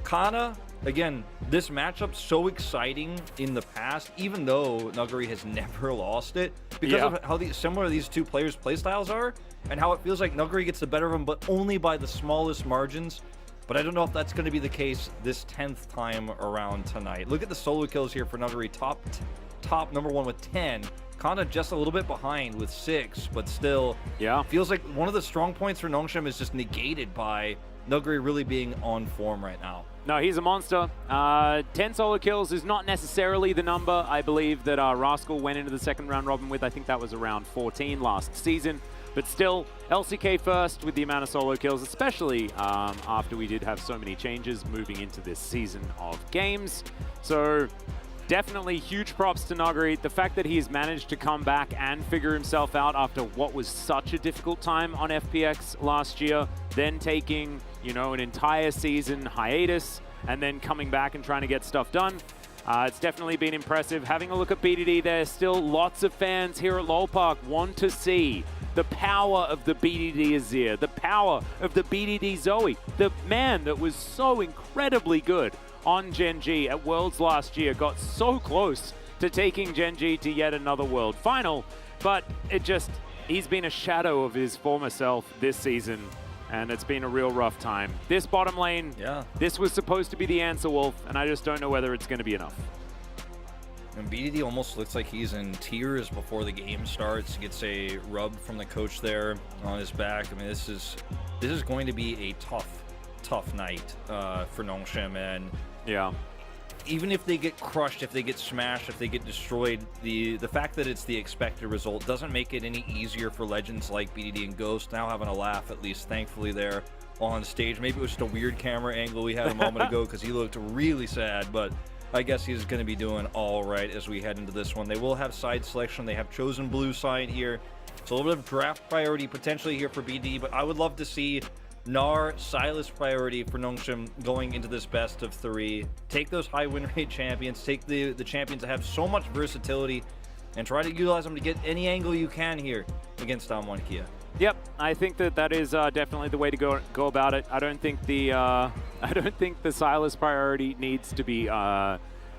Kana, again, this matchup's so exciting in the past, even though Nuguri has never lost it, because of how similar these two players' playstyles are, and how it feels like Nuguri gets the better of him, but only by the smallest margins. But I don't know if that's going to be the case this 10th time around tonight. Look at the solo kills here for Nuguri, top number 1 with 10. Kana just a little bit behind with 6, but still, feels like one of the strong points for Nongshim is just negated by Nuguri really being on form right now. No, he's a monster. 10 solo kills is not necessarily the number I believe that Rascal went into the second round robin with. I think that was around 14 last season. But still, LCK first with the amount of solo kills, especially after we did have so many changes moving into this season of games. So definitely huge props to Nuguri. The fact that he's managed to come back and figure himself out after what was such a difficult time on FPX last year, then taking, you know, an entire season hiatus and then coming back and trying to get stuff done. It's definitely been impressive. Having a look at BDD, there's still lots of fans here at LoL Park want to see the power of the BDD Azir, the power of the BDD Zoe, the man that was so incredibly good on Gen G at Worlds last year, got so close to taking Gen G to yet another World Final, but he's been a shadow of his former self this season, and it's been a real rough time. This bottom lane, this was supposed to be the answer, Wolf, and I just don't know whether it's going to be enough. And BDD almost looks like he's in tears before the game starts. Gets a rub from the coach there on his back. I mean, this is going to be a tough night for Nongshim, and even if they get crushed, if they get smashed, if they get destroyed, the fact that it's the expected result doesn't make it any easier for legends like BDD and Ghost now having a laugh, at least thankfully there on stage. Maybe it was just a weird camera angle we had a moment ago because he looked really sad, but I guess he's going to be doing all right as we head into this one. They will have side selection. They have chosen blue side here. So a little bit of draft priority potentially here for BD, but I would love to see Gnar, Silas priority for Nongshim going into this best of 3. Take those high win rate champions, take the champions that have so much versatility, and try to utilize them to get any angle you can here against Dom1Kia. Yep, I think that is definitely the way to go about it. I don't think the Silas priority needs to be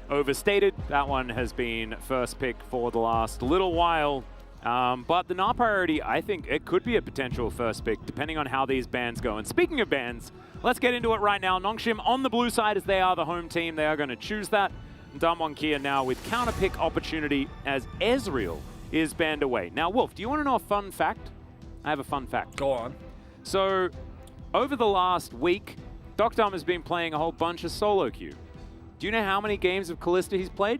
overstated. That one has been first pick for the last little while. But the Gnar priority, I think it could be a potential first pick, depending on how these bans go. And speaking of bans, let's get into it right now. Nongshim on the blue side, as they are the home team. They are going to choose that. Dom1Kia now with counter pick opportunity as Ezreal is banned away. Now, Wolf, do you want to know a fun fact? I have a fun fact. Go on. So, over the last week, Duckdom has been playing a whole bunch of solo queue. Do you know how many games of Kalista he's played?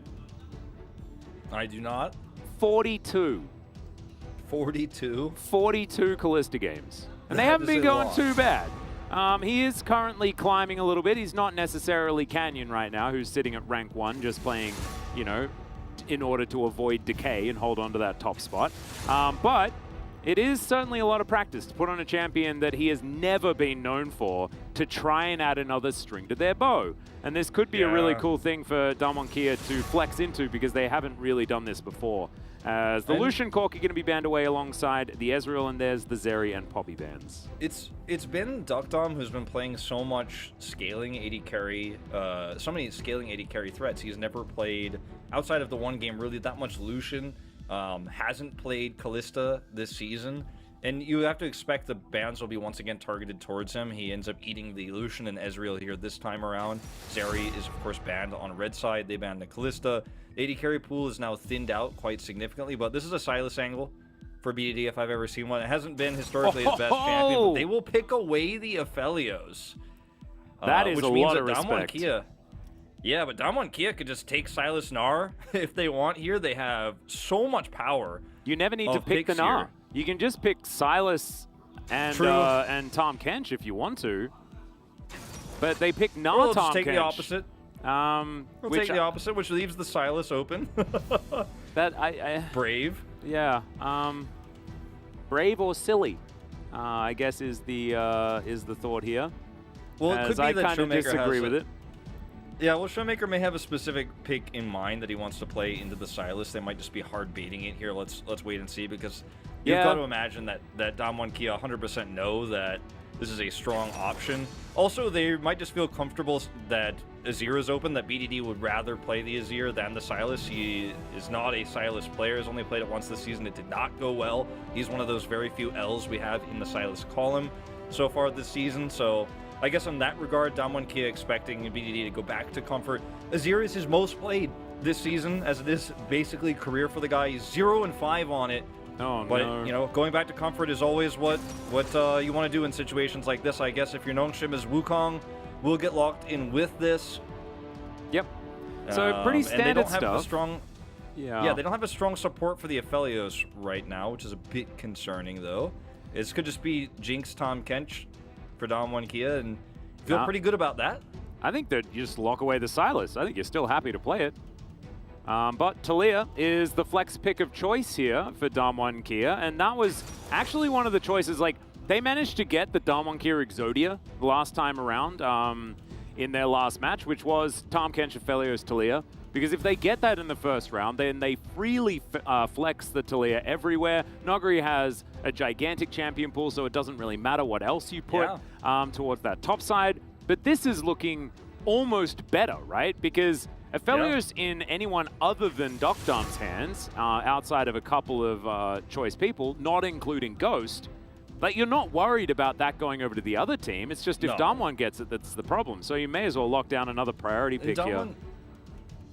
I do not. 42. 42? 42 Kalista games. And they haven't been going too bad. He is currently climbing a little bit. He's not necessarily Canyon right now, who's sitting at rank 1, just playing, you know, in order to avoid decay and hold on to that top spot. But it is certainly a lot of practice to put on a champion that he has never been known for to try and add another string to their bow. And this could be a really cool thing for Dom1Kia to flex into because they haven't really done this before. As the Lucian Cork are going to be banned away alongside the Ezreal, and there's the Zeri and Poppy bans. It's been Duckdom who's been playing so much scaling AD carry, so many scaling AD carry threats. He's never played, outside of the one game, really that much Lucian. Hasn't played Kalista this season, and you have to expect the bans will be once again targeted towards him. He ends up eating the Lucian and Ezreal here this time around. Zeri is of course banned on red side. They banned the Kalista. AD carry pool is now thinned out quite significantly, but this is a Silas angle for BDD if I've ever seen one. It hasn't been historically his best champion, but they will pick away the Aphelios. That is which a means lot that of respect. Yeah, but Dom1Kia could just take Silas Gnar if they want here. They have so much power. You never need to pick the Gnar. You can just pick Silas and Tom Kench if you want to. But they pick Gnar, Tom Kench. Tom Take Kench. the opposite. We'll take the opposite, which leaves the Silas open. That I brave. Yeah. brave or silly? I guess is the thought here. Well, it could be I that kind of Showmaker disagree with it. Yeah, well, Showmaker may have a specific pick in mind that he wants to play into the Sylas. They might just be hard baiting it here. Let's wait and see, because you've got to imagine that Damwon Kia 100% know that this is a strong option. Also, they might just feel comfortable that Azir is open, that BDD would rather play the Azir than the Sylas. He is not a Sylas player. He's only played it once this season. It did not go well. He's one of those very few L's we have in the Sylas column so far this season. So I guess in that regard, Damwon Kia expecting BDD to go back to comfort. Azir is his most played this season, as it is basically career for the guy. He's 0-5 on it. Oh, but, no. you know, going back to comfort is always what you want to do in situations like this. I guess if your Nongshim is Wukong, we'll get locked in with this. Yep. So pretty standard and they don't have stuff. A strong, yeah, they don't have a strong support for the Aphelios right now, which is a bit concerning, though. This could just be Jinx, Tahm Kench for Damwon Kia, and feel pretty good about that. I think that you just lock away the Sylas. I think you're still happy to play it. But Taliyah is the flex pick of choice here for Damwon Kia, and that was actually one of the choices. Like, they managed to get the Damwon Kia Exodia last time around in their last match, which was Tahm Kench, Aphelios, Taliyah. Because if they get that in the first round, then they freely flex the Taliyah everywhere. Noguri has a gigantic champion pool, so it doesn't really matter what else you put towards that top side. But this is looking almost better, right? Because Aphelios in anyone other than Dokdam's hands, outside of a couple of choice people, not including Ghost, like, you're not worried about that going over to the other team. It's just if Damwon gets it, that's the problem. So you may as well lock down another priority pick here.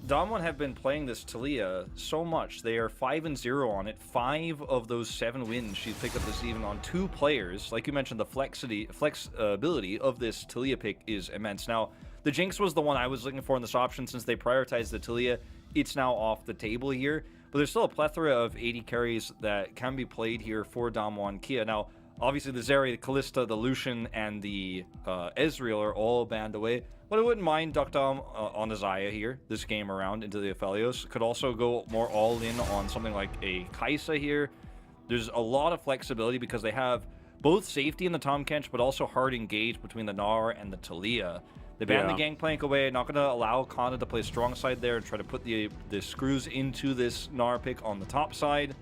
Damwon have been playing this Taliyah so much. They are 5-0 on it. 5 of those 7 wins she's picked up this season on 2 players. Like you mentioned, the flexibility of this Taliyah pick is immense. Now, the Jinx was the one I was looking for in this option. Since they prioritized the Taliyah, it's now off the table here. But there's still a plethora of 80 carries that can be played here for Damwon Kia. Now, obviously the Zeri, the Kalista, the Lucian, and the Ezreal are all banned away. But I wouldn't mind Dokdam on the Xayah here this game around into the Aphelios. Could also go more all-in on something like a Kai'Sa here. There's a lot of flexibility because they have both safety in the Tahm Kench, but also hard engage between the Gnar and the Taliyah. They banned the Gangplank away, not going to allow Kana to play strong side there and try to put the screws into this Gnar pick on the top side.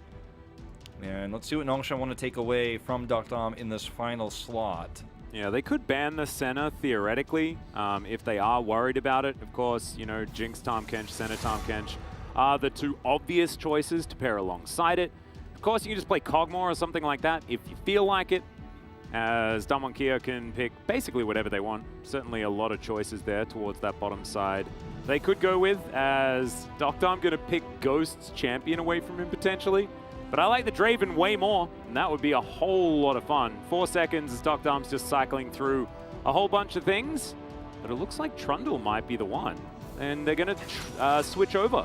And let's see what Nongshim want to take away from Dokdam in this final slot. Yeah, they could ban the Senna, theoretically, if they are worried about it. Of course, you know, Jinx, Tahm Kench, Senna, Tahm Kench are the 2 obvious choices to pair alongside it. Of course, you can just play Kog'Maw or something like that if you feel like it, as Damwon Kia can pick basically whatever they want. Certainly a lot of choices there towards that bottom side. They could go with, as Dokdam going to pick Ghost's champion away from him potentially. But I like the Draven way more, and that would be a whole lot of fun. 4 seconds as Dokdam's just cycling through a whole bunch of things, but it looks like Trundle might be the one. And they're going to switch over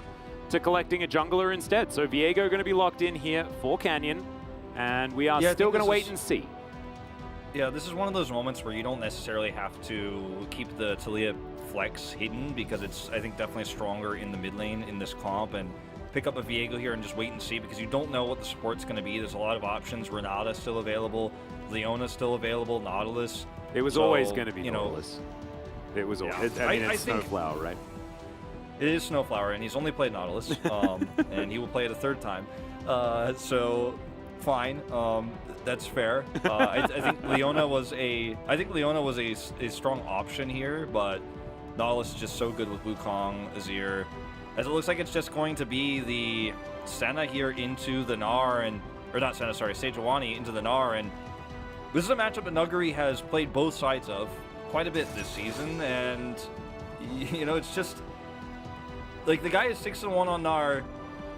to collecting a jungler instead. So Viego going to be locked in here for Canyon, and we are still going to wait and see. Yeah, this is one of those moments where you don't necessarily have to keep the Taliyah flex hidden, because it's, I think, definitely stronger in the mid lane in this comp, and pick up a Viego here and just wait and see, because you don't know what the support's going to be. There's a lot of options. Renata still available, Leona still available, Nautilus. It was always going to be Nautilus. It was. I mean, it's Snowflower, right? It is Snowflower, and he's only played Nautilus, and he will play it a 3rd time. So fine, that's fair. I think Leona was a strong option here, but Nautilus is just so good with Wukong, Azir. As it looks like it's just going to be the Senna here into the Gnar, or not Senna, sorry, Sejuani into the Gnar, and this is a matchup that Nuguri has played both sides of quite a bit this season, and, you know, it's just, like, the guy is 6-1 on Gnar.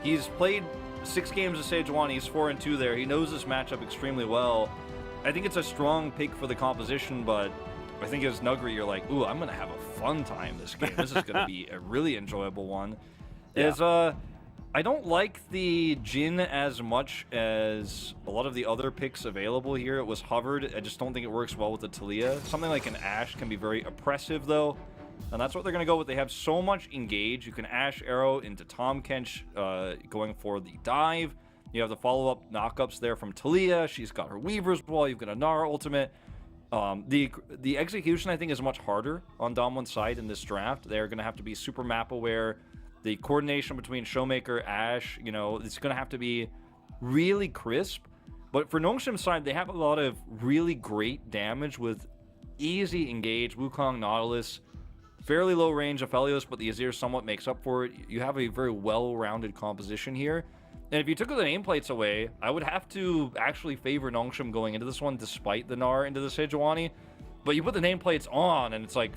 He's played 6 games of Sejuani, he's 4-2 there. He knows this matchup extremely well. I think it's a strong pick for the composition, but I think as Nuguri, you're like, ooh, I'm going to have a fun time this game. This is going to be a really enjoyable one. Yeah. I don't like the Jhin as much as a lot of the other picks available here. It was hovered. I just don't think it works well with the Taliyah. Something like an Ashe can be very oppressive, though. And that's what they're going to go with. They have so much engage. You can Ashe Arrow into Tahm Kench going for the dive. You have the follow-up knockups there from Talia. She's got her Weaver's Wall. You've got a Nara ultimate. The execution, I think, is much harder on Damwon's side in this draft. They're going to have to be super map aware. The coordination between Showmaker, Ashe, you know, it's going to have to be really crisp. But for Nongshim's side, they have a lot of really great damage with easy engage, Wukong, Nautilus, fairly low range of Aphelios, but the Azir somewhat makes up for it. You have a very well-rounded composition here. And if you took the nameplates away, I would have to actually favor Nongshim going into this one, despite the Gnar into the Sejuani. But you put the nameplates on, and it's like,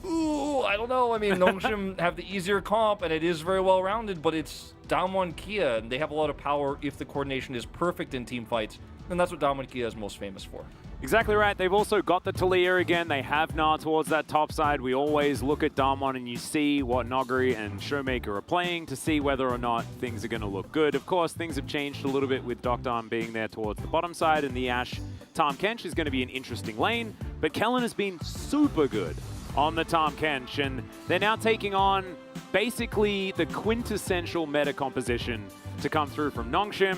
ooh, I don't know. I mean, Nongshim have the easier comp, and it is very well-rounded, but it's Damwon Kia, and they have a lot of power if the coordination is perfect in team fights, and that's what Damwon Kia is most famous for. Exactly right. They've also got the Talia again. They have Gnar towards that top side. We always look at Damwon and you see what Noguri and Showmaker are playing to see whether or not things are going to look good. Of course, things have changed a little bit with Dokdam being there towards the bottom side, and the Ashe Tahm Kench is going to be an interesting lane. But Kellen has been super good on the Tahm Kench, and they're now taking on basically the quintessential meta composition to come through from Nongshim.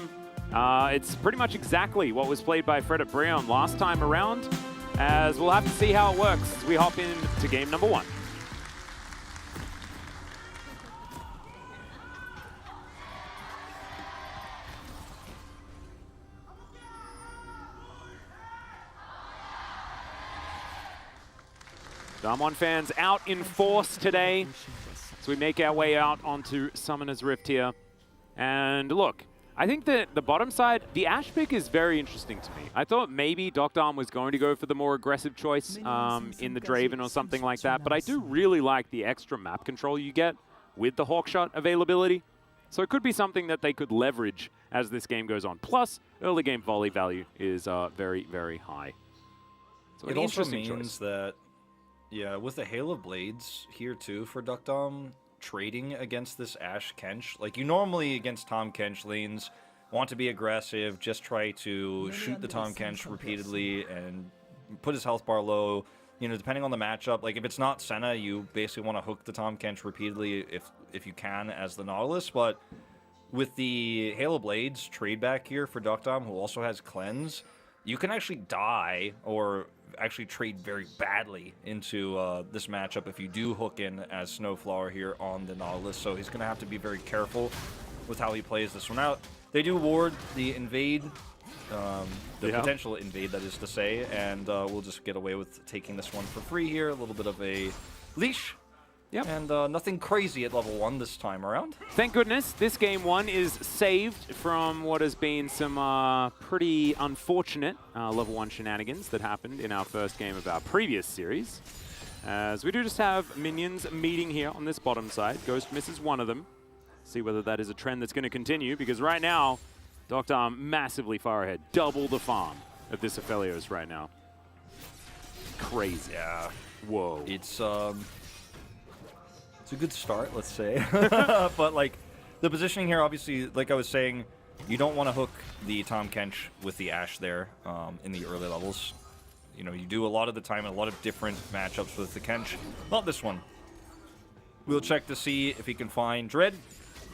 It's pretty much exactly what was played by Fred at Breon last time around, as we'll have to see how it works as we hop into game number 1. Damwon fans out in force today as we make our way out onto Summoner's Rift here. And look, I think that the bottom side, the Ashe pick is very interesting to me. I thought maybe Dokdam was going to go for the more aggressive choice in the Draven or something like that, but I do really like the extra map control you get with the Hawkshot availability. So it could be something that they could leverage as this game goes on. Plus, early game volley value is very, very high. So it also means that, yeah, with the Hail of Blades here too for Dokdam, trading against this Ashe Kench, like you normally against Tahm Kench lanes want to be aggressive, just try to shoot the Tahm Kench repeatedly and put his health bar low, you know, depending on the matchup. Like if it's not Senna, you basically want to hook the Tahm Kench repeatedly if you can as the Nautilus. But with the Halo Blades trade back here for Dokdam, who also has Cleanse, you can actually die or actually trade very badly into this matchup if you do hook in as Snowflower here on the Nautilus. So he's going to have to be very careful with how he plays this one out. They do ward the invade, the potential invade, that is to say, and we'll just get away with taking this one for free here. A little bit of a leash. Yep. And nothing crazy at level 1 this time around. Thank goodness this game 1 is saved from what has been some pretty unfortunate level 1 shenanigans that happened in our first game of our previous series. As we do just have minions meeting here on this bottom side. Ghost misses one of them. See whether that is a trend that's going to continue, because right now, Dokdam massively far ahead. Double the farm of this Aphelios right now. Crazy. Yeah. Whoa. It's a good start, let's say. But like the positioning here, obviously, like I was saying, you don't want to hook the Tahm Kench with the Ashe there in the early levels. You know, you do a lot of the time in a lot of different matchups with the Kench. Not this one. We'll check to see if he can find Dread.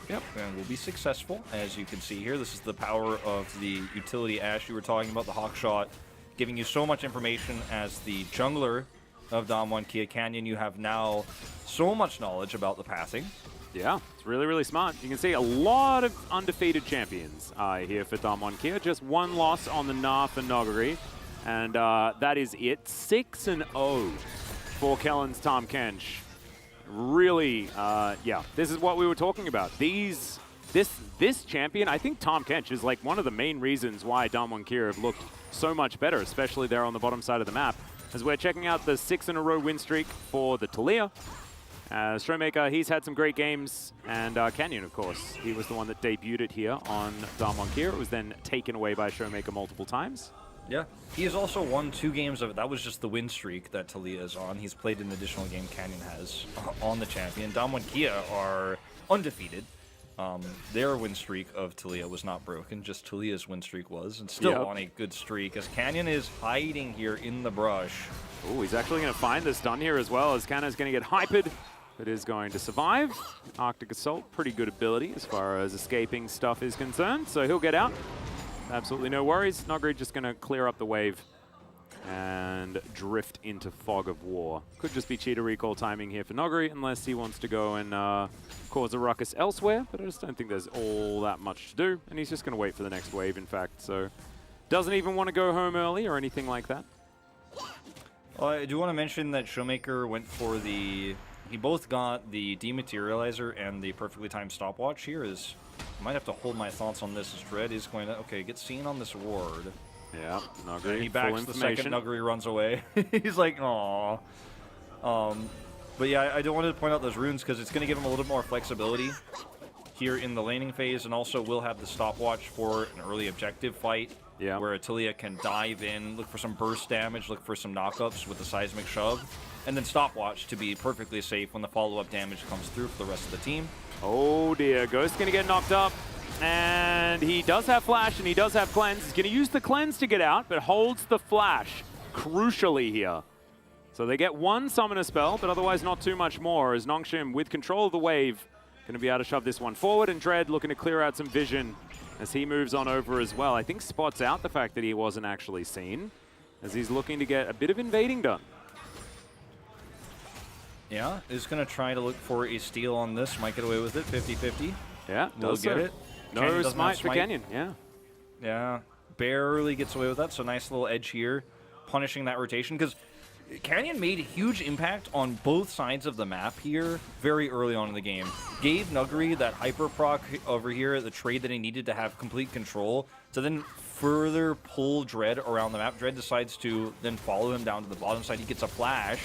Yep, and we'll be successful, as you can see here. This is the power of the utility Ashe you were talking about, the Hawkshot, giving you so much information as the jungler of Damwon Kia Canyon. You have now so much knowledge about the pathing. Yeah, it's really, really smart. You can see a lot of undefeated champions here for Damwon Kia. Just one loss on the Gnar for Noguri, and that is it. 6-0 for Kellen's Tahm Kench. Really, yeah, this is what we were talking about. This champion, I think Tahm Kench is like one of the main reasons why Damwon Kia have looked so much better, especially there on the bottom side of the map. As we're checking out the 6-in-a-row win streak for the Talia. Showmaker, he's had some great games, and Canyon, of course, he was the one that debuted it here on Damwon Kia. It was then taken away by Showmaker multiple times. Yeah, he has also won 2 games of it. That was just the win streak that Talia is on. He's played an additional game Canyon has on the champion. Damwon Kia are undefeated. Their win streak of Talia was not broken, just Talia's win streak was, and still on a good streak, as Canyon is hiding here in the brush. Oh, he's actually going to find the stun here as well, as Cannon's going to get hypered. that is going to survive. Arctic Assault, pretty good ability as far as escaping stuff is concerned, so he'll get out. Absolutely no worries. Nogri just going to clear up the wave and drift into Fog of War. Could just be cheater recall timing here for Nogri, unless he wants to go and cause a ruckus elsewhere, but I just don't think there's all that much to do, and he's just going to wait for the next wave, in fact, so doesn't even want to go home early or anything like that. Well, I do want to mention that Showmaker went for the... He both got the Dematerializer and the perfectly timed stopwatch here. I might have to hold my thoughts on this as Dread is going to... Okay, get seen on this ward. Yeah, Nuggery, he backs the second Nuggery runs away. He's like, aww. But yeah, I do want to point out those runes because it's going to give him a little bit more flexibility here in the laning phase, and also will have the stopwatch for an early objective fight. Yeah. Where Atilia can dive in, look for some burst damage, look for some knockups with the seismic shove, and then stopwatch to be perfectly safe when the follow-up damage comes through for the rest of the team. Oh dear, Ghost's gonna get knocked up, and he does have flash and he does have cleanse. He's gonna use the cleanse to get out, but holds the flash crucially here. So they get one summoner spell, but otherwise not too much more, as Nongshim, with control of the wave, gonna be able to shove this one forward, and Dread looking to clear out some vision as he moves on over as well. I think spots out the fact that he wasn't actually seen, as he's looking to get a bit of invading done. Yeah, is going to try to look for a steal on this. Might get away with it, 50-50. Yeah, we'll get it. No smite for Canyon, yeah. Yeah, barely gets away with that, so nice little edge here, punishing that rotation, because Canyon made a huge impact on both sides of the map here very early on in the game. Gave Nuggery that hyper proc over here, the trade that he needed to have complete control, to then further pull Dread around the map. Dread decides to then follow him down to the bottom side. He gets a flash,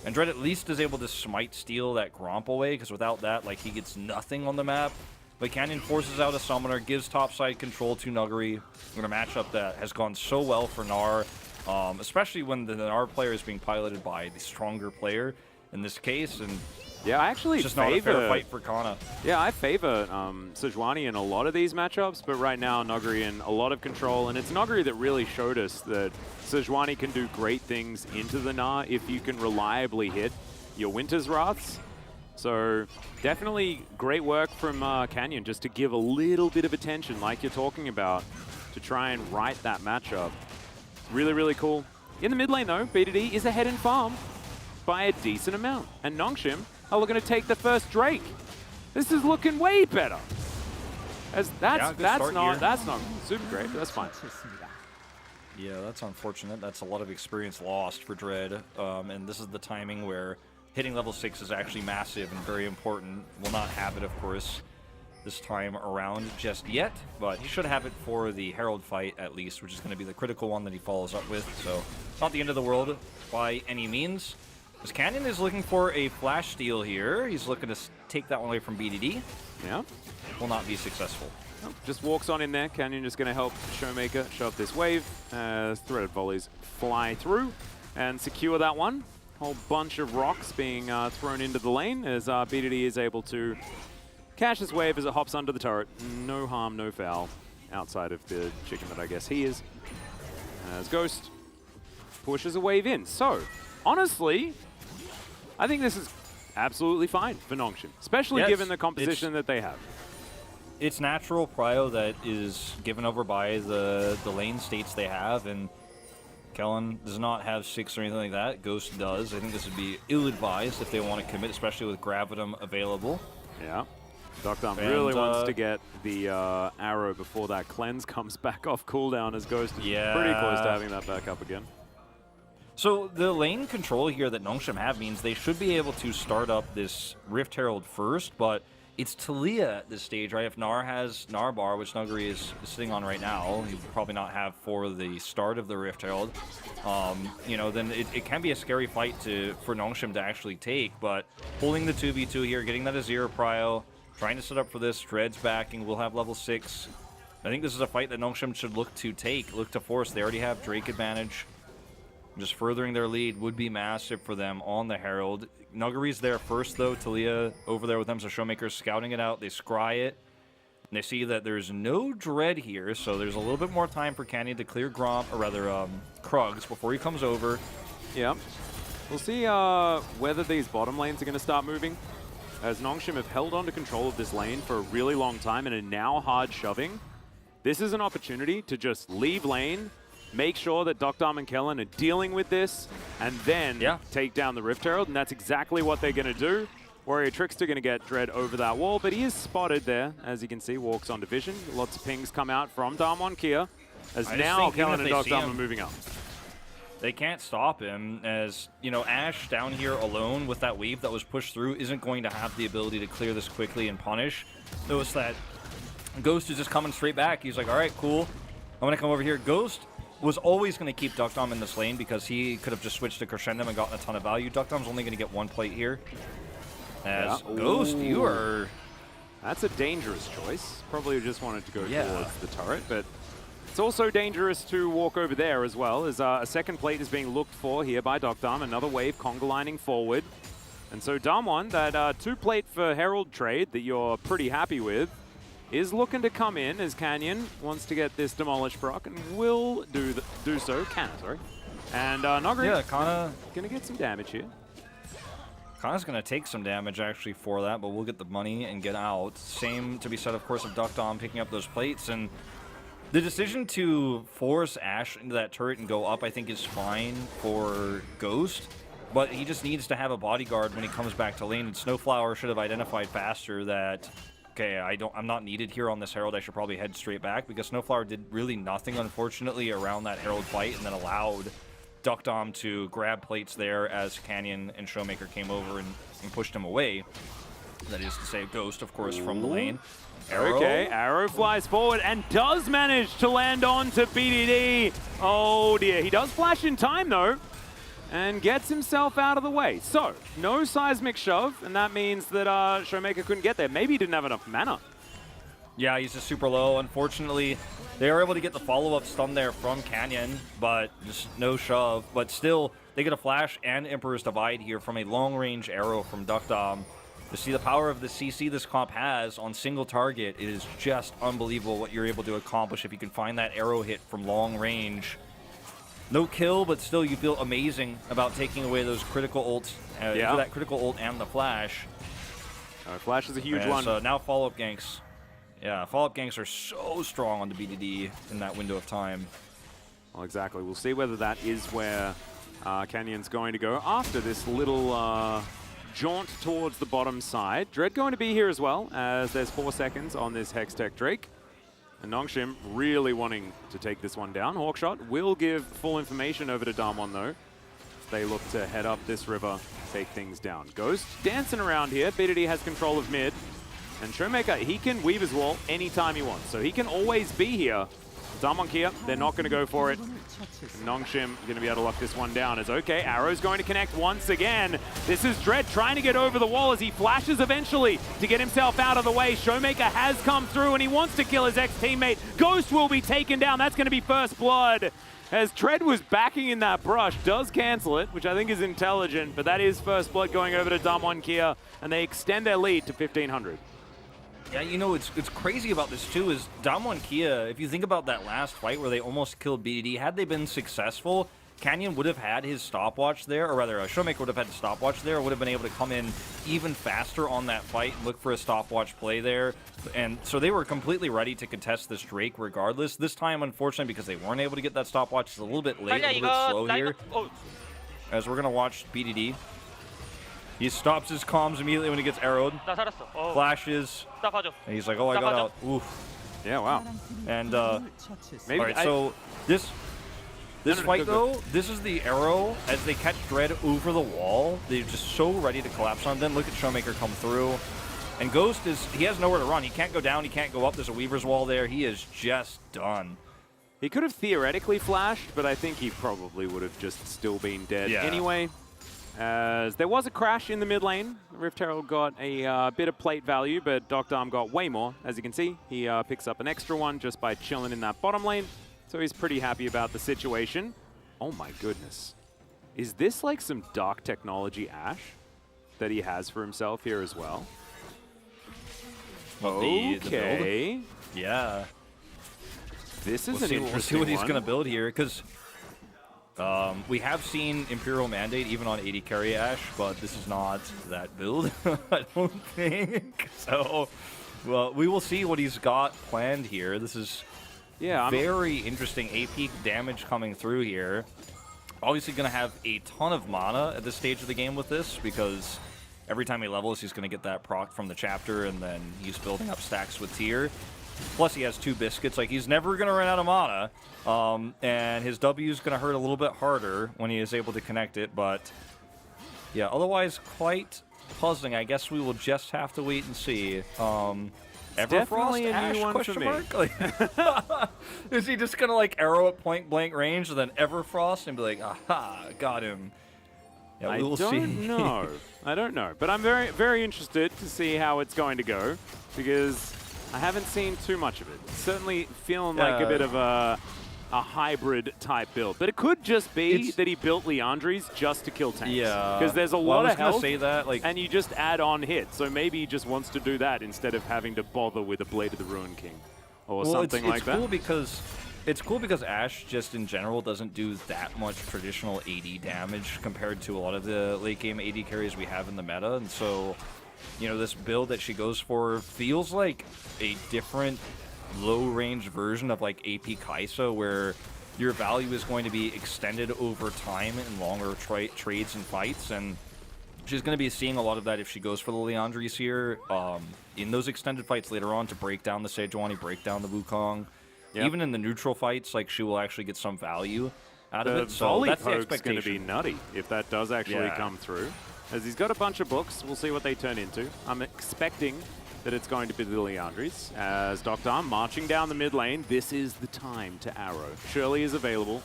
and Dread at least is able to smite steal that Gromp away, because without that, like, he gets nothing on the map. But Canyon forces out a summoner, gives topside control to Nuggery. We're going to matchup that has gone so well for Gnar. Especially when the Gnar player is being piloted by the stronger player in this case, and yeah, I actually it's just not a fair fight for Kana. Yeah, I favor Sejuani in a lot of these matchups, but right now Nuggery in a lot of control, and it's Nuggery that really showed us that Sejuani can do great things into the Gnar if you can reliably hit your Winter's Wraths. So definitely great work from Canyon just to give a little bit of attention, like you're talking about, to try and right that matchup. Really, really cool. In the mid lane, though, BDD is ahead in farm by a decent amount. And Nongshim are looking to take the first Drake. This is looking way better. As that's not super great, but that's fine. Yeah, that's unfortunate. That's a lot of experience lost for Dread. And this is the timing where hitting level 6 is actually massive and very important. Will not have it, of course, this time around just yet, but he should have it for the Herald fight at least, which is going to be the critical one that he follows up with. So not the end of the world by any means. As Canyon is looking for a flash steal here. He's looking to take that one away from BDD. Yeah. Will not be successful. Oh, just walks on in there. Canyon just going to help Showmaker shove this wave as threaded volleys fly through and secure that one. Whole bunch of rocks being thrown into the lane as BDD is able to catch this wave as it hops under the turret. No harm, no foul, outside of the chicken that I guess he is. As Ghost pushes a wave in. So, honestly, I think this is absolutely fine for Nongshim, especially given the composition that they have. It's natural prio that is given over by the lane states they have, and Kellen does not have 6 or anything like that. Ghost does. I think this would be ill-advised if they want to commit, especially with Gravitum available. Yeah. Doctor really wants to get the arrow before that cleanse comes back off cooldown, as Ghost is pretty close to having that back up again. So the lane control here that Nongshim have means they should be able to start up this Rift Herald first, but it's Talia at this stage, right? If Gnar has Gnar Bar, which Nuggery is sitting on right now, he will probably not have for the start of the Rift Herald, you know, then it can be a scary fight for Nongshim to actually take, but holding the 2v2 here, getting that Azir prio, trying to set up for this, Dread's backing, we'll have level 6. I think this is a fight that Nongshim should look to take, look to force. They already have Drake advantage. Just furthering their lead would be massive for them on the Herald. Nuggery's there first, though. Talia over there with them, so Showmaker's scouting it out. They scry it. And they see that there's no Dread here, so there's a little bit more time for Canyon to clear Gromp, or rather, Krugs, before he comes over. Yeah. We'll see whether these bottom lanes are going to start moving, as Nongshim have held on to control of this lane for a really long time and are now hard shoving. This is an opportunity to just leave lane, make sure that Dokdam and Kellen are dealing with this, and then take down the Rift Herald, and that's exactly what they're going to do. Warrior Trickster going to get Dread over that wall, but he is spotted there, as you can see, walks on division. Lots of pings come out from Damwon Kia, as now Kellen and Dokdam are moving up. They can't stop him, as, you know, Ashe down here alone with that wave that was pushed through isn't going to have the ability to clear this quickly and punish. Notice that Ghost is just coming straight back. He's like, all right, cool. I'm going to come over here. Ghost was always going to keep Dokdam in this lane because he could have just switched to Crescendum and gotten a ton of value. Dokdam's only going to get one plate here. As Ghost, you are... That's a dangerous choice. Probably just wanted to go towards the turret, but it's also dangerous to walk over there as well, as a second plate is being looked for here by Dokdam. Another wave conga lining forward. And so Damwon, that 2-plate for Herald trade that you're pretty happy with, is looking to come in as Canyon wants to get this demolished proc and will do so. Kana, sorry. And Nogri Kana gonna get some damage here. Kana's going to take some damage, actually, for that, but we'll get the money and get out. Same to be said, of course, of Dokdam picking up those plates. And the decision to force Ashe into that turret and go up, I think, is fine for Ghost. But he just needs to have a bodyguard when he comes back to lane. And Snowflower should have identified faster that, okay, I'm not needed here on this Herald. I should probably head straight back, because Snowflower did really nothing, unfortunately, around that Herald fight, and then allowed Dokdam to grab plates there as Canyon and Showmaker came over and pushed him away. That is to say, Ghost, of course, from the lane. Arrow. Okay, Arrow flies forward and does manage to land on to BDD. Oh dear, he does flash in time though, and gets himself out of the way. So, no seismic shove, and that means that Showmaker couldn't get there. Maybe he didn't have enough mana. Yeah, he's just super low. Unfortunately, they are able to get the follow-up stun there from Canyon, but just no shove. But still, they get a flash and Emperor's Divide here from a long-range arrow from Dokdam. To see the power of the CC this comp has on single target, it is just unbelievable what you're able to accomplish if you can find that arrow hit from long range. No kill, but still you feel amazing about taking away those critical ults, that critical ult and the flash. Flash is a huge one. So now follow-up ganks. Yeah, follow-up ganks are so strong on the BDD in that window of time. Well, exactly. We'll see whether that is where Canyon's going to go after this little jaunt towards the bottom side. Dread going to be here as well, as there's 4 seconds on this Hextech Drake. And Nongshim really wanting to take this one down. Hawkshot will give full information over to Damwon though. They look to head up this river, take things down. Ghost dancing around here. BDD has control of mid. And Showmaker, he can weave his wall anytime he wants. So he can always be here. Damwon Kia, they're not going to go for it. Nongshim going to be able to lock this one down. As okay, Arrow's going to connect once again. This is Dread trying to get over the wall as he flashes eventually to get himself out of the way. Showmaker has come through and he wants to kill his ex-teammate. Ghost will be taken down. That's going to be first blood. As Dread was backing in that brush, does cancel it, which I think is intelligent, but that is first blood going over to Damwon Kia, and they extend their lead to 1,500. Yeah, you know, it's crazy about this too is Damwon Kia, if you think about that last fight where they almost killed BDD, had they been successful, Canyon would have had his stopwatch there, or rather, Showmaker would have had the stopwatch there, would have been able to come in even faster on that fight, look for a stopwatch play there, and so they were completely ready to contest this Drake regardless. This time, unfortunately, because they weren't able to get that stopwatch, it's a little bit late, a little bit slow here. As we're going to watch BDD. He stops his comms immediately when he gets arrowed. Flashes. And he's like, oh, I got out. Oof. Yeah, wow. And, maybe. All right, so this fight, though, this is the arrow. As they catch Dread over the wall, they're just so ready to collapse on him. Then look at Showmaker come through. And Ghost he has nowhere to run. He can't go down. He can't go up. There's a Weaver's Wall there. He is just done. He could have theoretically flashed, but I think he probably would have just still been dead anyway. As there was a crash in the mid lane. Rift Herald got a bit of plate value, but Dokdam got way more. As you can see, he picks up an extra one just by chilling in that bottom lane. So he's pretty happy about the situation. Oh my goodness. Is this like some dark technology Ashe that he has for himself here as well? The okay. Yeah. This is an interesting We'll see what he's going to build here, because We have seen Imperial Mandate even on 80 carry Ashe, but this is not that build, I don't think. So, well, we will see what he's got planned here. This is very interesting AP damage coming through here. Obviously going to have a ton of mana at this stage of the game with this, because every time he levels, he's going to get that proc from the chapter, and then he's building up stacks with tier. Plus, he has 2 biscuits. Like, he's never going to run out of mana. And his W is going to hurt a little bit harder when he is able to connect it. But, yeah, otherwise quite puzzling. I guess we will just have to wait and see. Everfrost, a Ashe, new one question for me. mark? Like, is he just going to, like, arrow at point-blank range and then Everfrost and be like, aha, got him. Yeah, we will see. I don't know. I don't know. But I'm very, very interested to see how it's going to go, because I haven't seen too much of it. It's certainly feeling like a bit of a hybrid type build. But it could just be that he built Leandri's just to kill tanks. Yeah. Because there's a lot of health, say that, like, and you just add on hits. So maybe he just wants to do that instead of having to bother with a Blade of the Ruin King or something like that. It's cool because Ashe just in general doesn't do that much traditional AD damage compared to a lot of the late game AD carries we have in the meta. And so, you know, this build that she goes for feels like a different low-range version of like AP Kai'Sa, where your value is going to be extended over time in longer trades and fights, and she's going to be seeing a lot of that if she goes for the Leandris here in those extended fights later on to break down the Sejuani, break down the Wukong. Yep. Even in the neutral fights, like, she will actually get some value out of it. So that's the expectation. Going to be nutty if that does actually come through. As he's got a bunch of books, we'll see what they turn into. I'm expecting that it's going to be the Leandris. As Dr. marching down the mid lane, this is the time to arrow. Shirley is available,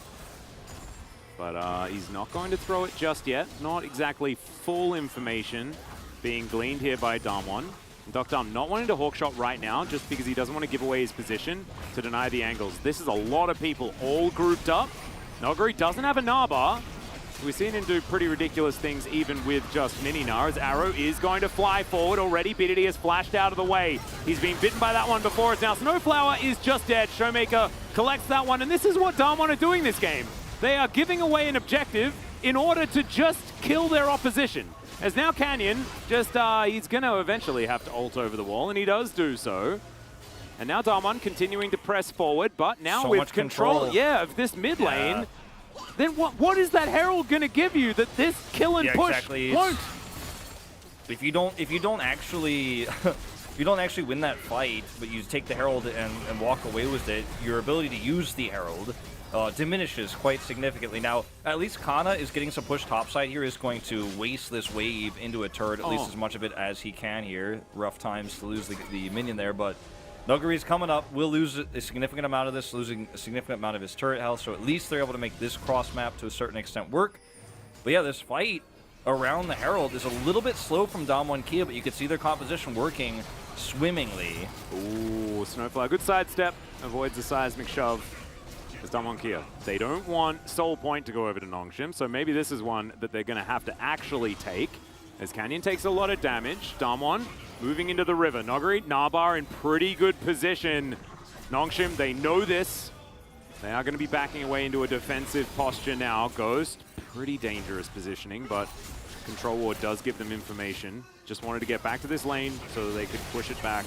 but he's not going to throw it just yet. Not exactly full information being gleaned here by Damwon. Dr. not wanting to hawkshot right now just because he doesn't want to give away his position to deny the angles. This is a lot of people all grouped up. Noguri doesn't have a Narbar. We've seen him do pretty ridiculous things even with just mini Nar, as Arrow is going to fly forward already. BDD has flashed out of the way. He's been bitten by that one before. It's now Snowflower is just dead. Showmaker collects that one, and this is what Damwon are doing this game. They are giving away an objective in order to just kill their opposition. As now Canyon just, he's going to eventually have to ult over the wall, and he does do so. And now Damwon continuing to press forward, but now with control of this mid lane, then what is that Herald going to give you that this kill and push won't? If you don't actually if you don't actually win that fight, but you take the Herald and walk away with it, your ability to use the Herald diminishes quite significantly. Now, at least Kana is getting some push topside here, is going to waste this wave into a turret, at least as much of it as he can here. Rough times to lose the minion there, but Noguri's coming up, will lose a significant amount of this, losing a significant amount of his turret health, so at least they're able to make this cross map to a certain extent work. But yeah, this fight around the Herald is a little bit slow from Damwon Kia, but you can see their composition working swimmingly. Ooh, Snowflower, good sidestep, avoids the seismic shove. As Damwon Kia, they don't want Soul Point to go over to Nongshim, so maybe this is one that they're going to have to actually take. As Canyon takes a lot of damage, Damwon moving into the river. Noguri, Narbar in pretty good position. Nongshim, they know this. They are going to be backing away into a defensive posture now. Ghost, pretty dangerous positioning, but Control Ward does give them information. Just wanted to get back to this lane so that they could push it back.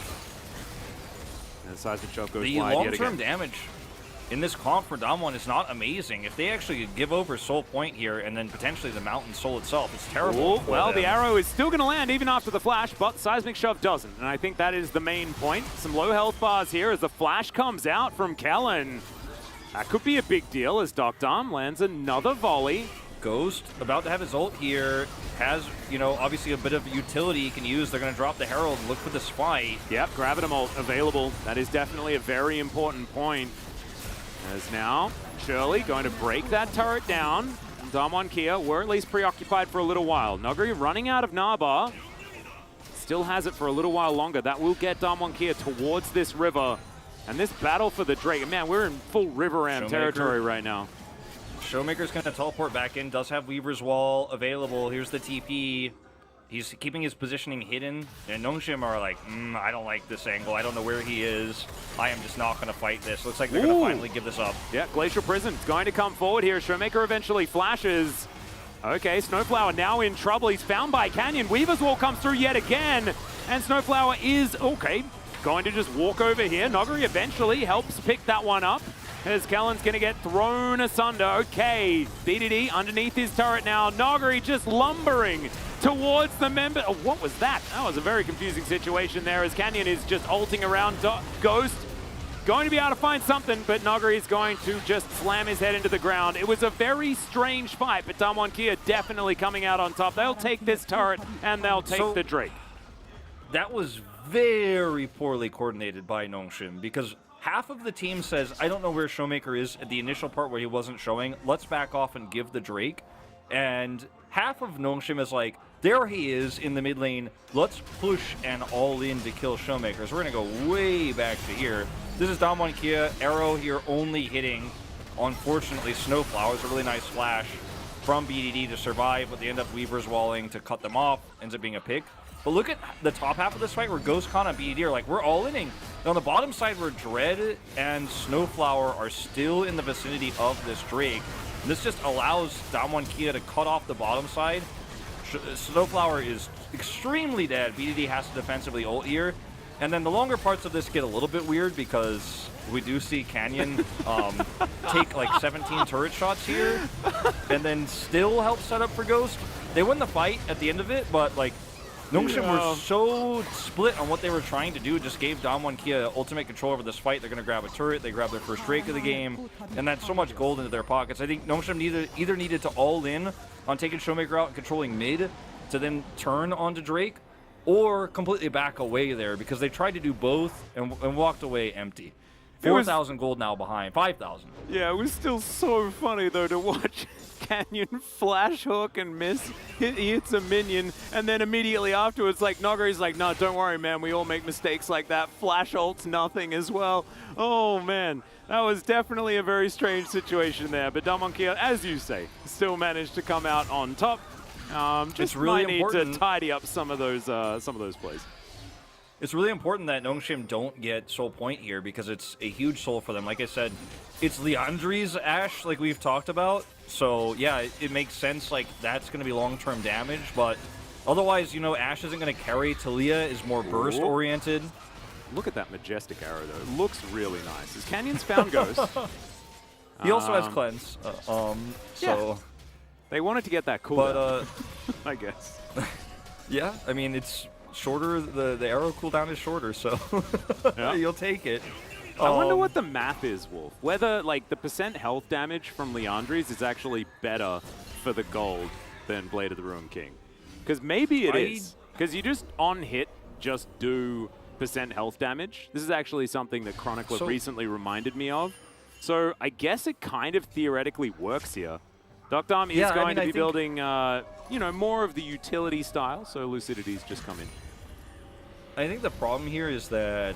And the seismic shove goes wide yet again. The long-term damage in this comp for Damwon is not amazing. If they actually give over Soul Point here and then potentially the Mountain Soul itself, it's terrible. Well, the arrow is still going to land even after the flash, but Seismic Shove doesn't. And I think that is the main point. Some low health bars here as the flash comes out from Kellen. That could be a big deal as Dr. lands another volley. Ghost about to have his ult here. Has, you know, obviously a bit of utility he can use. They're going to drop the Herald. Look for this fight. Yep, Gravitum ult available. That is definitely a very important point. As now, Shirley going to break that turret down. Damwon Kia were at least preoccupied for a little while. Noguri running out of Narbar. Still has it for a little while longer. That will get Damwon Kia towards this river. And this battle for the Drake, man, we're in full River Ram territory right now. Showmaker's going to teleport back in. Does have Weaver's Wall available. Here's the TP. He's keeping his positioning hidden, and Nongshim are like, I don't like this angle. I don't know where he is. I am just not going to fight this. Looks like they're going to finally give this up. Yeah, Glacial Prison's going to come forward here. Showmaker eventually flashes. Okay, Snowflower now in trouble. He's found by Canyon. Weaver's Wall comes through yet again, and Snowflower is, okay, going to just walk over here. Noguri eventually helps pick that one up, as Kellen's going to get thrown asunder. Okay, BDD underneath his turret now. Noguri just lumbering towards the member. Oh, what was that? That was a very confusing situation there, as Canyon is just ulting around Ghost. Going to be able to find something, but Noguri is going to just slam his head into the ground. It was a very strange fight, but Damwon Kia definitely coming out on top. They'll take this turret, and they'll take the Drake. That was very poorly coordinated by Nongshim, because half of the team says, I don't know where Showmaker is at the initial part where he wasn't showing. Let's back off and give the Drake. And half of Nongshim is like, there he is in the mid lane. Let's push and all in to kill Showmaker. So we're going to go way back to here. This is Damwon Kia. Arrow here only hitting, unfortunately, Snowflower. It's a really nice flash from BDD to survive, but they end up Weaver's walling to cut them off. Ends up being a pick. But look at the top half of this fight where Ghostcon and BDD are like, we're all inning. And on the bottom side where Dread and Snowflower are still in the vicinity of this Drake. And this just allows Damwon Kia to cut off the bottom side. Snowflower is extremely dead. BDD has to defensively ult here. And then the longer parts of this get a little bit weird because we do see Canyon take like 17 turret shots here and then still help set up for Ghost. They win the fight at the end of it, but like Nongshim were so split on what they were trying to do. It just gave Damwon Kia ultimate control over this fight. They're going to grab a turret. They grab their first Drake of the game, and that's so much gold into their pockets. I think Nongshim either needed to all in on taking Showmaker out and controlling mid to then turn onto Drake, or completely back away there, because they tried to do both and walked away empty. 4,000 gold now behind, 5,000. Yeah, it was still so funny, though, to watch Canyon flash hook and miss. He hits a minion, and then immediately afterwards, like, Noguri's like, no, don't worry, man, we all make mistakes like that. Flash ults nothing as well. Oh, man, that was definitely a very strange situation there. But Damwon Kia, as you say, still managed to come out on top. Just really might need to tidy up some of those plays. It's really important that Nongshim don't get soul point here, because it's a huge soul for them. Like I said, it's Liandry's Ashe, like we've talked about. So yeah, it makes sense. Like that's going to be long-term damage, but otherwise, you know, Ashe isn't going to carry. Talia is more burst oriented. Look at that majestic arrow, though. It looks really nice. Is Canyon's found Ghost? He also has cleanse. So they wanted to get that cool, but I guess. Yeah, I mean it's shorter. The arrow cooldown is shorter, so you'll take it. I wonder what the math is, Wolf. Whether like the % health damage from Liandry's is actually better for the gold than Blade of the Ruined King, because maybe it is. Because you just on hit just do % health damage. This is actually something that Chronicler recently reminded me of. So I guess it kind of theoretically works here. Dr. Arm is going to be building, you know, more of the utility style, so Lucidity's just come in. I think the problem here is that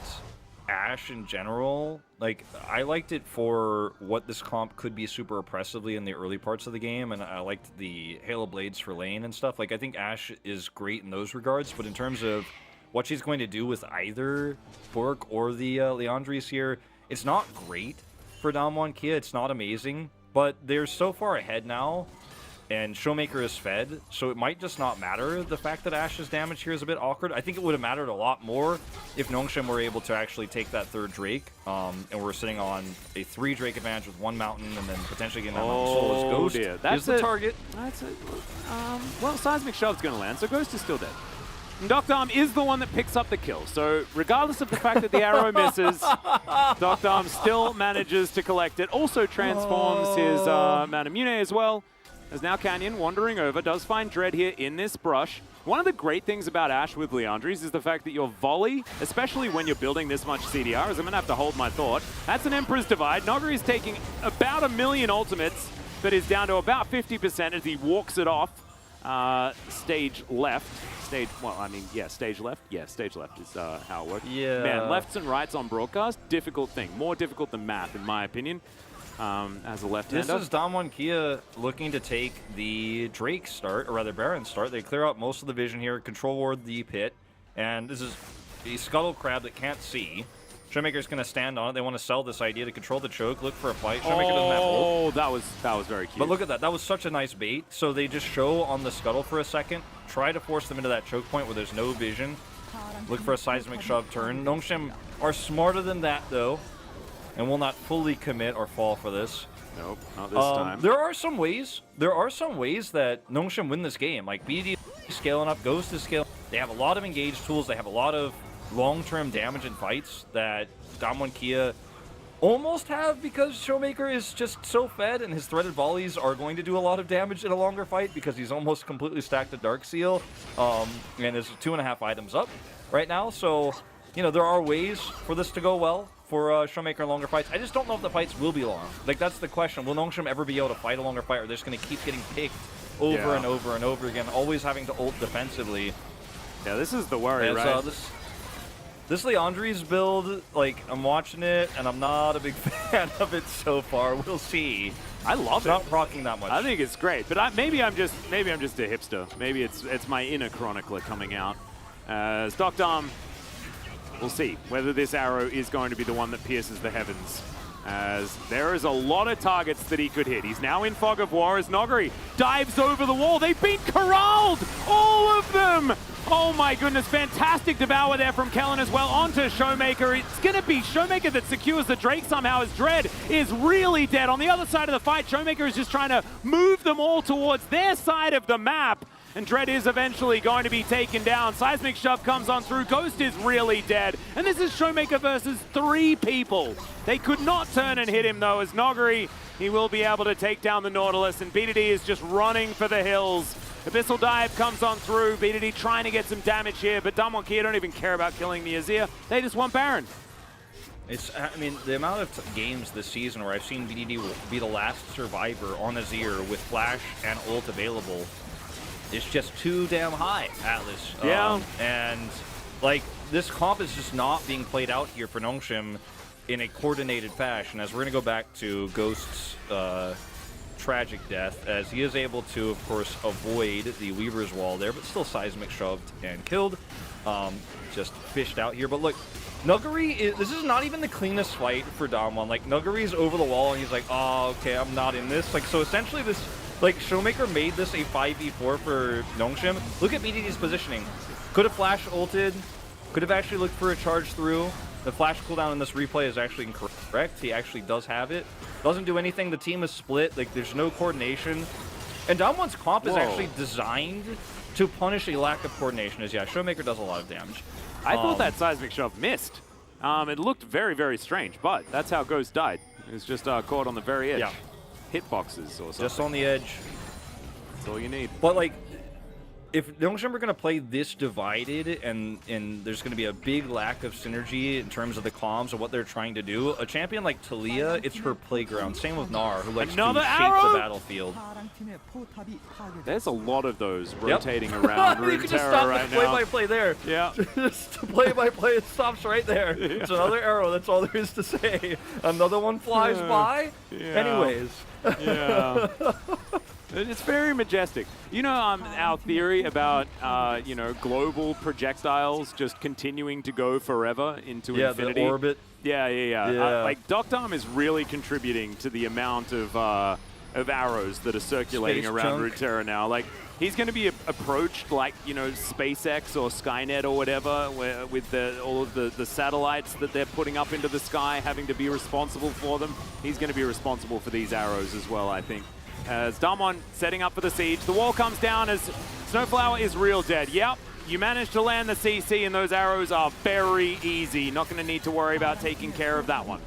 Ashe in general, like, I liked it for what this comp could be super oppressively in the early parts of the game, and I liked the Halo Blades for lane and stuff. Like, I think Ashe is great in those regards, but in terms of what she's going to do with either Bork or the Liandry's here, it's not great for Damwon Kia. It's not amazing. But they're so far ahead now, and Showmaker is fed, so it might just not matter. The fact that Ashe's damage here is a bit awkward. I think it would have mattered a lot more if Nongshim were able to actually take that third Drake, and we're sitting on a 3 Drake advantage with 1 Mountain, and then potentially getting that Mountain Soul as Ghost. Dear. That's the target. That's it. Well, Seismic Shove's going to land, so Ghost is still dead. And Dr. Arm is the one that picks up the kill. So regardless of the fact that the arrow misses, Dr. Arm still manages to collect it. Also transforms his Manamune as well. As now Canyon wandering over, does find Dread here in this brush. One of the great things about Ashe with Liandry's is the fact that your volley, especially when you're building this much CDR, as I'm going to have to hold my thought, that's an Emperor's Divide. Noguri is taking about 1 million ultimates, but is down to about 50% as he walks it off. Stage left. Stage left? Yeah, stage left is how it works. Yeah. Man, lefts and rights on broadcast, difficult thing. More difficult than math, in my opinion. as a left-hander. This is Damwon Kia looking to take the Drake start, or rather Baron start. They clear out most of the vision here, control ward the pit, and this is a Scuttle Crab that can't see. Showmaker's going to stand on it. They want to sell this idea to control the choke, look for a fight. Showmaker doesn't have ult. Oh, that was very cute. But look at that. That was such a nice bait. So they just show on the Scuttle for a second, try to force them into that choke point where there's no vision. Look for a seismic shove turn. Nongshim are smarter than that, though, and will not fully commit or fall for this. Nope, not this time. There are some ways that Nongshim win this game. Like BD scaling up, Ghost is scaling. They have a lot of engaged tools. They have a lot of long-term damage in fights that Damwon Kia almost have because Showmaker is just so fed, and his threaded volleys are going to do a lot of damage in a longer fight because he's almost completely stacked a Dark Seal, and is 2.5 items up right now. So, you know, there are ways for this to go well for Showmaker in longer fights. I just don't know if the fights will be long. Like, that's the question. Will Nongshim ever be able to fight a longer fight, or they're just going to keep getting picked over and over and over again, always having to ult defensively? Yeah, this is the worry, right? This Leandri's build, like, I'm watching it, and I'm not a big fan of it so far. We'll see. I love it. Not rocking that much. I think it's great, but maybe I'm just a hipster. Maybe it's my inner chronicler coming out. Stockdom, we'll see whether this arrow is going to be the one that pierces the heavens, as there is a lot of targets that he could hit. He's now in Fog of War as Noguri dives over the wall. They've been corralled, all of them. Oh my goodness, fantastic devour there from Kellen as well onto Showmaker. It's going to be Showmaker that secures the Drake somehow, as Dread is really dead. On the other side of the fight, Showmaker is just trying to move them all towards their side of the map. And Dread is eventually going to be taken down. Seismic Shove comes on through. Ghost is really dead. And this is Showmaker versus 3 people. They could not turn and hit him though, as Noguri, he will be able to take down the Nautilus. And BDD is just running for the hills. Abyssal Dive comes on through. BDD trying to get some damage here, but Damwon Kia don't even care about killing the Azir. They just want Baron. I mean, the amount of games this season where I've seen BDD be the last survivor on Azir with Flash and ult available is just too damn high, Atlas. Yeah. And, like, this comp is just not being played out here for Nongshim in a coordinated fashion, as we're going to go back to Ghost's tragic death, as he is able to, of course, avoid the Weaver's Wall there, but still seismic shoved and killed. Just fished out here. But look, Nuguri, this is not even the cleanest fight for Damwon. Like, Nuguri's over the wall, and he's like, oh, okay, I'm not in this. Like, so essentially this, like, Showmaker made this a 5v4 for Nongshim. Look at BDD's positioning. Could have flash ulted, could have actually looked for a charge through. The flash cooldown in this replay is actually incorrect. He actually does have it. Doesn't do anything. The team is split. Like, there's no coordination. And Damwon's comp is actually designed to punish a lack of coordination. As, yeah, Showmaker does a lot of damage. I thought that seismic shove missed. It looked very, very strange, but that's how Ghost died. It was just caught on the very edge. Yeah. Hitboxes or something. Just on the edge. That's all you need. But, like, if Nongshim are going to play this divided and there's going to be a big lack of synergy in terms of the comms of what they're trying to do, a champion like Talia, it's her playground. Same with Gnar, who likes to shape the battlefield. There's a lot of those rotating around You can just stop right the play-by-play there. Yeah. Just play-by-play, it stops right there. Yeah. It's another arrow, that's all there is to say. Another one flies by. Yeah. Anyways. Yeah. It's very majestic. You know, our theory about, you know, global projectiles just continuing to go forever into infinity. The orbit. Yeah. Like, Doctarm is really contributing to the amount of arrows that are circulating around Runeterra now. Like, he's going to be approached like, you know, SpaceX or Skynet or whatever, with all of the satellites that they're putting up into the sky, having to be responsible for them. He's going to be responsible for these arrows as well, I think. As Damwon setting up for the siege, the wall comes down as Snowflower is real dead. Yep, you managed to land the CC, and those arrows are very easy. Not going to need to worry about taking care of that one.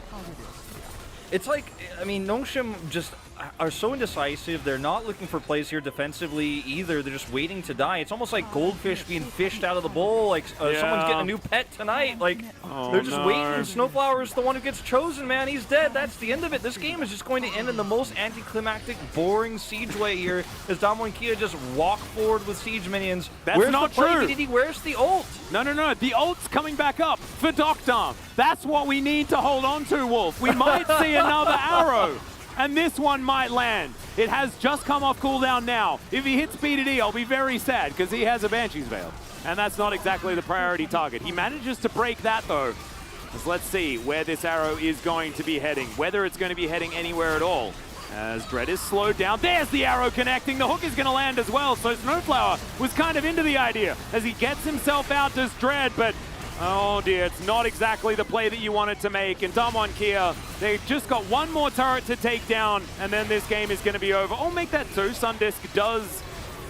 It's like, I mean, Nongshim just are so indecisive. They're not looking for plays here defensively either. They're just waiting to die. It's almost like goldfish being fished out of the bowl. Like someone's getting a new pet tonight. Like, they're just waiting. Snowflower is the one who gets chosen, man. He's dead. That's the end of it. This game is just going to end in the most anticlimactic, boring siege way here as Damwon Kia just walk forward with siege minions. That's not true. BDD? Where's the ult? No. The ult's coming back up for Doctarm. That's what we need to hold on to, Wolf. We might see another arrow. and this one might land. It has just come off cooldown now. If he hits BDD, I'll be very sad because he has a Banshee's Veil, and that's not exactly the priority target. He manages to break that though. So let's see where this arrow is going to be heading, whether it's going to be heading anywhere at all. As Dread is slowed down, there's the arrow connecting. The hook is going to land as well, so Snowflower was kind of into the idea as he gets himself out to Dread, but oh dear, it's not exactly the play that you wanted to make. And Damwon Kia, they just got one more turret to take down, and then this game is going to be over. Oh, make that too. Sundisk does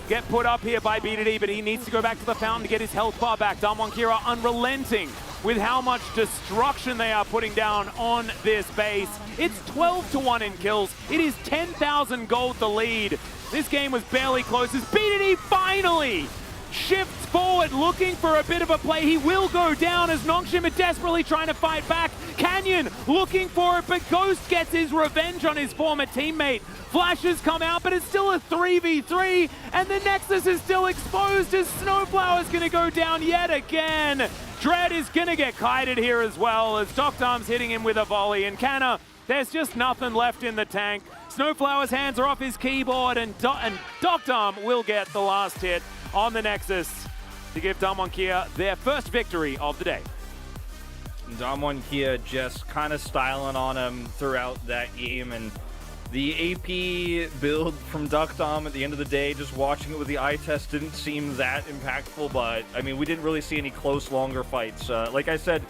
get put up here by BDD, but he needs to go back to the fountain to get his health bar back. Damwon Kia are unrelenting with how much destruction they are putting down on this base. It's 12-1 in kills. It is 10,000 gold the lead. This game was barely close as BDD finally shifts forward, looking for a bit of a play. He will go down as Nongshim are desperately trying to fight back. Canyon looking for it, but Ghost gets his revenge on his former teammate. Flashes come out, but it's still a 3v3, and the Nexus is still exposed as Snowflower's gonna go down yet again. Dread is gonna get kited here as well as Doctom's hitting him with a volley, and Canna, there's just nothing left in the tank. Snowflower's hands are off his keyboard, and Doctom will get the last hit on the Nexus to give Damwon Kia their first victory of the day. Damwon Kia just kind of styling on him throughout that game, and the AP build from Doctom at the end of the day, just watching it with the eye test didn't seem that impactful, but I mean, we didn't really see any close, longer fights. Like I said,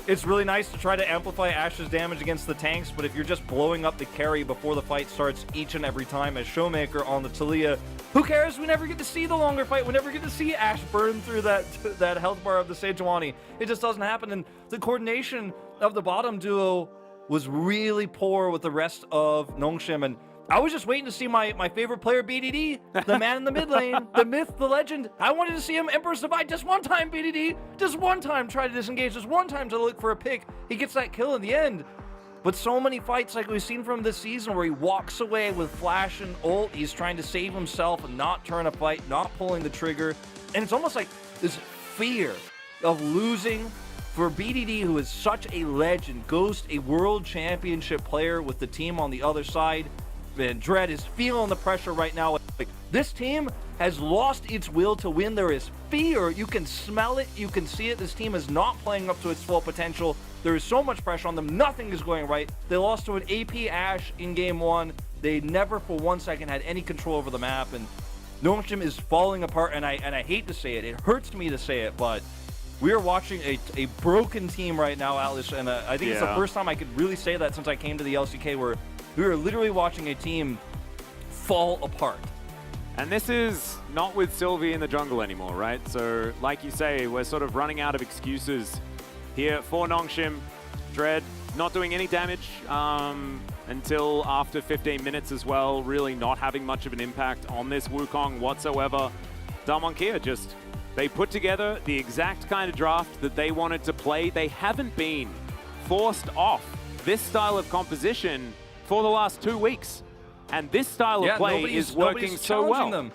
it's really nice to try to amplify Ash's damage against the tanks, but if you're just blowing up the carry before the fight starts each and every time as Showmaker on the Taliyah, who cares? We never get to see the longer fight. We never get to see Ash burn through that health bar of the Sejuani. It just doesn't happen, and the coordination of the bottom duo was really poor with the rest of Nongshim, and I was just waiting to see my favorite player, BDD, the man in the mid lane, the myth, the legend. I wanted to see him Emperor's Divide just one time, BDD. Just one time, try to disengage, just one time to look for a pick. He gets that kill in the end. But so many fights like we've seen from this season where he walks away with flash and ult, he's trying to save himself and not turn a fight, not pulling the trigger. And it's almost like this fear of losing for BDD, who is such a legend, Ghost, a world championship player with the team on the other side. And Dread is feeling the pressure right now. Like, this team has lost its will to win. There is fear. You can smell it. You can see it. This team is not playing up to its full potential. There is so much pressure on them. Nothing is going right. They lost to an AP Ash in game one. They never for 1 second had any control over the map. And Nongshim is falling apart. And I hate to say it. It hurts me to say it, but we are watching a broken team right now, Alice. And I think it's the first time I could really say that since I came to the LCK, where we are literally watching a team fall apart. And this is not with Sylvie in the jungle anymore, right? So, like you say, we're sort of running out of excuses here for Nongshim. Dread not doing any damage until after 15 minutes as well, really not having much of an impact on this Wukong whatsoever. Damwon Kia just, they put together the exact kind of draft that they wanted to play. They haven't been forced off this style of composition for the last 2 weeks. And this style of play is working so well. Them.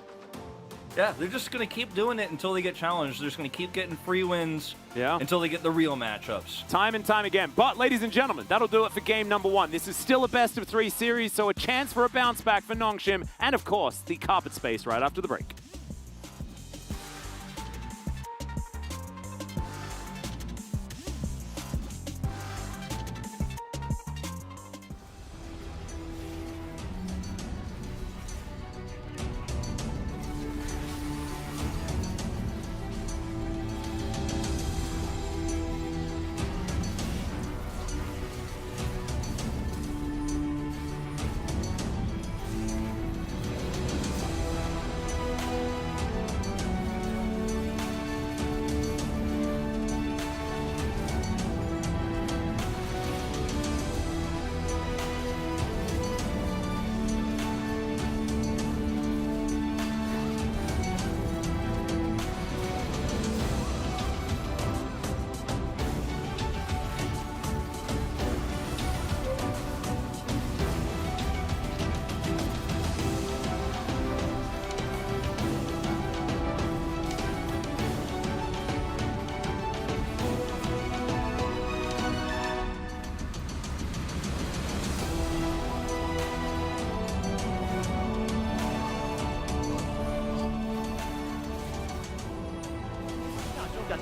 Yeah, they're just going to keep doing it until they get challenged. They're just going to keep getting free wins until they get the real matchups. Time and time again. But, ladies and gentlemen, that'll do it for game number one. This is still a best-of-3 series, so a chance for a bounce back for Nongshim. And, of course, the carpet space right after the break.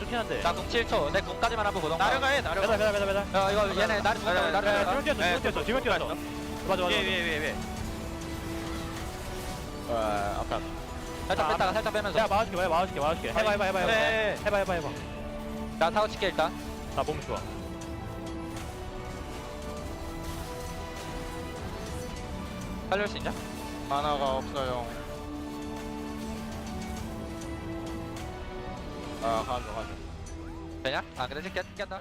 피한데. 나궁 7초. 내 궁까지만 한번 보던가. 나르가 해 나르가. 배달. 이거 얘네 나르 죽었다. 나르 뛰었어. 뒤면 뛰었어. 맞아. 위에. 아까. 살짝 빼면서. 야 막아줄게. 해봐. 나 타워 칠게 일단. 나 몸 좋아. 살릴 수 있냐? 만화가 없어요. 가져. 되냐? 그래 깼다.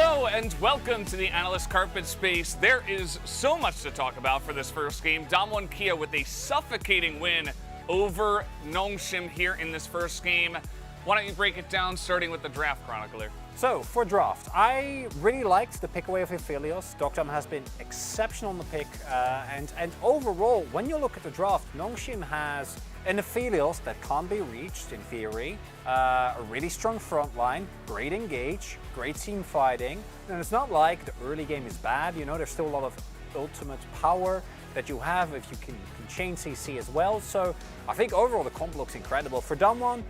Hello and welcome to the Analyst Carpet Space. There is so much to talk about for this first game. Damwon Kia with a suffocating win over Nongshim here in this first game. Why don't you break it down, starting with the draft chronicler? So, for draft, I really liked the pick away of Aphelios. Dokdam has been exceptional on the pick, and overall, when you look at the draft, Nongshim has an Aphelios that can't be reached in theory, a really strong front line, great engage, great team fighting, and it's not like the early game is bad, you know, there's still a lot of ultimate power that you have if you can chain CC as well, so I think overall the comp looks incredible. For Damwon,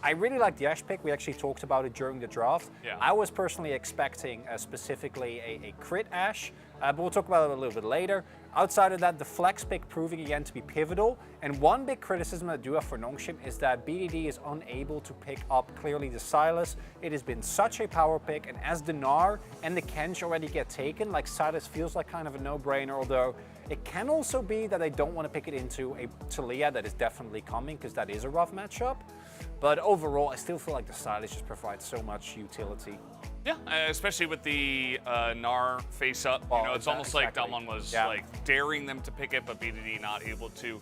I really like the Ashe pick. We actually talked about it during the draft. Yeah. I was personally expecting specifically a crit Ashe, but we'll talk about it a little bit later. Outside of that, the flex pick proving again to be pivotal. And one big criticism I do have for Nongshim is that BDD is unable to pick up clearly the Sylas. It has been such a power pick, and as the Gnar and the Kench already get taken, like Sylas feels like kind of a no-brainer, although it can also be that I don't want to pick it into a Taliyah that is definitely coming, because that is a rough matchup. But overall, I still feel like the Sylas just provides so much utility. Yeah, especially with the Gnar face up. You know, it's almost like Damwon was like daring them to pick it, but BDD not able to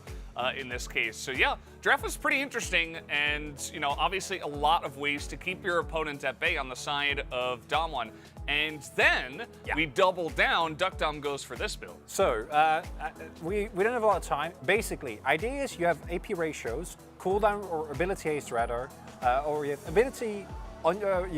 in this case. So yeah, draft was pretty interesting, and you know, obviously a lot of ways to keep your opponent at bay on the side of Damwon. And then we double down. Dokdam goes for this build. So we don't have a lot of time. Basically, idea is you have AP ratios, cooldown or ability haste rather, or you have ability on your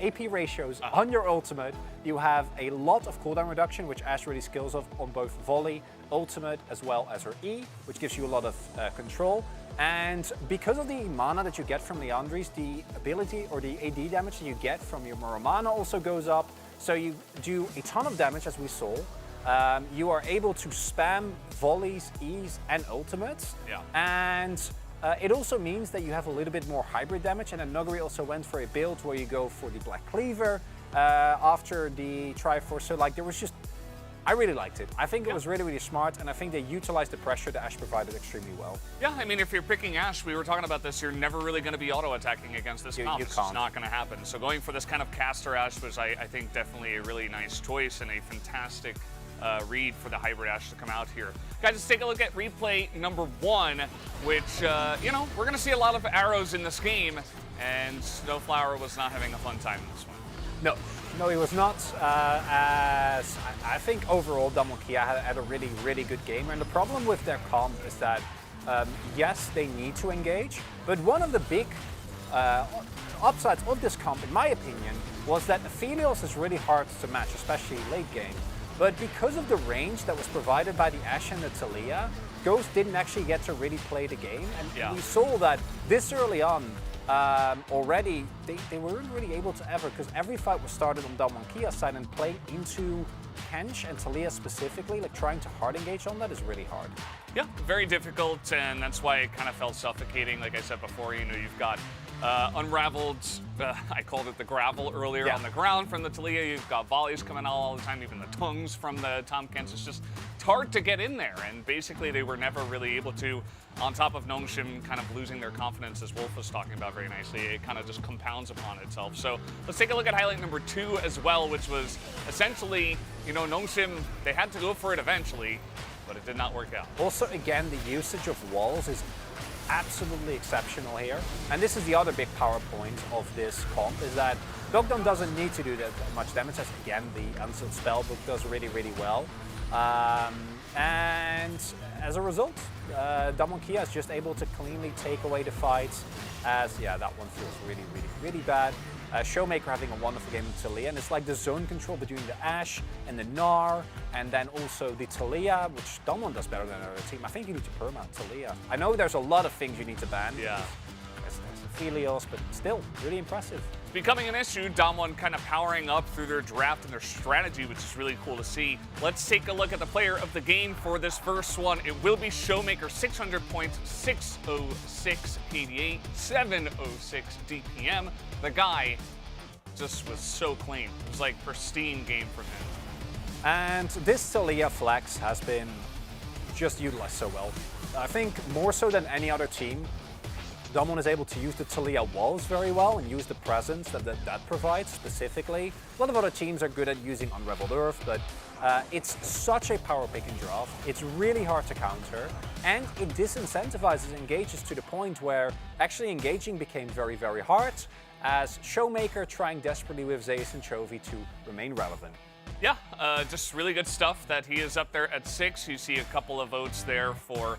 AP ratios on your ultimate. You have a lot of cooldown reduction, which Ashe really skills of on both volley, ultimate, as well as her E, which gives you a lot of control. And because of the mana that you get from Leandries, the ability or the AD damage that you get from your Muramana also goes up. So you do a ton of damage, as we saw. You are able to spam volleys, E's, and ultimates. Yeah. And it also means that you have a little bit more hybrid damage. And then Nuguri also went for a build where you go for the Black Cleaver after the Triforce. So like there was just, I really liked it. I think it was really, really smart, and I think they utilized the pressure that Ashe provided extremely well. Yeah, I mean, if you're picking Ashe, we were talking about this, you're never really going to be auto-attacking against this comp. It's just not going to happen. So going for this kind of caster Ashe was, I think, definitely a really nice choice and a fantastic read for the hybrid Ashe to come out here. Guys, let's take a look at replay number 1, which, you know, we're going to see a lot of arrows in this game, and Snowflower was not having a fun time in this one. No, he was not. As I think overall, Damwon Kia had a really, really good game. And the problem with their comp is that, yes, they need to engage, but one of the big upsides of this comp, in my opinion, was that Aphelios is really hard to match, especially late game. But because of the range that was provided by the Ashe and the Taliyah, Ghost didn't actually get to really play the game. And we saw that this early on, already they weren't really able to ever, because every fight was started on Damwon Kia's side, and playing into Kench and Taliyah specifically, like trying to hard engage on that is really hard. Yeah, very difficult, and that's why it kind of felt suffocating. Like I said before, you know, you've got unraveled, I called it the gravel earlier on the ground from the Taliyah. You've got volleys coming out all the time, even the tongues from the Tahm Kench. It's hard to get in there, and basically they were never really able to, on top of Nongshim kind of losing their confidence, as Wolf was talking about very nicely. It kind of just compounds upon itself. So let's take a look at highlight number 2 as well, which was essentially, you know, Nongshim, they had to go for it eventually, but it did not work out. Also, again, the usage of walls is absolutely exceptional here. And this is the other big power point of this comp, is that Dokdam doesn't need to do that much damage, as again, the Unsealed Spellbook does really, really well. And as a result, Damwon Kia is just able to cleanly take away the fights, as, that one feels really, really, really bad. Showmaker having a wonderful game with Taliyah, and it's like the zone control between the Ashe and the Gnar, and then also the Taliyah, which Damwon does better than another team. I think you need to perma Taliyah. I know there's a lot of things you need to ban. Yeah. There's Aphelios, but still, really impressive. Becoming an issue, Damwon kind of powering up through their draft and their strategy, which is really cool to see. Let's take a look at the player of the game for this first one. It will be Showmaker, 600 points, 606 KDA, 706 DPM. The guy just was so clean. It was like pristine game from him. And this Taliyah flex has been just utilized so well. I think more so than any other team, Damwon is able to use the Talia walls very well and use the presence that provides specifically. A lot of other teams are good at using Unraveled Earth, but it's such a power picking draft. It's really hard to counter, and it disincentivizes engages to the point where actually engaging became very, very hard, as Showmaker trying desperately with Zeus and Chovy to remain relevant. Yeah, just really good stuff that he is up there at 6. You see a couple of votes there for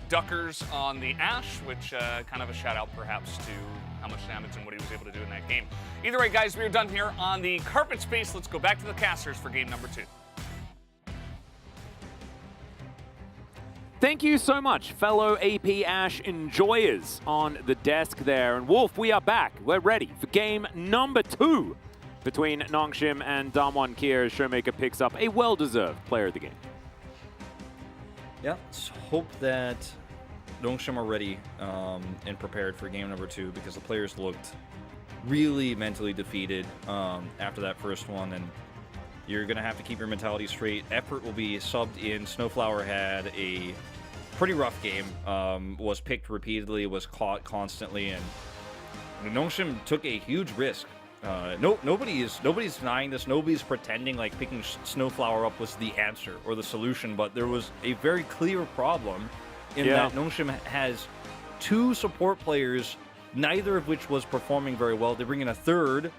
Duckers on the Ashe, which kind of a shout out perhaps to how much damage and what he was able to do in that game. Either way, guys, we are done here on the carpet space. Let's go back to the casters for game number 2. Thank you so much, fellow AP Ashe enjoyers on the desk there. And Wolf, we are back. We're ready for game number 2 between Nongshim and Damwon Kia as Showmaker picks up a well-deserved player of the game. Yeah, let's hope that Nongshim are ready and prepared for game number 2, because the players looked really mentally defeated after that first one, and you're going to have to keep your mentality straight. Effort will be subbed in. Snowflower had a pretty rough game, was picked repeatedly, was caught constantly, and Nongshim took a huge risk. Nobody's denying this. Nobody's pretending like picking Snowflower up was the answer or the solution, but there was a very clear problem in that Nongshim has 2 support players, neither of which was performing very well. They bring in a third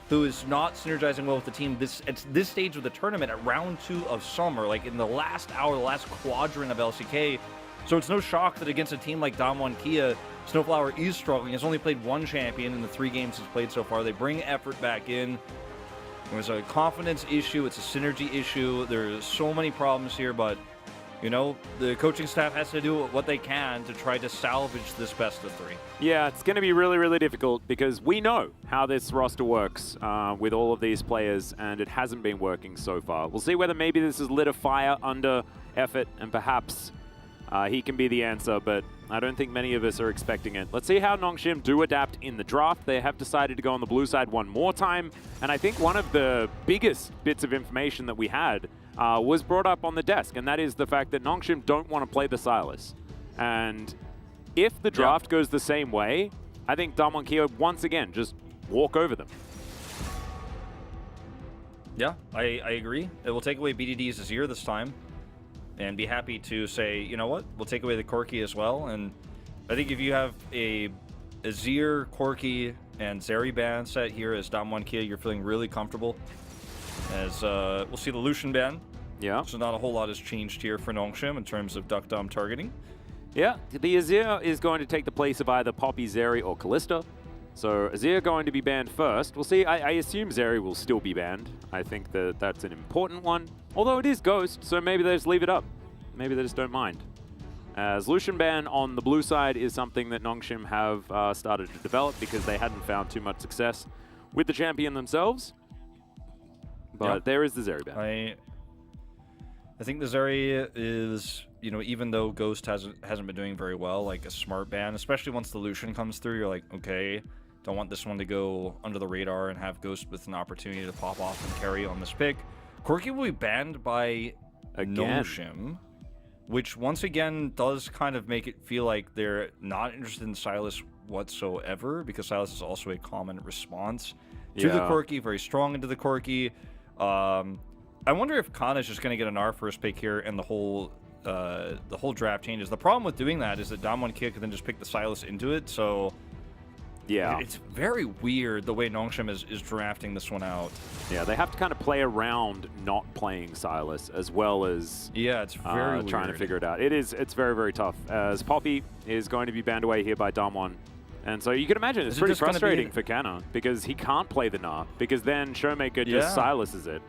who is not synergizing well with the team at this stage of the tournament, at round 2 of Summer, like in the last hour, the last quadrant of LCK. So it's no shock that against a team like Damwon Kia, Snowflower is struggling. Has only played 1 champion in the 3 games he's played so far. They bring effort back in. There's a confidence issue. It's a synergy issue. There's so many problems here, but you know, the coaching staff has to do what they can to try to salvage this best of 3. Yeah, it's going to be really, really difficult because we know how this roster works with all of these players, and it hasn't been working so far. We'll see whether maybe this has lit a fire under effort, and perhaps he can be the answer, but I don't think many of us are expecting it. Let's see how Nongshim do adapt in the draft. They have decided to go on the blue side one more time, and I think one of the biggest bits of information that we had was brought up on the desk, and that is the fact that Nongshim don't want to play the Sylas. And if the draft goes the same way, I think Damwon Kia once again just walk over them. Yeah, I agree. It will take away BDD's Azir this time, and be happy to say, you know what, we'll take away the Corki as well. And I think if you have a Azir, Corki, and Zeri ban set here as Damwon Kia, you're feeling really comfortable. As we'll see the Lucian ban. Yeah. So not a whole lot has changed here for Nongshim in terms of Duck Dom targeting. Yeah, the Azir is going to take the place of either Poppy, Zeri, or Kalista. So Azir going to be banned first. We'll see. I assume Zeri will still be banned. I think that that's an important one. Although it is Ghost, so maybe they just leave it up. Maybe they just don't mind. As Lucian ban on the blue side is something that Nongshim have started to develop because they hadn't found too much success with the champion themselves. But there is the Zeri ban. I think the Zeri is, you know, even though Ghost hasn't been doing very well, like a smart ban, especially once the Lucian comes through, you're like, okay, don't want this one to go under the radar and have Ghost with an opportunity to pop off and carry on this pick. Corki will be banned by Nongshim, which once again does kind of make it feel like they're not interested in Sylas whatsoever, because Sylas is also a common response to the Corki, very strong into the Corki. I wonder if Kana is just going to get an R first pick here, and the whole draft changes. The problem with doing that is that Damwon Kia can then just pick the Sylas into it, so yeah, it's very weird the way Nongshim is drafting this one out. Yeah, they have to kind of play around not playing Sylas as well as it's very trying to figure it out. It's very, very tough, as Poppy is going to be banned away here by Damwon. And so you can imagine it's pretty frustrating for Kana, because he can't play the Gnar, because then Showmaker just Sylases it.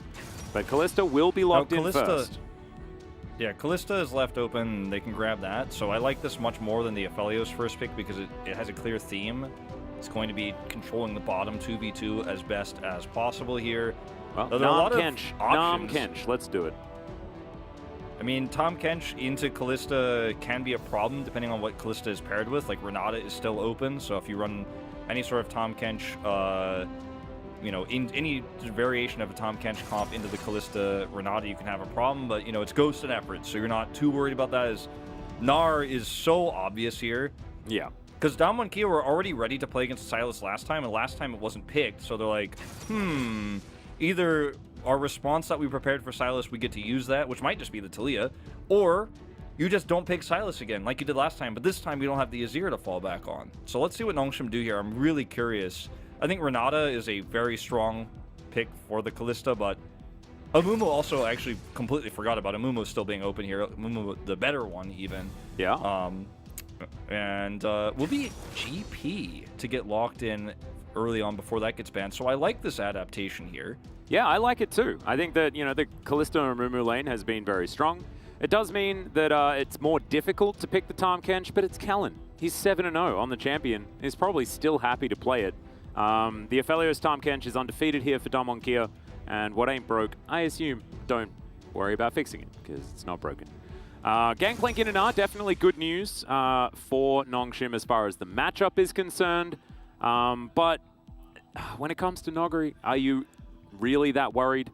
But Kalista will be locked in first. Yeah, Kalista is left open. They can grab that. So I like this much more than the Aphelios first pick, because it has a clear theme. It's going to be controlling the bottom 2v2 as best as possible here. Well, Nam Kench, let's do it. I mean, Tahm Kench into Kalista can be a problem depending on what Kalista is paired with. Like, Renata is still open, so if you run any sort of Tahm Kench, you know, in any variation of a Tahm Kench comp into the Kalista Renata, you can have a problem, but, you know, it's Ghost and effort, so you're not too worried about that, as Gnar is so obvious here. Yeah. Because Damwon Kia were already ready to play against Sylas last time, and last time it wasn't picked. So they're like, either our response that we prepared for Sylas, we get to use that, which might just be the Taliyah, or you just don't pick Sylas again like you did last time, but this time you don't have the Azir to fall back on. So let's see what Nongshim do here. I'm really curious. I think Renata is a very strong pick for the Kalista, but Amumu also actually completely forgot about Amumu still being open here. Amumu, the better one, even. Yeah. And will be GP to get locked in early on before that gets banned. So I like this adaptation here. Yeah, I like it too. I think that, the Kalista and Amumu lane has been very strong. It does mean that it's more difficult to pick the Tahm Kench, but it's Kellen. He's 7-0 on the champion. He's probably still happy to play it. The Aphelios Tahm Kench is undefeated here for Damwon Kia, and what ain't broke, I assume, don't worry about fixing it, because it's not broken. Gangplank in and R, definitely good news for Nongshim as far as the matchup is concerned. But when it comes to Nogari, are you really that worried?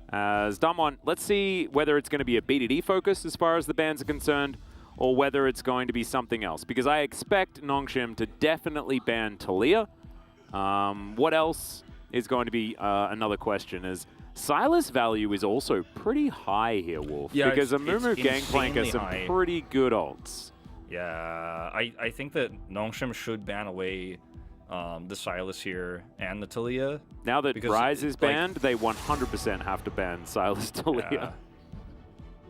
As Damwon, let's see whether it's going to be a BDD focus as far as the bans are concerned, or whether it's going to be something else. Because I expect Nongshim to definitely ban Taliyah. What else is going to be another question is, Sylas value is also pretty high here, Wolf. Yeah, because Amumu Gangplank has some pretty good ults. Yeah, I think that Nongshim should ban away the Sylas here and the Taliyah. Now that Rise is banned, they 100% have to ban Sylas Taliyah.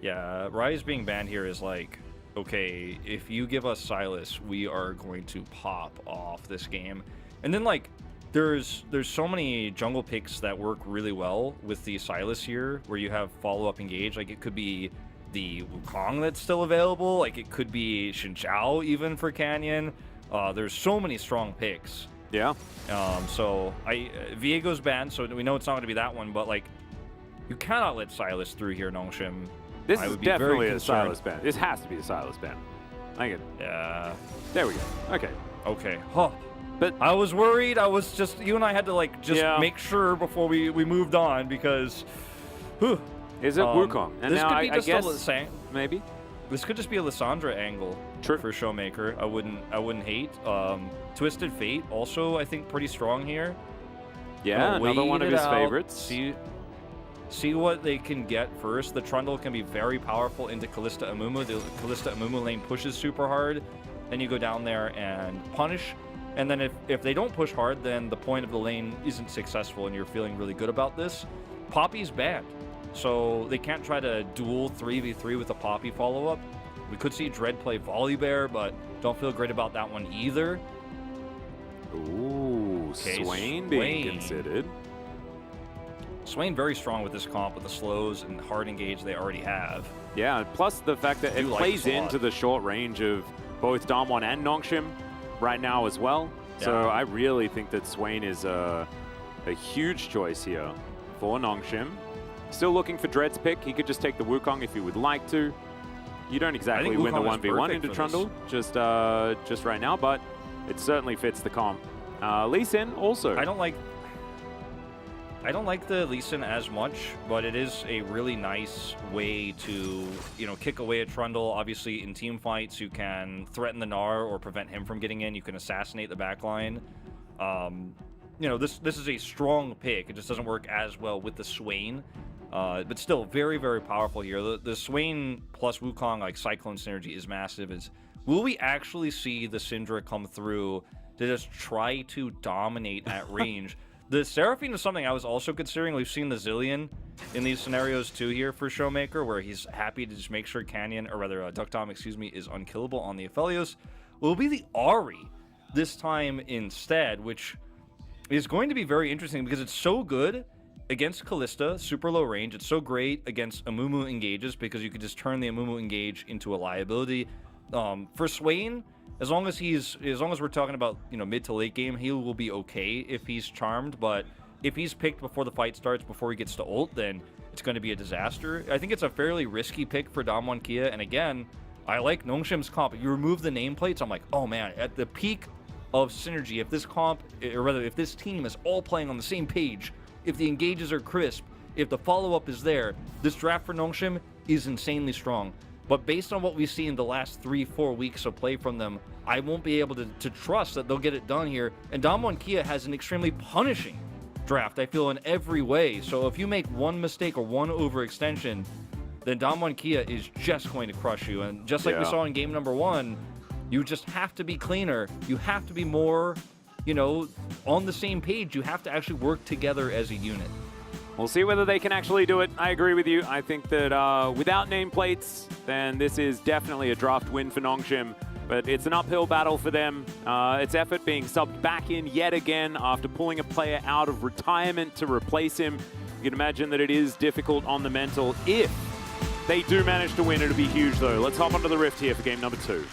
Yeah, Rise being banned here is like, okay, if you give us Sylas, we are going to pop off this game. And then like, there's so many jungle picks that work really well with the Sylas here, where you have follow-up engage. Like, it could be the Wukong that's still available. Like, it could be Xin Zhao even for Canyon. There's so many strong picks. Yeah. So Viego's banned, so we know it's not going to be that one. But like, you cannot let Sylas through here, Nongshim. This is definitely a Sylas ban. This has to be a Sylas ban. I get it. Yeah. There we go. Okay. Okay. Huh. But I was worried. I was just, you and I had to like just make sure before we moved on, because is it Wukong? And this now could be I just guess maybe this could just be a Lissandra angle for Showmaker. I wouldn't hate. Twisted Fate also, I think, pretty strong here. Yeah, another one of his favorites. See what they can get first. The Trundle can be very powerful into Kalista Amumu. The Kalista Amumu lane pushes super hard. Then you go down there and punish. And then if they don't push hard, then the point of the lane isn't successful and you're feeling really good about this. Poppy's banned, so they can't try to duel 3v3 with a Poppy follow-up. We could see Dread play Volibear, but don't feel great about that one either. Ooh, okay, Swain being considered. Swain very strong with this comp, with the slows and hard engage they already have. Yeah, plus the fact that it plays into the short range of both Damwon and Nongshim right now as well. Yeah. So I really think that Swain is a huge choice here for Nongshim. Still looking for Dread's pick. He could just take the Wukong if he would like to. You don't exactly win the 1v1 into Trundle just right now, but it certainly fits the comp. Lee Sin also. I don't like the Lee Sin as much, but it is a really nice way to, kick away a Trundle. Obviously, in team fights, you can threaten the Gnar or prevent him from getting in. You can assassinate the backline. This is a strong pick. It just doesn't work as well with the Swain. But still, very, very powerful here. The Swain plus Wukong, like Cyclone synergy, is massive. Will we actually see the Syndra come through to just try to dominate at range? The Seraphine is something I was also considering. We've seen the Zillion in these scenarios too here for Showmaker, where he's happy to just make sure Canyon, or rather Ductom, is unkillable on the Aphelios. Will be the Ahri this time instead, which is going to be very interesting because it's so good against Kalista, super low range. It's so great against Amumu engages because you could just turn the Amumu engage into a liability. For Swain, as long as we're talking about mid to late game, he will be okay if he's charmed. But if he's picked before the fight starts, before he gets to ult, then it's going to be a disaster. I think it's a fairly risky pick for Damwon Kia. And again, I like Nongshim's comp. You remove the nameplates, I'm like, oh man, at the peak of synergy, if this comp, or rather if this team is all playing on the same page, if the engages are crisp, if the follow-up is there, this draft for Nongshim is insanely strong. But based on what we've seen the last 3-4 weeks of play from them, I won't be able to trust that they'll get it done here. And Damwon Kia has an extremely punishing draft, I feel, in every way. So if you make one mistake or one overextension, then Damwon Kia is just going to crush you. And just like we saw in game number 1, you just have to be cleaner. You have to be more, you know, on the same page. You have to actually work together as a unit. We'll see whether they can actually do it. I agree with you. I think that without nameplates, then this is definitely a draft win for Nongshim. But it's an uphill battle for them. It's Effort being subbed back in yet again after pulling a player out of retirement to replace him. You can imagine that it is difficult on the mental. If they do manage to win, it'll be huge, though. Let's hop onto the Rift here for game number 2.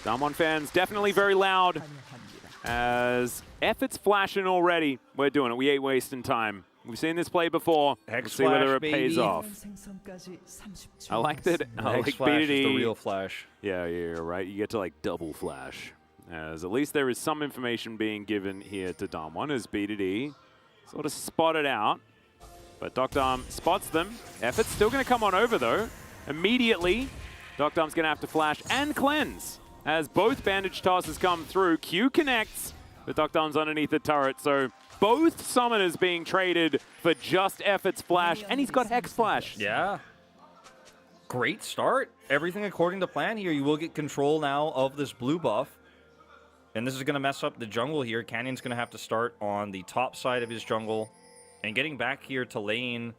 Damwon fans definitely very loud as Effort's flashing already. We're doing it. We ain't wasting time. We've seen this play before. Let's see whether it pays off. I like that. Like Flash is the real flash. Yeah, you're right. You get to like double flash. As at least there is some information being given here to Damwon as BDD sort of spotted out. But Dokdam spots them. Effort's still going to come on over though. Immediately, Dokdam's going to have to flash and cleanse. As both bandage tosses come through, Q connects, but Dokdam's underneath the turret, so both summoners being traded for just Effort's flash, and he's got Hex Flash. Yeah. Great start. Everything according to plan here. You will get control now of this blue buff, and this is going to mess up the jungle here. Canyon's going to have to start on the top side of his jungle, and getting back here to lane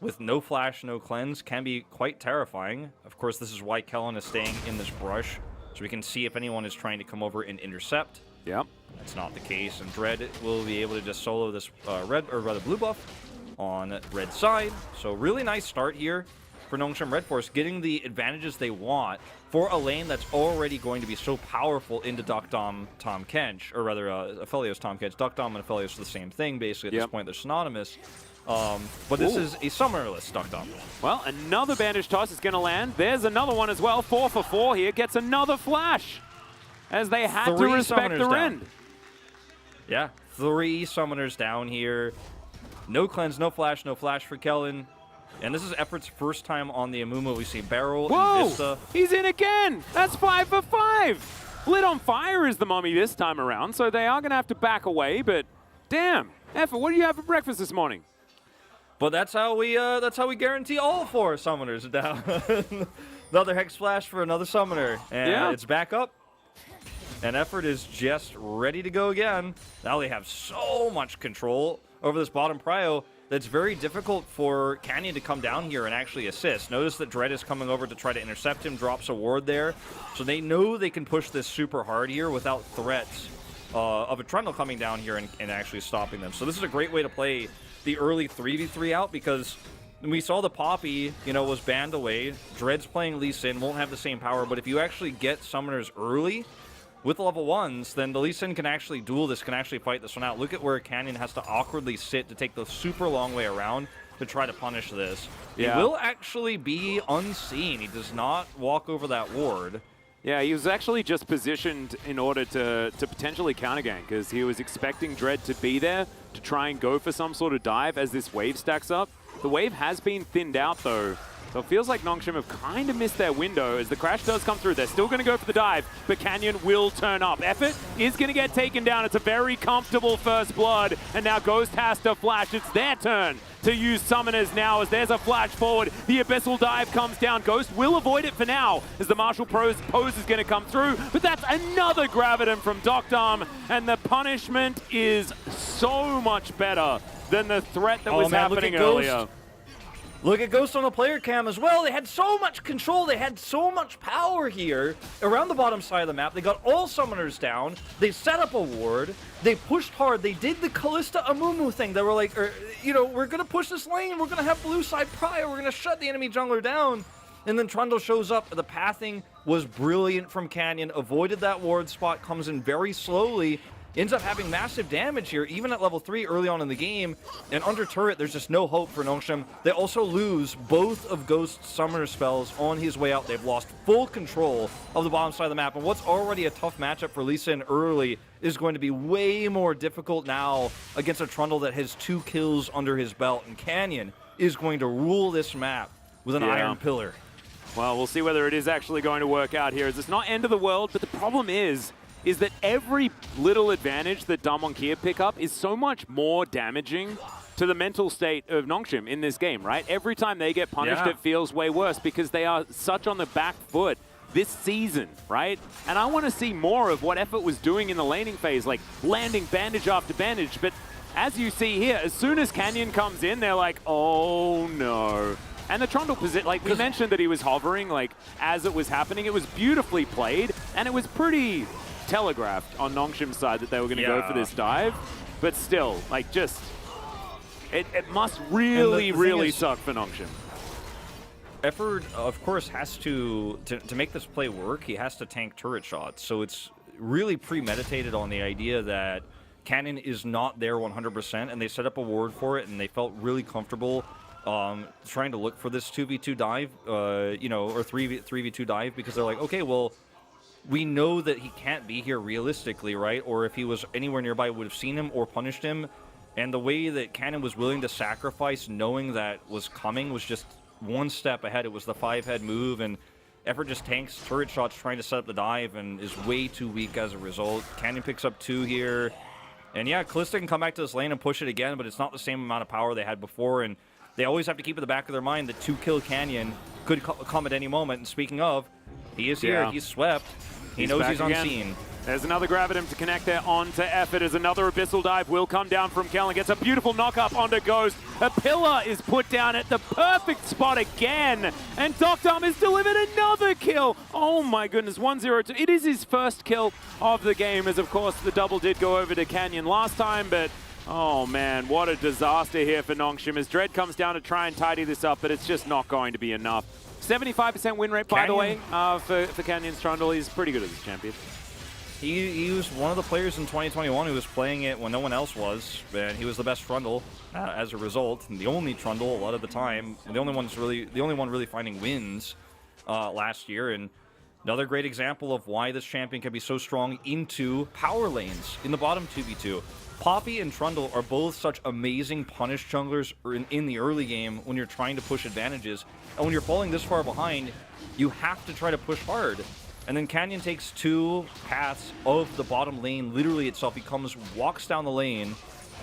with no flash, no cleanse can be quite terrifying. Of course, this is why Kellen is staying in this brush, so we can see if anyone is trying to come over and intercept. Yep. That's not the case, and Dread will be able to just solo this blue buff on red side. So really nice start here for Nongshim Red Force, getting the advantages they want for a lane that's already going to be so powerful into Dokdam Tom Kench, or rather Aphelios Tom Kench. Dokdam and Aphelios are the same thing, basically, at this point. They're synonymous. But this is a summonerless Dokdam. Well, another bandage toss is going to land. There's another one as well. 4 for 4 here. Gets another flash as they had to respect the rend. Yeah, 3 summoners down here. No cleanse, no flash for Kellen. And this is Effort's first time on the Amumu. We see Barrel and Vista. He's in again. That's 5 for 5. Lit on fire is the mummy this time around, so they are going to have to back away. But damn, Effort, what do you have for breakfast this morning? But that's how we guarantee all 4 summoners down. Another Hex Flash for another summoner, and it's back up. And Effort is just ready to go again. Now they have so much control over this bottom prio that it's very difficult for Canyon to come down here and actually assist. Notice that Dread is coming over to try to intercept him, drops a ward there. So they know they can push this super hard here without threats of a Trundle coming down here and actually stopping them. So this is a great way to play the early 3v3 out, because we saw the Poppy, was banned away. Dread's playing Lee Sin, won't have the same power, but if you actually get summoners early with level 1s, then the Lee Sin can actually duel this, can actually fight this one out. Look at where Canyon has to awkwardly sit to take the super long way around to try to punish this. He will actually be unseen. He does not walk over that ward. Yeah, he was actually just positioned in order to potentially counter-gank, because he was expecting Dread to be there to try and go for some sort of dive as this wave stacks up. The wave has been thinned out, though, so it feels like Nongshim have kind of missed their window as the crash does come through. They're still going to go for the dive, but Canyon will turn up. Effort is going to get taken down. It's a very comfortable first blood, and now Ghost has to flash. It's their turn to use summoners now as there's a flash forward. The Abyssal Dive comes down. Ghost will avoid it for now as the Martial pose is going to come through, but that's another Graviton from Dokdam, and the punishment is so much better than the threat that was happening earlier. Look at Ghost on the player cam as well. They had so much control. They had so much power here around the bottom side of the map. They got all summoners down. They set up a ward. They pushed hard. They did the Callista Amumu thing. They were like, we're going to push this lane. We're going to have blue side prio. We're going to shut the enemy jungler down. And then Trundle shows up. The pathing was brilliant from Canyon. Avoided that ward spot. Comes in very slowly. ends up having massive damage here, even at level 3 early on in the game. And under turret, there's just no hope for Nongshim. They also lose both of Ghost's summoner spells on his way out. They've lost full control of the bottom side of the map. And what's already a tough matchup for Lee Sin early is going to be way more difficult now against a Trundle that has 2 kills under his belt. And Canyon is going to rule this map with an iron pillar. Well, we'll see whether it is actually going to work out here. It's not end of the world, but the problem is that every little advantage that Damwon Kia pick up is so much more damaging to the mental state of Nongshim in this game, right? Every time they get punished, it feels way worse because they are such on the back foot this season, right? And I want to see more of what Effort was doing in the laning phase, like landing bandage after bandage. But as you see here, as soon as Canyon comes in, they're like, oh no. And the Trundle position, like we mentioned that he was hovering, like as it was happening, it was beautifully played, and it was pretty telegraphed on Nongshim's side that they were going to go for this dive. But still, like just, it must really, really suck for Nongshim. Effort, of course, has to make this play work, he has to tank turret shots. So it's really premeditated on the idea that Cannon is not there 100%, and they set up a ward for it, and they felt really comfortable trying to look for this 2v2 dive, you know, or 3v2 dive, because they're like, okay, well, we know that he can't be here realistically, right? Or if he was anywhere nearby, we would have seen him or punished him. And the way that Cannon was willing to sacrifice, knowing that was coming, was just one step ahead. It was the 5-head move, and Effort just tanks turret shots trying to set up the dive and is way too weak as a result. Canyon picks up 2 here. And yeah, Kalista can come back to this lane and push it again, but it's not the same amount of power they had before. And they always have to keep in the back of their mind that 2-kill Canyon could come at any moment. And speaking of, he is here. He's swept. He knows he's unseen. There's another Gravitum to connect there onto Effort as another Abyssal Dive will come down from Kellen. Gets a beautiful knock-up onto Ghost. A pillar is put down at the perfect spot again. And Doctum has delivered another kill. Oh my goodness, 1-0-2. It is his first kill of the game, as of course the double did go over to Canyon last time, but oh man, what a disaster here for Nongshim as Dread comes down to try and tidy this up, but it's just not going to be enough. 75% win rate, by the way, for Canyon's Trundle. He's pretty good as a champion. He was one of the players in 2021 who was playing it when no one else was, and he was the best Trundle as a result, and the only Trundle a lot of the time. The only one really finding wins last year, and another great example of why this champion can be so strong into power lanes in the bottom 2v2. Poppy and Trundle are both such amazing punish junglers in the early game when you're trying to push advantages, and when you're falling this far behind, you have to try to push hard. And then Canyon takes 2 paths of the bottom lane, literally itself. He walks down the lane,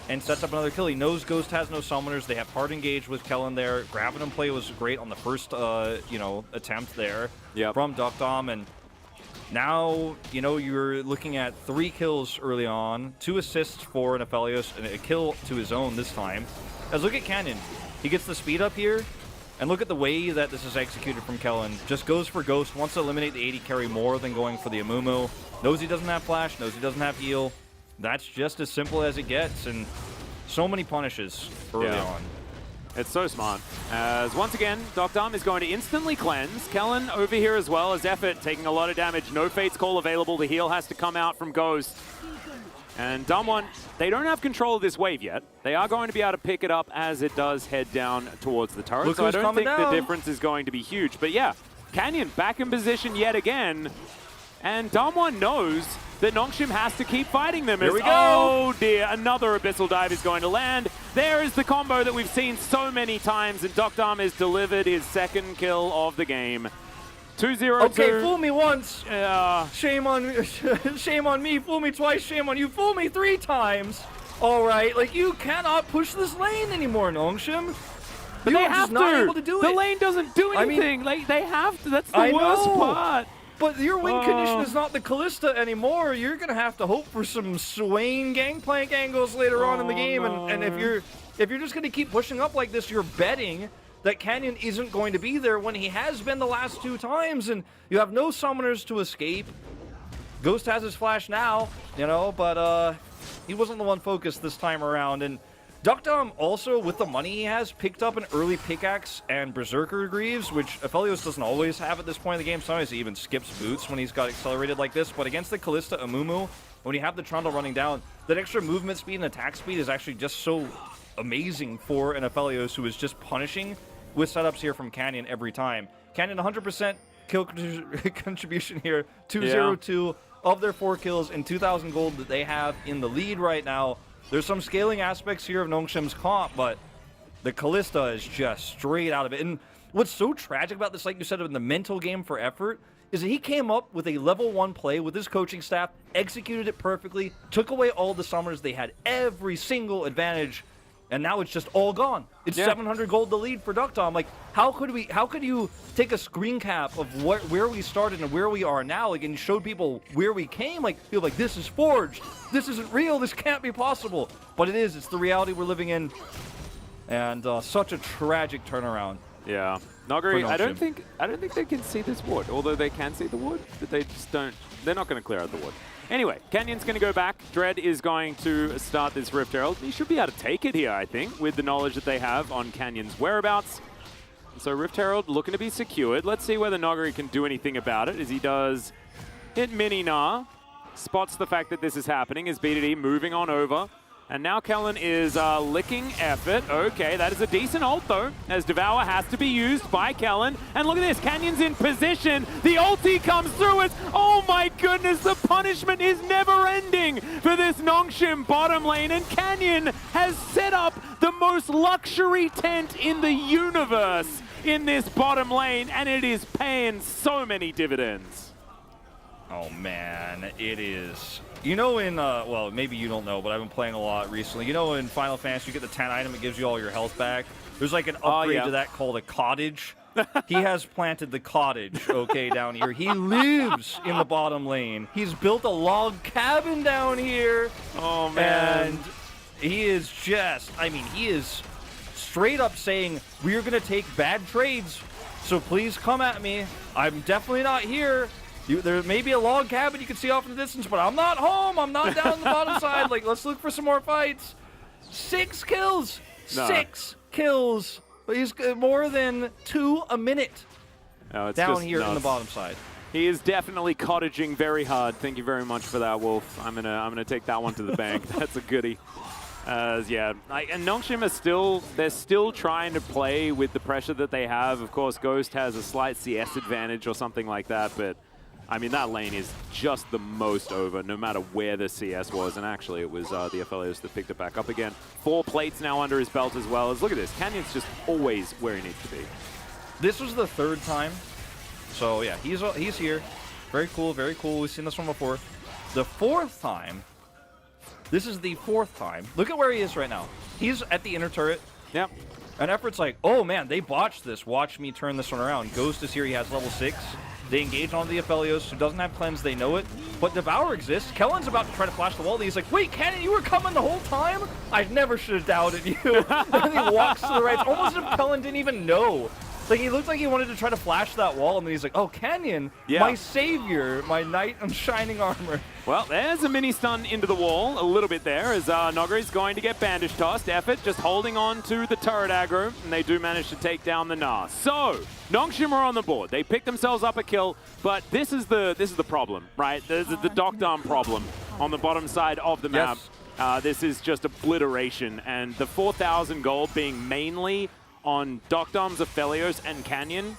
and sets up another kill. He knows Ghost has no summoners. They have hard engage with Kellen there. Gravitum play was great on the first, attempt there from Doctom. And now, you're looking at 3 kills early on, 2 assists for an Aphelios, and a kill to his own this time. As look at Canyon. He gets the speed up here. And look at the way that this is executed from Kellen. Just goes for Ghost, wants to eliminate the 80 carry more than going for the Amumu. Knows he doesn't have flash, knows he doesn't have heal. That's just as simple as it gets, and so many punishes early on. It's so smart. As once again, Doctom is going to instantly cleanse. Kellen over here as well as Effort, taking a lot of damage. No Fate's Call available. The heal has to come out from Ghost. And Damwon, they don't have control of this wave yet. They are going to be able to pick it up as it does head down towards the turret. So I don't think the difference is going to be huge. But yeah, Canyon back in position yet again. And Damwon knows that Nongshim has to keep fighting them. Here we go. Oh dear, another Abyssal Dive is going to land. There is the combo that we've seen so many times. And Doctom has delivered his second kill of the game. 2-0-2. Okay, fool me once. Shame on me. Fool me twice. Shame on you. Fool me 3 times. All right, you cannot push this lane anymore, Nongshim. But they have not able to do it. The lane doesn't do anything. They have to. That's the worst part. But your win condition is not the Kalista anymore. You're gonna have to hope for some Swain gangplank angles later on in the game. And if you're just gonna keep pushing up like this, you're betting that Canyon isn't going to be there when he has been the last 2 times, and you have no summoners to escape. Ghost has his flash now, but he wasn't the one focused this time around. And Doctom also, with the money he has, picked up an early pickaxe and Berserker Greaves, which Aphelios doesn't always have at this point in the game. Sometimes he even skips boots when he's got accelerated like this, but against the Kalista Amumu, when you have the Trundle running down, that extra movement speed and attack speed is actually just so amazing for an Aphelios who is just punishing with setups here from Canyon every time. Canyon 100% kill contribution here, 202 of their 4 kills and 2,000 gold that they have in the lead right now. There's some scaling aspects here of Nongshim's comp, but the Callista is just straight out of it. And what's so tragic about this, like you said, in the mental game for effort, is that he came up with a level 1 play with his coaching staff, executed it perfectly, took away all the summers. They had every single advantage, and now it's just all gone. It's 700 gold the lead for Duckdom. Like, how could you take a screen cap of where we started and where we are now, like, and showed people where we came? Like, people like, this is forged. This isn't real. This can't be possible. But it is. It's the reality we're living in. And such a tragic turnaround. Yeah. Noguri, I don't think they can see this wood, although they can see the wood, but they just don't. They're not going to clear out the wood. Anyway, Canyon's going to go back. Dread is going to start this Rift Herald. He should be able to take it here, I think, with the knowledge that they have on Canyon's whereabouts. So Rift Herald looking to be secured. Let's see whether Noguri can do anything about it, as he does hit Mini-Na. Spots the fact that this is happening, as BDD moving on over. And now Kellen is licking effort. Okay, that is a decent ult though, as Devour has to be used by Kellen. And look at this, Canyon's in position. The ulti comes through it. Oh my goodness, the punishment is never ending for this Nongshim bottom lane. And Canyon has set up the most luxury tent in the universe in this bottom lane, and it is paying so many dividends. Oh man, it is. You know in, well, maybe you don't know, but I've been playing a lot recently. You know in Final Fantasy, you get the 10 item, it gives you all your health back. There's like an upgrade to that called a cottage. He has planted the cottage, okay, down here. He lives in the bottom lane. He's built a log cabin down here. Oh, man. And he is just, I mean, he is straight up saying, we're going to take bad trades, so please come at me. I'm definitely not here. There may be a log cabin you can see off in the distance, but I'm not home. I'm not down the bottom side. Like, let's look for some more fights. 6 kills. No. 6 kills. He's more than 2 a minute down here in the bottom side. He is definitely cottaging very hard. Thank you very much for that, Wolf. I'm gonna take that one to the bank. That's a goodie. Yeah, and Nongshim are they're still trying to play with the pressure that they have. Of course, Ghost has a slight CS advantage or something like that, but I mean, that lane is just the most over, no matter where the CS was. And actually, it was the Aphelios that picked it back up again. 4 plates now under his belt as well. As look at this, Canyon's just always where he needs to be. This was the 3rd time. So yeah, he's here. Very cool, very cool. We've seen this one before. The 4th time. This is the 4th time. Look at where he is right now. He's at the inner turret. Yep. And Effort's like, oh man, they botched this. Watch me turn this one around. Ghost is here. He has level 6. They engage on the Aphelios, who doesn't have cleanse, they know it. But Devour exists. Kellen's about to try to flash the wall, and he's like, wait, Cannon, you were coming the whole time? I never should have doubted you. And he walks to the right. It's almost as if Kellen didn't even know. Like, he looked like he wanted to try to flash that wall, and then he's like, oh, Canyon, my savior, my knight in shining armor. Well, there's a mini stun into the wall a little bit there, as Noguri's going to get bandage tossed. Effort just holding on to the turret aggro, and they do manage to take down the Gnar. So, Nongshim are on the board. They pick themselves up a kill, but this is the problem, right? This is the Duckdom problem on the bottom side of the map. Yes. This is just obliteration, and the 4,000 gold being mainly on Duckdom's, Aphelios, and Canyon.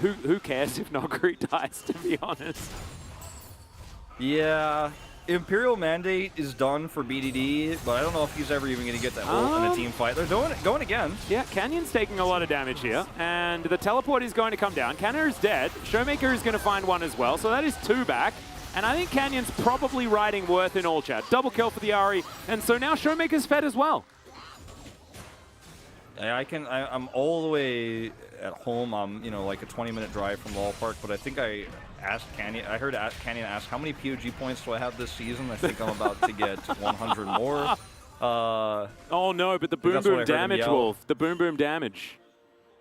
Who cares if Noguri dies, to be honest? Yeah, Imperial Mandate is done for BDD, but I don't know if he's ever even going to get that ult in a team fight. They're going again. Yeah, Canyon's taking a lot of damage here, and the teleport is going to come down. Cannon is dead. Showmaker is going to find one as well, so that is 2 back. And I think Canyon's probably riding Worth in all chat. Double kill for the Ahri, and so now Showmaker's fed as well. I'm all the way at home. I'm, like a 20-minute drive from Lowell Park, but I think I asked Canyon. I heard Canyon ask, how many POG points do I have this season? I think I'm about to get 100 more. Oh no, but the boom boom damage, Wolf. The boom boom damage.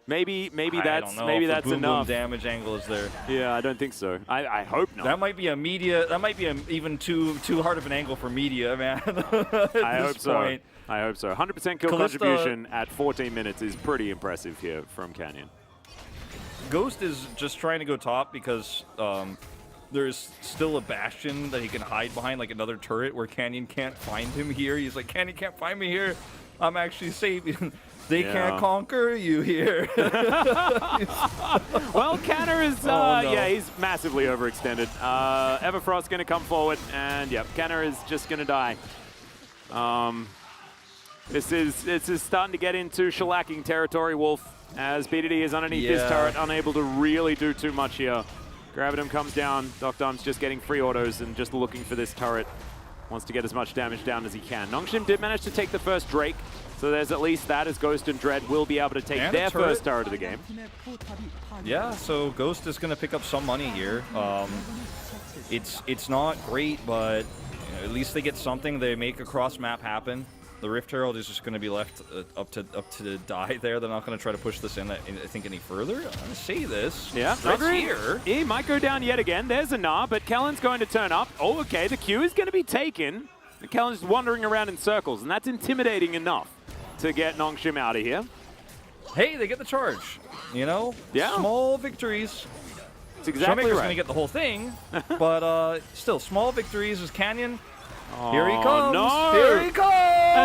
Maybe that's enough. The boom boom damage angle is there. Yeah, I don't think so. I hope not. That might be a media. That might be even too hard of an angle for media, man. I hope so. I hope so. 100% kill contribution at 14 minutes is pretty impressive here from Canyon. Ghost is just trying to go top because there's still a bastion that he can hide behind, like another turret where Canyon can't find him here. He's like, Canyon can't find me here. I'm actually safe. They can't conquer you here. Well, Canner is, no. yeah, he's massively overextended. Everfrost's going to come forward, and yeah, Canner is just going to die. This is starting to get into shellacking territory, Wolf, as BDD is underneath this turret, unable to really do too much here. Gravitum comes down, Docdom's just getting free autos and just looking for this turret. Wants to get as much damage down as he can. Nongshim did manage to take the first Drake, so there's at least that, as Ghost and Dread will be able to take their first turret of the game. Yeah, so Ghost is going to pick up some money here. It's not great, but at least they get something. They make a cross map happen. The Rift Herald is just going to be left up to die there. They're not going to try to push this in, I think, any further. I'm going to say this. Yeah, Dread's here. He might go down yet again. There's a Gnar, but Kellen's going to turn up. Oh, okay, the Q is going to be taken. Kellen's wandering around in circles, and that's intimidating enough to get Nongshim out of here. Hey, they get the charge. You know? Yeah. Small victories. That's exactly right. going to get the whole thing, but still, small victories as Canyon. Oh, Here he comes. No. Here he comes.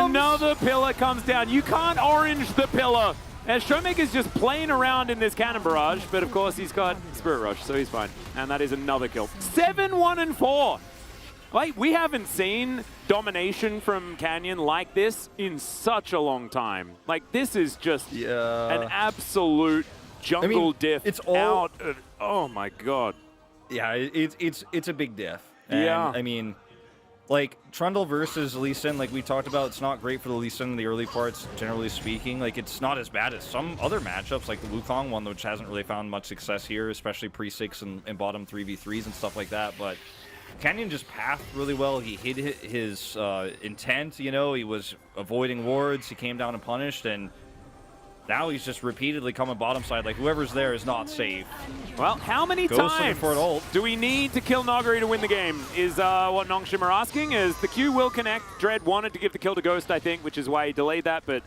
Another pillar comes down. You can't orange the pillar. And Showmaker's just playing around in this cannon barrage, but of course he's got Spirit Rush, so he's fine. And that is another kill. 7-1-4. Like, we haven't seen domination from Canyon like this in such a long time. Like, this is just an absolute jungle diff. It's all oh my god. Yeah, it's a big diff. And, yeah. I mean, like, Trundle versus Lee Sin, like we talked about, it's not great for the Lee Sin in the early parts, generally speaking. Like, it's not as bad as some other matchups, like the Wukong one, which hasn't really found much success here, especially pre-6 and bottom 3v3s and stuff like that. But Canyon just pathed really well. He hid his intent, you know. He was avoiding wards. He came down and punished, and now he's just repeatedly coming bottom side. Like, whoever's there is not safe. Well, how many Ghost times for an ult. do we need to kill Nogari to win the game is what Nongshim are asking. Is the Q will connect. Dread wanted to give the kill to Ghost, I think, which is why he delayed that, but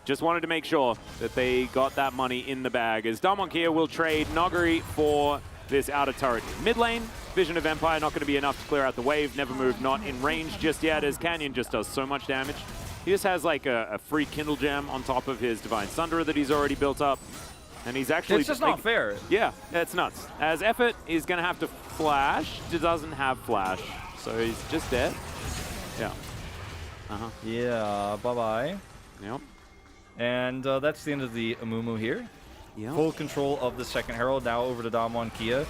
just wanted to make sure that they got that money in the bag. As Dalmonkia will trade Nogari for this outer turret. Mid lane, Vision of Empire not going to be enough to clear out the wave. Never moved, not in range just yet, as Canyon just does so much damage. He just has like a free Kindle Gem on top of his Divine Sunderer that he's already built up. And he's actually... It's just not fair. Yeah, it's nuts. As Effort is going to have to flash. He doesn't have flash, so he's just dead. Yeah. Yeah, bye-bye. Yep. And that's the end of the Amumu here. Yep. Full control of the second Herald, now over to Damwon Kia.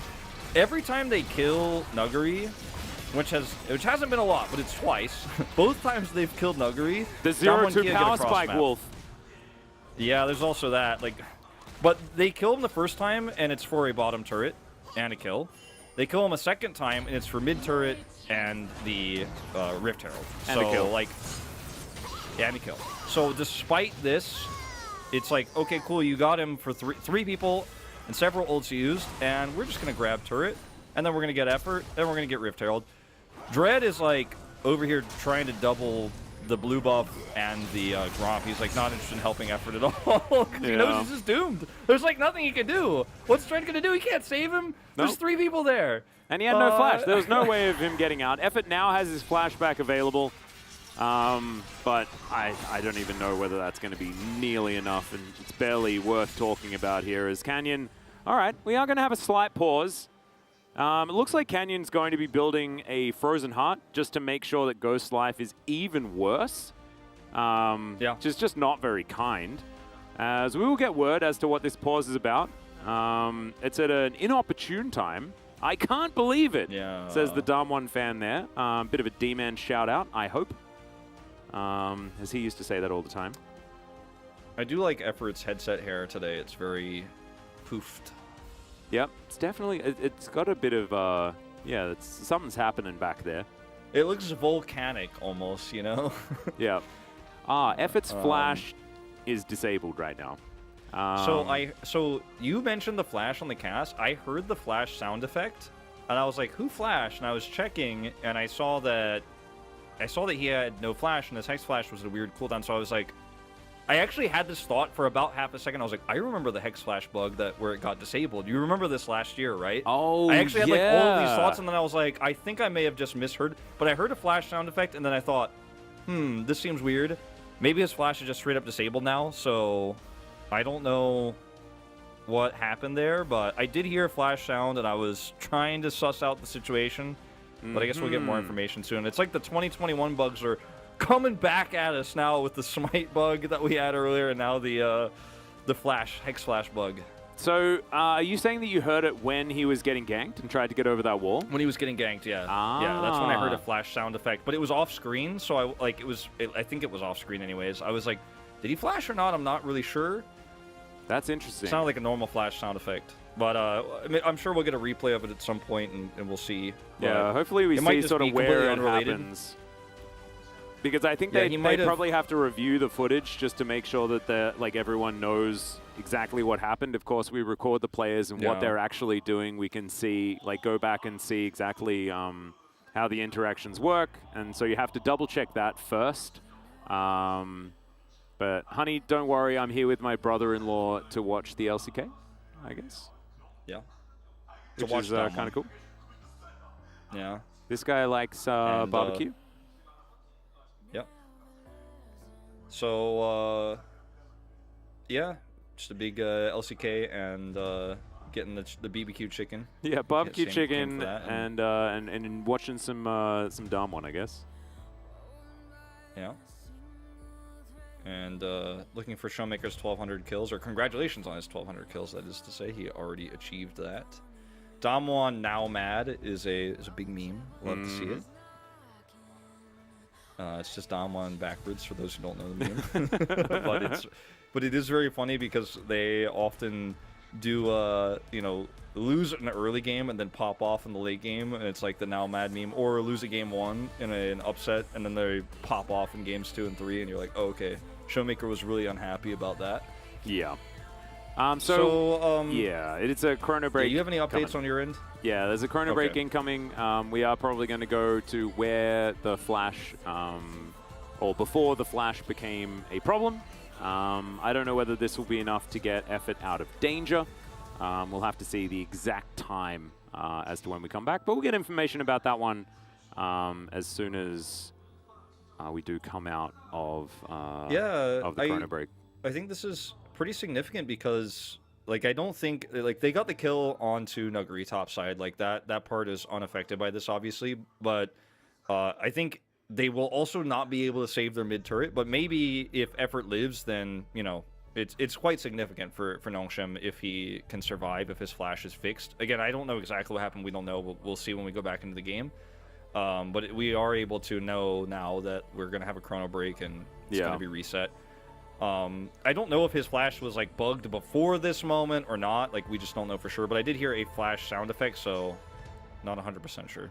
Every time they kill Nuggery, which hasn't been a lot, but it's twice. Both times they've killed Nuggery. The 0-2 power spike, map. Wolf. Yeah, there's also that. Like, but they kill him the first time, and it's for a bottom turret and a kill. They kill him a second time, and it's for mid turret and the Rift Herald. And a kill. Like, yeah, and a kill. So despite this, it's like, okay, cool, you got him for three people and several ults used, and we're just gonna grab turret, and then we're gonna get effort, then we're gonna get Rift Herald. Dread is like over here trying to double the blue buff and the Gromp. He's like not interested in helping effort at all. He knows he's just doomed. There's like nothing he can do. What's Dread gonna do? He can't save him. There's 3 people there. And he had no flash. There was no way of him getting out. Effort now has his flashback available. But I don't even know whether that's going to be nearly enough, and it's barely worth talking about here as Canyon. All right, we are going to have a slight pause. It looks like Canyon's going to be building a Frozen Heart just to make sure that Ghost's life is even worse. Yeah. Just not very kind. As we will get word as to what this pause is about. It's at an inopportune time. I can't believe it, says the Damwon fan there. Bit of a D-man shout out, I hope. As he used to say that all the time. I do like Effort's headset hair today. It's very poofed. Yep, it's definitely, it's got a bit of, yeah, something's happening back there. It looks volcanic almost, you know? Yeah. Effort's flash is disabled right now. So you mentioned the flash on the cast. I heard the flash sound effect, and I was like, who flashed? And I was checking, and I saw that he had no flash, and his hex flash was a weird cooldown, so I was like, I actually had this thought for about half a second. I was like, I remember the Hex Flash bug where it got disabled. You remember this last year, right? Oh, I actually had like all of these thoughts, and then I was like, I think I may have just misheard. But I heard a flash sound effect, and then I thought, this seems weird. Maybe his flash is just straight up disabled now, so I don't know what happened there. But I did hear a flash sound, and I was trying to suss out the situation. But I guess we'll get more information soon. It's like the 2021 bugs are coming back at us now with the smite bug that we had earlier, and now the Hex Flash bug. So, are you saying that you heard it when he was getting ganked and tried to get over that wall? When he was getting ganked, yeah. Yeah, that's when I heard a flash sound effect. But it was off screen, so I think it was off screen anyways. I was like, did he flash or not? I'm not really sure. That's interesting. It sounded like a normal flash sound effect. But I'm sure we'll get a replay of it at some point, and we'll see. Yeah, hopefully we see sort of where it happens. Because I think they probably have to review the footage just to make sure that everyone knows exactly what happened. Of course, we record the players and what they're actually doing. We can see, go back and see exactly how the interactions work. And so you have to double check that first. But honey, don't worry. I'm here with my brother-in-law to watch the LCK, I guess. Yeah. Which is kind of cool. Yeah. This guy likes barbecue. Yep. So, yeah, just a big LCK and getting the BBQ chicken. Yeah, barbecue chicken and watching some Damwon, I guess. Yeah. And looking for Showmaker's 1,200 kills, or congratulations on his 1,200 kills. That is to say, he already achieved that. Damwon Now Mad is a big meme. Love to see it. It's just Damwon backwards for those who don't know the meme. but it is very funny because they often do lose an early game and then pop off in the late game, and it's like the Now Mad meme, or lose a game 1 in an upset and then they pop off in games 2 and 3, and you're like, oh, okay, Showmaker was really unhappy about that. Yeah. Yeah, it's a Chrono Break. Do you have any updates on your end? Yeah, there's a Chrono Break incoming. We are probably going to go to where the Flash, or before the Flash became a problem. I don't know whether this will be enough to get Effort out of danger. We'll have to see the exact time as to when we come back, but we'll get information about that one as soon as we do come out of the Chrono Break. I think this is pretty significant because, I don't think, they got the kill onto Nuguri top side. That part is unaffected by this, obviously, but I think they will also not be able to save their mid turret, but maybe if Effort lives, then, it's quite significant for Nongshim if he can survive, if his flash is fixed. Again, I don't know exactly what happened. We don't know. We'll see when we go back into the game. But we are able to know now that we're going to have a Chrono Break and it's going to be reset. I don't know if his flash was bugged before this moment or not. We just don't know for sure. But I did hear a flash sound effect, so not 100% sure.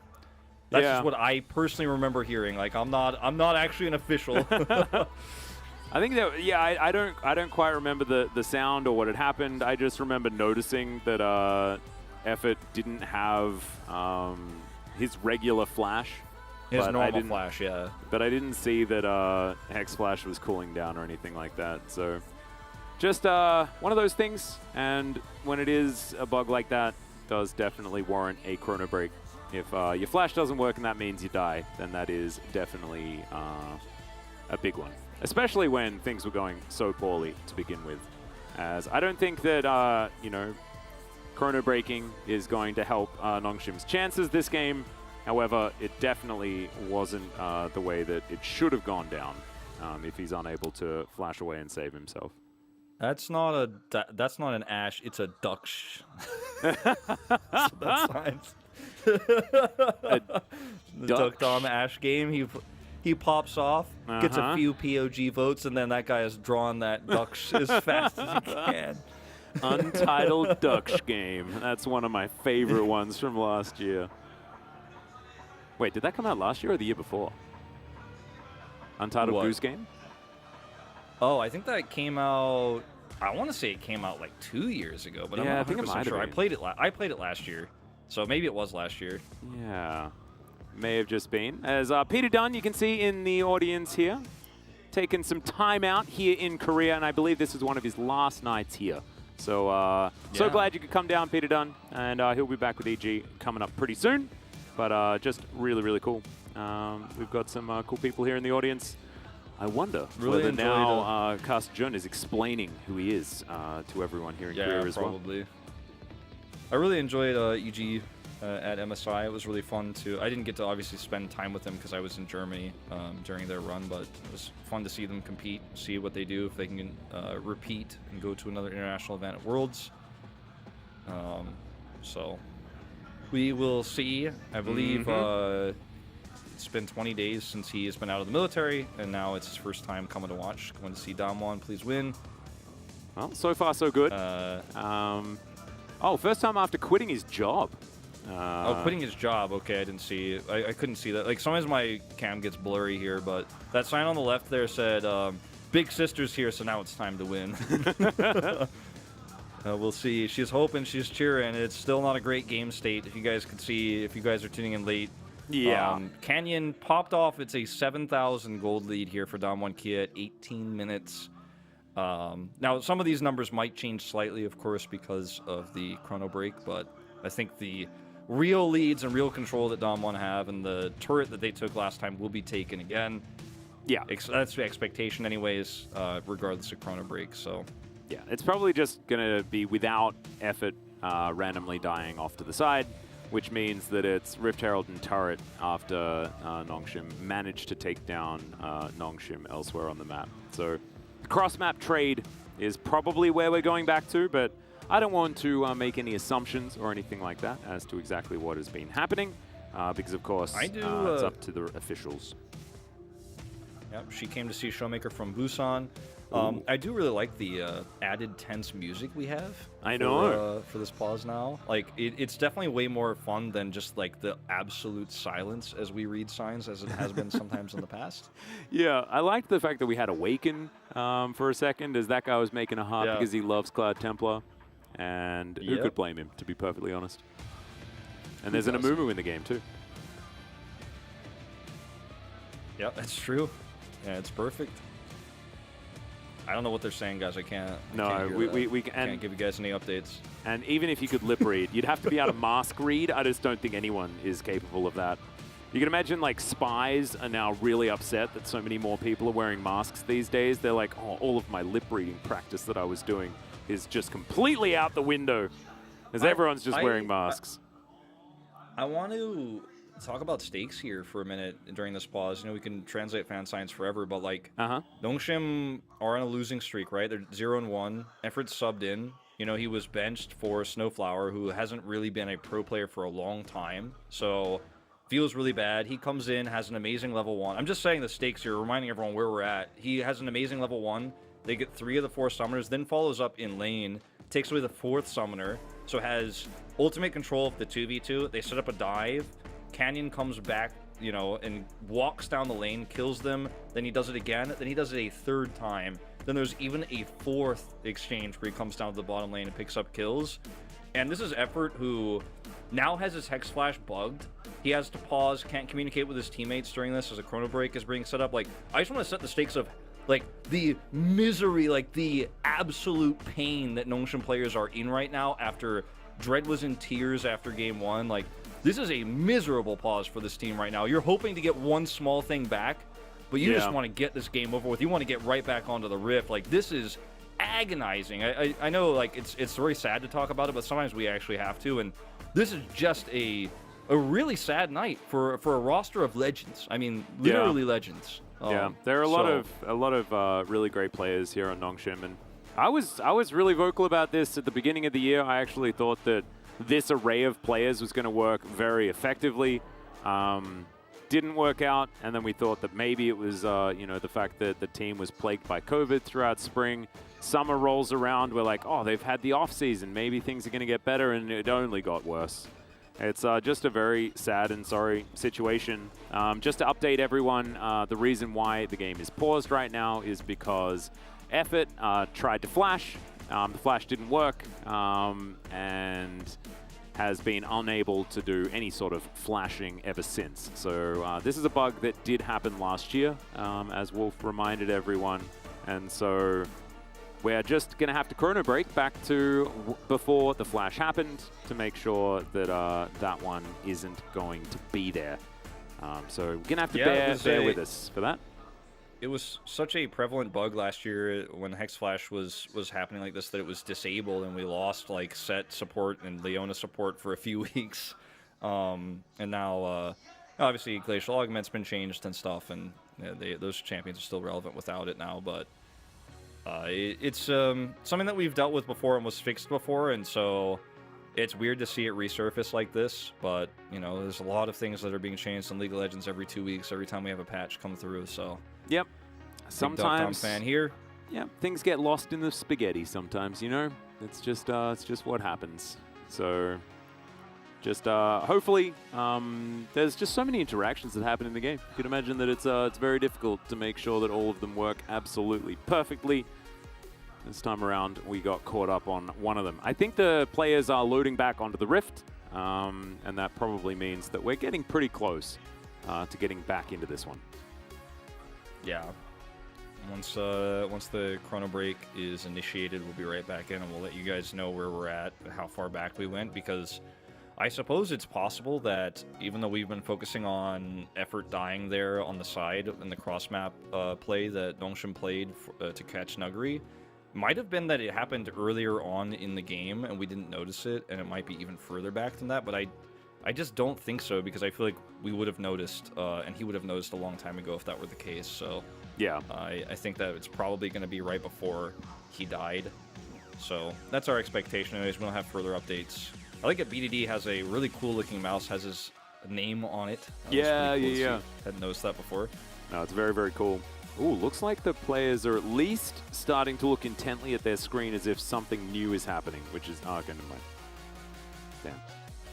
That's just what I personally remember hearing. I'm not actually an official. I think that I don't quite remember the sound or what had happened. I just remember noticing that Effort didn't have his regular flash. His normal flash, yeah. But I didn't see that Hex Flash was cooling down or anything like that. So just one of those things. And when it is a bug like that, does definitely warrant a Chrono Break. If your flash doesn't work and that means you die, then that is definitely a big one. Especially when things were going so poorly to begin with. As I don't think that, Chrono Breaking is going to help Nongshim's chances this game. However, it definitely wasn't the way that it should have gone down if he's unable to flash away and save himself. That's not an Ash, it's a Dux. That's the Duck Dom Ash game, he pops off, gets a few POG votes, and then that guy has drawn that Dux as fast as he can. Untitled Dux game. That's one of my favorite ones from last year. Wait, did that come out last year or the year before? Untitled Goose Game? Oh, I think that came out. I want to say it came out 2 years ago, but I'm not 100% sure. I played it last year, so maybe it was last year. Yeah, may have just been. As Peter Dunn, you can see in the audience here, taking some time out here in Korea, and I believe this is one of his last nights here. So, so glad you could come down, Peter Dunn, and he'll be back with EG coming up pretty soon. But just really, really cool. We've got some cool people here in the audience. I wonder whether now Cast Jun is explaining who he is to everyone here in Korea as well. Probably. I really enjoyed EG at MSI. It was really fun I didn't get to obviously spend time with them because I was in Germany during their run, but it was fun to see them compete, see what they do, if they can repeat and go to another international event at Worlds. So we will see. I believe it's been 20 days since he has been out of the military, and now it's his first time coming to watch. Going to see Damwon please win. Well, so far so good. First time after quitting his job. Quitting his job. Okay, I didn't see. I couldn't see that. Like, sometimes my cam gets blurry here, but that sign on the left there said, "Big Sister's here, so now it's time to win." We'll see. She's hoping, she's cheering. It's still not a great game state. If you guys could see, if you guys are tuning in late. Yeah. Canyon popped off. It's a 7,000 gold lead here for Damwon Kia at 18 minutes. Now, some of these numbers might change slightly, of course, because of the chrono break, but I think the real leads and real control that Damwon have and the turret that they took last time will be taken again. Yeah. That's the expectation anyways, regardless of chrono break, so... Yeah, it's probably just going to be without effort randomly dying off to the side, which means that it's Rift Herald and turret after Nongshim managed to take down Nongshim elsewhere on the map. So the cross-map trade is probably where we're going back to, but I don't want to make any assumptions or anything like that as to exactly what has been happening, because of course it's up to the officials. Yep, she came to see Showmaker from Busan. I do really like the added tense music we have. I know. For this pause now. Like, it's definitely way more fun than just, like, the absolute silence as we read signs, as it has been sometimes in the past. Yeah, I liked the fact that we had Awaken for a second, as that guy was making a harp because he loves Cloud Templar. And who could blame him, to be perfectly honest? And there's an Amumu in the game, too. Yeah, that's true. Yeah, it's perfect. I don't know what they're saying, guys. I can't. We can't give you guys any updates. And even if you could lip read, you'd have to be able to mask read. I just don't think anyone is capable of that. You can imagine, like, spies are now really upset that so many more people are wearing masks these days. They're like, oh, all of my lip reading practice that I was doing is just completely out the window, because everyone's just wearing masks. I want to talk about stakes here for a minute during this pause. You know, we can translate fan signs forever, but like, Nongshim are on a losing streak, right? They're 0-1. Effort's subbed in. You know, he was benched for Snowflower, who hasn't really been a pro player for a long time. So, feels really bad. He comes in, has an amazing level 1. I'm just saying the stakes here, reminding everyone where we're at. He has an amazing level 1. They get 3 of the 4 summoners, then follows up in lane, takes away the 4th summoner, so has ultimate control of the 2v2. They set up a dive. Canyon comes back, you know, and walks down the lane, kills them. Then he does it again. Then he does it a 3rd time. Then there's even a 4th exchange where he comes down to the bottom lane and picks up kills. And this is Effort, who now has his Hex Flash bugged. He has to pause, can't communicate with his teammates during this as a chrono break is being set up. Like, I just want to set the stakes of, like, the misery, like, the absolute pain that Nongshim players are in right now after Dread was in tears after game 1. Like, this is a miserable pause for this team right now. You're hoping to get one small thing back, but you just want to get this game over with. You want to get right back onto the Rift. Like, this is agonizing. I know, like, it's very sad to talk about it, but sometimes we actually have to. And this is just a really sad night for a roster of legends. I mean, literally legends. There are a lot of really great players here on Nongshim, and I was really vocal about this at the beginning of the year. I actually thought that this array of players was going to work very effectively. Didn't work out, and then we thought that maybe it was you know, the fact that the team was plagued by COVID throughout spring. Summer rolls around, we're like, oh, they've had the off season, maybe things are going to get better, and it only got worse. It's just a very sad and sorry situation. Just to update everyone, the reason why the game is paused right now is because Effort tried to flash. The flash didn't work, and has been unable to do any sort of flashing ever since. So this is a bug that did happen last year, as Wolf reminded everyone. And so we're just going to have to chrono break back to before the flash happened to make sure that that one isn't going to be there. So we're going to have to bear with us for that. It was such a prevalent bug last year when Hex Flash was happening like this that it was disabled, and we lost like Set support and Leona support for a few weeks. And now, obviously, Glacial Augment's been changed and stuff, and those champions are still relevant without it now. But it's something that we've dealt with before and was fixed before, and so it's weird to see it resurface like this. But you know, there's a lot of things that are being changed in League of Legends every 2 weeks, every time we have a patch come through. So. Yep. Sometimes, fan here. Yeah, things get lost in the spaghetti sometimes, you know? It's just what happens. So, just hopefully, there's just so many interactions that happen in the game. You can imagine that it's very difficult to make sure that all of them work absolutely perfectly. This time around, we got caught up on one of them. I think the players are loading back onto the Rift, and that probably means that we're getting pretty close to getting back into this one. Yeah. Once the chrono break is initiated, we'll be right back in, and we'll let you guys know where we're at, how far back we went, because I suppose it's possible that even though we've been focusing on effort dying there on the side in the cross-map play that Nongshim played to catch Nuguri, might have been that it happened earlier on in the game and we didn't notice it, and it might be even further back than that, but I just don't think so, because I feel like we would have noticed, and he would have noticed a long time ago if that were the case. So yeah, I think that it's probably going to be right before he died. So that's our expectation. Anyways, we don't have further updates. I like that BDD has a really cool looking mouse, has his name on it. Yeah. Hadn't noticed that before. No, it's very, very cool. Ooh, looks like the players are at least starting to look intently at their screen as if something new is happening, which is okay, never mind. Damn.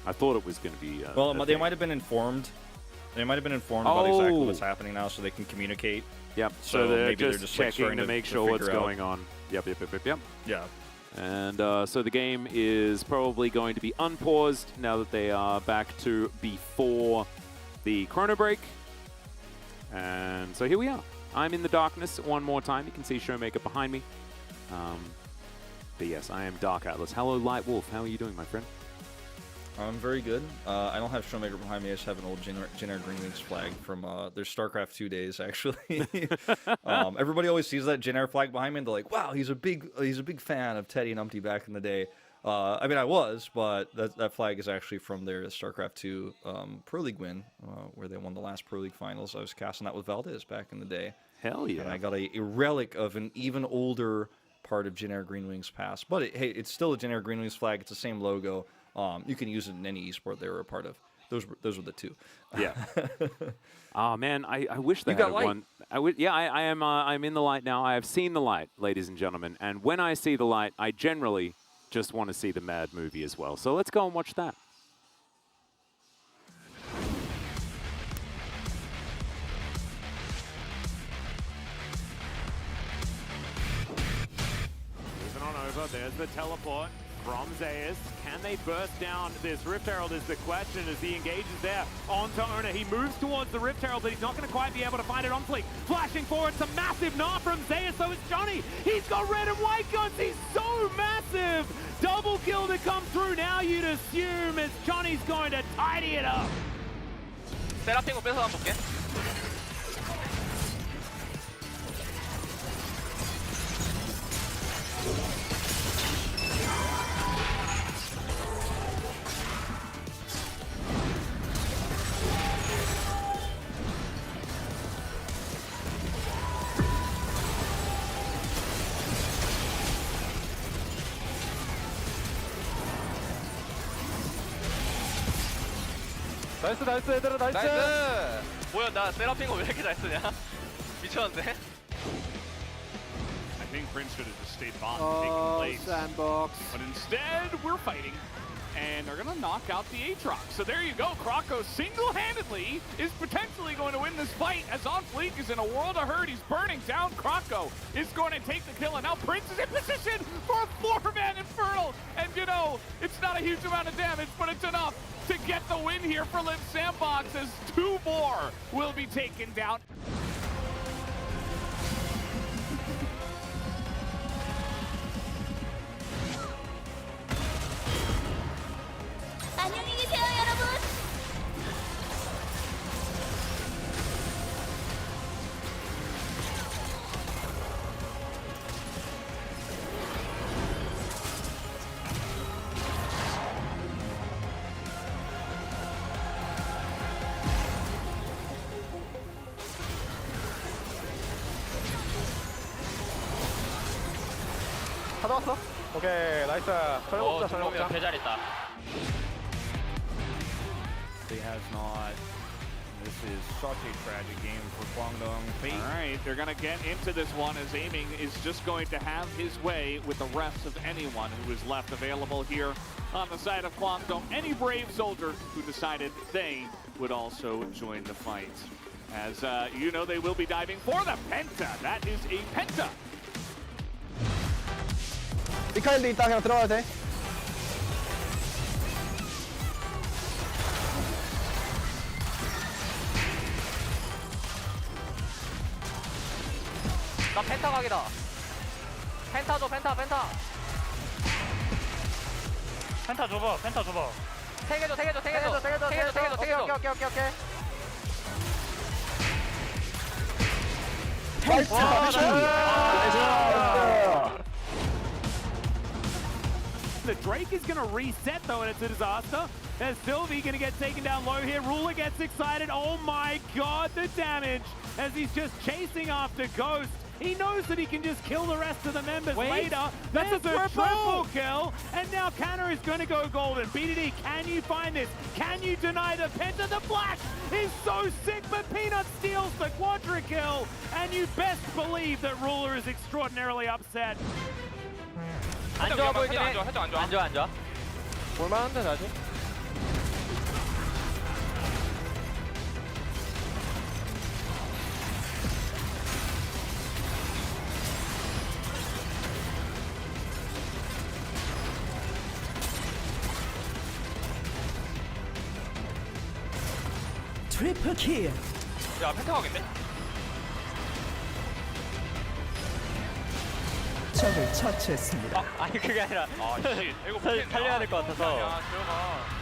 I thought it was going to be. Well, they might have been informed. They might have been informed about exactly what's happening now, so they can communicate. Yep. So they're maybe just checking to make sure what's going on. Yep. Yeah. And so the game is probably going to be unpaused now that they are back to before the chrono break. And so here we are. I'm in the darkness one more time. You can see Showmaker behind me. But yes, I am Dark Atlas. Hello, Light Wolf. How are you doing, my friend? I'm very good. I don't have Showmaker behind me. I just have an old Jin Green Wings flag from their StarCraft 2 days, actually. Everybody always sees that Jin flag behind me, and they're like, "Wow, he's a big fan of Teddy and Umpty back in the day." I mean, I was, but that flag is actually from their StarCraft 2 Pro League win, where they won the last Pro League finals. I was casting that with Valdez back in the day. Hell yeah! And I got a relic of an even older part of Jin Green Wings past. But hey, it's still a Jin Green Wings flag. It's the same logo. You can use it in any esport they were a part of. Those were the two. Yeah. Oh man, I wish they had one. I am. I'm in the light now. I have seen the light, ladies and gentlemen. And when I see the light, I generally just want to see the Mad movie as well. So let's go and watch that. Moving on over. There's the teleport from Zayas. Can they burst down this Rift Herald is the question as he engages there onto Owner. He moves towards the Rift Herald, but he's not going to quite be able to find it on fleek. Flashing forward, it's a massive gnaw from Zayas, so it's Johnny. He's got red and white guns. He's so massive. Double kill to come through. Now you'd assume as Johnny's going to tidy it up. 세라핀고 뺏어 한번 볼게. 나이스 얘들아 나이스. 뭐야 나 세라핀고 왜 이렇게 잘 쓰냐? 미쳤는데? I think Prince should have just stayed bot and taken the late. Sandbox. But instead, we're fighting. and they're going to knock out the Aatrox. So there you go. Krako single-handedly is potentially going to win this fight as On Fleek is in a world of hurt. He's burning down. Krako is going to take the kill, and now Prince is in position for a 4-man Infernal. And you know, it's not a huge amount of damage, but it's enough to get the win here for Live Sandbox as 2 more will be taken down. 안녕히 계세요, 여러분. 다 잡았어? 오케이, 나이스. 저녁 먹자, 저녁 먹자. 개 잘했다. He has not. This is such a tragic game for Guangdong. All right, they're going to get into this one as Aiming is just going to have his way with the rest of anyone who is left available here on the side of Guangdong. Any brave soldier who decided they would also join the fight. As you know, they will be diving for the Penta. That is a Penta. 미카엘도 있다, 그냥 들어가도 돼. 나 펜타 각이다. 펜타 줘, 펜타. 펜타 줘봐, 펜타 줘봐. 3개 줘. 오케이. The Drake is going to reset, though, and it's a disaster. There's Sylvie going to get taken down low here. Ruler gets excited. Oh, my God, the damage as he's just chasing after Ghost. He knows that he can just kill the rest of the members later. That's a triple kill. And now Canna is going to go golden. BDD, can you find this? Can you deny the Penta? The flash is so sick, but Peanut steals the quadra kill. And you best believe that Ruler is extraordinarily upset. 안 좋아 보이긴 해. 안 좋아. 볼만한데, 다시? 트리플 킬. 야, 펜타 각인데? 적을 처치했습니다. 아니 그게 아니라 이거 살려야 될 것 같아서. 야, 들어가.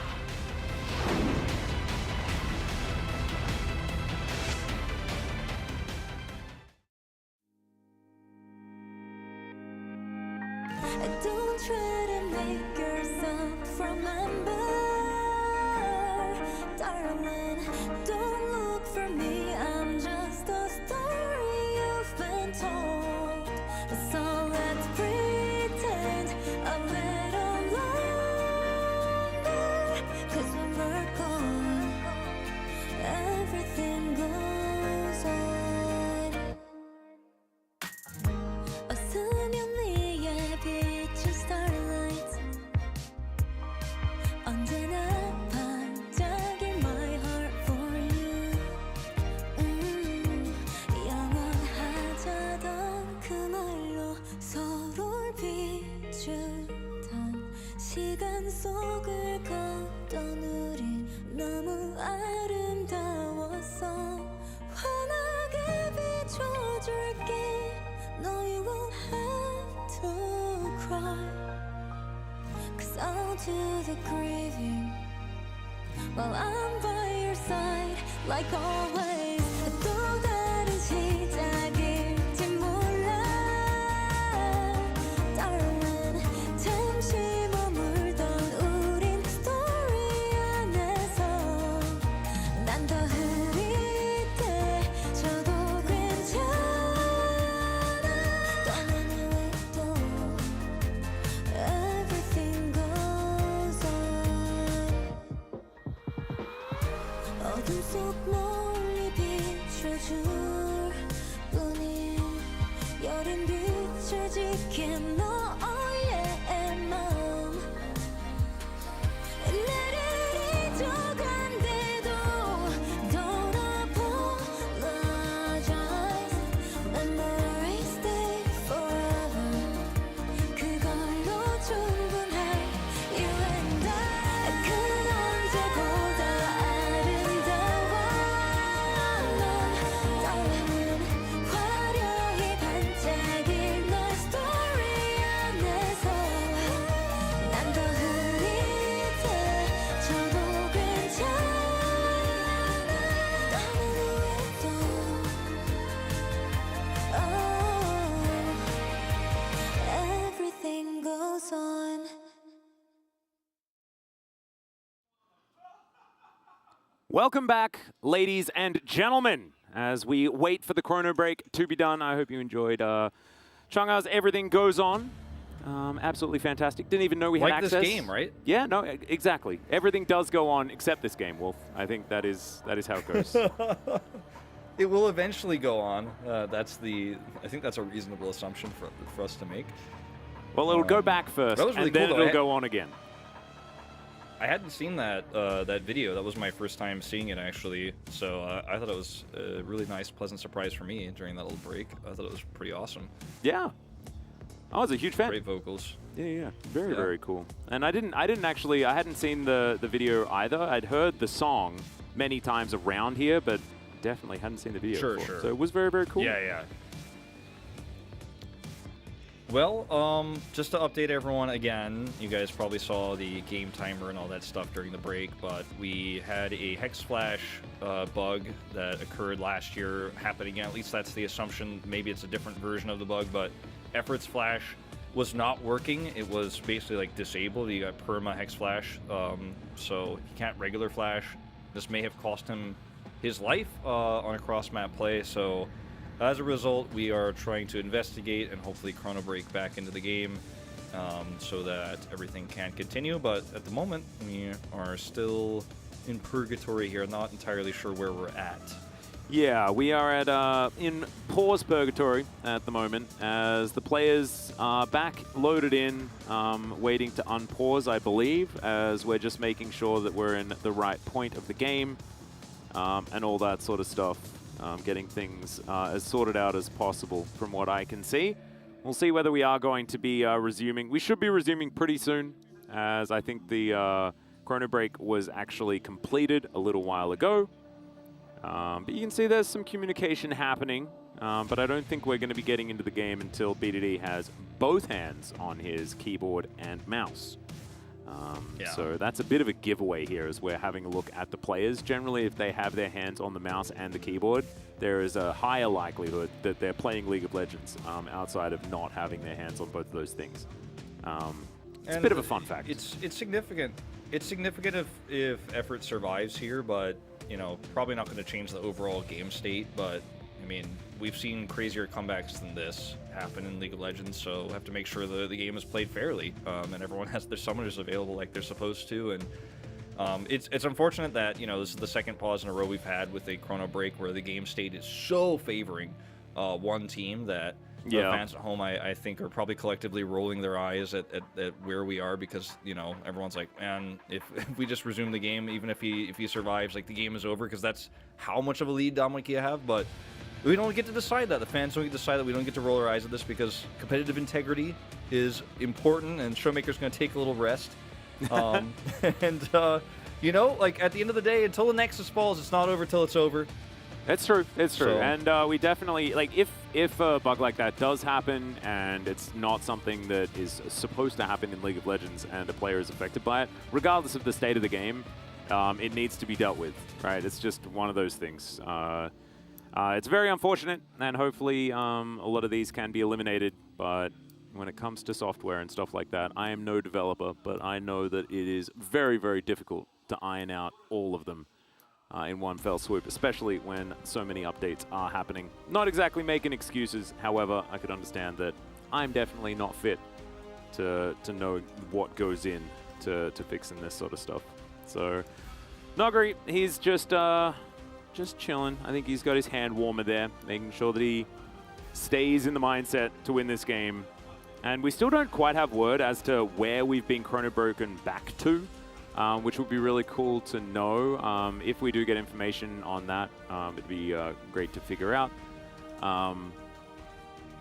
Don't try to make yourself remember, darling. Don't look for me. I'm just a story you've been told. So let's pretend a little longer. 'Cause when we're gone, everything goes on. 어스념니의 빛은 starlight. 언제나 반짝인 my heart for you. 영원하자던 그 말로 서로를 비추던 시간 속을 걷던 우린 너무 아름다웠어. 환하게 비춰줄게. No, you won't have to cry. 'Cause I'll do the grieving while I'm by your side, like always. 또 다른 시작일지 몰라, darling. 잠시 머물던 우린 story 안에서 난 더 흐릿해져도 괜찮아. 떠나는 외도 everything goes on. 어둠 속 멀리 비춰줄 뿐인 여린 빛을 지킨 너의 마음. Welcome back, ladies and gentlemen, as we wait for the chrono break to be done. I hope you enjoyed Chang'a's Everything Goes On. Absolutely fantastic. Didn't even know we had access. Like this game, right? Yeah, no, exactly. Everything does go on except this game, Wolf. I think that is how it goes. It will eventually go on. I think that's a reasonable assumption for us to make. Well, it'll go back first, that was really and then cool, though. it'll go on again. I hadn't seen that video. That was my first time seeing it, actually. So I thought it was a really nice, pleasant surprise for me during that little break. I thought it was pretty awesome. Yeah. I was a huge fan. Great vocals. Yeah. Very cool. And I hadn't seen the video either. I'd heard the song many times around here, but definitely hadn't seen the video before. So it was very, very cool. Yeah. Well, just to update everyone again, you guys probably saw the game timer and all that stuff during the break, but we had a Hex Flash bug that occurred last year happen again. At least that's the assumption. Maybe it's a different version of the bug, but Effort's Flash was not working. It was basically like disabled. He got perma Hex Flash, so he can't regular Flash. This may have cost him his life on a cross-map play, so as a result, we are trying to investigate and hopefully chrono break back into the game so that everything can continue. But at the moment, we are still in purgatory here, not entirely sure where we're at. Yeah, we are at in pause purgatory at the moment as the players are back loaded in, waiting to unpause, I believe, as we're just making sure that we're in the right point of the game and all that sort of stuff. Getting things as sorted out as possible from what I can see. We'll see whether we are going to be resuming. We should be resuming pretty soon, as I think the chrono break was actually completed a little while ago. But you can see there's some communication happening, but I don't think we're going to be getting into the game until BDD has both hands on his keyboard and mouse. So that's a bit of a giveaway here as we're having a look at the players. Generally, if they have their hands on the mouse and the keyboard, there is a higher likelihood that they're playing League of Legends outside of not having their hands on both of those things. It's a bit of a fun fact. It's significant. It's significant if Effort survives here, but probably not going to change the overall game state. But I mean, we've seen crazier comebacks than this happen in League of Legends, so we have to make sure the game is played fairly, and everyone has their summoners available like they're supposed to. And it's unfortunate that this is the second pause in a row we've had with a chrono break where the game state is so favoring one team that the fans at home, I think, are probably collectively rolling their eyes at where we are, because everyone's like, man, if we just resume the game, even if he survives, like, the game is over, because that's how much of a lead Dominic have. But we don't get to decide that. The fans don't get to decide that. We don't get to roll our eyes at this, because competitive integrity is important, and Showmaker's going to take a little rest. And like, at the end of the day, until the Nexus falls, it's not over till it's over. It's true. It's true. So, and we definitely, like, if a bug like that does happen and it's not something that is supposed to happen in League of Legends and a player is affected by it, regardless of the state of the game, it needs to be dealt with, right? It's just one of those things. It's very unfortunate, and hopefully a lot of these can be eliminated, but when it comes to software and stuff like that, I am no developer, but I know that it is very, very difficult to iron out all of them in one fell swoop, especially when so many updates are happening. Not exactly making excuses, however, I could understand that I'm definitely not fit to know what goes in to fixing this sort of stuff. So, Nogri, he's just chilling. I think he's got his hand warmer there, making sure that he stays in the mindset to win this game. And we still don't quite have word as to where we've been chrono broken back to, which would be really cool to know. If we do get information on that, it'd be great to figure out.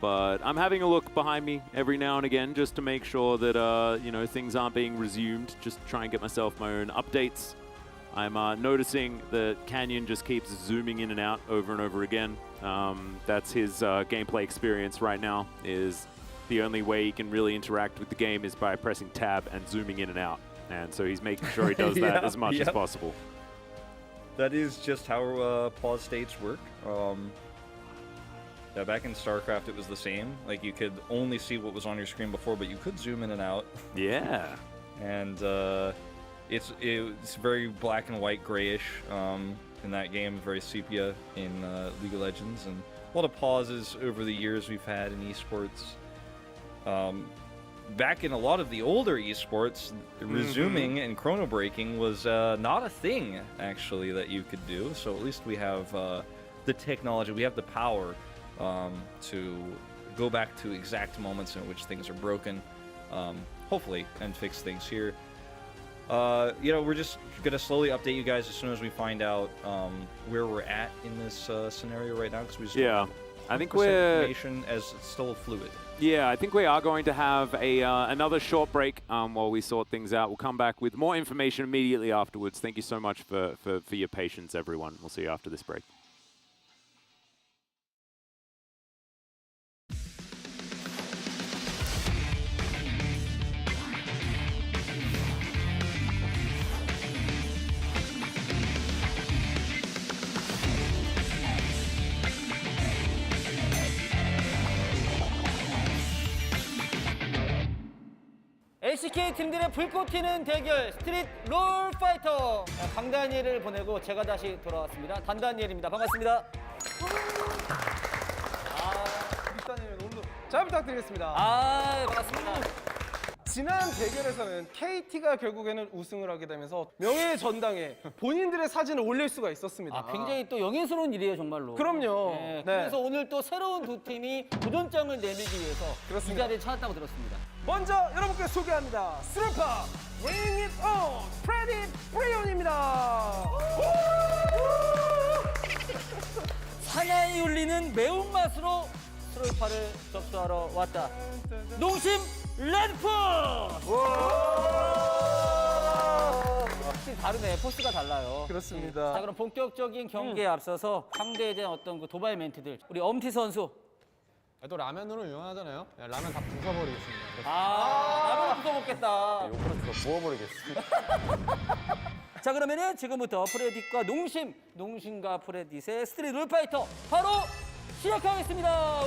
But I'm having a look behind me every now and again just to make sure that things aren't being resumed, just try and get myself my own updates. I'm noticing that Canyon just keeps zooming in and out over and over again. That's his gameplay experience right now, is the only way he can really interact with the game is by pressing tab and zooming in and out. And so he's making sure he does that as much as possible. That is just how pause states work. Back in StarCraft, it was the same. Like, you could only see what was on your screen before, but you could zoom in and out. Yeah. And it's very black and white, grayish in that game, very sepia in League of Legends, and a lot of pauses over the years we've had in esports. Back in a lot of the older esports, resuming and chrono breaking was not a thing actually that you could do. So at least we have the technology, we have the power to go back to exact moments in which things are broken, hopefully, and fix things here. You know, we're just gonna slowly update you guys as soon as we find out where we're at in this scenario right now, because we just I think information as it's still fluid. Yeah, I think we are going to have another short break while we sort things out. We'll come back with more information immediately afterwards. Thank you so much for your patience, everyone. We'll see you after this break. LCK 팀들의 불꽃 튀는 대결 스트릿 롤 파이터 강다니엘을 보내고 제가 다시 돌아왔습니다. 단다니엘입니다. 반갑습니다. 일단은 오늘 잘 부탁드리겠습니다. 반갑습니다. 지난 대결에서는 KT가 결국에는 우승을 하게 되면서 명예의 전당에 본인들의 사진을 올릴 수가 있었습니다. 굉장히 또 영예스러운 일이에요, 정말로. 그럼요. 네, 네. 그래서 오늘 또 새로운 두 팀이 도전장을 내밀기 위해서 이 자리에 찾았다고 들었습니다. 먼저 여러분께 소개합니다. 스루파 Bring It On 프레디 브리온입니다. 사나이 울리는 매운맛으로 스루파를 접수하러 왔다. 농심 레드풋! 확실히 다르네. 포스가 달라요. 그렇습니다. 자, 그럼 본격적인 경기에 앞서서 상대에 대한 어떤 그 도발 멘트들. 우리 엄티 선수. 또 라면으로 유명하잖아요. 라면 다 부숴버리겠습니다. 라면 부숴먹겠다. 요거를 부어버리겠습니다. 자, 그러면은 지금부터 프레딧과 농심과 프레딧의 스트릿 롤파이터 바로 시작하겠습니다.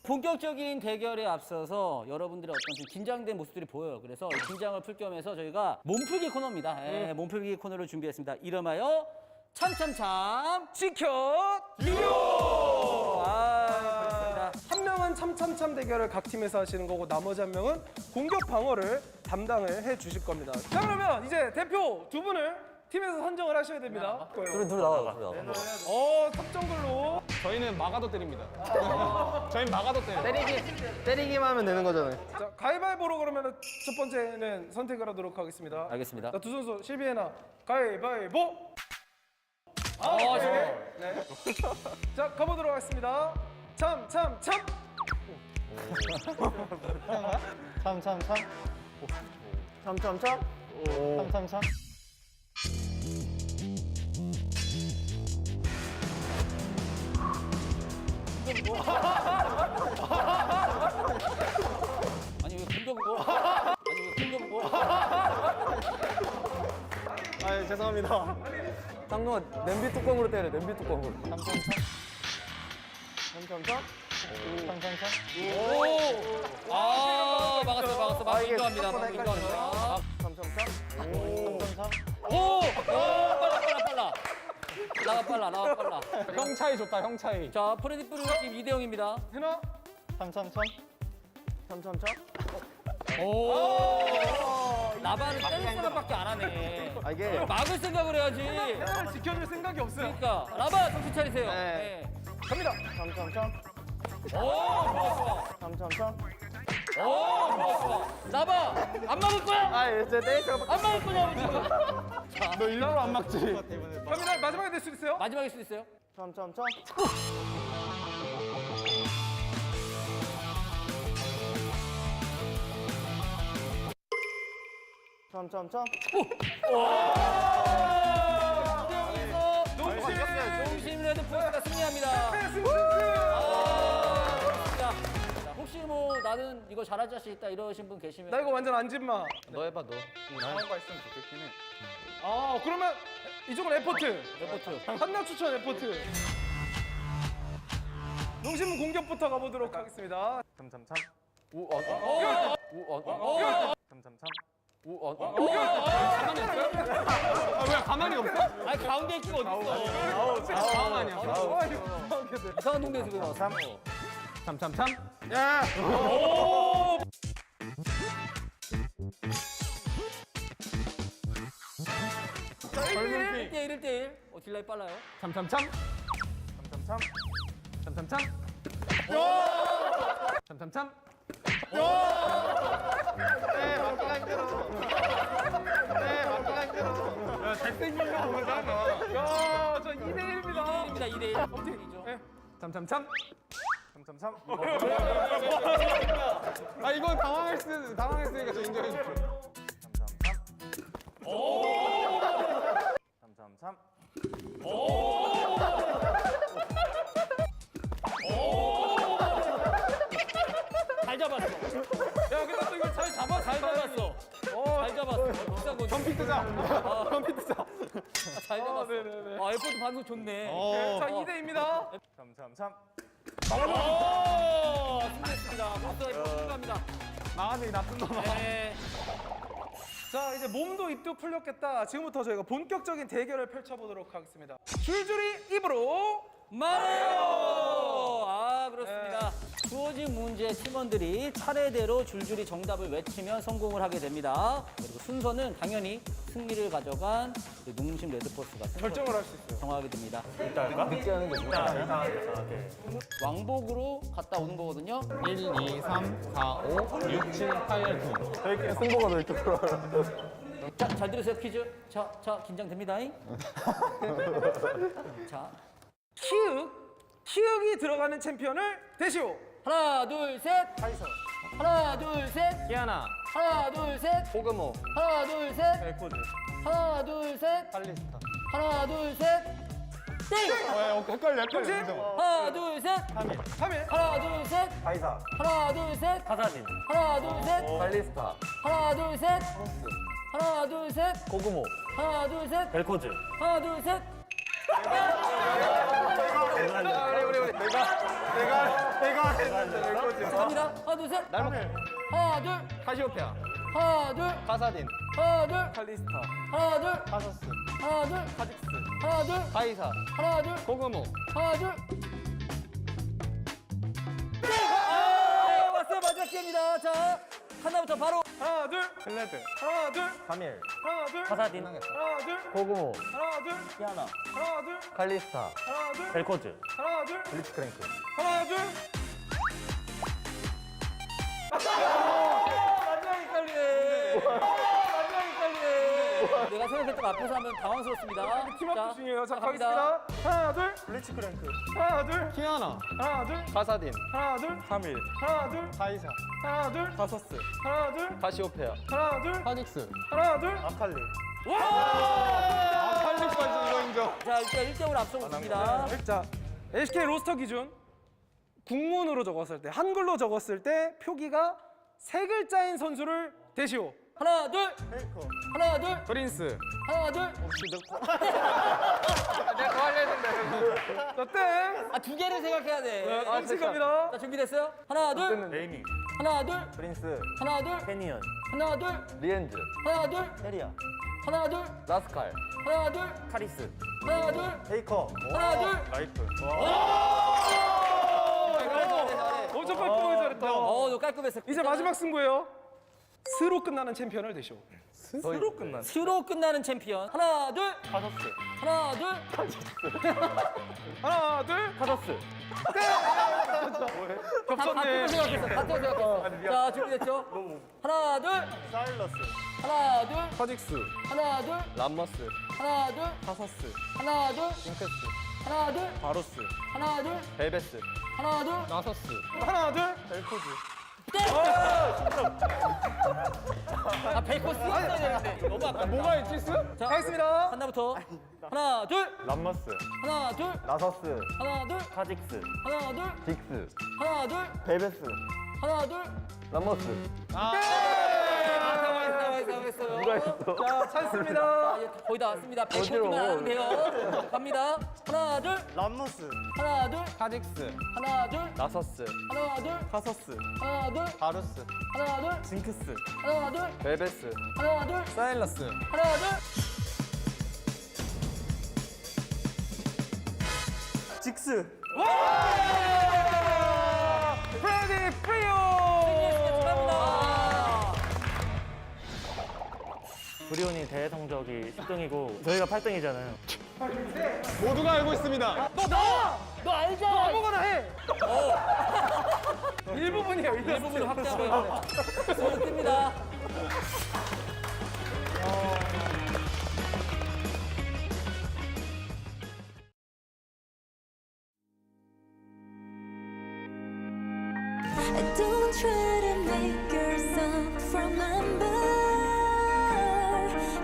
본격적인 대결에 앞서서 여러분들의 어떤 좀 긴장된 모습들이 보여요. 그래서 긴장을 풀 겸해서 저희가 몸풀기 코너입니다. 몸풀기 코너를 준비했습니다. 이름하여 참참참 지켜 리오! 한 명은 참참참 대결을 각 팀에서 하시는 거고 나머지 한 명은 공격 방어를 담당을 해 주실 겁니다. 자, 그러면 이제 대표 두 분을 팀에서 선정을 하셔야 됩니다. 둘이 나와. 탑정글로 저희는 막아도 때립니다. 저희는 막아도 때려요. 때리기만 하면 되는 거잖아요. 자, 가위바위보로 그러면 첫 번째는 선택을 하도록 하겠습니다. 알겠습니다. 자, 두 선수 실비에나 가위바위보. 네. 자, 가보도록 하겠습니다. 참참참. 참참참. 아니 왜 공격을 죄송합니다. 쌍둥아 냄비 뚜껑으로 때려. 냄비 뚜껑으로. 참참참. 막았어. 인정합니다. 빨라. 형 차이 좋다. 형 차이. 자, 프레디 뿌리 지금 2대 0입니다. 해나? 참참참. 라바는 때릴 생각밖에 안 하네. 이게 막을 생각을 해야지. 해나를 지켜줄 생각이 없어요. 그러니까 라바 정신 차리세요. 네. 갑니다. 참참참. 좋아. 참참참. 좋아. 라바 안 막을 거야? 이제 때릴 생각. 안 막을 거냐고 지금. 너 일부러 안 막지. 갑니다. 마지막에 될 수 있어요? 마지막일 수도 있어요. 참참참. 참참참. 농심 레드포스가 승리합니다. 자, 혹시 뭐 나는 이거 잘할 자신 있다 이러신 분 계시면 나 이거 완전 안진마. 너 해봐 너. 나온 거 있으면 좋겠긴 해. 그러면 이쪽은 에포트. 한나 추천 에포트. 농심은 공격부터 가보도록 하겠습니다. 참참참. 왜 가만히 없어? 아니 가운데 있기가 어딨어. 가만히 없어. 이상한 동네에서 왜 나왔어? 야! 자, 1대1. 딜라이 빨라요. 참참참. 야, 잘생긴 거 보잖아. 야, 저 2대1입니다. 2대1. 참참참. 아, 이건 당황했으니까 저 인정해 줄게. 잘 잡았어. 야, 근데 또 이걸 잘 잡았어. 잘 잡았어. 잘 잡았어. 비싼 거. 점피 뜨자. 점피 뜨자. 잘 잡았어. 네네네. 아, 에포드 방송 좋네. 자, 2대2입니다. 승리했습니다. 박수 에포드 축하합니다. 나가네, 나쁜 놈아. 네. 자, 이제 몸도 입도 풀렸겠다. 지금부터 저희가 본격적인 대결을 펼쳐보도록 하겠습니다. 줄줄이 입으로 말해요! 아, 그렇습니다. 주어진 문제 팀원들이 차례대로 줄줄이 정답을 외치면 성공을 하게 됩니다. 그리고 순서는 당연히 승리를 가져간 농심 레드포스가 결정을 할 수 있어요. 정하게 됩니다. 늦게 하는 게 뭐야? 왕복으로 갔다 오는 거거든요. 1, 2, 3, 4, 5, 6, 7, 8, 9. 저희끼리 승부가 더 이렇게 풀어요. 자, 잘 들으세요, 퀴즈. 자, 긴장됩니다. 자, 키읔이 들어가는 챔피언을 대시오. 하나, 둘, 셋. 파이서. 하나, 둘, 셋. 키아나, 하나, 둘, 셋. 호그모, 하나, 둘, 셋. 벨코드, 하나, 둘, 셋. 팔리스타. 하나, 둘, 셋. 땡! 헷갈려. 하나, 둘, 셋. 파밀. 하나, 둘, 셋. 파이사, 하나, 둘, 셋. 카사딘, 하나, 둘, 셋. 팔리스타, 하나, 둘, 셋. 하나, 둘, 셋. 고구모, 하나, 둘, 셋. 벨코즈. 하나, 둘, 셋. 내가 했는데 벨코즈. 갑니다. 하나, 둘, 셋. 하나, 둘. 카시오페아, 하나, 둘. 카사딘, 하나, 둘. 칼리스타, 하나, 둘. 카서스, 하나, 둘. 카직스, 하나, 둘. 파이사, 하나, 둘. 고구모. 하나, 둘. 아, 왔어요. 마지막 기회입니다. 자, 하나부터 바로. 하나, 둘. 클레드, 하나, 둘. 파밀, 하나, 둘. 카사딘, 하나, 둘. 고구모, 하나, 둘. 키아나, 하나, 둘. 칼리스타, 하나, 둘. 벨코즈, 하나, 둘. 블리츠크랭크. 하나, 둘. 마지막 헷갈리네. 마지막 헷갈리네. 내가 생각했던 앞에서 하면 당황스럽습니다. 팀업도 중요해요. 자, 갑니다. 가겠습니다. 하나, 둘. 블리츠크랭크, 하나, 둘. 키아나, 하나, 둘. 카사딘, 하나, 둘. 3일, 하나, 둘. 파이사, 하나, 둘. 카서스, 하나, 둘. 카시오페아, 하나, 둘. 카직스, 하나, 둘. 아칼리. 와! 칼리까지 이거 인정. 자, 일단 1대5로 앞서고 있습니다. 자, LCK 로스터 기준 국문으로 적었을 때, 한글로 적었을 때 표기가 세 글자인 선수를 대시오. 하나, 둘. 하나, 둘. 프린스. 하나, 둘. 내가 더 하려 했는데. 자, 땡. 아, 두 개를 생각해야 돼. 땡칠 겁니다. 자, 준비됐어요? 하나, 둘. 레이밍. 하나, 둘. 프린스. 하나, 둘. 캐니언. 하나, 둘. 리엔즈. 하나, 둘. 테리아. 하나, 둘. 라스칼. 하나, 둘. 카리스. 하나, 둘. 페이커. 하나, 둘. 라이프. 엄청 깔끔하게 잘했다. 너 깔끔했어. 이제 마지막 승부예요. 스로 끝나는 챔피언을 대시오. 스로 끝난. 스로 끝나는 챔피언. 하나, 둘. 카서스. 하나, 둘. 하나, 둘. 카서스. 겹쳤네. 다 생각했어. 자, 준비됐죠? 하나, 둘. 사일러스. 하나, 둘. 카직스. 하나, 둘. 람머스. 하나, 둘. 카서스. 하나, 둘. 징크스. 하나, 둘. 바로스. 하나, 둘. 벨베스. 하나, 둘. 나서스. 하나, 둘. 벨코즈. 아, 베이커 쓰였어야 되는데. 너무 아깝다. 뭐가 있지, 스? 자, 가겠습니다. 하나부터. 하나, 둘. 람머스. 하나, 둘. 나서스. 하나, 둘. 카직스. 하나, 둘. 딕스. 하나, 둘. 벨베스. 하나, 둘. 람머스. 아, 했어요. 자, 찬스입니다. 자, 이제 거의 다 왔습니다. 100포인트만 안 하면 돼요. 갑니다. 하나, 둘. 람무스, 하나, 둘. 카직스, 하나, 둘. 나서스, 하나, 둘. 카서스, 하나, 둘. 바루스, 하나, 둘. 징크스, 하나, 둘. 벨베스, 하나, 둘. 사일러스, 하나, 둘. 직스. 프레디 프리오. 브리온이 대회 성적이 10등이고 저희가 8등이잖아요. 모두가 알고 있습니다. 너 알잖아. 아무거나 해. 일부분이에요. 일부분 확대하고 있는데. 손을 뜹니다. Don't try to make yourself remember,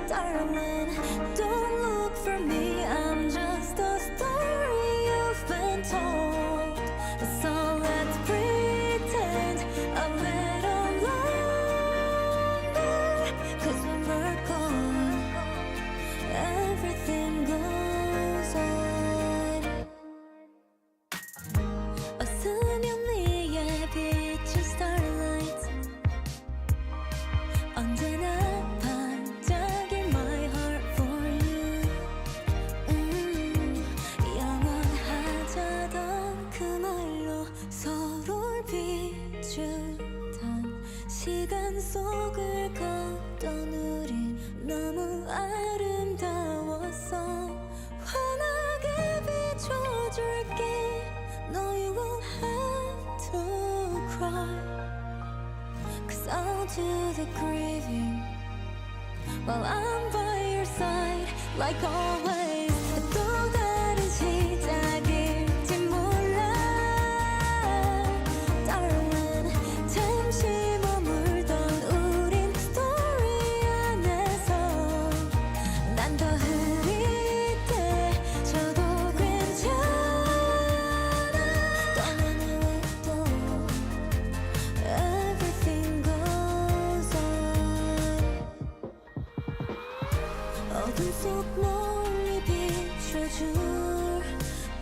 darling. Don't look for me. I'm just a story you've been told. So let's pretend a little longer. 'Cause when we're gone, everything goes on. 어스면 위에 비친 starlight. 언제나 반짝인 my heart for you. 영원하자던 그 말로 서로를 비추던 시간 속을 걷던 우린 너무 아름다웠어. 환하게 비춰줄게. No, you won't have to cry. 'Cause I'll do the grieving while I'm by your side, like always. 또 다른 시작일지 몰라, darling. 잠시 머물던 우린 스토리 안에서 난 더 흐릴 때 저도 괜찮아. 떠나는 왜또 everything goes on. 어둠 속 멀리 비춰줄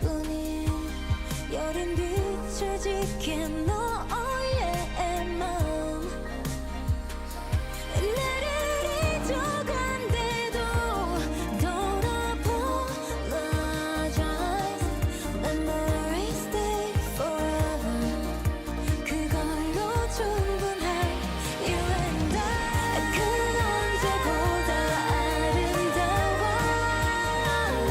뿐인 여린 빛을 지킨 너의 마음. 나를 잊어간대도 don't apologize. Memories stay forever. 그걸로 충분해. You and I. 그 언제보다 아름다워. 넌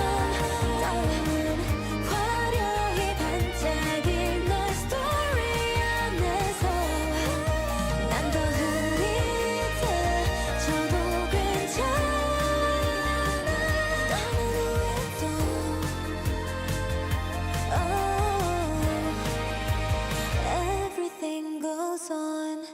darling. 화려히 반짝일 너의 story 안에서 난 더 흐릴 때 저도 괜찮아. 떠나는 후에도 everything goes on.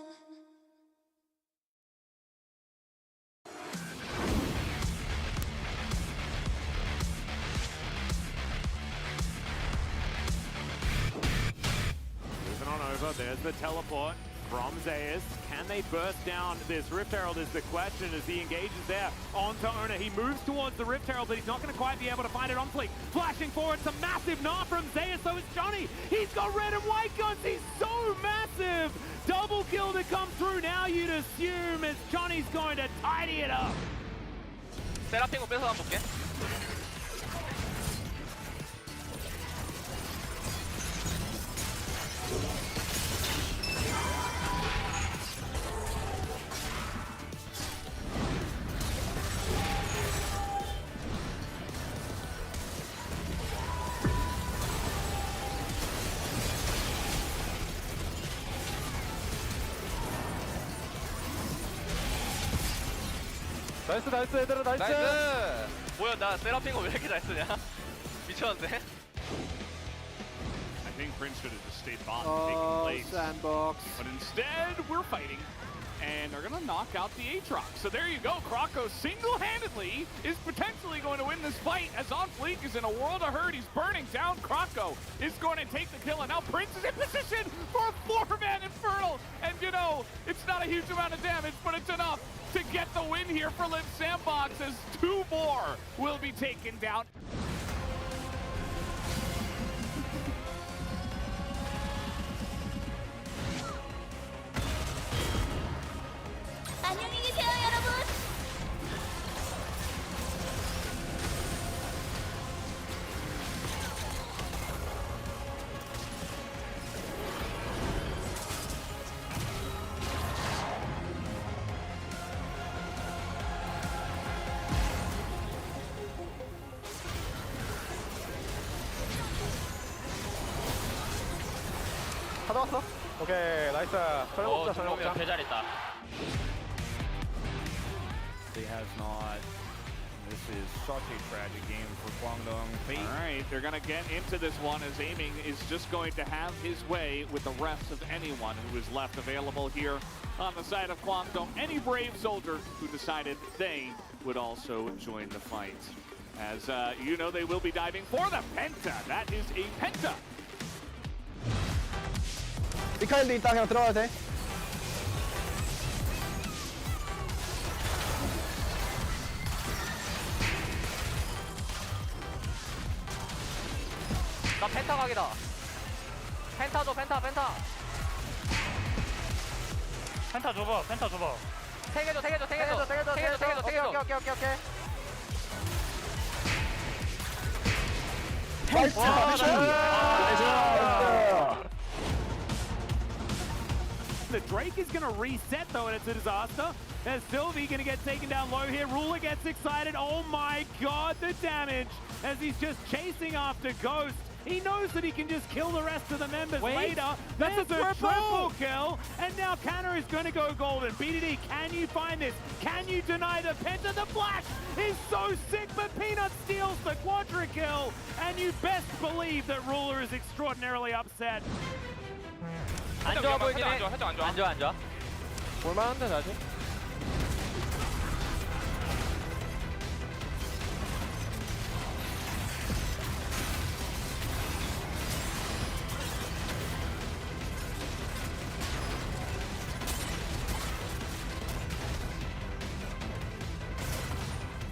Moving on over, there's the teleport from Zeus. Can they burst down this Rift Herald is the question as he engages there onto Ona. He moves towards the Rift Herald, but he's not going to quite be able to find it on fleek. Flashing forward, it's a massive gnaw from Zeus, so it's Johnny. He's got red and white guns, he's so massive. Double kill to come through now, you'd assume, as Johnny's going to tidy it up. 세라핀 거 뺏어 한번 볼게. 나이스 나이스 얘들아 나이스. 나이스. 뭐야 나 세라핀 거 왜 이렇게 잘 쓰냐? 미쳤는데? I think Prince should have just stayed bottom, taking place. Sandbox. But instead, we're fighting. and they're gonna knock out the Aatrox. So there you go, Krako single-handedly is potentially going to win this fight as On Fleek is in a world of hurt. He's burning down. Krako is going to take the kill, and now Prince is in position for a 4-man Infernal. And you know, it's not a huge amount of damage, but it's enough to get the win here for Live Sandbox as 2 more will be taken down. 안녕히 계세요, 여러분. 다 나왔어? 오케이, 나이스. 저녁 먹자, 저녁 먹자. 개 잘했다. He has not. This is such a tragic game for Guangdong. All right, they're going to get into this one as Aiming is just going to have his way with the rest of anyone who is left available here on the side of Guangdong. Any brave soldier who decided they would also join the fight. As you know, they will be diving for the Penta. That is a Penta. 미카엘도 있다, 그냥 들어가도 돼. 나 펜타 각이다. 펜타 줘, 펜타. 펜타 줘봐, 펜타 줘봐. 3개 줘. 오케이. 나이스. The Drake is going to reset, though, and it's a disaster. As Sylvie going to get taken down low here. Ruler gets excited. Oh, my God, the damage as he's just chasing after Ghost. He knows that he can just kill the rest of the members later. That's a triple kill. And now Canna is going to go golden. BDD, can you find this? Can you deny the Penta? The flash is so sick, but Peanut steals the quadra kill. And you best believe that Ruler is extraordinarily upset. 안 좋아 보이긴 해. 안 좋아. 볼만한데, 나지?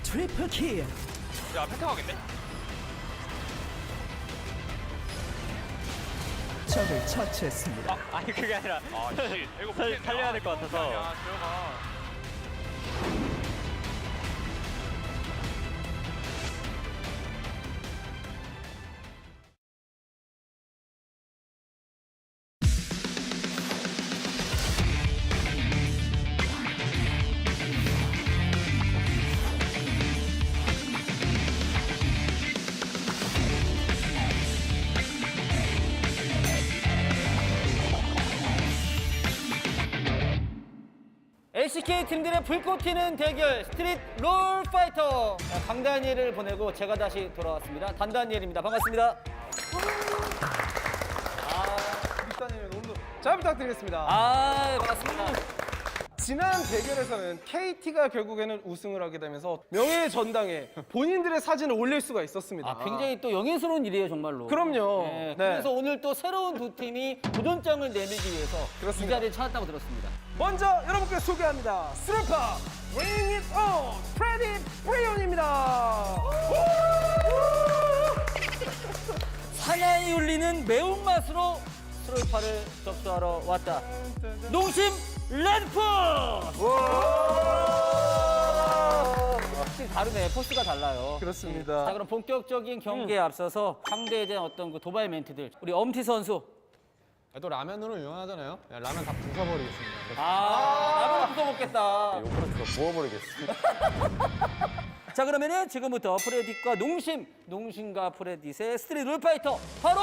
트리플 킬. 야, 펜타 각인데? 적을 처치했습니다. 아니 그게 아니라 이거 살려야 될 것 같아서. LCK 팀들의 불꽃 튀는 대결 스트릿 롤 파이터 강다니엘을 보내고 제가 다시 돌아왔습니다. 단다니엘입니다. 반갑습니다. 일단은 오늘 잘 부탁드리겠습니다. 반갑습니다. 지난 대결에서는 KT가 결국에는 우승을 하게 되면서 명예의 전당에 본인들의 사진을 올릴 수가 있었습니다. 굉장히 또 영예스러운 일이에요, 정말로. 그럼요. 네, 네. 그래서 오늘 또 새로운 두 팀이 도전장을 내밀기 위해서 그렇습니다. 이 자리를 찾았다고 들었습니다. 먼저 여러분께 소개합니다. 스루파 Bring It On 프레디 브리온입니다. 사나이 울리는 매운맛으로 스루파를 접수하러 왔다. 농심 레드풀! 확실히 다르네. 포스가 달라요. 그렇습니다. 자, 그럼 본격적인 경기에 앞서서 상대에 대한 어떤 그 도발 멘트들. 우리 엄티 선수. 또 라면으로 유명하잖아요. 라면 다 부숴버리겠습니다. 라면을 부숴먹겠다. 요거를 부어버리겠습니다. 자, 그러면은 지금부터 프레딧과 농심과 프레딧의 스트릿 롤파이터 바로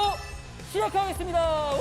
시작하겠습니다.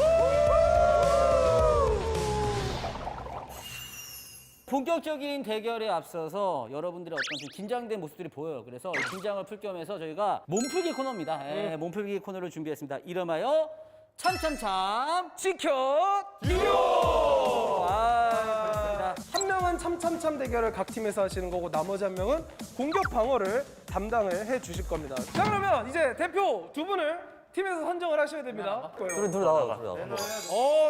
본격적인 대결에 앞서서 여러분들의 어떤 좀 긴장된 모습들이 보여요. 그래서 긴장을 풀 겸해서 저희가 몸풀기 코너입니다. 몸풀기 코너를 준비했습니다. 이름하여 참참참 지켜 리오! 그렇습니다. 한 명은 참참참 대결을 각 팀에서 하시는 거고 나머지 한 명은 공격 방어를 담당을 해 주실 겁니다. 자 그러면 이제 대표 두 분을 팀에서 선정을 하셔야 됩니다. 둘 나와.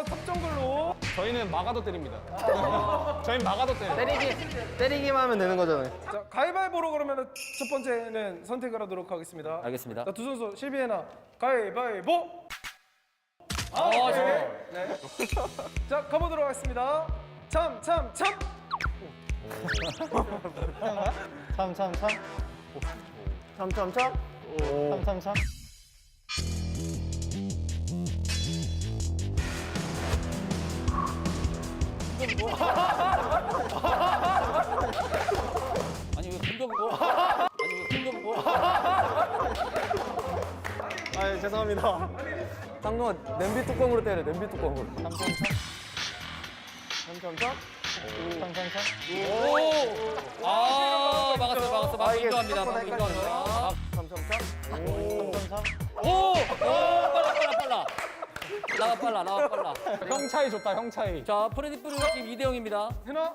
탑정글로 저희는 막아도 때립니다. 저희는 막아도 때려. 때리기만 하면 되는 거잖아요. 자 가위바위보로 그러면 첫 번째는 선택을 하도록 하겠습니다. 알겠습니다. 자, 두 선수 실비에나 가위바위보. 네. 자 가보도록 하겠습니다. 참. 아니 왜 공격을 아 죄송합니다. 장동원 냄비 뚜껑으로 때려. 냄비 뚜껑으로. 막았어. 인정합니다. 나가 빨라. 형 차이 좋다. 형 차이. 자, 프레디 뿌리고 지금 2대 0입니다. 해나.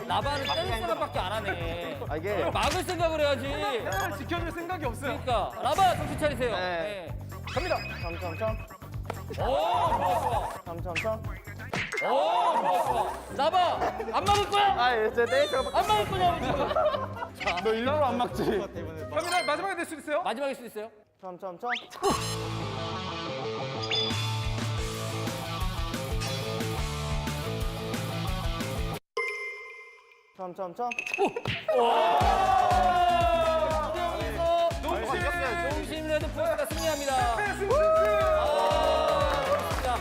나바는 때릴 생각밖에 안 하네. 이게 막을 생각을 해야지. 해나를 지켜줄 생각이 없어요. 그러니까 라바 정신 차리세요. 네. 갑니다. 좋아. 라바 안 막을 거야? 제 때릴 안 막을 거냐고 지금. 너 일부러 안 막지? 갑니다. 마지막에 될 수 있어요? 마지막일 수도 있어요. 농심 레드포스가 승리합니다. 자,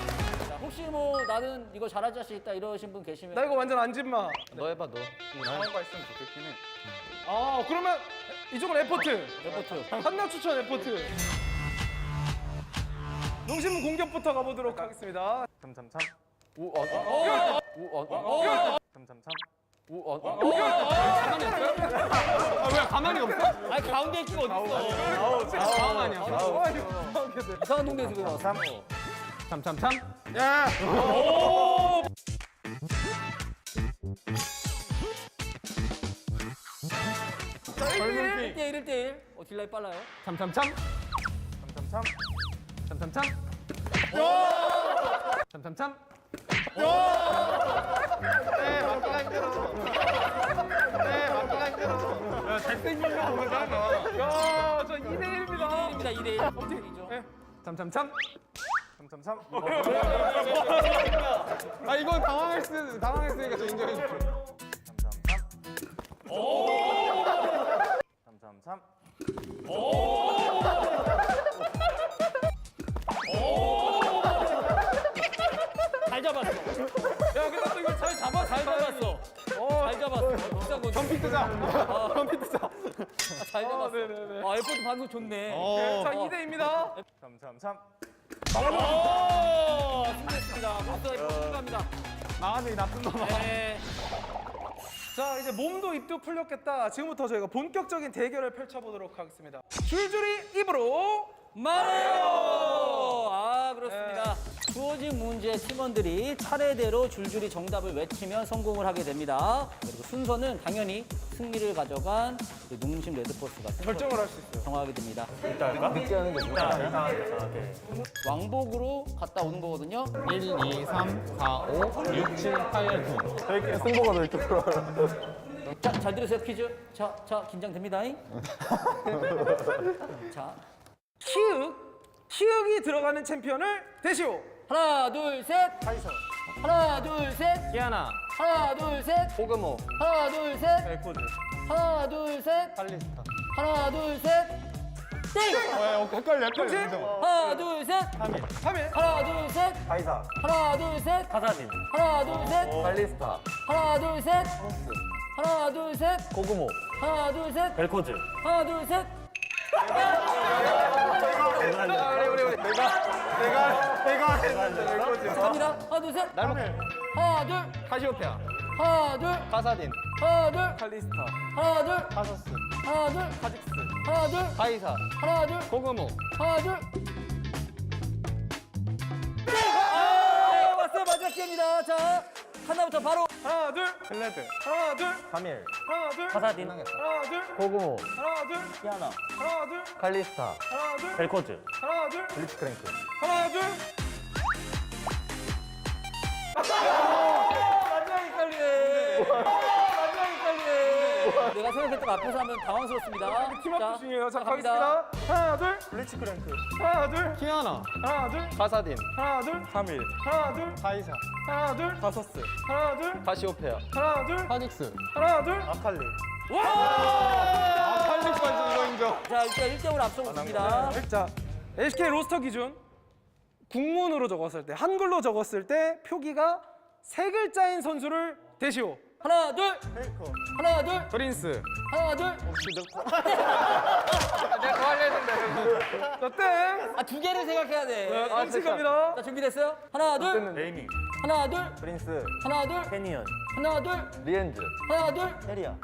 혹시 뭐 나는 이거 잘할 자신 있다 이러신 분 계시면 나 이거 완전 안진마. 너 해봐 너. 상호가 있으면 좋겠긴 해. 그러면 이쪽은 에포트. 레포트. 한나 추천 에포트. 농심은 공격부터 가보도록 하겠습니다. 가만히 없어? 아니 가운데 끼고 어디 있어? 가만히야. 이상한 동네에서 왜 왔어? 야! 자, 1대1. 딜라이 빨라요. 잘생긴 거 보면 나. 야, 저 2대1입니다. 2대1. 어떻게죠? 아 이건 당황했으니까 저 인정해줄게. 잘 잡았어. 야, 근데 또 이거 잘 잡았어. 잘 잡았어. 잘 잡았어. 비싼 거. 점피 뜨자. 잘 잡았어. 네네네. 에어포트 반응 좋네. 자, 2대2입니다. 승리했습니다. 박수 축하합니다. 나가서 이 나쁜 놈아. 네. 자, 이제 몸도 입도 풀렸겠다. 지금부터 저희가 본격적인 대결을 펼쳐보도록 하겠습니다. 줄줄이 입으로 말해요! 그렇습니다. 주어진 문제 팀원들이 차례대로 줄줄이 정답을 외치면 성공을 하게 됩니다. 그리고 순서는 당연히 승리를 가져간 농심 레드포스가 결정을 할 수 있어요. 정하게 됩니다. 늦게 하는 게 좋다. 왕복으로 갔다 오는 거거든요. 1, 2, 3, 4, 5, 6, 7, 8, 9. 승부가 더 이렇게 풀어요. 자, 잘 들으세요, 퀴즈. 자, 긴장됩니다. 자, 키읔이 들어가는 챔피언을 대시오. 하나, 둘, 셋. 가이서. 하나, 둘, 셋. 기아나. 하나, 둘, 셋. 호그모. 하나, 둘, 셋. 벨코드. 하나, 둘, 셋. 팔리스타. 하나, 둘, 셋. 땡! 헷갈려. 하나, 둘, 셋. 하면 하나, 둘, 셋. 가이사. 하나, 둘, 셋. 카사딘. 하나, 둘, 셋. 팔리스타. 하나, 둘, 셋. 하나, 둘, 셋. 고구모. 하나, 둘, 셋. 벨코드. 하나, 둘, 셋. 내가 했는데 벨코드. 갑니다. 하나, 둘, 셋. 하나, 둘. 카시오페아. 하나, 둘. 카사딘. 하나, 둘. 칼리스타. 하나, 둘. 카서스. 하나, 둘. 카직스. 하나, 둘. 가이사. 하나, 둘. 고구모. 하나, 둘. 땡! 개입니다. 자, 하나부터 바로. 하나, 둘. 클레드, 하나, 둘. 카밀, 하나, 둘. 가사딘. 하나, 둘. 고구모, 하나, 둘. 키아나. 하나, 둘. 칼리스타, 하나, 둘. 벨코즈, 하나, 둘. 블리츠크랭크. 하나, 둘. 마지막 헷갈리네. 마지막 헷갈리네. 내가 생각했던 앞에서 하면 당황스럽습니다. 팀워크 중이에요. 자, 갑니다. 가겠습니다. 하나, 둘. 블리츠크랭크, 하나, 둘. 키아나, 하나, 둘. 가사딘, 하나, 둘. 카밀, 하나, 둘. 카이사, 하나, 둘. 카서스, 하나, 둘. 카시오페아, 하나, 둘. 파닉스, 하나, 둘. 아칼리. 와! 아칼리까지 이거 인정. 자, 일단 1대5로 앞서고 있습니다. 자, LCK 로스터 기준 국문으로 적었을 때, 한글로 적었을 때 표기가 3글자인 선수를 대시오. 하나, 둘. 페이커, 하나, 둘. 프린스. 하나, 둘. 내가 더 하려 했는데. 자, 땡. 아, 2개를 생각해야 돼. 땡칠 겁니다. 자, 준비됐어요? 하나, 둘. 레이밍, 하나, 둘. 프린스, 하나, 둘. 캐니언, 하나, 둘. 리엔즈, 하나, 둘. 테리아,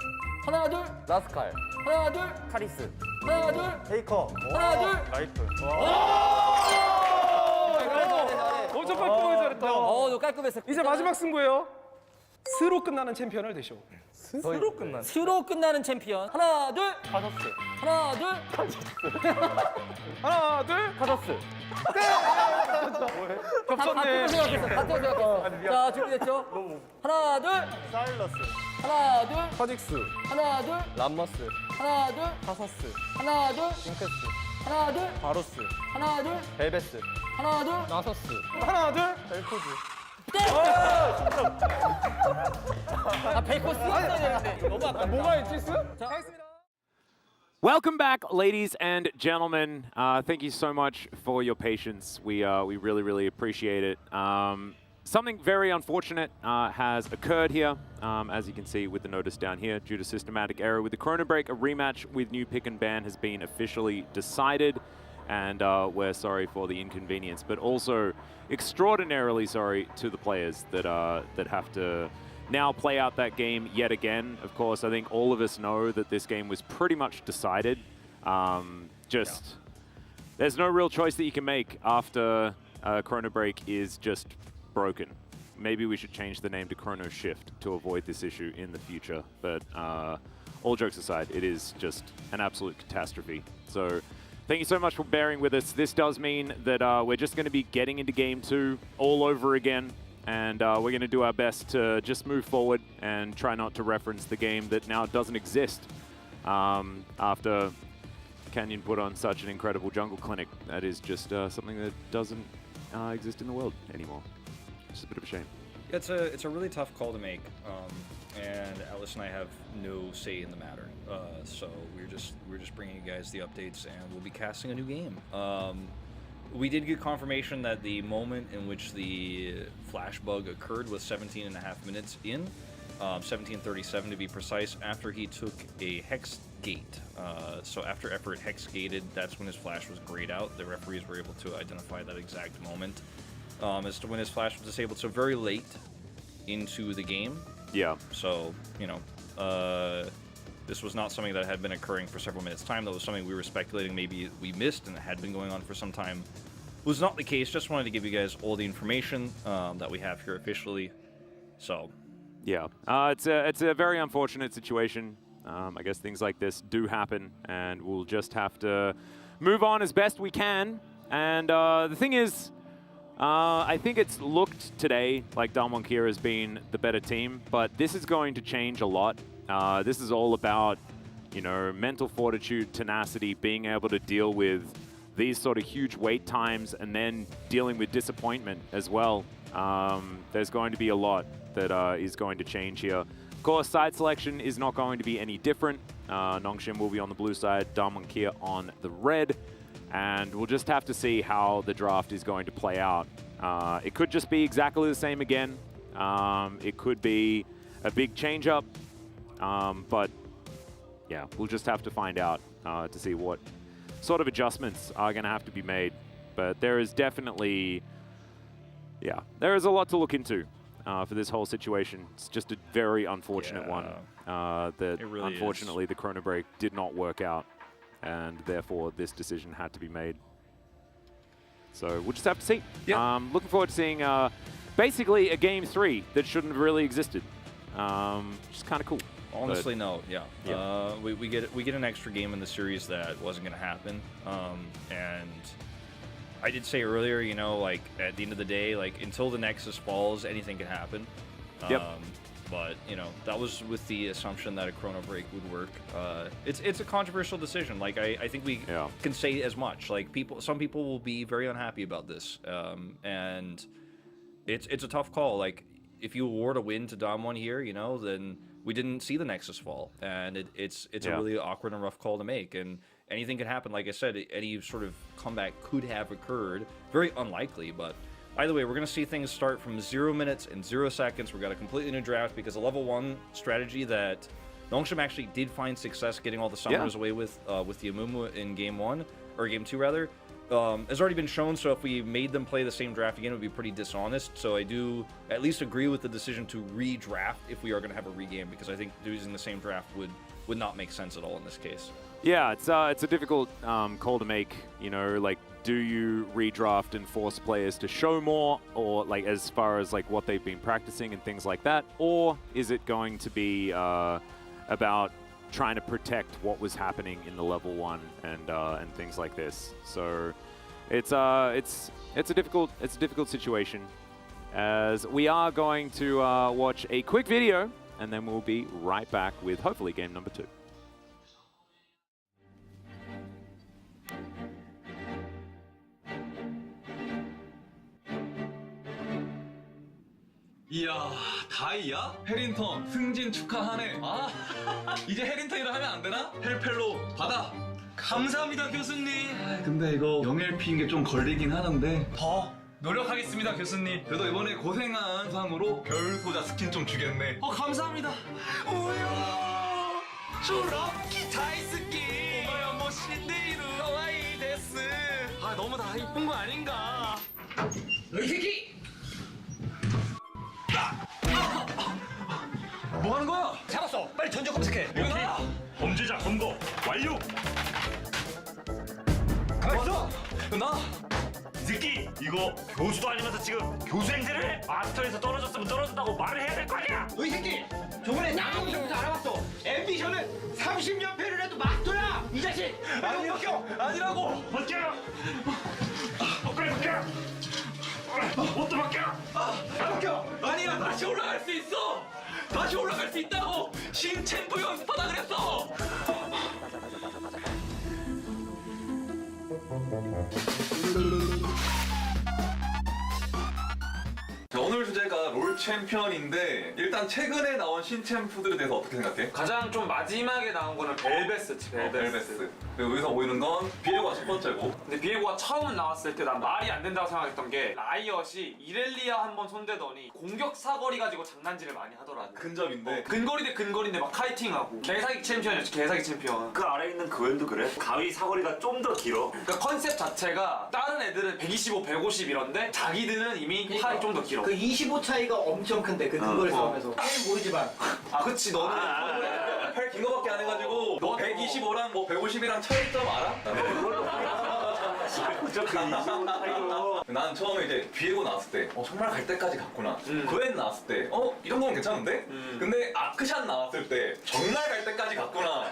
하나, 둘. 라스칼, 하나, 둘. 카리스, 하나, 둘. 페이커, 하나, 둘. 라이프. 엄청 깔끔하게 잘했다. 너 깔끔했어. 이제 마지막 승부예요. 스로 끝나는 챔피언을 대시오. 스로 끝난. 스로 끝나는 챔피언. 하나, 둘. 카서스, 하나, 둘. 하나, 둘. 카서스. 겹쳤네. 같은 생각했어. 자, 준비됐죠? 하나, 둘. 사일러스, 하나, 둘. 퍼직스, 하나, 둘. 람머스, 하나, 둘. 카서스, 하나, 둘. 징크스, 하나, 둘. 바로스, 하나, 둘. 벨베스, 하나, 둘. 나서스, 하나, 둘. 벨코즈. 아, 베이커 쓰였어야 되는데. 너무 아깝다. 뭐가 있지, 스? 자, 하겠습니다. Welcome back, ladies and gentlemen. Thank you so much for your patience. We really appreciate it. Something very unfortunate has occurred here, as you can see with the notice down here. Due to systematic error with the Chrono Break, a rematch with New Pick and Ban has been officially decided, and we're sorry for the inconvenience, but also extraordinarily sorry to the players that have to now play out that game yet again. Of course, I think all of us know that this game was pretty much decided. There's no real choice that you can make after Chrono Break is just broken. Maybe we should change the name to Chrono Shift to avoid this issue in the future. But all jokes aside, it is just an absolute catastrophe. So thank you so much for bearing with us. This does mean that we're just going to be getting into Game 2 all over again. And we're going to do our best to just move forward and try not to reference the game that now doesn't exist after Canyon put on such an incredible jungle clinic. That is just something that doesn't exist in the world anymore. It's a bit of a shame. It's a really tough call to make, and Alice and I have no say in the matter. So we're just bringing you guys the updates, and we'll be casting a new game. We did get confirmation that the moment in which the flash bug occurred was 17 and a half minutes in, 17:37 to be precise, after he took a hex gate. So after Effort hex gated, that's when his flash was grayed out. The referees were able to identify that exact moment as to when his flash was disabled. So very late into the game. Yeah. So, you know, this was not something that had been occurring for several minutes' time. That was something we were speculating maybe we missed and it had been going on for some time. Was not the case. Just wanted to give you guys all the information that we have here officially. So, yeah, it's a very unfortunate situation. I guess things like this do happen, and we'll just have to move on as best we can. And the thing is, I think it's looked today like Damwon Kia has been the better team, but this is going to change a lot. This is all about, you know, mental fortitude, tenacity, being able to deal with these sort of huge wait times, and then dealing with disappointment as well. There's going to be a lot that is going to change here. Of course, side selection is not going to be any different. Nongshim will be on the blue side, Damwon Kia on the red, and we'll just have to see how the draft is going to play out. It could just be exactly the same again. It could be a big change-up, but yeah, we'll just have to find out to see what sort of adjustments are going to have to be made. But there is definitely, yeah, there is a lot to look into for this whole situation. It's just a very unfortunate one that really unfortunately the Chrono Break did not work out, and therefore this decision had to be made. So we'll just have to see. Yep. Looking forward to seeing basically a game 3 that shouldn't have really existed. Which is kind of cool. Honestly, but, no. Yeah. We get an extra game in the series that wasn't going to happen. And I did say earlier, you know, like at the end of the day, like until the Nexus falls, anything can happen. Yep. But you know, that was with the assumption that a Chrono Break would work. It's a controversial decision. Like I think we can say as much. Like some people will be very unhappy about this. And it's a tough call. Like if you award a win to Damwon here, you know, then we didn't see the Nexus fall, and it's a really awkward and rough call to make. And anything could happen. Like I said, any sort of comeback could have occurred. Very unlikely, but either way, we're going to see things start from 0 minutes and 0 seconds. We've got a completely new draft because a level 1 strategy that Nongshim actually did find success getting all the summoners away with the Amumu in game 1, or game 2 rather, has already been shown. So if we made them play the same draft again, it would be pretty dishonest. So I do at least agree with the decision to redraft if we are going to have a regame, because I think using the same draft would not make sense at all in this case. Yeah, it's a difficult call to make. You know, like, do you redraft and force players to show more, or like as far as like what they've been practicing and things like that, or is it going to be about trying to protect what was happening in the level 1 and things like this? So it's a difficult situation. As we are going to watch a quick video, and then we'll be right back with hopefully game number 2. 이야, 다이야? 해린턴 승진 축하하네. 아, 이제 해린턴이라 하면 안 되나? 헬펠로 받아. 감사합니다, 교수님. 근데 이거 0LP인 게 좀 걸리긴 하는데 더 노력하겠습니다, 교수님. 그래도 이번에 고생한 상으로 별소자 스킨 좀 주겠네. 감사합니다. 우와, 쭈럭키 다이스키. 오마야 뭐 신데이루 하와이 데스. 아, 너무 다 이쁜 거 아닌가? 이 새끼! 뭐 하는 거야? 잡았어. 빨리 전적 검색해. 오케이. 범죄자 검거 완료. 가만있어. 나. 이 새끼 이거 교수도 아니면서 지금 교수 행세를 해? 마스터에서 떨어졌으면 떨어진다고 말을 해야 될 거 아니야? 이 새끼! 저번에 양궁부터 알아봤어. 앰비션은 30연패를 해도 마스터야! 이 자식! 아니요, 아니라고! 벗겨! 빨리 벗겨! 옷도 벗겨! 벗겨! 아니야, 다시 올라갈 수 있어! 다시 올라갈 수 있다고! 신챔프 연습하다 그랬어! 자, 오늘 주제가 롤 챔피언인데 일단 최근에 나온 신챔프들에 대해서 어떻게 생각해? 가장 좀 마지막에 나온 거는 벨베스지. 벨베스. 그리고 여기서 보이는 건 비에고가 첫 번째고. 근데 비에고가 처음 나왔을 때 난 말이 안 된다고 생각했던 게 라이엇이 이렐리아 한번 손대더니 공격 사거리 가지고 장난질을 많이 하더라고. 근접인데. 근거리 대 근거리인데 막 카이팅하고. 개사기 챔피언이었지, 개사기 챔피언. 그 아래에 있는 그웬도 그래? 가위 사거리가 좀 더 길어. 그러니까 컨셉 자체가 다른 애들은 125, 150 이런데 자기들은 이미 팔이 좀 더 길어. 그 25 차이가 엄청 큰데 그 근거리 싸움에서. 게임 모르지만. 아, 그치. 너는 팔 긴 거밖에 안 해가지고 너 125랑 뭐 150이랑 차이점 알아? 나는 처음에 이제 비에고 나왔을 때 정말 갈 때까지 갔구나. 그웬 나왔을 때 이 정도면 괜찮은데? 근데 아크샨 나왔을 때 정말 갈 때까지 갔구나.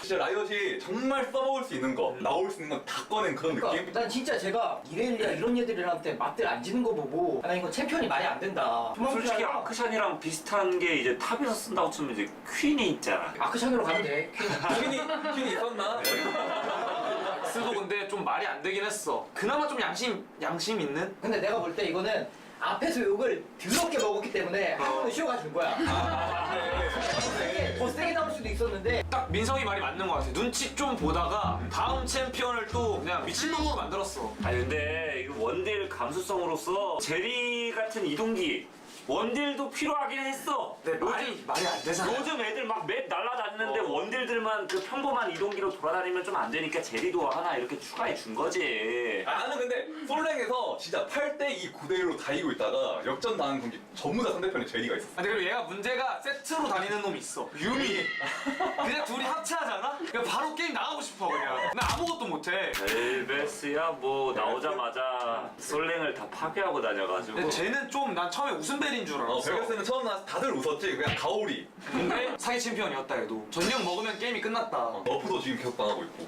진짜 라이엇이 정말 써먹을 수 있는 거, 나올 수 있는 거 다 꺼낸 그런 느낌? 난 진짜 제가 이렐리아 이런 애들한테 맞들 안 지는 거 보고 나 이거 챔피언이 말이 안 된다. 솔직히 아크샨이랑 비슷한 게 이제 탑에서 쓴다고 치면 이제 퀸이 있잖아. 아크샨으로 가면 돼. 퀸이 있었나? 스도 근데 좀 말이 안 되긴 했어. 그나마 좀 양심 있는? 근데 내가 볼 때 이거는 앞에서 욕을 더럽게 먹었기 때문에 한 번은 쉬어가 준 거야. 더 세게 나올 수도 있었는데 딱 민성이 말이 맞는 것 같아. 눈치 좀 보다가 다음 챔피언을 또 그냥 미친놈으로 만들었어. 아니 근데 이거 원딜 감수성으로서 제리 같은 이동기 원딜도 필요하긴 했어. 네, 말이 안 되잖아. 요즘 애들 막 맵 날라다니는데 원딜들 얘네들만 그 평범한 이동기로 돌아다니면 좀 안 되니까 제리도 하나 이렇게 추가해 준 거지. 나는 근데 솔랭에서 진짜 8대2 9대1로 다 이기고 있다가 역전 당한 경기 전부 다 상대편에 제리가 있었어. 아니 그리고 얘가 문제가 세트로 다니는 놈이 있어. 유미. 그냥 둘이 합체하잖아? 그냥 바로 게임 나가고 싶어 그냥. 나 아무것도 못해. 벨베스야 뭐 나오자마자 솔랭을 다 파괴하고 다녀가지고. 근데 쟤는 좀 난 처음에 웃음벨인 줄 알았어. 벨베스는 처음 나와서 다들 웃었지. 그냥 가오리. 근데 사기 챔피언이었다 얘도. 전령 먹으면 게임이 끝났다. 너프도 지금 계속 당하고 있고.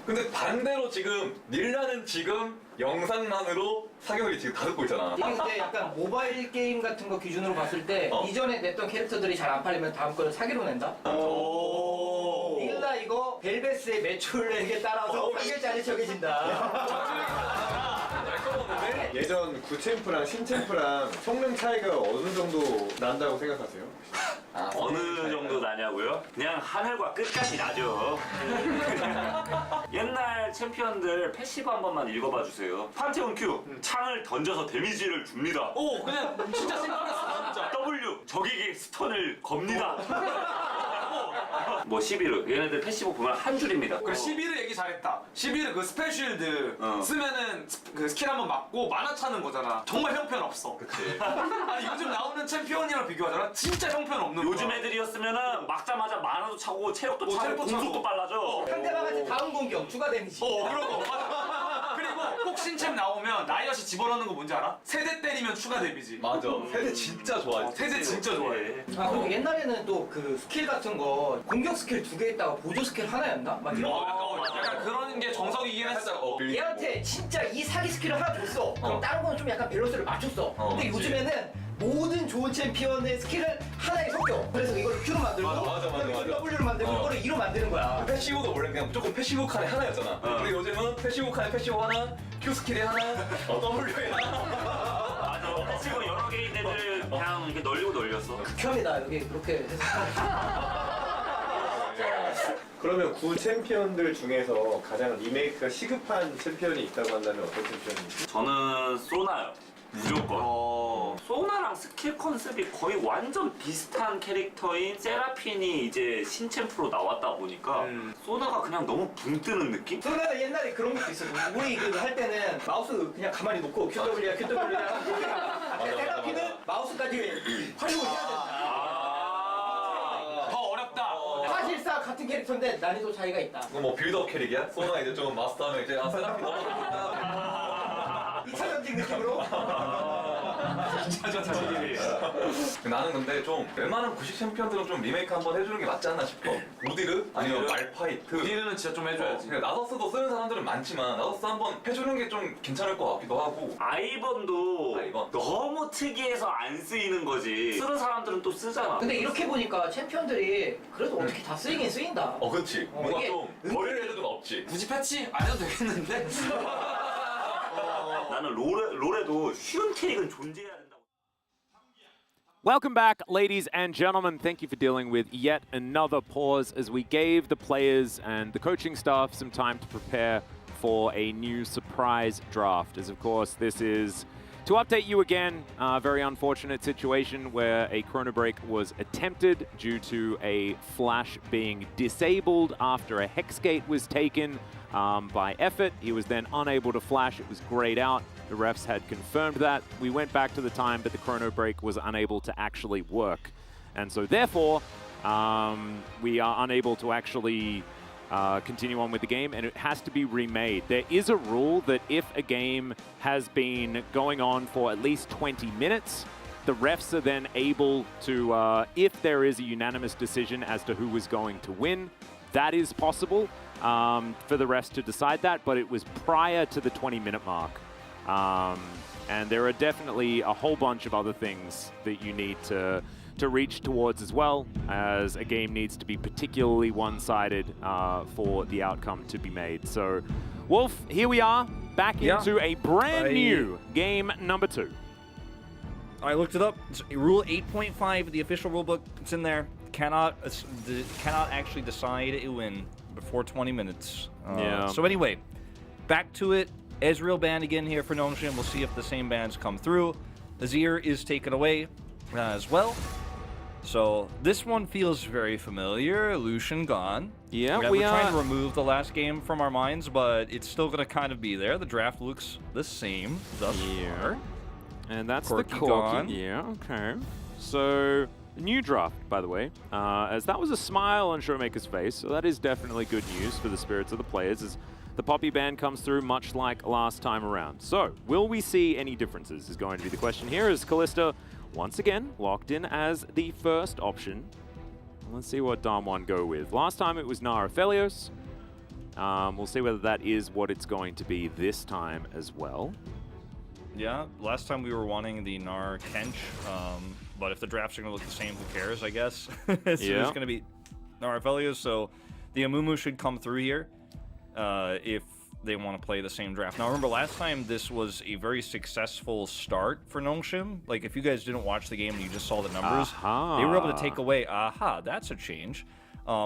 근데 반대로 지금 닐라는 지금 영상만으로 사격을 지금 다 듣고 있잖아. 이게 근데 약간 모바일 게임 같은 거 기준으로 봤을 때 이전에 냈던 캐릭터들이 잘 안 팔리면 다음 거를 사기로 낸다? 닐라 이거 벨베스의 매출액에 따라서 사기짜리 정해진다. 예전 구챔프랑 신챔프랑 성능 차이가 어느 정도 난다고 생각하세요? 어느 정도 나냐고요? 그냥 하늘과 끝까지 나죠. 옛날 챔피언들 패시브 한 번만 읽어봐 주세요. 판테온 Q 창을 던져서 데미지를 줍니다. 오 그냥 진짜 생각났어 진짜. W 적에게 스턴을 겁니다. 뭐 11르 얘네들 패시브 보면 한 줄입니다. 그래 11르 얘기 잘했다. 11르 그 스펠 쉴드 쓰면은 그 스킬 한번 맞고 만화 차는 거잖아. 정말 형편없어. 그치. 아니 요즘 나오는 챔피언이랑 비교하잖아. 진짜 형편없는 거야. 요즘 애들이었으면은 막자마자 만화도 차고 체력도 차고 공속도 빨라져. 상대방한테 다음 공격 추가 데미지. 그런 거 맞아. 그리고 꼭 신챔 나오면 라이엇이 집어넣는 거 뭔지 알아? 세대 때리면 추가 데미지. 맞아. 세대 진짜 좋아해. 세대 진짜 좋아해. 아 그리고 옛날에는 또 그 스킬 같은 거 공격 스킬 2개 있다가 보조 스킬 하나였나? 막 이런 약간 그런 게 정석이긴 했어. 얘한테 진짜 이 사기 스킬을 하나 줬어. 그럼 다른 거는 좀 약간 밸런스를 맞췄어. 근데 요즘에는 모든 좋은 챔피언의 스킬을 하나에 섞여. 그래서 이걸 Q로 만들고 맞아. W로 만들고 이거를 E로 만드는 거야. 패시브도 원래 그냥 무조건 패시브 칸에 하나였잖아. 근데 요즘은 패시브 칸에 패시브 하나, Q 스킬에 하나, W에 하나. 맞아. 패시브 여러 개인 애들 그냥 이렇게 널리고 널렸어. 극혐이다 여기 그렇게 해서. 그러면 구 챔피언들 중에서 가장 리메이크가 시급한 챔피언이 있다고 한다면 어떤 챔피언이지? 저는 소나요. 무조건. 소나랑 스킬 컨셉이 거의 완전 비슷한 캐릭터인 세라핀이 이제 신챔프로 나왔다 보니까 소나가 그냥 너무 붕 뜨는 느낌? 소나는 옛날에 그런 것도 있어. 우리 그 할 때는 마우스 그냥 가만히 놓고 QW야 하고 세라핀은 마우스까지 활용을 해야 된다. 더 어렵다. 사실상 같은 캐릭터인데 난이도 차이가 있다. 그거 뭐 빌드업 캐릭이야? 소나 이제 좀 마스터하면 이제 세라핀 넘어간다. 2차 전직 느낌으로? 나는 근데 좀 웬만한 구식 챔피언들은 좀 리메이크 한번 해주는 게 맞지 않나 싶어. 우디르? 아니면 말파이트. 우디르는 진짜 좀 해줘야지. 나서스도 쓰는 사람들은 많지만 나서스 한번 해주는 게 좀 괜찮을 것 같기도 하고. 아이번도 너무 특이해서 안 쓰이는 거지. 쓰는 사람들은 또 쓰잖아. 근데 이렇게 보니까 챔피언들이 그래도 어떻게 다 쓰이긴 쓰인다. 그렇지. 뭔가 좀 버릴 애들은 없지. 굳이 패치 안 해도 되겠는데? 나는 롤에도 쉬운 캐릭은 존재해야 된다고. Welcome back, ladies and gentlemen. Thank you for dealing with yet another pause as we gave the players and the coaching staff some time to prepare for a new surprise draft. As of course, this is to update you again, a very unfortunate situation where a chrono break was attempted due to a flash being disabled after a hex gate was taken by Effort. He was then unable to flash. It was grayed out. The refs had confirmed that. We went back to the time, but the chrono break was unable to actually work. And so therefore, we are unable to actually continue on with the game, and it has to be remade. There is a rule that if a game has been going on for at least 20 minutes, the refs are then able to, if there is a unanimous decision as to who is going to win, that is possible for the refs to decide that, but it was prior to the 20-minute mark. And there are definitely a whole bunch of other things that you need to reach towards as well, as a game needs to be particularly one-sided for the outcome to be made. So, Wolf, here we are, back into a brand new game number 2. I looked it up. It's Rule 8.5, the official rulebook. It's in there. Cannot actually decide a win before 20 minutes. So anyway, back to it. Ezreal banned again here for Nongshim. We'll see if the same bans come through. Azir is taken away as well. So this one feels very familiar. Lucian gone. Yeah, we're trying to remove the last game from our minds, but it's still going to kind of be there. The draft looks the same thus far. And that's Corky the Corky. gone. Yeah, okay. So, new draft, by the way, as that was a smile on Showmaker's face, so that is definitely good news for the spirits of the players as the Poppy ban comes through much like last time around. So, will we see any differences is going to be the question here as Kalista, once again, locked in as the first option. Let's see what Damwon go with. Last time it was Nara Felios. We'll see whether that is what it's going to be this time as well. Yeah, last time we were wanting the Nar Kench, but if the drafts are going to look the same, who cares, I guess? So it's going to be Nar Felios, so the Amumu should come through here if they want to play the same draft. Now, remember, last time this was a very successful start for Nongshim. Like, if you guys didn't watch the game and you just saw the numbers, they were able to take away, that's a change.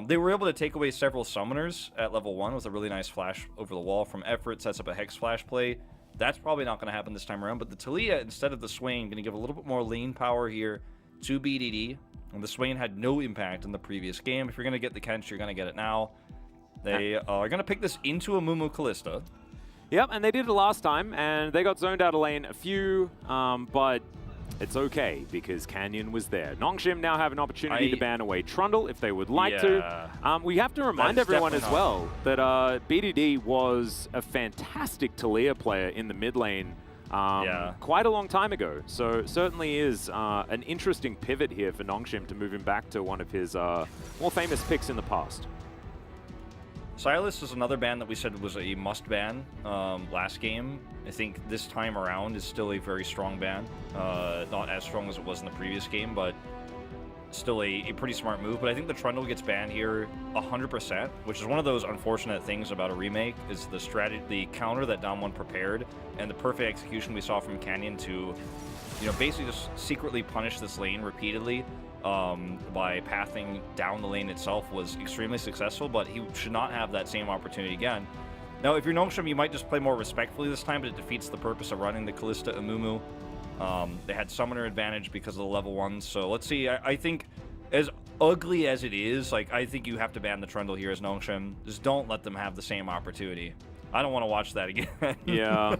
They were able to take away several summoners at level 1 with a really nice flash over the wall from Effort, sets up a Hex Flash play. That's probably not going to happen this time around, but the Taliyah, instead of the Swain, going to give a little bit more lane power here to BDD. And the Swain had no impact in the previous game. If you're going to get the Kench, you're going to get it now. They are going to pick this into a Mumu Kalista. Yep, and they did it last time, and they got zoned out of lane a few, but it's okay because Canyon was there. Nongshim now have an opportunity to ban away Trundle if they would like to. We have to remind everyone as well that BDD was a fantastic Taliyah player in the mid lane quite a long time ago. So certainly is an interesting pivot here for Nongshim to move him back to one of his more famous picks in the past. Silas is another ban that we said was a must ban last game. I think this time around is still a very strong ban. Not as strong as it was in the previous game, but still a pretty smart move. But I think the Trundle gets banned here 100%, which is one of those unfortunate things about a remake, is the counter that Damwon prepared and the perfect execution we saw from Canyon to, basically just secretly punish this lane repeatedly. By pathing down the lane itself was extremely successful, but he should not have that same opportunity again. Now, if you're Nongshim, you might just play more respectfully this time, but it defeats the purpose of running the Kalista Amumu. They had summoner advantage because of the level 1, so let's see. I think, as ugly as it is, I think you have to ban the Trundle here as Nongshim. Just don't let them have the same opportunity. I don't want to watch that again. Yeah.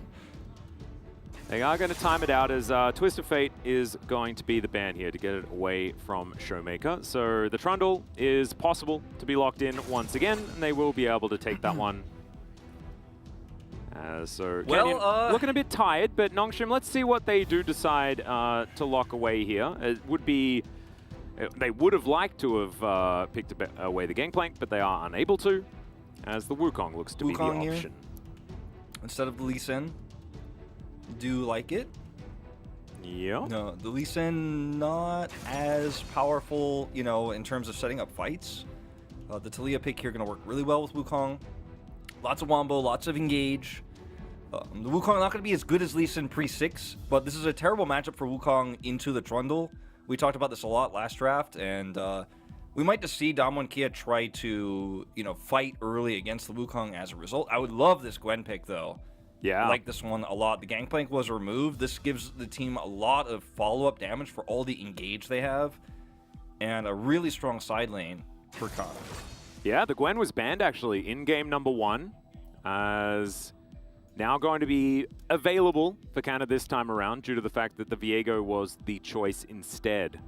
They are going to time it out as Twist of Fate is going to be the ban here to get it away from Showmaker. So the Trundle is possible to be locked in once again, and they will be able to take that one. So Canyon looking a bit tired, but Nongshim, let's see what they do decide to lock away here. It would be, they would have liked to have picked away the Gangplank, but they are unable to, as the Wukong looks to be the option. Here, instead of the Lee Sin. Do like it? Yeah. No, the Lee Sin not as powerful, in terms of setting up fights. The Taliyah pick here going to work really well with Wukong. Lots of wombo, lots of engage. The Wukong not going to be as good as Lee Sin pre-6, but this is a terrible matchup for Wukong into the Trundle. We talked about this a lot last draft, and we might just see Damwon Kia try to, fight early against the Wukong as a result. I would love this Gwen pick, though. Yeah. I like this one a lot. The Gangplank was removed. This gives the team a lot of follow-up damage for all the engage they have, and a really strong side lane for Kana. Yeah, the Gwen was banned actually in game number 1, as now going to be available for Kana this time around due to the fact that the Viego was the choice instead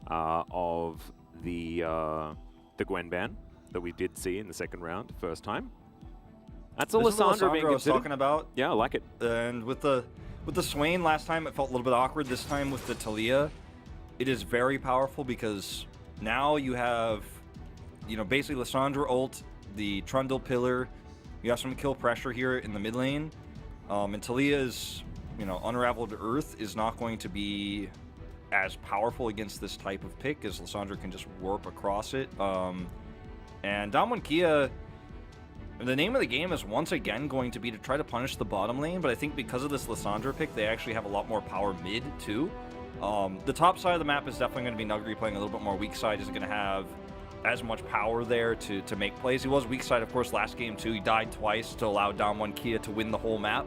of the Gwen ban that we did see in the second round, first time. That's a Lissandra being I was considered. talking about. Yeah, I like it. And with the Swain last time, it felt a little bit awkward. This time with the Taliyah, it is very powerful because now you have, basically Lissandra ult, the Trundle pillar. You have some kill pressure here in the mid lane. And Taliyah's, Unraveled Earth is not going to be as powerful against this type of pick as Lissandra can just warp across it. And Damwon Kia, the name of the game is once again going to be to try to punish the bottom lane, but I think because of this Lissandra pick, they actually have a lot more power mid, too. The top side of the map is definitely going to be Nuggery playing a little bit more weak side. Isn't going to have as much power there to make plays. He was weak side, of course, last game, too. He died twice to allow Damwon Kia to win the whole map.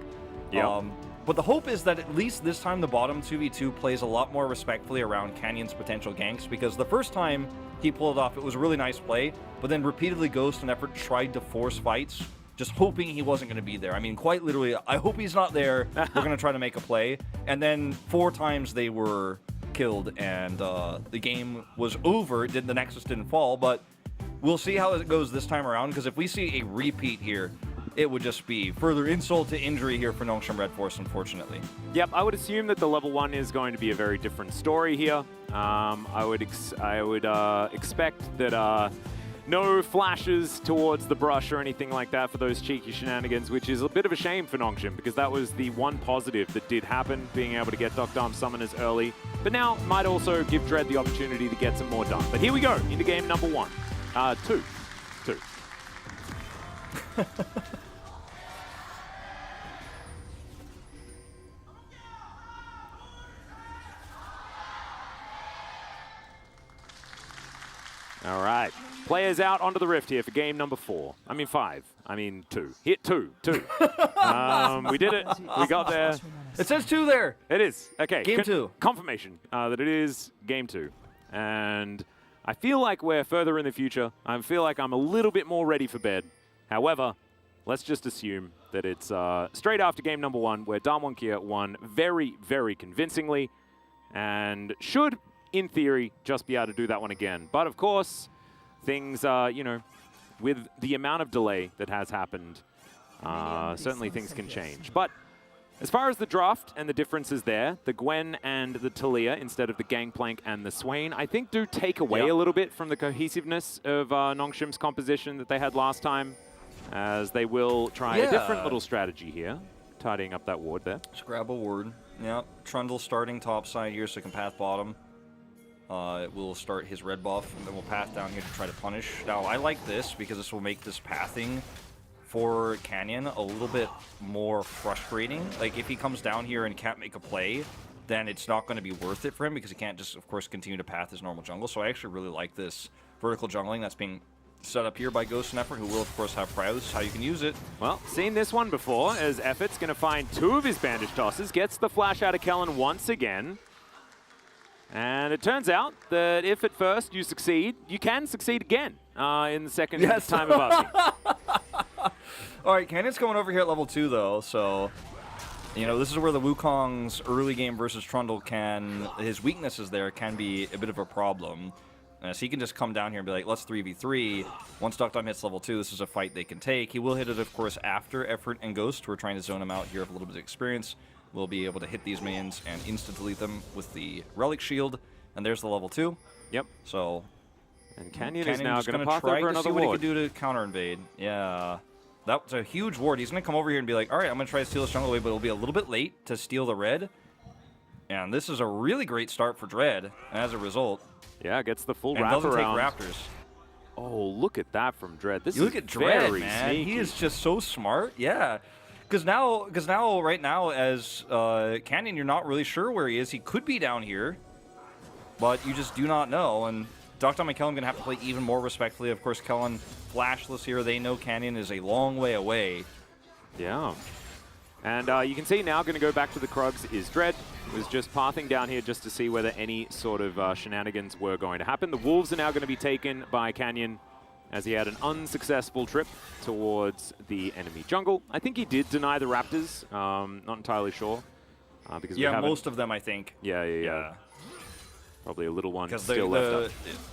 Yep. But the hope is that at least this time the bottom 2v2 plays a lot more respectfully around Canyon's potential ganks, because the first time he pulled it off, it was a really nice play, but then repeatedly Ghost and Effort tried to force fights, just hoping he wasn't going to be there. I mean, quite literally, I hope he's not there. We're going to try to make a play. And then 4 times they were killed, and the game was over. The Nexus didn't fall, but we'll see how it goes this time around, because if we see a repeat here, it would just be further insult to injury here for Nongshim Red Force, unfortunately. Yep, I would assume that the level 1 is going to be a very different story here. I would expect that no flashes towards the brush or anything like that for those cheeky shenanigans, which is a bit of a shame for Nongshim, because that was the one positive that did happen, being able to get Dokdam summoners early. But now might also give Dread the opportunity to get some more done. But here we go, into game number 1. 2. All right, players out onto the rift here for game number 4. I mean 5. I mean 2. Hit 2. We did it. We got there. It says 2 there. It is. Okay. Game 2. Confirmation that it is game 2. And I feel like we're further in the future. I feel like I'm a little bit more ready for bed. However, let's just assume that it's straight after game number 1, where Damwon Kia won very, very convincingly, and should, in theory, just be able to do that one again. But of course, things, you know, with the amount of delay that has happened, certainly things can change. But as far as the draft and the differences there, the Gwen and the Talia instead of the Gangplank and the Swain, I think do take away a little bit from the cohesiveness of Nongshim's composition that they had last time, as they will try a different little strategy here, tidying up that ward there. Just grab a ward. Yep, Trundle starting top side here so he can path bottom. It will start his red buff, and then we'll path down here to try to punish. Now, I like this because this will make this pathing for Canyon a little bit more frustrating. Like, if he comes down here and can't make a play, then it's not going to be worth it for him, because he can't just, of course, continue to path his normal jungle. So I actually really like this vertical jungling that's being set up here by Ghost and Effort, who will, of course, have prowess, how you can use it. Well, seen this one before, as Effort's going to find 2 of his bandage tosses, gets the flash out of Kellen once again. And it turns out that if at first you succeed, you can succeed again in the second time of asking. All right, Canyon's coming over here at level 2, though, so, you know, this is where the Wukong's early game versus Trundle his weaknesses there can be a bit of a problem. So he can just come down here and be like, let's 3v3. Once Dokdam hits level 2, this is a fight they can take. He will hit it, of course, after Effort and Ghost. We're trying to zone him out here with a little bit of experience. We'll be able to hit these minions and insta-delete them with the Relic Shield. And there's the level 2. Yep. So, and Canyon is now going to path try over to another see what ward. he can do to counter-invade. Yeah. That was a huge ward. He's going to come over here and be like, all right, I'm going to try to steal this jungle away, but it'll be a little bit late to steal the red. And this is a really great start for Dread, as a result. Yeah, gets the full wrap doesn't around. take Raptors. Oh, look at that from Dread. This You look is at Dread, very man. sneaky. He is just so smart. Yeah. Because now, right now, as Canyon, you're not really sure where he is. He could be down here, but you just do not know. And Dokdam and Kellen going to have to play even more respectfully. Of course, Kellen flashless here. They know Canyon is a long way away. Yeah. And you can see now, going to go back to the Krugs, is Dread. Was just pathing down here just to see whether any sort of shenanigans were going to happen. The Wolves are now going to be taken by Canyon, as he had an unsuccessful trip towards the enemy jungle. I think he did deny the Raptors. Not entirely sure. Because we haven't... most of them, I think. Yeah. Probably a little one Because still left up.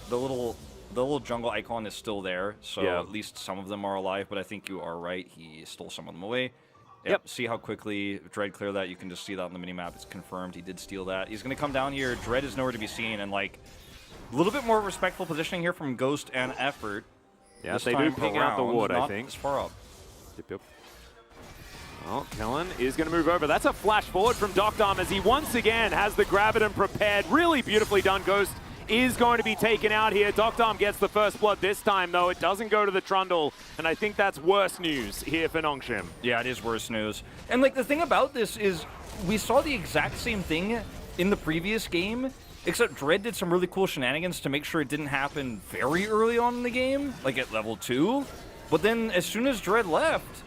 the little jungle icon is still there, so at least some of them are alive, but I think you are right. He stole some of them away. Yep. See how quickly Dread cleared that. You can just see that on the minimap. It's confirmed. He did steal that. He's going to come down here. Dread is nowhere to be seen, and like a little bit more respectful positioning here from Ghost and Effort. Yeah, they do ping out the ward, I think. As far up. Yep. Well, Kellen is going to move over. That's a flash forward from Dokdam as he once again has the Graviton prepared. Really beautifully done. Ghost is going to be taken out here. Dokdam gets the first blood this time, though. It doesn't go to the Trundle, and I think that's worse news here for Nongshim. Yeah, it is worse news. And like the thing about this is we saw the exact same thing in the previous game, except Dread did some really cool shenanigans to make sure it didn't happen very early on in the game, like at level 2. But then as soon as Dread left,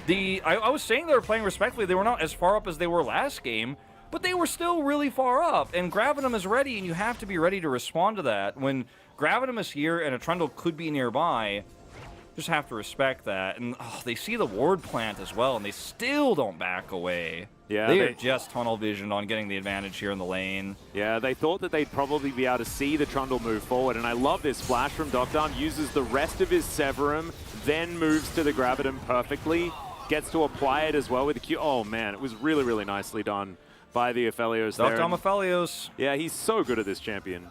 I was saying they were playing respectfully. They were not as far up as they were last game, but they were still really far up. And Gravitum is ready, and you have to be ready to respond to that. When Gravitum is here and a Trundle could be nearby, just have to respect that. And they see the ward plant as well, and they still don't back away. Yeah, they are just tunnel visioned on getting the advantage here in the lane. Yeah, they thought that they'd probably be able to see the Trundle move forward, and I love this flash from Doctarm. Uses the rest of his Severum, then moves to the Gravitum perfectly. Gets to apply it as well with the Q. Oh man, it was really, really nicely done by the Aphelios there. Doctarm Aphelios. Yeah, he's so good at this champion.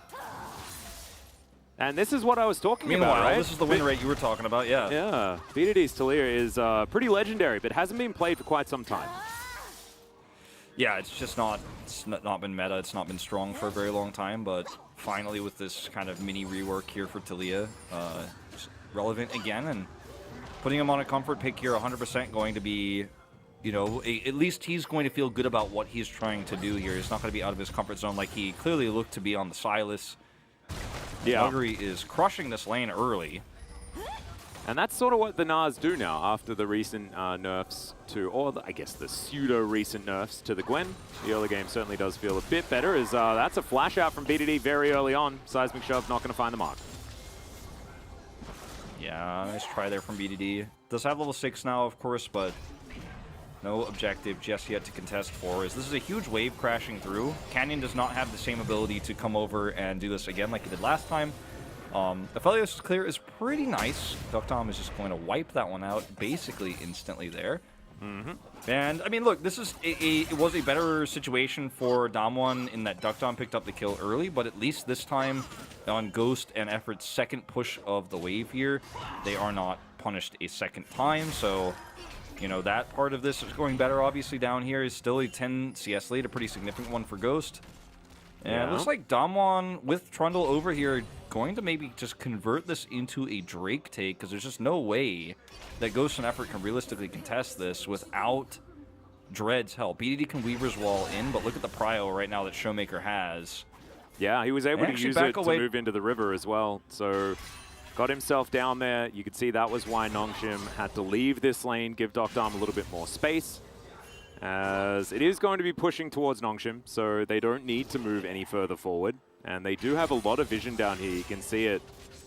And this is what I was talking Meanwhile, about, right? This is the win rate you were talking about, yeah. Yeah, BDD's Talia is pretty legendary, but hasn't been played for quite some time. Yeah, it's not been meta, it's not been strong for a very long time, but finally with this kind of mini rework here for Talia, it's relevant again, and putting him on a comfort pick here, 100% going to be, you know, at least he's going to feel good about what he's trying to do here. He's not going to be out of his comfort zone like he clearly looked to be on the Silas. Yeah. Valkyrie is crushing this lane early. And that's sort of what the Nars do now after the recent nerfs to, or I guess the pseudo-recent nerfs to the Gwen. The early game certainly does feel a bit better, as that's a flash out from BDD very early on. Seismic Shove not going to find the mark. Yeah, nice try there from BDD. Does have level 6 now, of course, but no objective just yet to contest for. This is a huge wave crashing through. Canyon does not have the same ability to come over and do this again like he did last time. Aphelios' clear is pretty nice. Doctarm is just going to wipe that one out basically instantly there. And, I mean, look, this is it was a better situation for Damwon in that Doctarm picked up the kill early, but at least this time on Ghost and Effort's second push of the wave here, they are not punished a second time, so, you know, that part of this is going better. Obviously, down here is still a 10 CS lead, a pretty significant one for Ghost. And it looks like Damwon with Trundle over here going to maybe just convert this into a Drake take, because there's just no way that Ghost and Effort can realistically contest this without Dread's help. BDD can Weaver's Wall in, but look at the prio right now that Showmaker has. Yeah, he was able to use it to move into the river as well, so got himself down there. You could see that was why Nongshim had to leave this lane, give Doctarm a little bit more space, as it is going to be pushing towards Nongshim, so they don't need to move any further forward. And they do have a lot of vision down here, you can see it.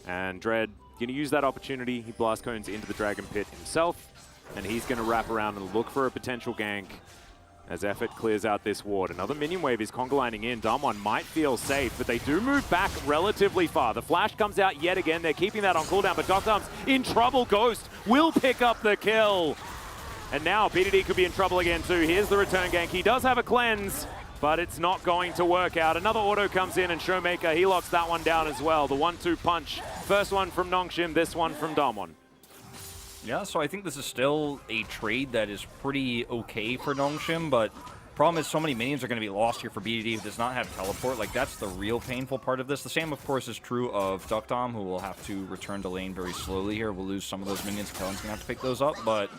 And Dread going to use that opportunity. He blast cones into the Dragon Pit himself, and he's going to wrap around and look for a potential gank as Effort clears out this ward. Another minion wave is conga lining in. Damwon might feel safe, but they do move back relatively far. The flash comes out yet again. They're keeping that on cooldown, but Doctarm's in trouble. Ghost will pick up the kill. And now BDD could be in trouble again too. Here's the return gank. He does have a cleanse, but it's not going to work out. Another auto comes in, and Showmaker, he locks that one down as well. The 1-2 punch. First one from Nongshim, this one from Damwon. Yeah, so I think this is still a trade that is pretty okay for Nongshim, but problem is so many minions are going to be lost here for BDD who does not have teleport. Like, that's the real painful part of this. The same, of course, is true of Doctarm, who will have to return to lane very slowly here. We'll lose some of those minions. Kellen's going to have to pick those up, but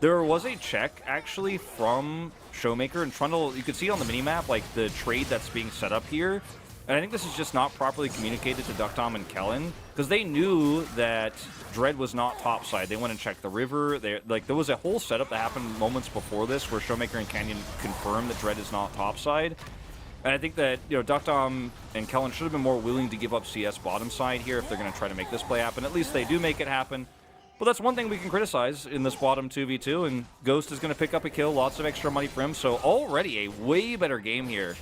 there was a check, actually, from Showmaker and Trundle. You could see on the minimap, like, the trade that's being set up here. And I think this is just not properly communicated to Doctarm and Kellen, because they knew that Dread was not topside. They went and checked the river. There was a whole setup that happened moments before this where Showmaker and Canyon confirmed that Dread is not topside. And I think that, you know, Doctarm and Kellen should have been more willing to give up CS bottom side here if they're going to try to make this play happen. At least they do make it happen. But that's one thing we can criticize in this bottom 2v2, and Ghost is going to pick up a kill, lots of extra money for him, so already a way better game here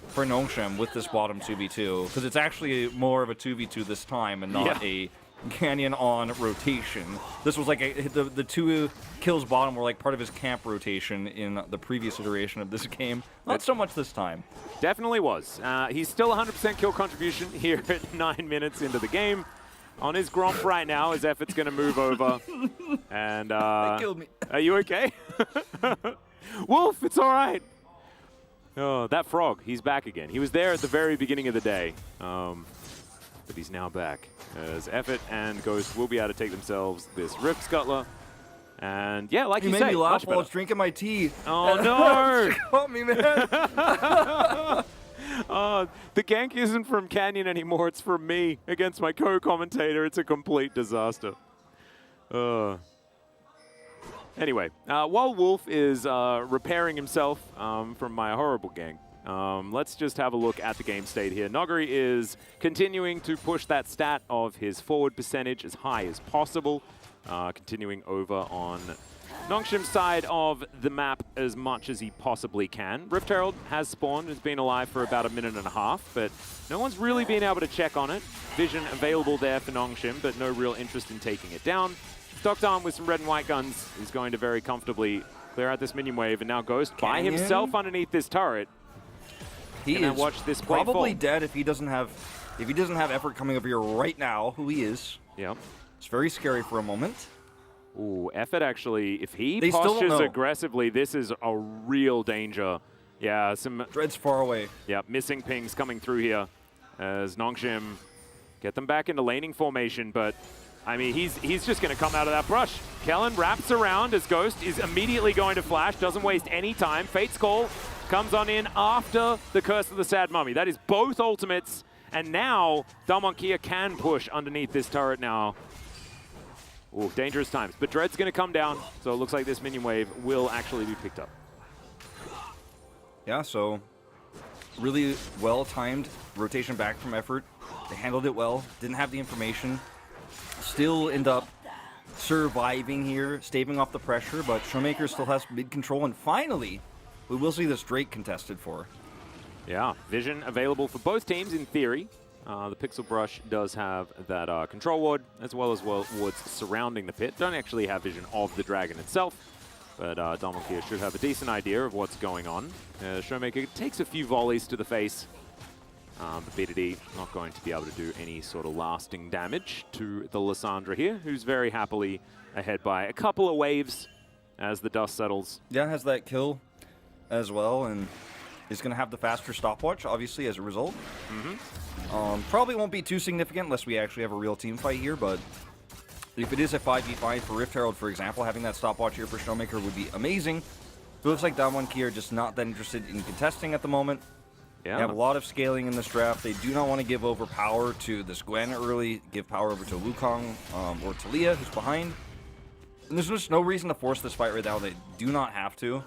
for Nongshim with this bottom 2v2, because it's actually more of a 2v2 this time and not a Canyon on rotation. This was like the 2 kills bottom were like part of his camp rotation in the previous iteration of this game. Not so much this time. Definitely was. He's still 100% kill contribution here at 9 minutes into the game. On his Gromp right now, his Effort's going to move over. And they killed me. Are you okay? Wolf, it's all right. Oh, that frog, he's back again. He was there at the very beginning of the day, but he's now back. As Effort and Ghost will be able to take themselves this Rift Scuttler. And yeah, like you made say, me laugh while I was drinking my tea. Oh no! Caught me, man. The gank isn't from Canyon anymore, it's from me against my co-commentator. It's a complete disaster. Anyway, while Wolf is repairing himself from my horrible gank, let's just have a look at the game state here. Noguri is continuing to push that stat of his forward percentage as high as possible, continuing over on Nongshim's side of the map as much as he possibly can. Rift Herald has spawned, has been alive for about 1.5 minutes, but no one's really been able to check on it. Vision available there for Nongshim, but no real interest in taking it down. Stockdown with some red and white guns is going to very comfortably clear out this minion wave, and now Ghost by himself underneath this turret. He is watch this play probably fall. dead if he doesn't have effort coming over here right now. Who he is? Yeah, it's very scary for a moment. Ooh, effort actually. If he They still don't postures know. aggressively, this is a real danger. Yeah, some Dread's far away. Yeah, missing pings coming through here as Nongshim get them back into laning formation, but I mean, he's just going to come out of that brush. Kellen wraps around as Ghost is immediately going to flash, doesn't waste any time. Fate's Call comes on in after the Curse of the Sad Mummy. That is both ultimates, and now Dalmonkia can push underneath this turret now. Ooh, dangerous times. But Dread's going to come down, so it looks like this minion wave will actually be picked up. Yeah, so really well-timed rotation back from effort. They handled it well, didn't have the information. Still end up surviving here, staving off the pressure, but Showmaker still has mid control, and finally, we will see this Drake contested for. Yeah, vision available for both teams in theory. The Pixel Brush does have that control ward, as well as wards surrounding the pit. Don't actually have vision of the dragon itself, but Dalmonkia should have a decent idea of what's going on. Showmaker takes a few volleys to the face, but BDD not going to be able to do any sort of lasting damage to the Lissandra here, who's very happily ahead by a couple of waves as the dust settles. Yeah, has that kill as well, and is going to have the faster stopwatch, obviously, as a result. Probably won't be too significant unless we actually have a real team fight here, but if it is a 5v5 for Rift Herald, for example, having that stopwatch here for Showmaker would be amazing. It looks like Dalmonkia are just not that interested in contesting at the moment. Yeah. They have a lot of scaling in this draft. They do not want to give over power to this Gwen early, give power over to Wukong or Talia, who's behind. And there's just no reason to force this fight right now. They do not have to.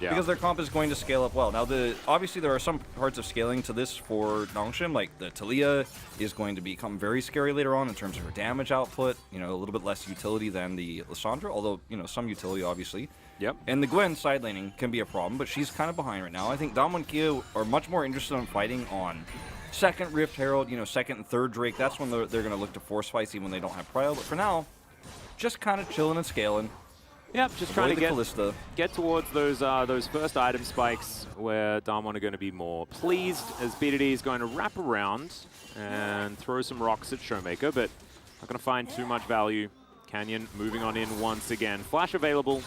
Yeah. Because their comp is going to scale up well. Now, obviously there are some parts of scaling to this for Nongshim, like the Talia is going to become very scary later on in terms of her damage output, you know, a little bit less utility than the Lissandra, although, you know, some utility, obviously. Yep. And the Gwen side laning can be a problem, but she's kind of behind right now. I think Dalmonkia are much more interested in fighting on second Rift Herald, you know, second and third Drake. That's when they're going to look to force fights even when they don't have prio. But for now, just kind of chilling and scaling. Yep, just trying to Callista. get towards those first item spikes where Dalmon are going to be more pleased, as BDD is going to wrap around and throw some rocks at Showmaker, but not going to find too much value. Canyon moving on in once again. Flash available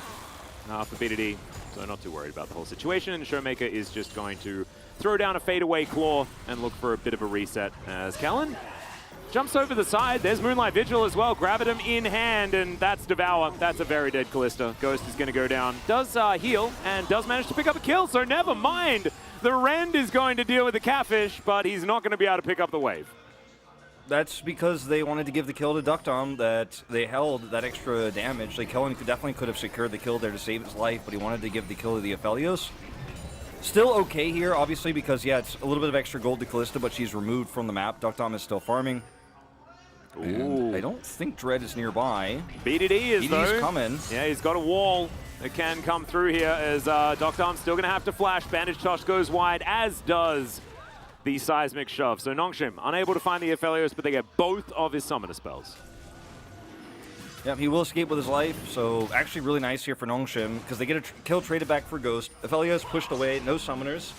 for BDD, so not too worried about the whole situation, and Showmaker is just going to throw down a fadeaway claw and look for a bit of a reset as Kellen jumps over the side. There's Moonlight Vigil as well. Gravitum in hand, and that's Devour. That's a very dead Callista. Ghost is going to go down. Does heal, and does manage to pick up a kill, so never mind. The Rend is going to deal with the Catfish, but he's not going to be able to pick up the wave. That's because they wanted to give the kill to Duckdom, that they held that extra damage. Like, Kellen definitely could have secured the kill there to save his life, but he wanted to give the kill to the Aphelios. Still okay here, obviously, because, yeah, it's a little bit of extra gold to Callista, but she's removed from the map. Duckdom is still farming. And I don't think Dread is nearby. BDD is, though. BDD's coming. Yeah, he's got a wall that can come through here as Duckdom's still going to have to flash. Bandage Toss goes wide, as does the Seismic Shove. So Nongshim unable to find the Aphelios, but they get both of his summoner spells. Yep, he will escape with his life, so actually really nice here for Nongshim, because they get a kill traded back for Ghost. Aphelios pushed away, no summoners.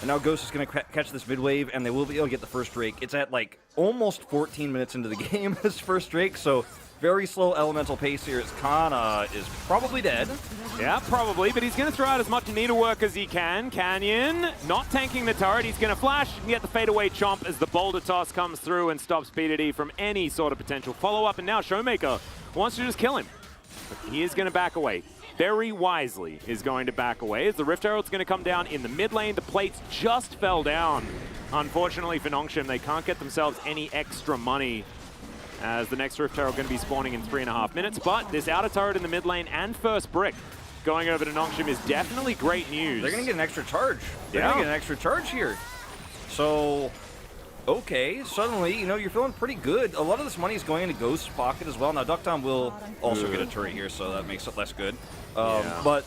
And now Ghost is going to catch this mid-wave, and they will be able to get the first Drake. It's at, like, almost 14 minutes into the game, this first Drake, so very slow elemental pace here. Kana is probably dead. Yeah, probably, but he's going to throw out as much needlework as he can. Canyon not tanking the turret. He's going to flash and get the fadeaway chomp as the boulder toss comes through and stops BDD from any sort of potential follow-up. And now Showmaker wants to just kill him. But he is going to back away. Very wisely is going to back away as the Rift Herald's going to come down in the mid lane. The plates just fell down. Unfortunately for Nongshim, they can't get themselves any extra money as the next Rift Herald going to be spawning in 3.5 minutes. But this outer turret in the mid lane and first brick going over to Nongshim is definitely great news. They're going to get an extra charge. They're going to get an extra charge here. So, okay, suddenly, you know, you're feeling pretty good. A lot of this money is going into Ghost's pocket as well. Now, Duckdown will also get a turret here, so that makes it less good. But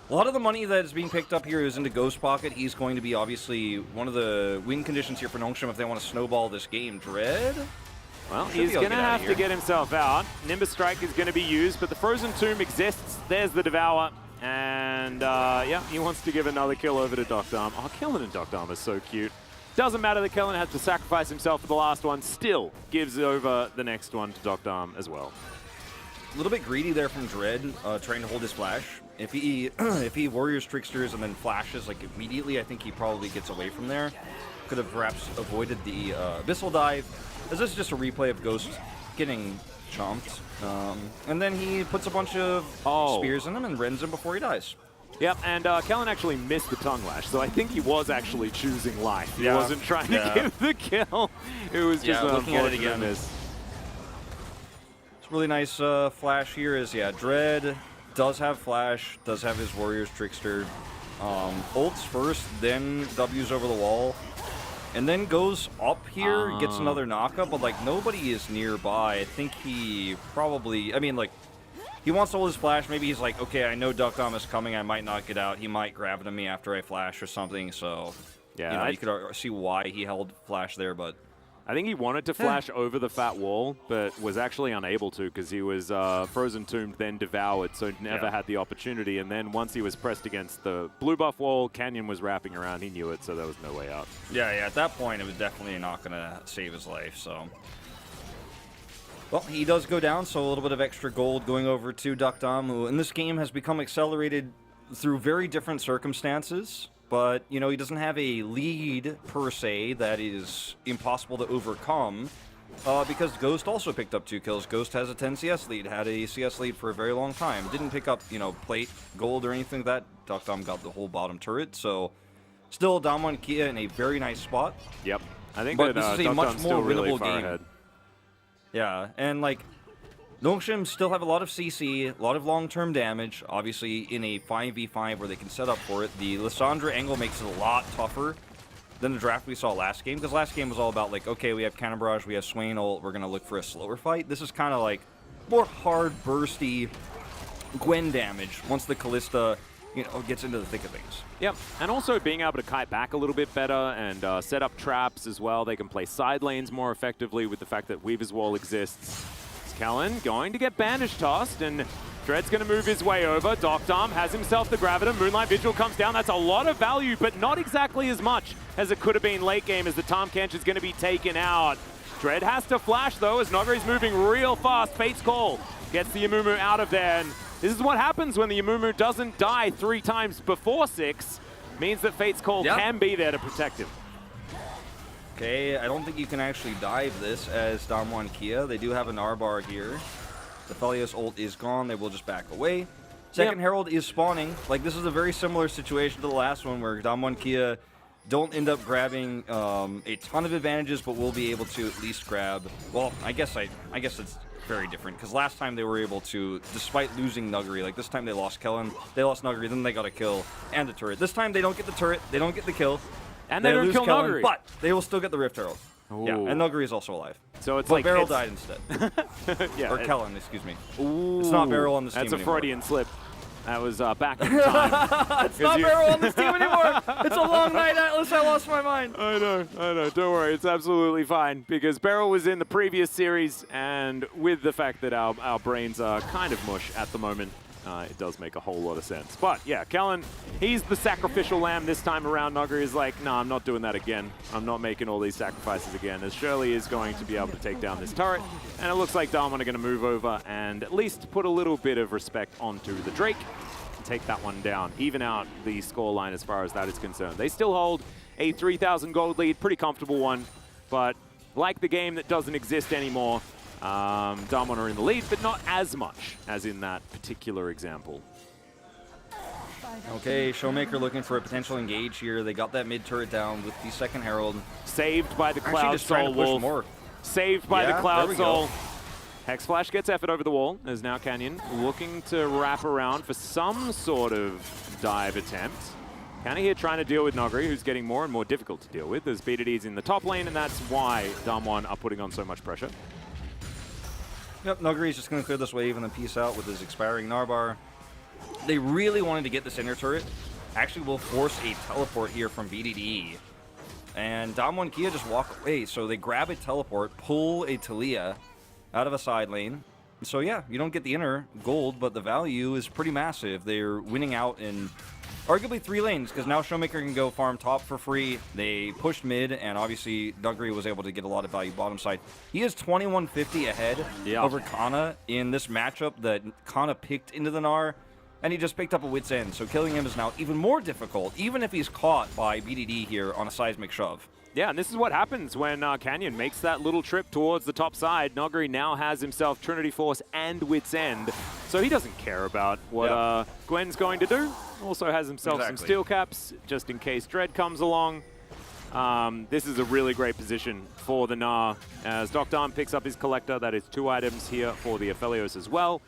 a lot of the money that is being picked up here is into Ghost's pocket. He's going to be obviously one of the win conditions here for Nongshim if they want to snowball this game. Dread? Well, he's going to have to get himself out. Nimbus Strike is going to be used, but the Frozen Tomb exists. There's the Devour. And, yeah, he wants to give another kill over to Duckdown. Oh, Kellen and Duckdown is so cute. Doesn't matter that Kellen had to sacrifice himself for the last one. Still gives over the next one to Duckdown as well. A little bit greedy there from Dread, trying to hold his flash. If he if he Warriors Tricksters and then flashes like immediately, I think he probably gets away from there. Could have perhaps avoided the Abyssal Dive, as this is just a replay of Ghost getting chomped. And then he puts a bunch of spears in him and rends him before he dies. Yep, and Kellen actually missed the Tongue Lash, so I think he was actually choosing life. He wasn't trying to give the kill. It was just looking at it again. Miss. It's really nice flash here is, Dread does have flash, does have his Warriors Trickster. Ults first, then W's over the wall. And then goes up here, gets another knockup, but like nobody is nearby. I think he probably, I mean like, he wants to hold his flash. Maybe he's like, okay, I know Duckdom is coming. I might not get out. He might grab to me after I flash or something. So, yeah, you know, you could see why he held flash there, but I think he wanted to flash over the fat wall, but was actually unable to because he was Frozen Tombed, then devoured, so never had the opportunity. And then once he was pressed against the blue buff wall, Canyon was wrapping around. He knew it, so there was no way out. Yeah, at that point, it was definitely not going to save his life, so. Well, he does go down, so a little bit of extra gold going over to Duckdom, who in this game has become accelerated through very different circumstances. But, you know, he doesn't have a lead, per se, that is impossible to overcome, because Ghost also picked up 2 kills. Ghost has a 10 CS lead, had a CS lead for a very long time. Didn't pick up, you know, plate, gold, or anything like that. Duckdom got the whole bottom turret, so still Damwon Kia in a very nice spot. Yep. I think but that this is a much more really winnable game. Ahead. Yeah, and like, Nongshim still have a lot of CC, a lot of long-term damage, obviously in a 5v5 where they can set up for it. The Lissandra angle makes it a lot tougher than the draft we saw last game, because last game was all about like, okay, we have Cannon Barrage, we have Swain ult, we're going to look for a slower fight. This is kind of like more hard, bursty Gwen damage once the Callista, you know, gets into the thick of things. Yep, and also being able to kite back a little bit better and set up traps as well. They can play side lanes more effectively with the fact that Weaver's Wall exists. Kellen going to get Bandage tossed, and Dread's going to move his way over. Duckdom has himself the Graviton. Moonlight Vigil comes down. That's a lot of value, but not exactly as much as it could have been late game as the Tahm Kench is going to be taken out. Dread has to flash, though, as Nogari's moving real fast. Fate's Call gets the Amumu out of there, and this is what happens when the Amumu doesn't die 3 times before 6. Means that Fate's Call can be there to protect him. Okay, I don't think you can actually dive this as Damwon Kia. They do have an R-bar here. The Felios ult is gone. They will just back away. Second Herald is spawning. Like, this is a very similar situation to the last one where Damwon Kia don't end up grabbing a ton of advantages, but will be able to at least grab... Well, I guess it's very different, because last time they were able to, despite losing Nuggery, like this time they lost Kellen, they lost Nuggery, then they got a kill and the turret. This time they don't get the turret, they don't get the kill. And they don't kill Kellen, Nuggery. but they will still get the Rift Herald. Yeah, and Nuggery is also alive. So it's but like Beryl died instead. Yeah, or Kellen, excuse me. Ooh, it's not Beryl on this team That's a anymore. Freudian slip. That was back in time. It's not Beryl on this team anymore. It's a long night, Atlas. I lost my mind. I know. Don't worry. It's absolutely fine because Beryl was in the previous series, and with the fact that our brains are kind of mush at the moment, it does make a whole lot of sense. But yeah, Kellen, he's the sacrificial lamb this time around. Nuggery is like, no, I'm not doing that again. I'm not making all these sacrifices again, as Shirley is going to be able to take down this turret. And it looks like Damwon are going to move over and at least put a little bit of respect onto the Drake and take that one down, even out the scoreline as far as that is concerned. They still hold a 3,000 gold lead, pretty comfortable one, but like the game that doesn't exist anymore, Damwon are in the lead, but not as much as in that particular example. Okay, Showmaker looking for a potential engage here. They got that mid turret down with the second Herald. Saved by the Cloud Soul Wolf. More. saved by the Yeah, Cloud there we Soul. go. Hex Flash gets effort over the wall, as now Canyon looking to wrap around for some sort of dive attempt. Canny here trying to deal with Nogri, who's getting more and more difficult to deal with, as BDD's in the top lane, and that's why Damwon are putting on so much pressure. Yep, Nuggery's just going to clear this wave and then peace out with his expiring Narbar. They really wanted to get this inner turret. Actually will force a teleport here from BDD. And Damwon and Kia just walk away, so they grab a teleport, pull a Talia out of a side lane. So yeah, you don't get the inner gold, but the value is pretty massive. They're winning out in arguably 3 lanes, because now Showmaker can go farm top for free. They pushed mid, and obviously Nuggery was able to get a lot of value bottom side. He is 2150 ahead over Kana in this matchup that Kana picked into the Gnar, and he just picked up a Wit's End. So killing him is now even more difficult, even if he's caught by BDD here on a seismic shove. Yeah, and this is what happens when Canyon makes that little trip towards the top side. Noggery now has himself Trinity Force and Wit's End, so he doesn't care about what Gwen's going to do. Also has himself some steel caps, just in case Dread comes along. This is a really great position for the Gnar, as Doctarm picks up his Collector. That is 2 items here for the Aphelios as well.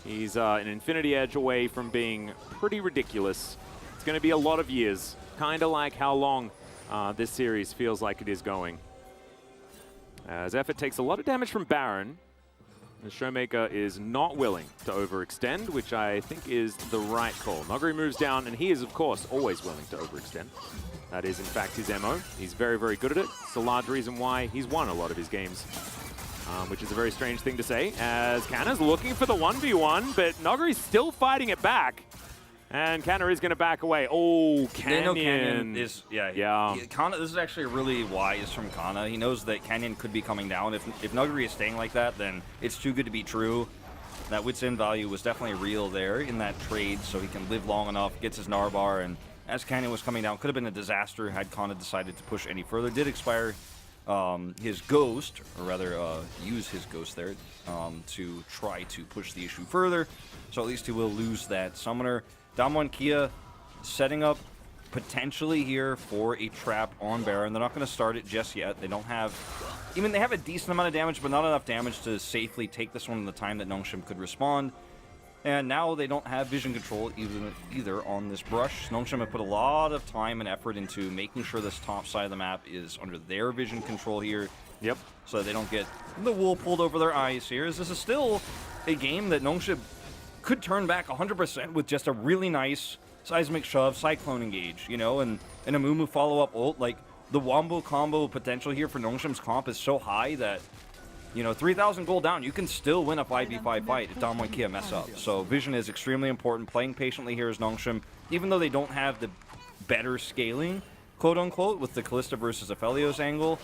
He's an Infinity Edge away from being pretty ridiculous. It's going to be a lot of years, kind of like how long this series feels like it is going. As Effort takes a lot of damage from Baron, the Showmaker is not willing to overextend, which I think is the right call. Noggery moves down, and he is, of course, always willing to overextend. That is, in fact, his MO. He's very, very good at it. It's a large reason why he's won a lot of his games, which is a very strange thing to say, as Kanna's looking for the 1v1, but Noggery's still fighting it back. And Kanna is going to back away. Oh, Canyon. They know Canyon is, Kana, this is actually really wise from Kana. He knows that Canyon could be coming down. If Nuggery is staying like that, then it's too good to be true. That Wit's End value was definitely real there in that trade, so he can live long enough, gets his Narbar, and as Canyon was coming down, could have been a disaster had Kana decided to push any further. Did expire his Ghost, or rather use his Ghost there to try to push the issue further, so at least he will lose that Summoner. Damwon and Kia setting up potentially here for a trap on Baron. They're not going to start it just yet. They don't have... Even they have a decent amount of damage, but not enough damage to safely take this one in the time that Nongshim could respond. And now they don't have vision control either on this brush. Nongshim have put a lot of time and effort into making sure this top side of the map is under their vision control here. Yep. So they don't get the wool pulled over their eyes here. This is still a game that Nongshim could turn back 100% with just a really nice seismic shove, cyclone engage, you know, and a Mumu follow-up ult. Like, the wombo combo potential here for Nongshim's comp is so high that, you know, 3,000 gold down, you can still win a 5v5 fight if Damwon and Kia mess up. So vision is extremely important. Playing patiently here is Nongshim, even though they don't have the better scaling, quote-unquote, with the Kalista versus Aphelios angle.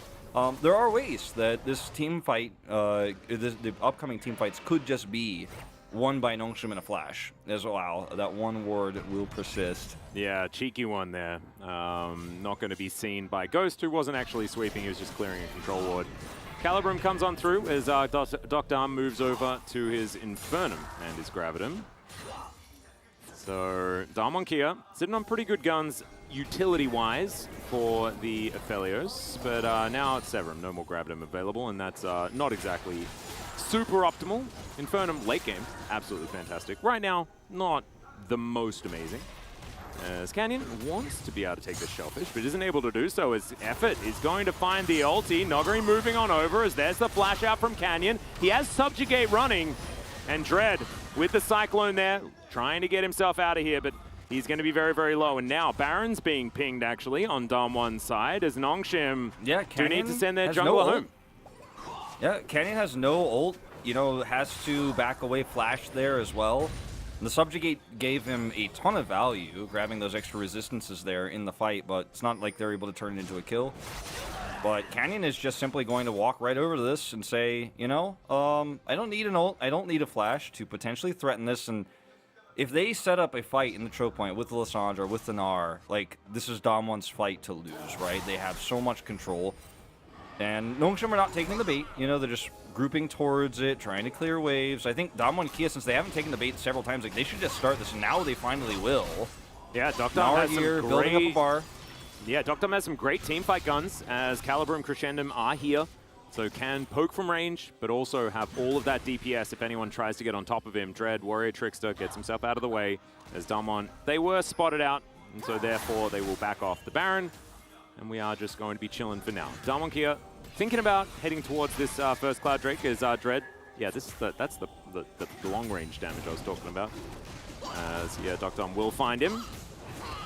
There are ways that this team fight, the upcoming team fights could just be won by Nongshim in a flash as well. That one ward will persist. Yeah, cheeky one there. Not going to be seen by Ghost, who wasn't actually sweeping, he was just clearing a control ward. Calibrum comes on through as Doctarm moves over to his Infernum and his Gravitum. So Damwon Kia sitting on pretty good guns utility-wise for the Aphelios, but now it's Severum, no more Gravitum available, and that's not exactly super optimal. Infernum late game, absolutely fantastic. Right now, not the most amazing. As Canyon wants to be able to take this Shellfish, but isn't able to do so as Effort is going to find the ulti. Noggery moving on over as there's the flash out from Canyon. He has Subjugate running, and Dread with the Cyclone there, trying to get himself out of here, but he's going to be very, very low. And now Baron's being pinged actually on Damwon's side as Nongshim do need to send their jungler home. Yeah, Canyon has no ult, you know, has to back away flash there as well. The Subjugate gave him a ton of value, grabbing those extra resistances there in the fight, but it's not like they're able to turn it into a kill. But Canyon is just simply going to walk right over to this and say, you know, I don't need an ult, I don't need a flash to potentially threaten this, and if they set up a fight in the choke point with the Lissandra, with the Gnar, like, this is Damwon's fight to lose, right? They have so much control. And Nongshim are not taking the bait, you know, they're just grouping towards it, trying to clear waves. I think Damwon and Kia, since they haven't taken the bait several times, like, they should just start this, and now they finally will. Yeah, Doctarm has here, some building up a bar. Yeah, Doctarm has some great teamfight guns, as Calibur and Crescendum are here So can poke from range, but also have all of that DPS if anyone tries to get on top of him. Dread, Warrior Trickster, gets himself out of the way. As Damwon, they were spotted out, and so therefore they will back off the Baron. And we are just going to be chilling for now. Damwon here, thinking about heading towards this first Cloud Drake is Dread. Yeah, that's the long range damage I was talking about. As yeah, Dr. will find him.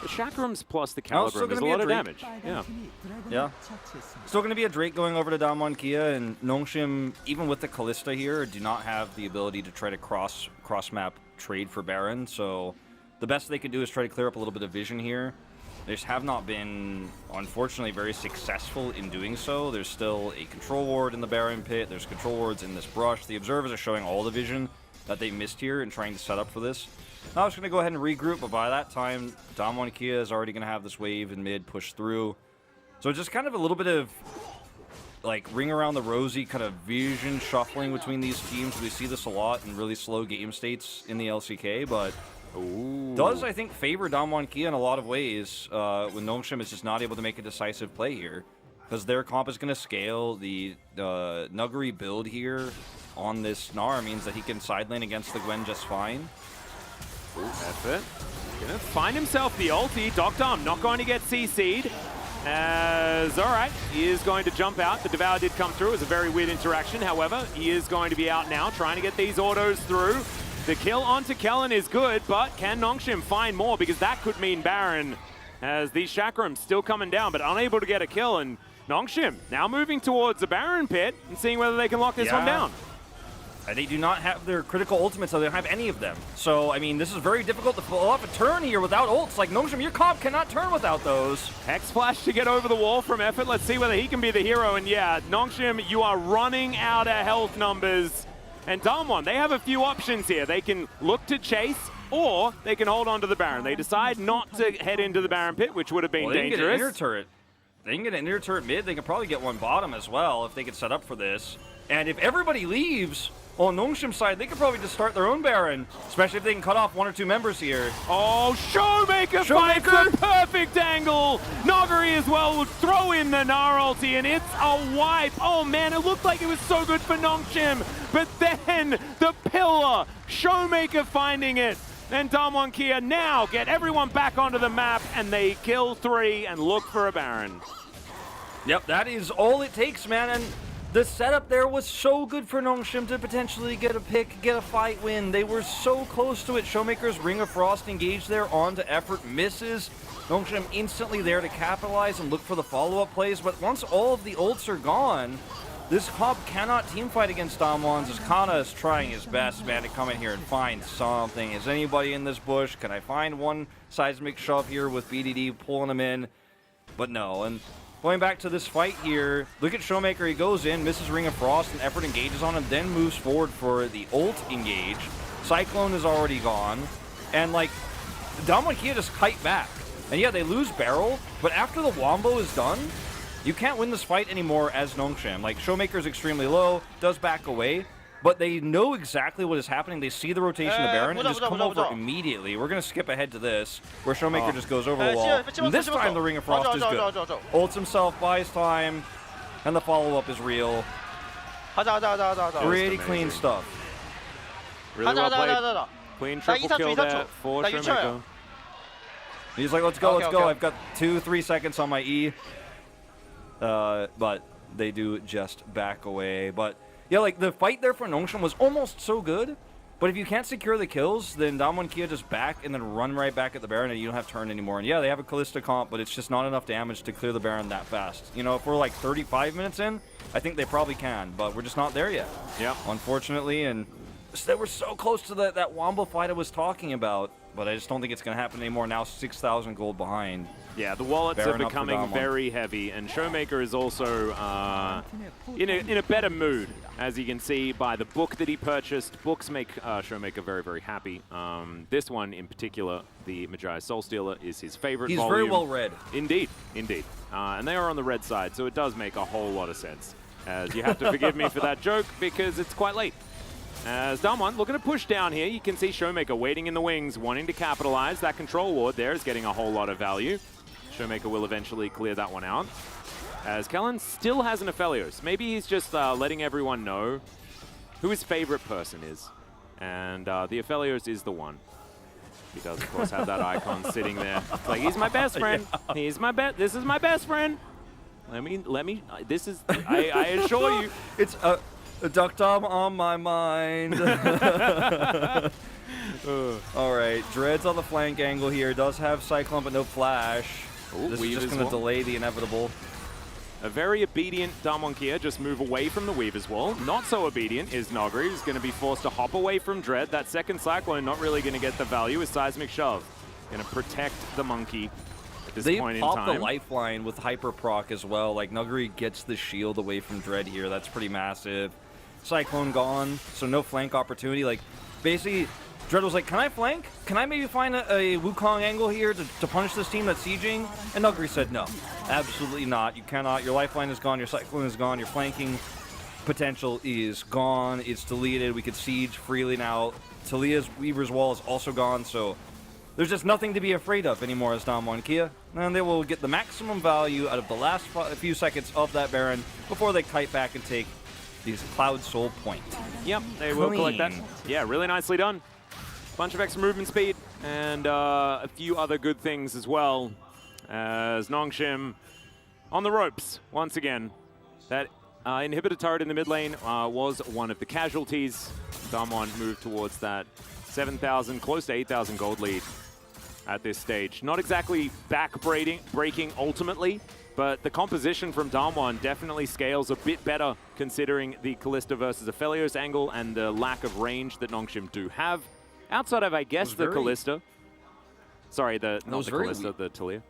The Chakrams plus the Calibrum is a lot of damage. Yeah. Yeah. Still going to be a Drake going over to Damwon Kia, and Nongshim, even with the Callista here, do not have the ability to try to cross-map trade for Baron, so the best they can do is try to clear up a little bit of vision here. They just have not been, unfortunately, very successful in doing so. There's still a control ward in the Baron pit, there's control wards in this brush. The observers are showing all the vision that they missed here and trying to set up for this. Now I was going to go ahead and regroup, but by that time, Damwon Kia is already going to have this wave in mid push through. So just kind of a little bit of, like, ring around the rosy kind of vision shuffling between these teams. We see this a lot in really slow game states in the LCK, but does, I think, favor Damwon Kia in a lot of ways when Nongshim is just not able to make a decisive play here. Because their comp is going to scale. The Nuggery build here on this Gnar means that he can side lane against the Gwen just fine. That's it. Gonna find himself the ulti. Dr. not going to get CC'd. As, alright, he is going to jump out. The Devour did come through. It was a very weird interaction. However, he is going to be out now, trying to get these autos through. The kill onto Kellen is good, but can Nongshim find more? Because that could mean Baron. As these Chakrams still coming down, but unable to get a kill. And Nongshim now moving towards the Baron pit and seeing whether they can lock this one down. They do not have their critical ultimates, so they don't have any of them. So, I mean, this is very difficult to pull off a turn here without ults. Like, Nongshim, your comp cannot turn without those. Hex Flash to get over the wall from Effort. Let's see whether he can be the hero. And yeah, Nongshim, you are running out of health numbers. And Damwon, they have a few options here. They can look to chase, or they can hold on to the Baron. They decide not to head into the Baron pit, which would have been dangerous. They can get an inner turret. They can get an inner turret mid. They can probably get one bottom as well if they could set up for this. And if everybody leaves on Nongshim's side, they could probably just start their own Baron, especially if they can cut off one or two members here. Oh, Showmaker finds the perfect angle. Noggery as well will throw in the Gnar ulti, and it's a wipe. Oh man, it looked like it was so good for Nongshim, but then the pillar, Showmaker finding it. And Damwon Kia now get everyone back onto the map, and they kill 3 and look for a Baron. Yep, that is all it takes, man. And the setup there was so good for Nongshim to potentially get a pick, get a fight win. They were so close to it. Showmaker's Ring of Frost engaged there onto Effort, misses. Nongshim instantly there to capitalize and look for the follow-up plays. But once all of the ults are gone, this comp cannot teamfight against Damwon's, as Kana is trying his best, man, to come in here and find something. Is anybody in this bush? Can I find one seismic shove here with BDD pulling him in? But no, and going back to this fight here, look at Showmaker. He goes in, misses Ring of Frost, and Effort engages on him, then moves forward for the ult engage. Cyclone is already gone, and like, Damwon Kia just kite back. And yeah, they lose Barrel, but after the Wombo is done, you can't win this fight anymore as Nongshim. Like, Showmaker's extremely low, does back away, but they know exactly what is happening. They see the rotation of Baron and just come over immediately. We're going to skip ahead to this, where Showmaker just goes over the wall. And this time the Ring of Frost is good. Ults himself, buys time, and the follow-up is real. Pretty clean stuff. Really well played. Clean triple kill there for Showmaker. He's like, let's go, let's go. I've got 2-3 seconds on my E. But they do just back away. But yeah, like, the fight there for Nongshim was almost so good, but if you can't secure the kills, then Damwon Kia just back and then run right back at the Baron, and you don't have turn anymore. And yeah, they have a Callista comp, but it's just not enough damage to clear the Baron that fast. You know, if we're like 35 minutes in, I think they probably can, but we're just not there yet. Yeah, unfortunately, and they were so close to that Wombo fight I was talking about, but I just don't think it's going to happen anymore. Now 6,000 gold behind. Yeah, the wallets are becoming very heavy, and Showmaker is also in a better mood, as you can see by the book that he purchased. Books make Showmaker very, very happy. This one in particular, the Magi Soulstealer, is his favorite volume. He's very well read. Indeed, indeed. And they are on the red side, so it does make a whole lot of sense. As you have to forgive me for that joke, because it's quite late. As Damwon looking to push down here, you can see Showmaker waiting in the wings, wanting to capitalize. That control ward there is getting a whole lot of value. Showmaker will eventually clear that one out. as Kellen still has an Aphelios. Maybe he's just letting everyone know who his favorite person is. And the Aphelios is the one. He does, of course, have that icon sitting there. It's like, he's my best friend. Yeah. He's my this is my best friend. Let me, this is, I assure you. It's a Duck Dom on my mind. All right, Dread's on the flank angle here. Does have Cyclone, but no flash. Ooh, this is just going to delay the inevitable. A very obedient Damonkia, just move away from the Weaver's Wall. Not so obedient is Nogri, who's going to be forced to hop away from Dread. That second Cyclone not really going to get the value with Seismic Shove. Going to protect the Monkey at this point in time. They pop the lifeline with Hyper Proc as well. Like, Nuggery gets the shield away from Dread here. That's pretty massive. Cyclone gone, so no flank opportunity. Like, basically, Dread was like, can I flank? Can I maybe find a Wukong angle here to punish this team that's sieging? And Nuggery said no. Absolutely not. You cannot. Your lifeline is gone. Your Cyclone is gone. Your flanking potential is gone. It's deleted. We could siege freely now. Talia's Weaver's Wall is also gone, so there's just nothing to be afraid of anymore as Damonkia. And they will get the maximum value out of the last few seconds of that Baron before they kite back and take these Cloud Soul Point. Yep, they will collect that. Yeah, really nicely done. Bunch of extra movement speed and a few other good things as well. As Nongshim on the ropes once again. That inhibitor turret in the mid lane was one of the casualties. Damwon moved towards that 7,000, close to 8,000 gold lead at this stage. Not exactly breaking ultimately, but the composition from Damwon definitely scales a bit better considering the Kalista versus Aphelios angle and the lack of range that Nongshim do have. Outside of, I guess, the Kalista. Sorry, not the Kalista, the Talia.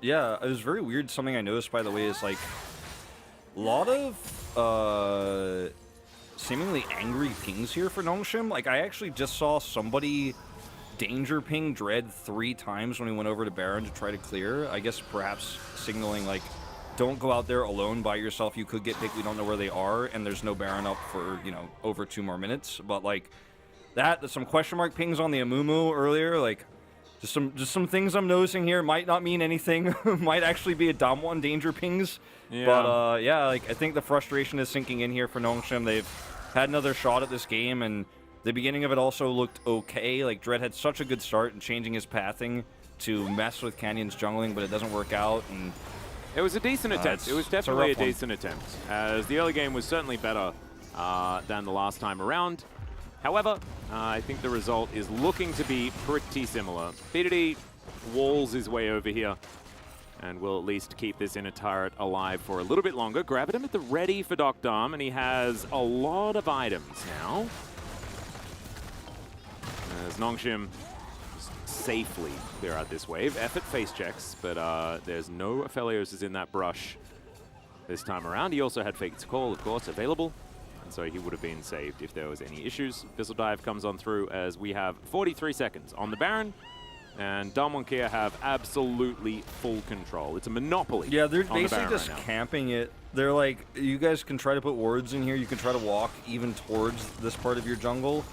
Yeah, it was very weird. Something I noticed, by the way, is like a lot of seemingly angry pings here for Nongshim. Like, I actually just saw somebody danger ping Dread 3 times when he went over to Baron to try to clear. I guess perhaps signaling, like, don't go out there alone by yourself. You could get picked. We don't know where they are, and there's no Baron up for, you know, over 2 more minutes. But, like, there's some question mark pings on the Amumu earlier, like, just some things I'm noticing here. Might not mean anything. Might actually be a Damwon danger pings. Yeah. But yeah, like, I think the frustration is sinking in here for Nongshim. They've had another shot at this game, and the beginning of it also looked okay. Like, Dread had such a good start in changing his pathing to mess with Canyon's jungling, but it doesn't work out. And it was a decent attempt. It was definitely a decent attempt, as the early game was certainly better than the last time around. However, I think the result is looking to be pretty similar. BDD walls his way over here and will at least keep this inner turret alive for a little bit longer. Grab him at the ready for Doc Dom, and he has a lot of items now. As Nongshim safely clear out this wave. Effort face checks, but there's no Aphelios in that brush this time around. He also had Fate's Call, of course, available. And so he would have been saved if there was any issues. Thistle Dive comes on through as we have 43 seconds on the Baron, and Damonkia have absolutely full control. It's a monopoly. Yeah, they're basically just camping it. They're like, you guys can try to put wards in here. You can try to walk even towards this part of your jungle.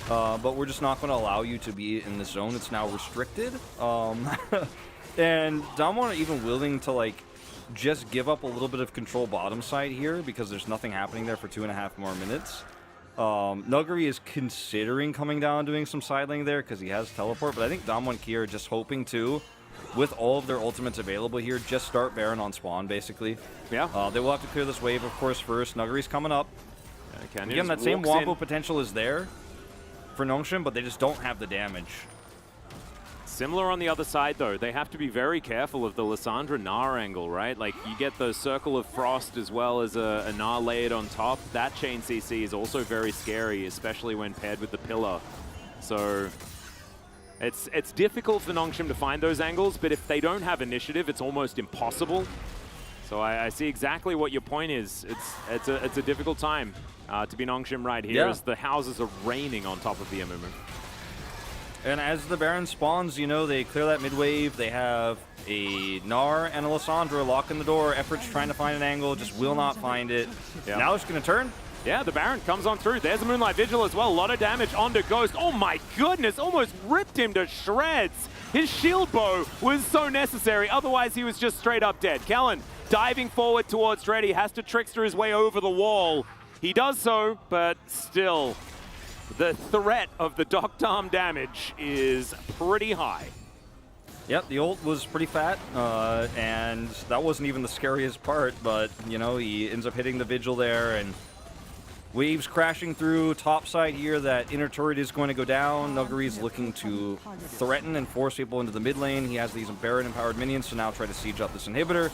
But we're just not going to allow you to be in the zone. It's now restricted. And Damwon are even willing to, like, just give up a little bit of control bottom side here because there's nothing happening there for 2.5 more minutes. Nuggery is considering coming down doing some side lane there because he has teleport, but I think Damonkia are just hoping to, with all of their ultimates available here, just start Baron on spawn, basically. Yeah. They will have to clear this wave, of course, first. Nuggery's coming up. Again, that same Wombo potential is there for Nongshim, but they just don't have the damage. Similar on the other side, though. They have to be very careful of the Lissandra Gnar angle, right? Like, you get the Circle of Frost as well as a Gnar layered on top. That chain CC is also very scary, especially when paired with the Pillar. So it's difficult for Nongshim to find those angles, but if they don't have initiative, it's almost impossible. So I see exactly what your point is. It's a difficult time to be Nongshim right here, as the houses are raining on top of the Amumu. And as the Baron spawns, you know, they clear that mid wave. They have a Gnar and a Lissandra locking the door. Effort's trying to find an angle, just will not find it. Yeah. Now it's going to turn. Yeah, the Baron comes on through. There's a Moonlight Vigil as well. A lot of damage onto Ghost. Oh my goodness, almost ripped him to shreds. His shield bow was so necessary. Otherwise, he was just straight up dead. Kellen diving forward towards Dread. He has to trickster his way over the wall. He does so, but still, the threat of the Doctarm damage is pretty high. Yep, the ult was pretty fat, and that wasn't even the scariest part, but, you know, he ends up hitting the Vigil there, and waves crashing through top side here. That inner turret is going to go down. Nuggery's looking to threaten and force people into the mid lane. He has these Baron-empowered minions to now try to siege up this inhibitor.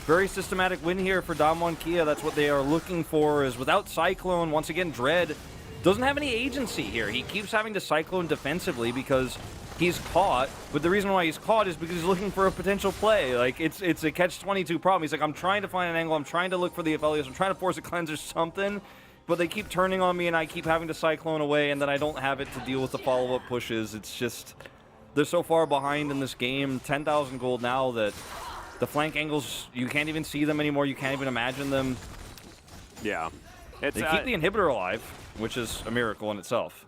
Very systematic win here for Damwon Kia. That's what they are looking for, is without Cyclone, once again, Dread doesn't have any agency here. He keeps having to Cyclone defensively because he's caught, but the reason why he's caught is because he's looking for a potential play. Like, it's a catch-22 problem. He's like, I'm trying to find an angle, I'm trying to look for the Aphelios, I'm trying to force a cleanse or something, but they keep turning on me and I keep having to Cyclone away, and then I don't have it to deal with the follow-up pushes. It's just, they're so far behind in this game. 10,000 gold now that the flank angles, you can't even see them anymore, you can't even imagine them. Yeah. They keep the inhibitor alive, which is a miracle in itself.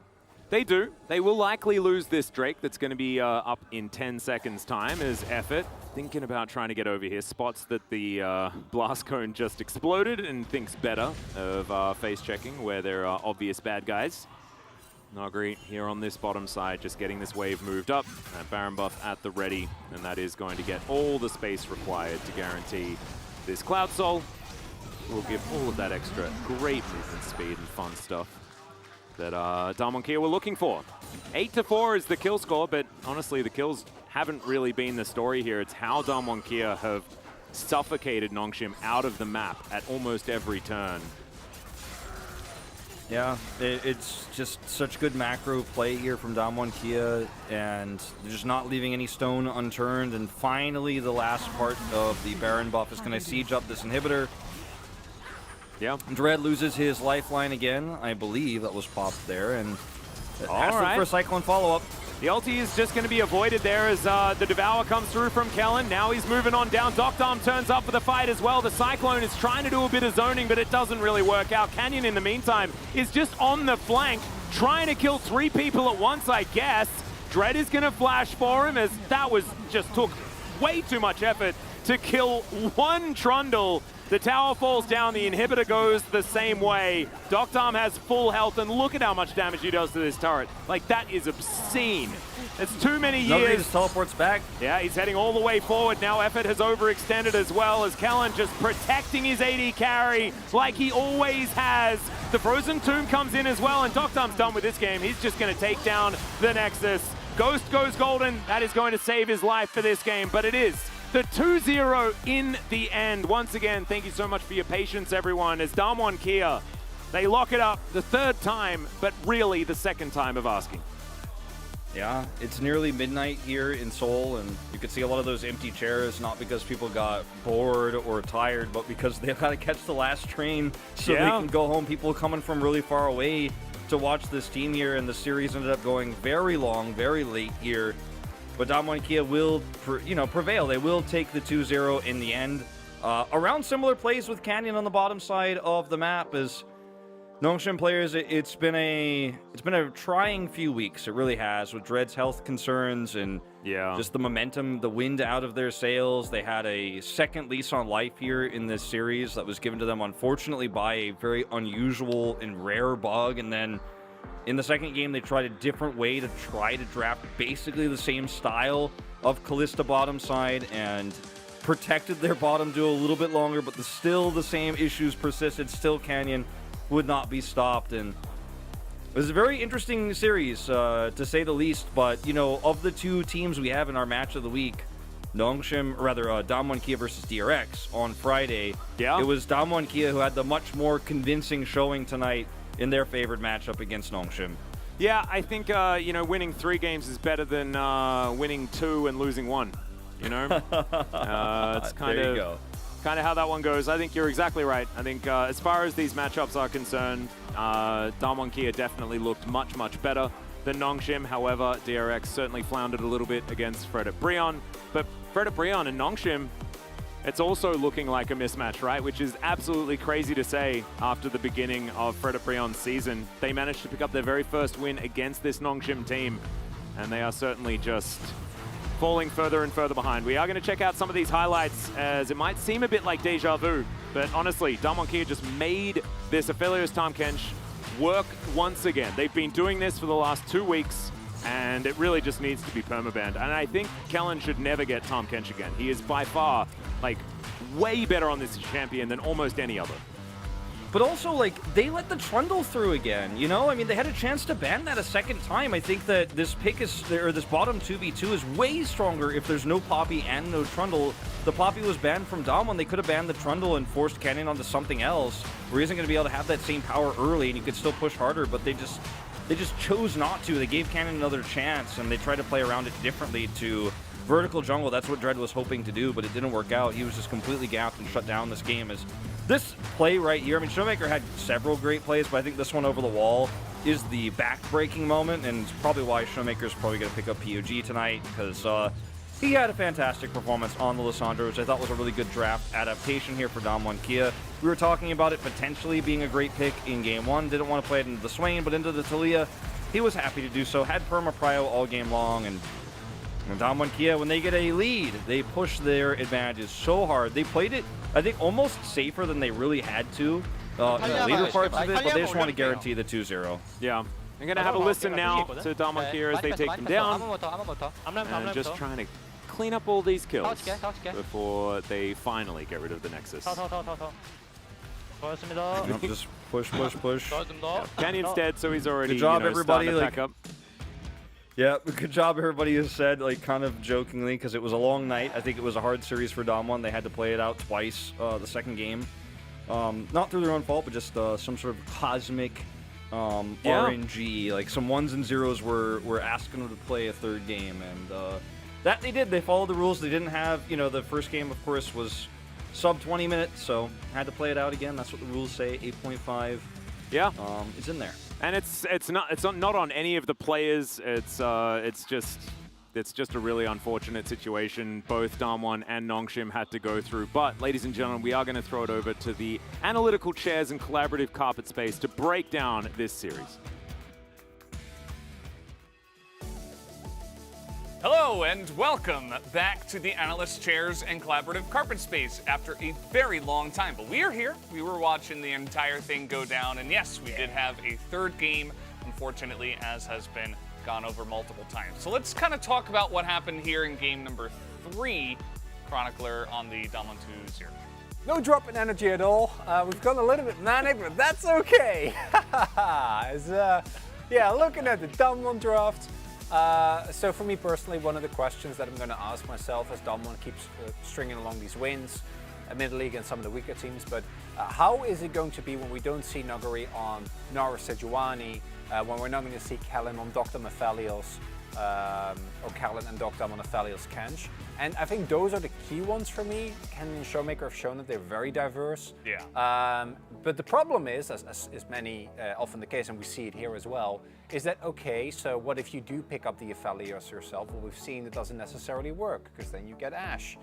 They do. They will likely lose this Drake that's going to be up in 10 seconds time as Effort, thinking about trying to get over here, spots that the blast cone just exploded and thinks better of face checking where there are obvious bad guys. Nuggery here on this bottom side, just getting this wave moved up. Baron buff at the ready, and that is going to get all the space required to guarantee this Cloud Soul will give all of that extra great movement speed and fun stuff that Damwon Kia were looking for. 8-4 is the kill score, but honestly, the kills haven't really been the story here. It's how Damwon Kia have suffocated Nongshim out of the map at almost every turn. Yeah, it's just such good macro play here from Damwon Kia, and they're just not leaving any stone unturned. And finally, the last part of the Baron buff is going to siege up this inhibitor. Yeah. Dread loses his lifeline again. I believe that was popped there, and has to look for a Cyclone follow-up. The ulti is just going to be avoided there as the Devour comes through from Kellen. Now he's moving on down. Doctarm turns up for the fight as well. The Cyclone is trying to do a bit of zoning, but it doesn't really work out. Canyon, in the meantime, is just on the flank, trying to kill 3 people at once, I guess. Dread is going to flash for him, as that was just took way too much effort to kill one Trundle. The tower falls down, the inhibitor goes the same way. Doctarm has full health, and look at how much damage he does to this turret. Like, that is obscene. It's too many years. Nobody just teleports back. Yeah, he's heading all the way forward. Now Effort has overextended as well, as Kellen just protecting his AD carry like he always has. The Frozen Tomb comes in as well, and Doctarm's done with this game. He's just going to take down the Nexus. Ghost goes golden. That is going to save his life for this game, but it is the 2-0 in the end. Once again, thank you so much for your patience, everyone, as Damwon Kia, they lock it up the 3rd time, but really the 2nd time of asking. Yeah, it's nearly midnight here in Seoul, and you can see a lot of those empty chairs, not because people got bored or tired, but because they've got to catch the last train so they can go home. People coming from really far away to watch this team here, and the series ended up going very long, very late here. But Damwon Kia will, prevail. They will take the 2-0 in the end. Around similar plays with Canyon on the bottom side of the map as Nongshim players. It's been a trying few weeks. It really has, with Dread's health concerns and just the momentum, the wind out of their sails. They had a second lease on life here in this series that was given to them, unfortunately, by a very unusual and rare bug, and then in the second game, they tried a different way to try to draft basically the same style of Kalista bottom side and protected their bottom duo a little bit longer, but still the same issues persisted. Still, Canyon would not be stopped, and it was a very interesting series, to say the least. But, of the 2 teams we have in our match of the week, Damwon Kia versus DRX on Friday, it was Damwon Kia who had the much more convincing showing tonight in their favorite matchup against Nongshim. Yeah, I think, winning 3 games is better than winning 2 and losing 1, It's kind of how that one goes. I think you're exactly right. I think as far as these matchups are concerned, Damwon Kia definitely looked much, much better than Nongshim. However, DRX certainly floundered a little bit against Fredit Brion. But Fredit Brion and Nongshim, it's also looking like a mismatch, right? Which is absolutely crazy to say after the beginning of Fredit Brion's season. They managed to pick up their very first win against this Nongshim team, and they are certainly just falling further and further behind. We are going to check out some of these highlights, as it might seem a bit like deja vu, but honestly, Damwon Kia just made this Aphelios Tahm Kench work once again. They've been doing this for the last 2 weeks, and it really just needs to be permabanned. And I think Kellen should never get Tahm Kench again. He is by far, like, way better on this champion than almost any other. But also, like, they let the Trundle through again, you know? I mean, they had a chance to ban that a second time. I think that this pick is, or this bottom 2v2 is way stronger if there's no Poppy and no Trundle. The Poppy was banned from Damwon. They could have banned the Trundle and forced Canyon onto something else, where he isn't going to be able to have that same power early, and you could still push harder, but they just chose not to. They gave Canyon another chance, and they tried to play around it differently to vertical jungle. That's what Dread was hoping to do, but it didn't work out. He was just completely gapped and shut down this game. As this play right here, I mean, Showmaker had several great plays, but I think this one over the wall is the back-breaking moment, and it's probably why Showmaker's probably going to pick up POG tonight, because he had a fantastic performance on the Lissandra, which I thought was a really good draft adaptation here for Damwon Kia. We were talking about it potentially being a great pick in Game 1. Didn't want to play it into the Swain, but into the Taliyah, he was happy to do so. Had perma prio all game long, and Damwon Kia, when they get a lead, they push their advantages so hard. They played it, I think, almost safer than they really had to in the later parts of it, but they just want to guarantee the 2-0. Yeah. I'm going to have a listen now to Damwon Kia as they take them down, and just trying to clean up all these kills before they finally get rid of the Nexus. Just push, push, push. Yeah. Canyon's dead, so he's already good job, everybody. Starting to pack up. Yeah, good job, everybody has said, like, kind of jokingly, because it was a long night. I think it was a hard series for Damwon. They had to play it out twice, the second game. Not through their own fault, but just some sort of cosmic RNG. Like, some ones and zeros were asking them to play a third game, and that they did. They followed the rules. They didn't have, you know, the first game, of course, was sub 20 minutes, so had to play it out again. That's what the rules say. 8.5. Yeah, is in there. And it's not on any of the players. It's just a really unfortunate situation both Damwon and Nongshim had to go through. But ladies and gentlemen, we are going to throw it over to the analytical chairs and collaborative carpet space to break down this series. Hello and welcome back to the Analyst Chairs and Collaborative Carpet Space after a very long time. But we are here. We were watching the entire thing go down. And yes, we did have a third game, unfortunately, as has been gone over multiple times. So let's kind of talk about what happened here in game number 3, Chronicler on the Damwon 2-0. No drop in energy at all. We've gone a little bit manic, but that's okay. Yeah, looking at the Damwon draft. So for me personally, one of the questions that I'm going to ask myself as Damwon keeps stringing along these wins, admittedly against some of the weaker teams, but how is it going to be when we don't see Nuguri on Nara Sejuani, when we're not going to see Kellen on Dr. Aphelios, or Kellen and Dr. on Aphelios Kench? And I think those are the key ones for me. Ken and Showmaker have shown that they're very diverse. Yeah. But the problem is, as many often the case, and we see it here as well, is that, okay, so what if you do pick up the Aphelios yourself? Well, we've seen it doesn't necessarily work, because then you get Ashe.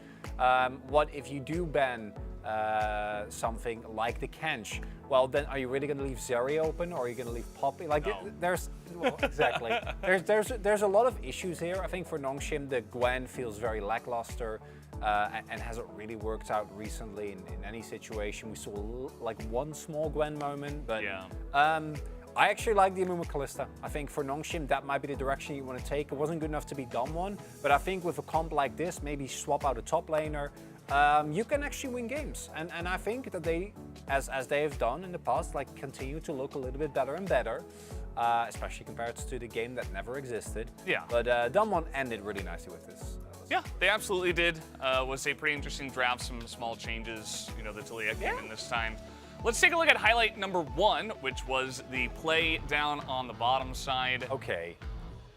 What if you do ban something like the Kench? Well, then are you really going to leave Zeri open, or are you going to leave Poppy? Like, well, exactly. There's a lot of issues here. I think for Nongshim, the Gwen feels very lackluster. And hasn't really worked out recently in any situation. We saw like one small Gwen moment, but yeah. I actually like the Amumu Kalista. I think for Nongshim, that might be the direction you want to take. It wasn't good enough to be Damwon, but I think with a comp like this, maybe swap out a top laner, you can actually win games. And I think that they, as they have done in the past, like continue to look a little bit better and better. Especially compared to the game that never existed. Yeah. But Damwon ended really nicely with this. Yeah, they absolutely did. Was a pretty interesting draft, some small changes. You know, the Taliyah came in this time. Let's take a look at highlight number 1, which was the play down on the bottom side. Okay,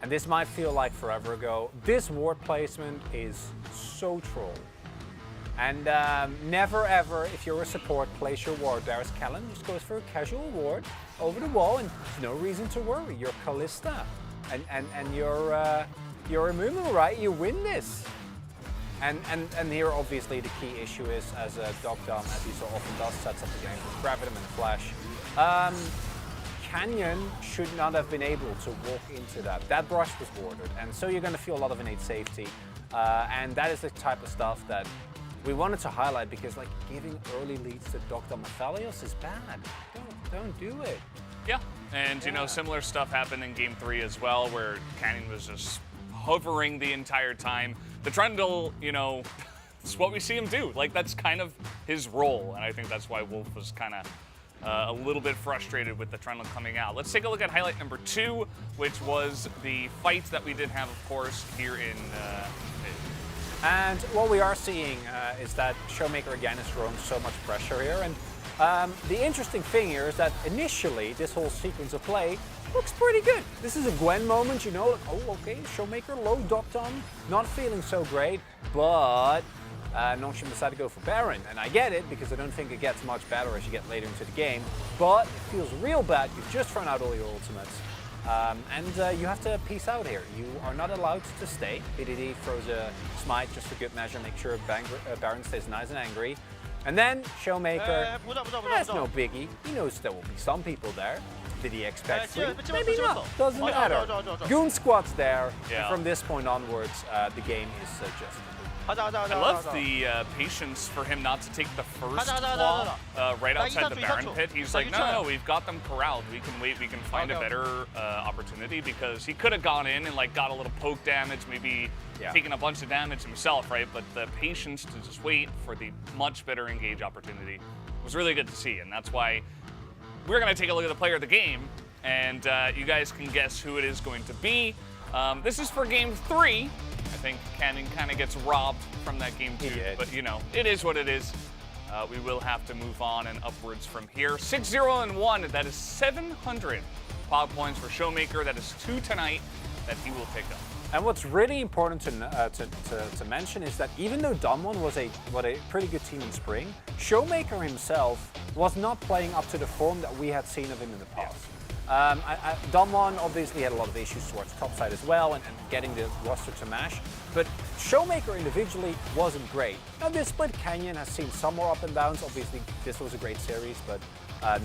and this might feel like forever ago. This ward placement is so troll. And never ever, if you're a support, place your ward there as Kellen. Just goes for a casual ward over the wall, and no reason to worry. You're Kalista, and you're Amumu, right? You win this. And here, obviously, the key issue is, as Dogdom, as he so often does, sets up the game with Gravitum and Flash. Canyon should not have been able to walk into that. That brush was warded, and so you're going to feel a lot of innate safety. And that is the type of stuff that we wanted to highlight because, like, giving early leads to Dr. Mathalios is bad. Don't do it. Yeah, and you know, similar stuff happened in Game 3 as well, where Canyon was just hovering the entire time. The Trundle, you know, it's what we see him do. Like, that's kind of his role, and I think that's why Wolf was kind of a little bit frustrated with the Trundle coming out. Let's take a look at highlight number 2, which was the fight that we did have, of course, here in And what we are seeing is that Showmaker again is throwing so much pressure here. And the interesting thing here is that initially this whole sequence of play looks pretty good. This is a Gwen moment, you know, like, oh, okay, Showmaker low docked on, not feeling so great, but Nongshim decided to go for Baron. And I get it, because I don't think it gets much better as you get later into the game, but it feels real bad. You've just thrown out all your ultimates. And you have to peace out here. You are not allowed to stay. BDD throws a smite just for good measure, make sure Baron stays nice and angry. And then Showmaker, that's no biggie. He knows there will be some people there. Did he expect three? Maybe not. Doesn't matter. Goon Squad's there. Yeah. And from this point onwards, the game is just... I love the patience for him not to take the first claw right outside the Baron pit. He's like, no, we've got them corralled. We can wait. We can find a better opportunity, because he could have gone in and like got a little poke damage, maybe taken a bunch of damage himself, right? But the patience to just wait for the much better engage opportunity was really good to see, and that's why we're going to take a look at the player of the game, and you guys can guess who it is going to be. This is for Game 3. I think Canyon kind of gets robbed from that Game 2, but you know, it is what it is. We will have to move on and upwards from here. 6-0-1, that is 700 POG points for Showmaker. That is 2 tonight that he will pick up. And what's really important to mention is that even though Damwon was a pretty good team in spring, Showmaker himself was not playing up to the form that we had seen of him in the past. Damwon obviously had a lot of issues towards topside as well and getting the roster to mash, but Showmaker individually wasn't great. Now this split Canyon has seen some more up and downs. Obviously this was a great series, but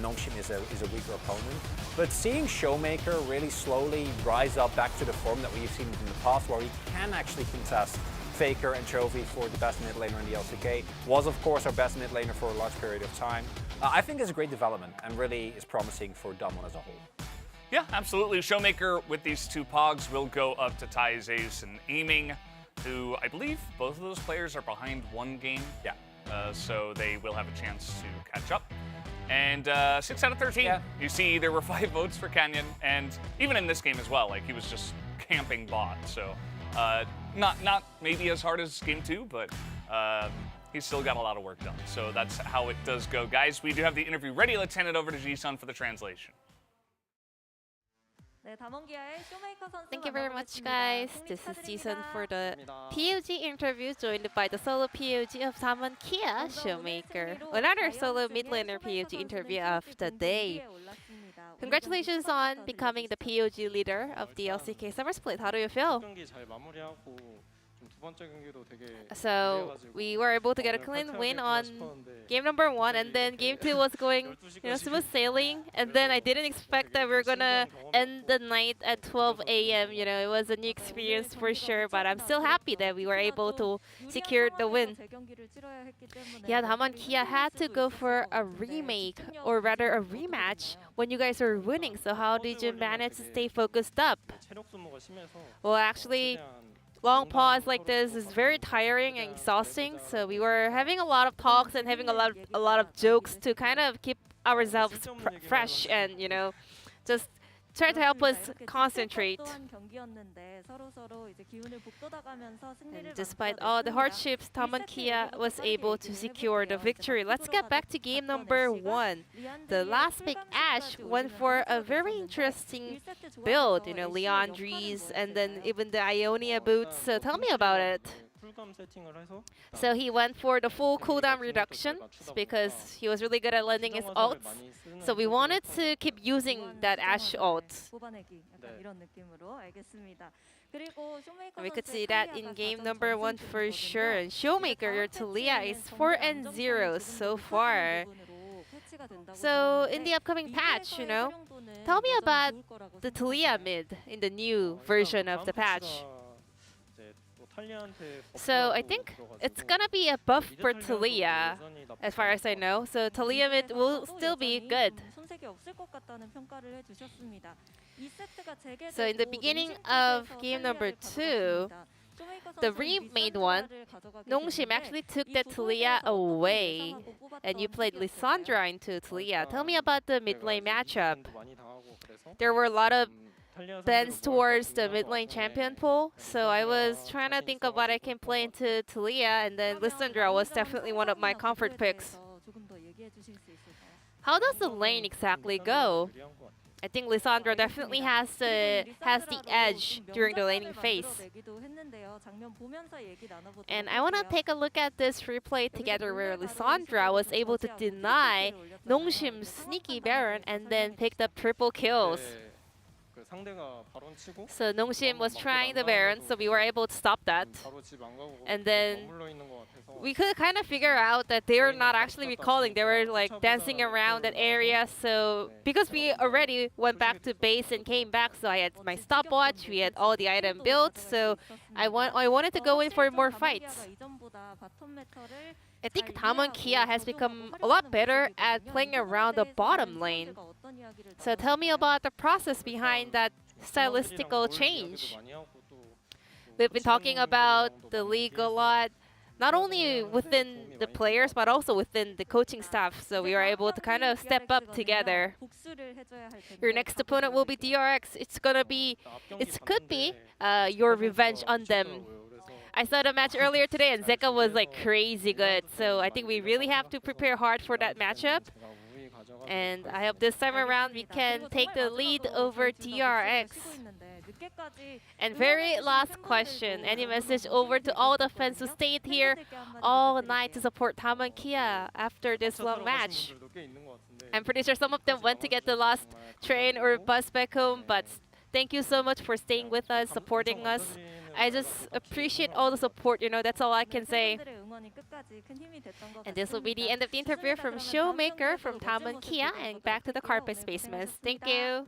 Nongshim is a weaker opponent. But seeing Showmaker really slowly rise up back to the form that we've seen in the past, where he can actually contest Faker and Chovy for the best mid laner in the LCK, was of course our best mid laner for a large period of time. I think it's a great development and really is promising for Damwon as a whole. Yeah, absolutely. Showmaker with these 2 Pogs will go up to Ty's Ace and Aiming, who I believe both of those players are behind 1 game. Yeah. So they will have a chance to catch up. And 6 out of 13. Yeah. You see, there were 5 votes for Canyon, and even in this game as well, like he was just camping bot. So not maybe as hard as Game 2, but he's still got a lot of work done. So that's how it does go. Guys, we do have the interview ready. Let's hand it over to Ji-sun for the translation. Thank you very much, guys. This is Ji-sun for the POG interview, joined by the solo POG of Damwon Kia, Showmaker. Another solo mid laner POG interview of the day. Congratulations on becoming the POG leader of the LCK Summer Split. How do you feel? So we were able to get a clean win on game number 1, and then game 2 was going, smooth sailing. And then I didn't expect that we were gonna end the night at 12 a.m. It was a new experience for sure, but I'm still happy that we were able to secure the win. Yeah, Damwon Kia had to go for a remake, or rather a rematch, when you guys were winning. So how did you manage to stay focused up? Well, actually, long pause like this is very tiring and exhausting, so we were having a lot of talks and having a lot of jokes to kind of keep ourselves fresh and just try to help us concentrate. And despite all the hardships, Damwon Kia was able to secure the victory. Let's get back to game number 1. The last pick, Ashe, went for a very interesting build, Leandries and then even the Ionia boots. So tell me about it. So he went for the full cooldown reduction because he was really good at landing his ults. So we wanted to keep using that Ashe ult. We could see that in game number 1 for sure. And Showmaker, your Talia, is 4-0 so far. So in the upcoming patch, tell me about the Talia mid in the new version of the patch. So I think it's gonna be a buff for Talia, as far as I know. So Talia mid will still be good. So in the beginning of game number 2, the remade one, Nongshim actually took that Talia away, and you played Lissandra into Talia. Tell me about the mid lane matchup. There were a lot of bends towards the mid lane champion pool, so I was trying to think of what I can play into Talia, and then Lissandra was definitely one of my comfort picks. How does the lane exactly go? I think Lissandra definitely has the edge during the laning phase. And I want to take a look at this replay together where Lissandra was able to deny Nongshim's sneaky Baron and then picked up triple kills. So Nongshim was trying the Baron, so we were able to stop that. And then we could kind of figure out that they were not actually recalling. They were like dancing around that area. So because we already went back to base and came back, so I had my stopwatch, we had all the item built. So I wanted to go in for more fights. I think Damwon Kia has become a lot better at playing around the bottom lane. So tell me about the process behind that stylistical change. We've been talking about the league a lot, not only within the players, but also within the coaching staff. So we are able to kind of step up together. Your next opponent will be DRX. It could be your revenge on them. I saw the match earlier today, and Zeka was like crazy good. So I think we really have to prepare hard for that matchup. And I hope this time around we can take the lead over DRX. And very last question, any message over to all the fans who stayed here all night to support Damwon Kia after this long match? I'm pretty sure some of them went to get the last train or bus back home, but thank you so much for staying with us, supporting us. I just appreciate all the support, that's all I can say. And this will be the end of the interview from Showmaker from Damwon Kia, and back to the Carpet Spacemas. Thank you.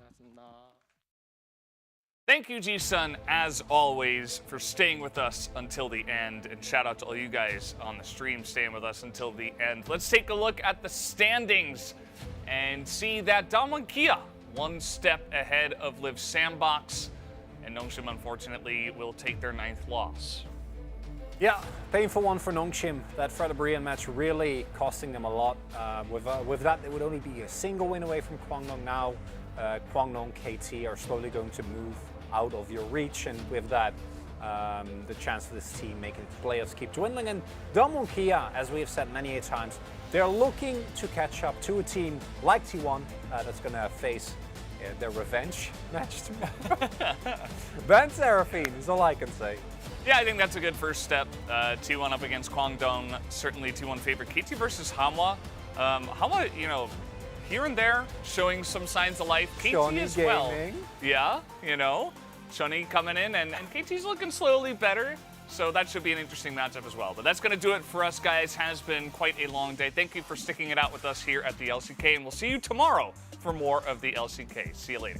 Thank you, Ji-sun, as always, for staying with us until the end. And shout out to all you guys on the stream staying with us until the end. Let's take a look at the standings and see that Damwon Kia one step ahead of Liv Sandbox. And Nongshim, unfortunately, will take their 9th loss. Yeah, painful one for Nongshim. That Fred Brian match really costing them a lot. With that, they would only be a single win away from Kwangdong now. Kwangdong, KT are slowly going to move out of your reach, and with that, the chance for this team making it to playoffs keep dwindling. And Damwon Kia, as we have said many a times, they're looking to catch up to a team like T1 that's going to face their revenge match tomorrow. Ben Seraphine is all I can say. Yeah, I think that's a good first step. T1 up against Kwangdong, certainly T1 favorite. KT versus Hanwha. Hanwha, here and there, showing some signs of life. KT Shonny as well. gaming. Yeah, Shonny coming in, and KT's looking slowly better. So that should be an interesting matchup as well. But that's going to do it for us, guys. Has been quite a long day. Thank you for sticking it out with us here at the LCK, and we'll see you tomorrow for more of the LCK. See you later.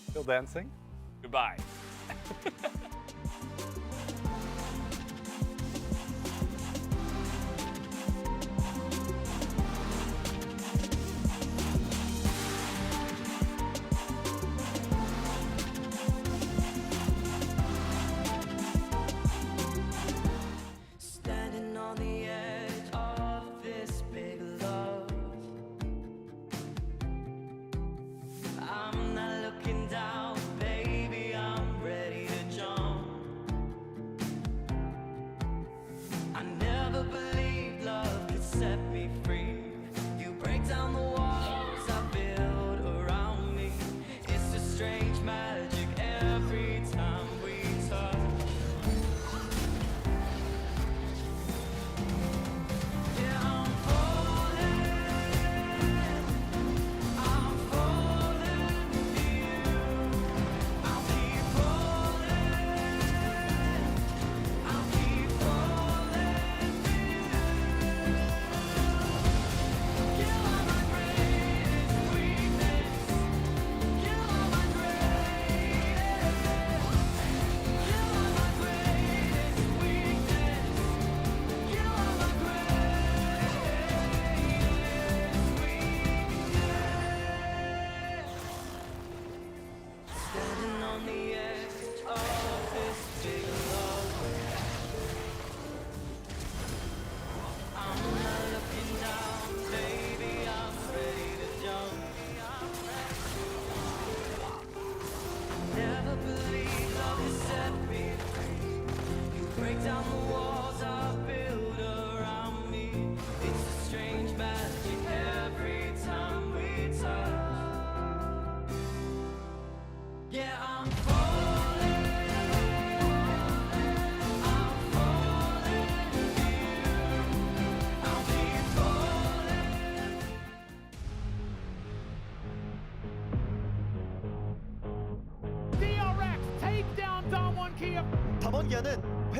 Still dancing? Goodbye. Standing on the edge of this big love, I'm not looking down, baby, I'm ready to jump.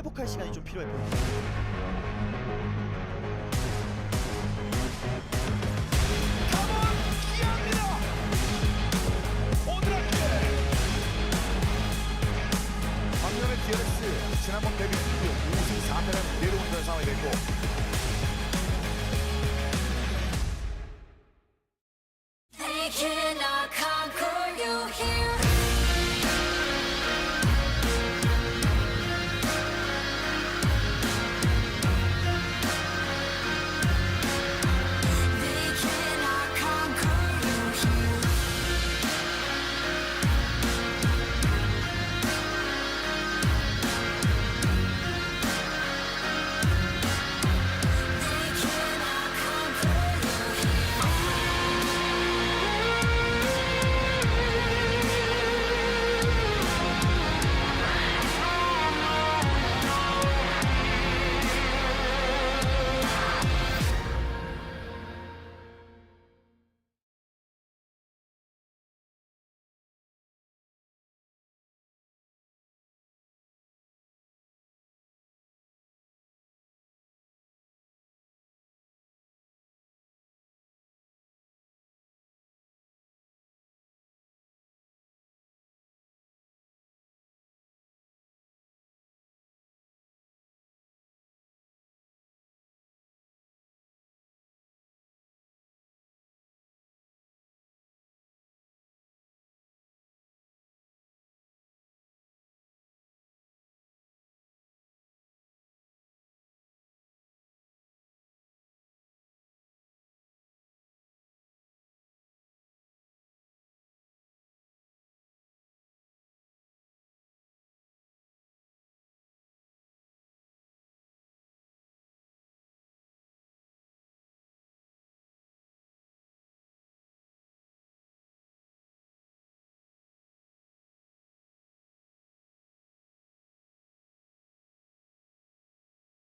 회복할 시간이 좀 필요해 보입니다. 반면에 DRX 지난번 데뷔 이후 5승 4패를 내려오는 상황이 됐고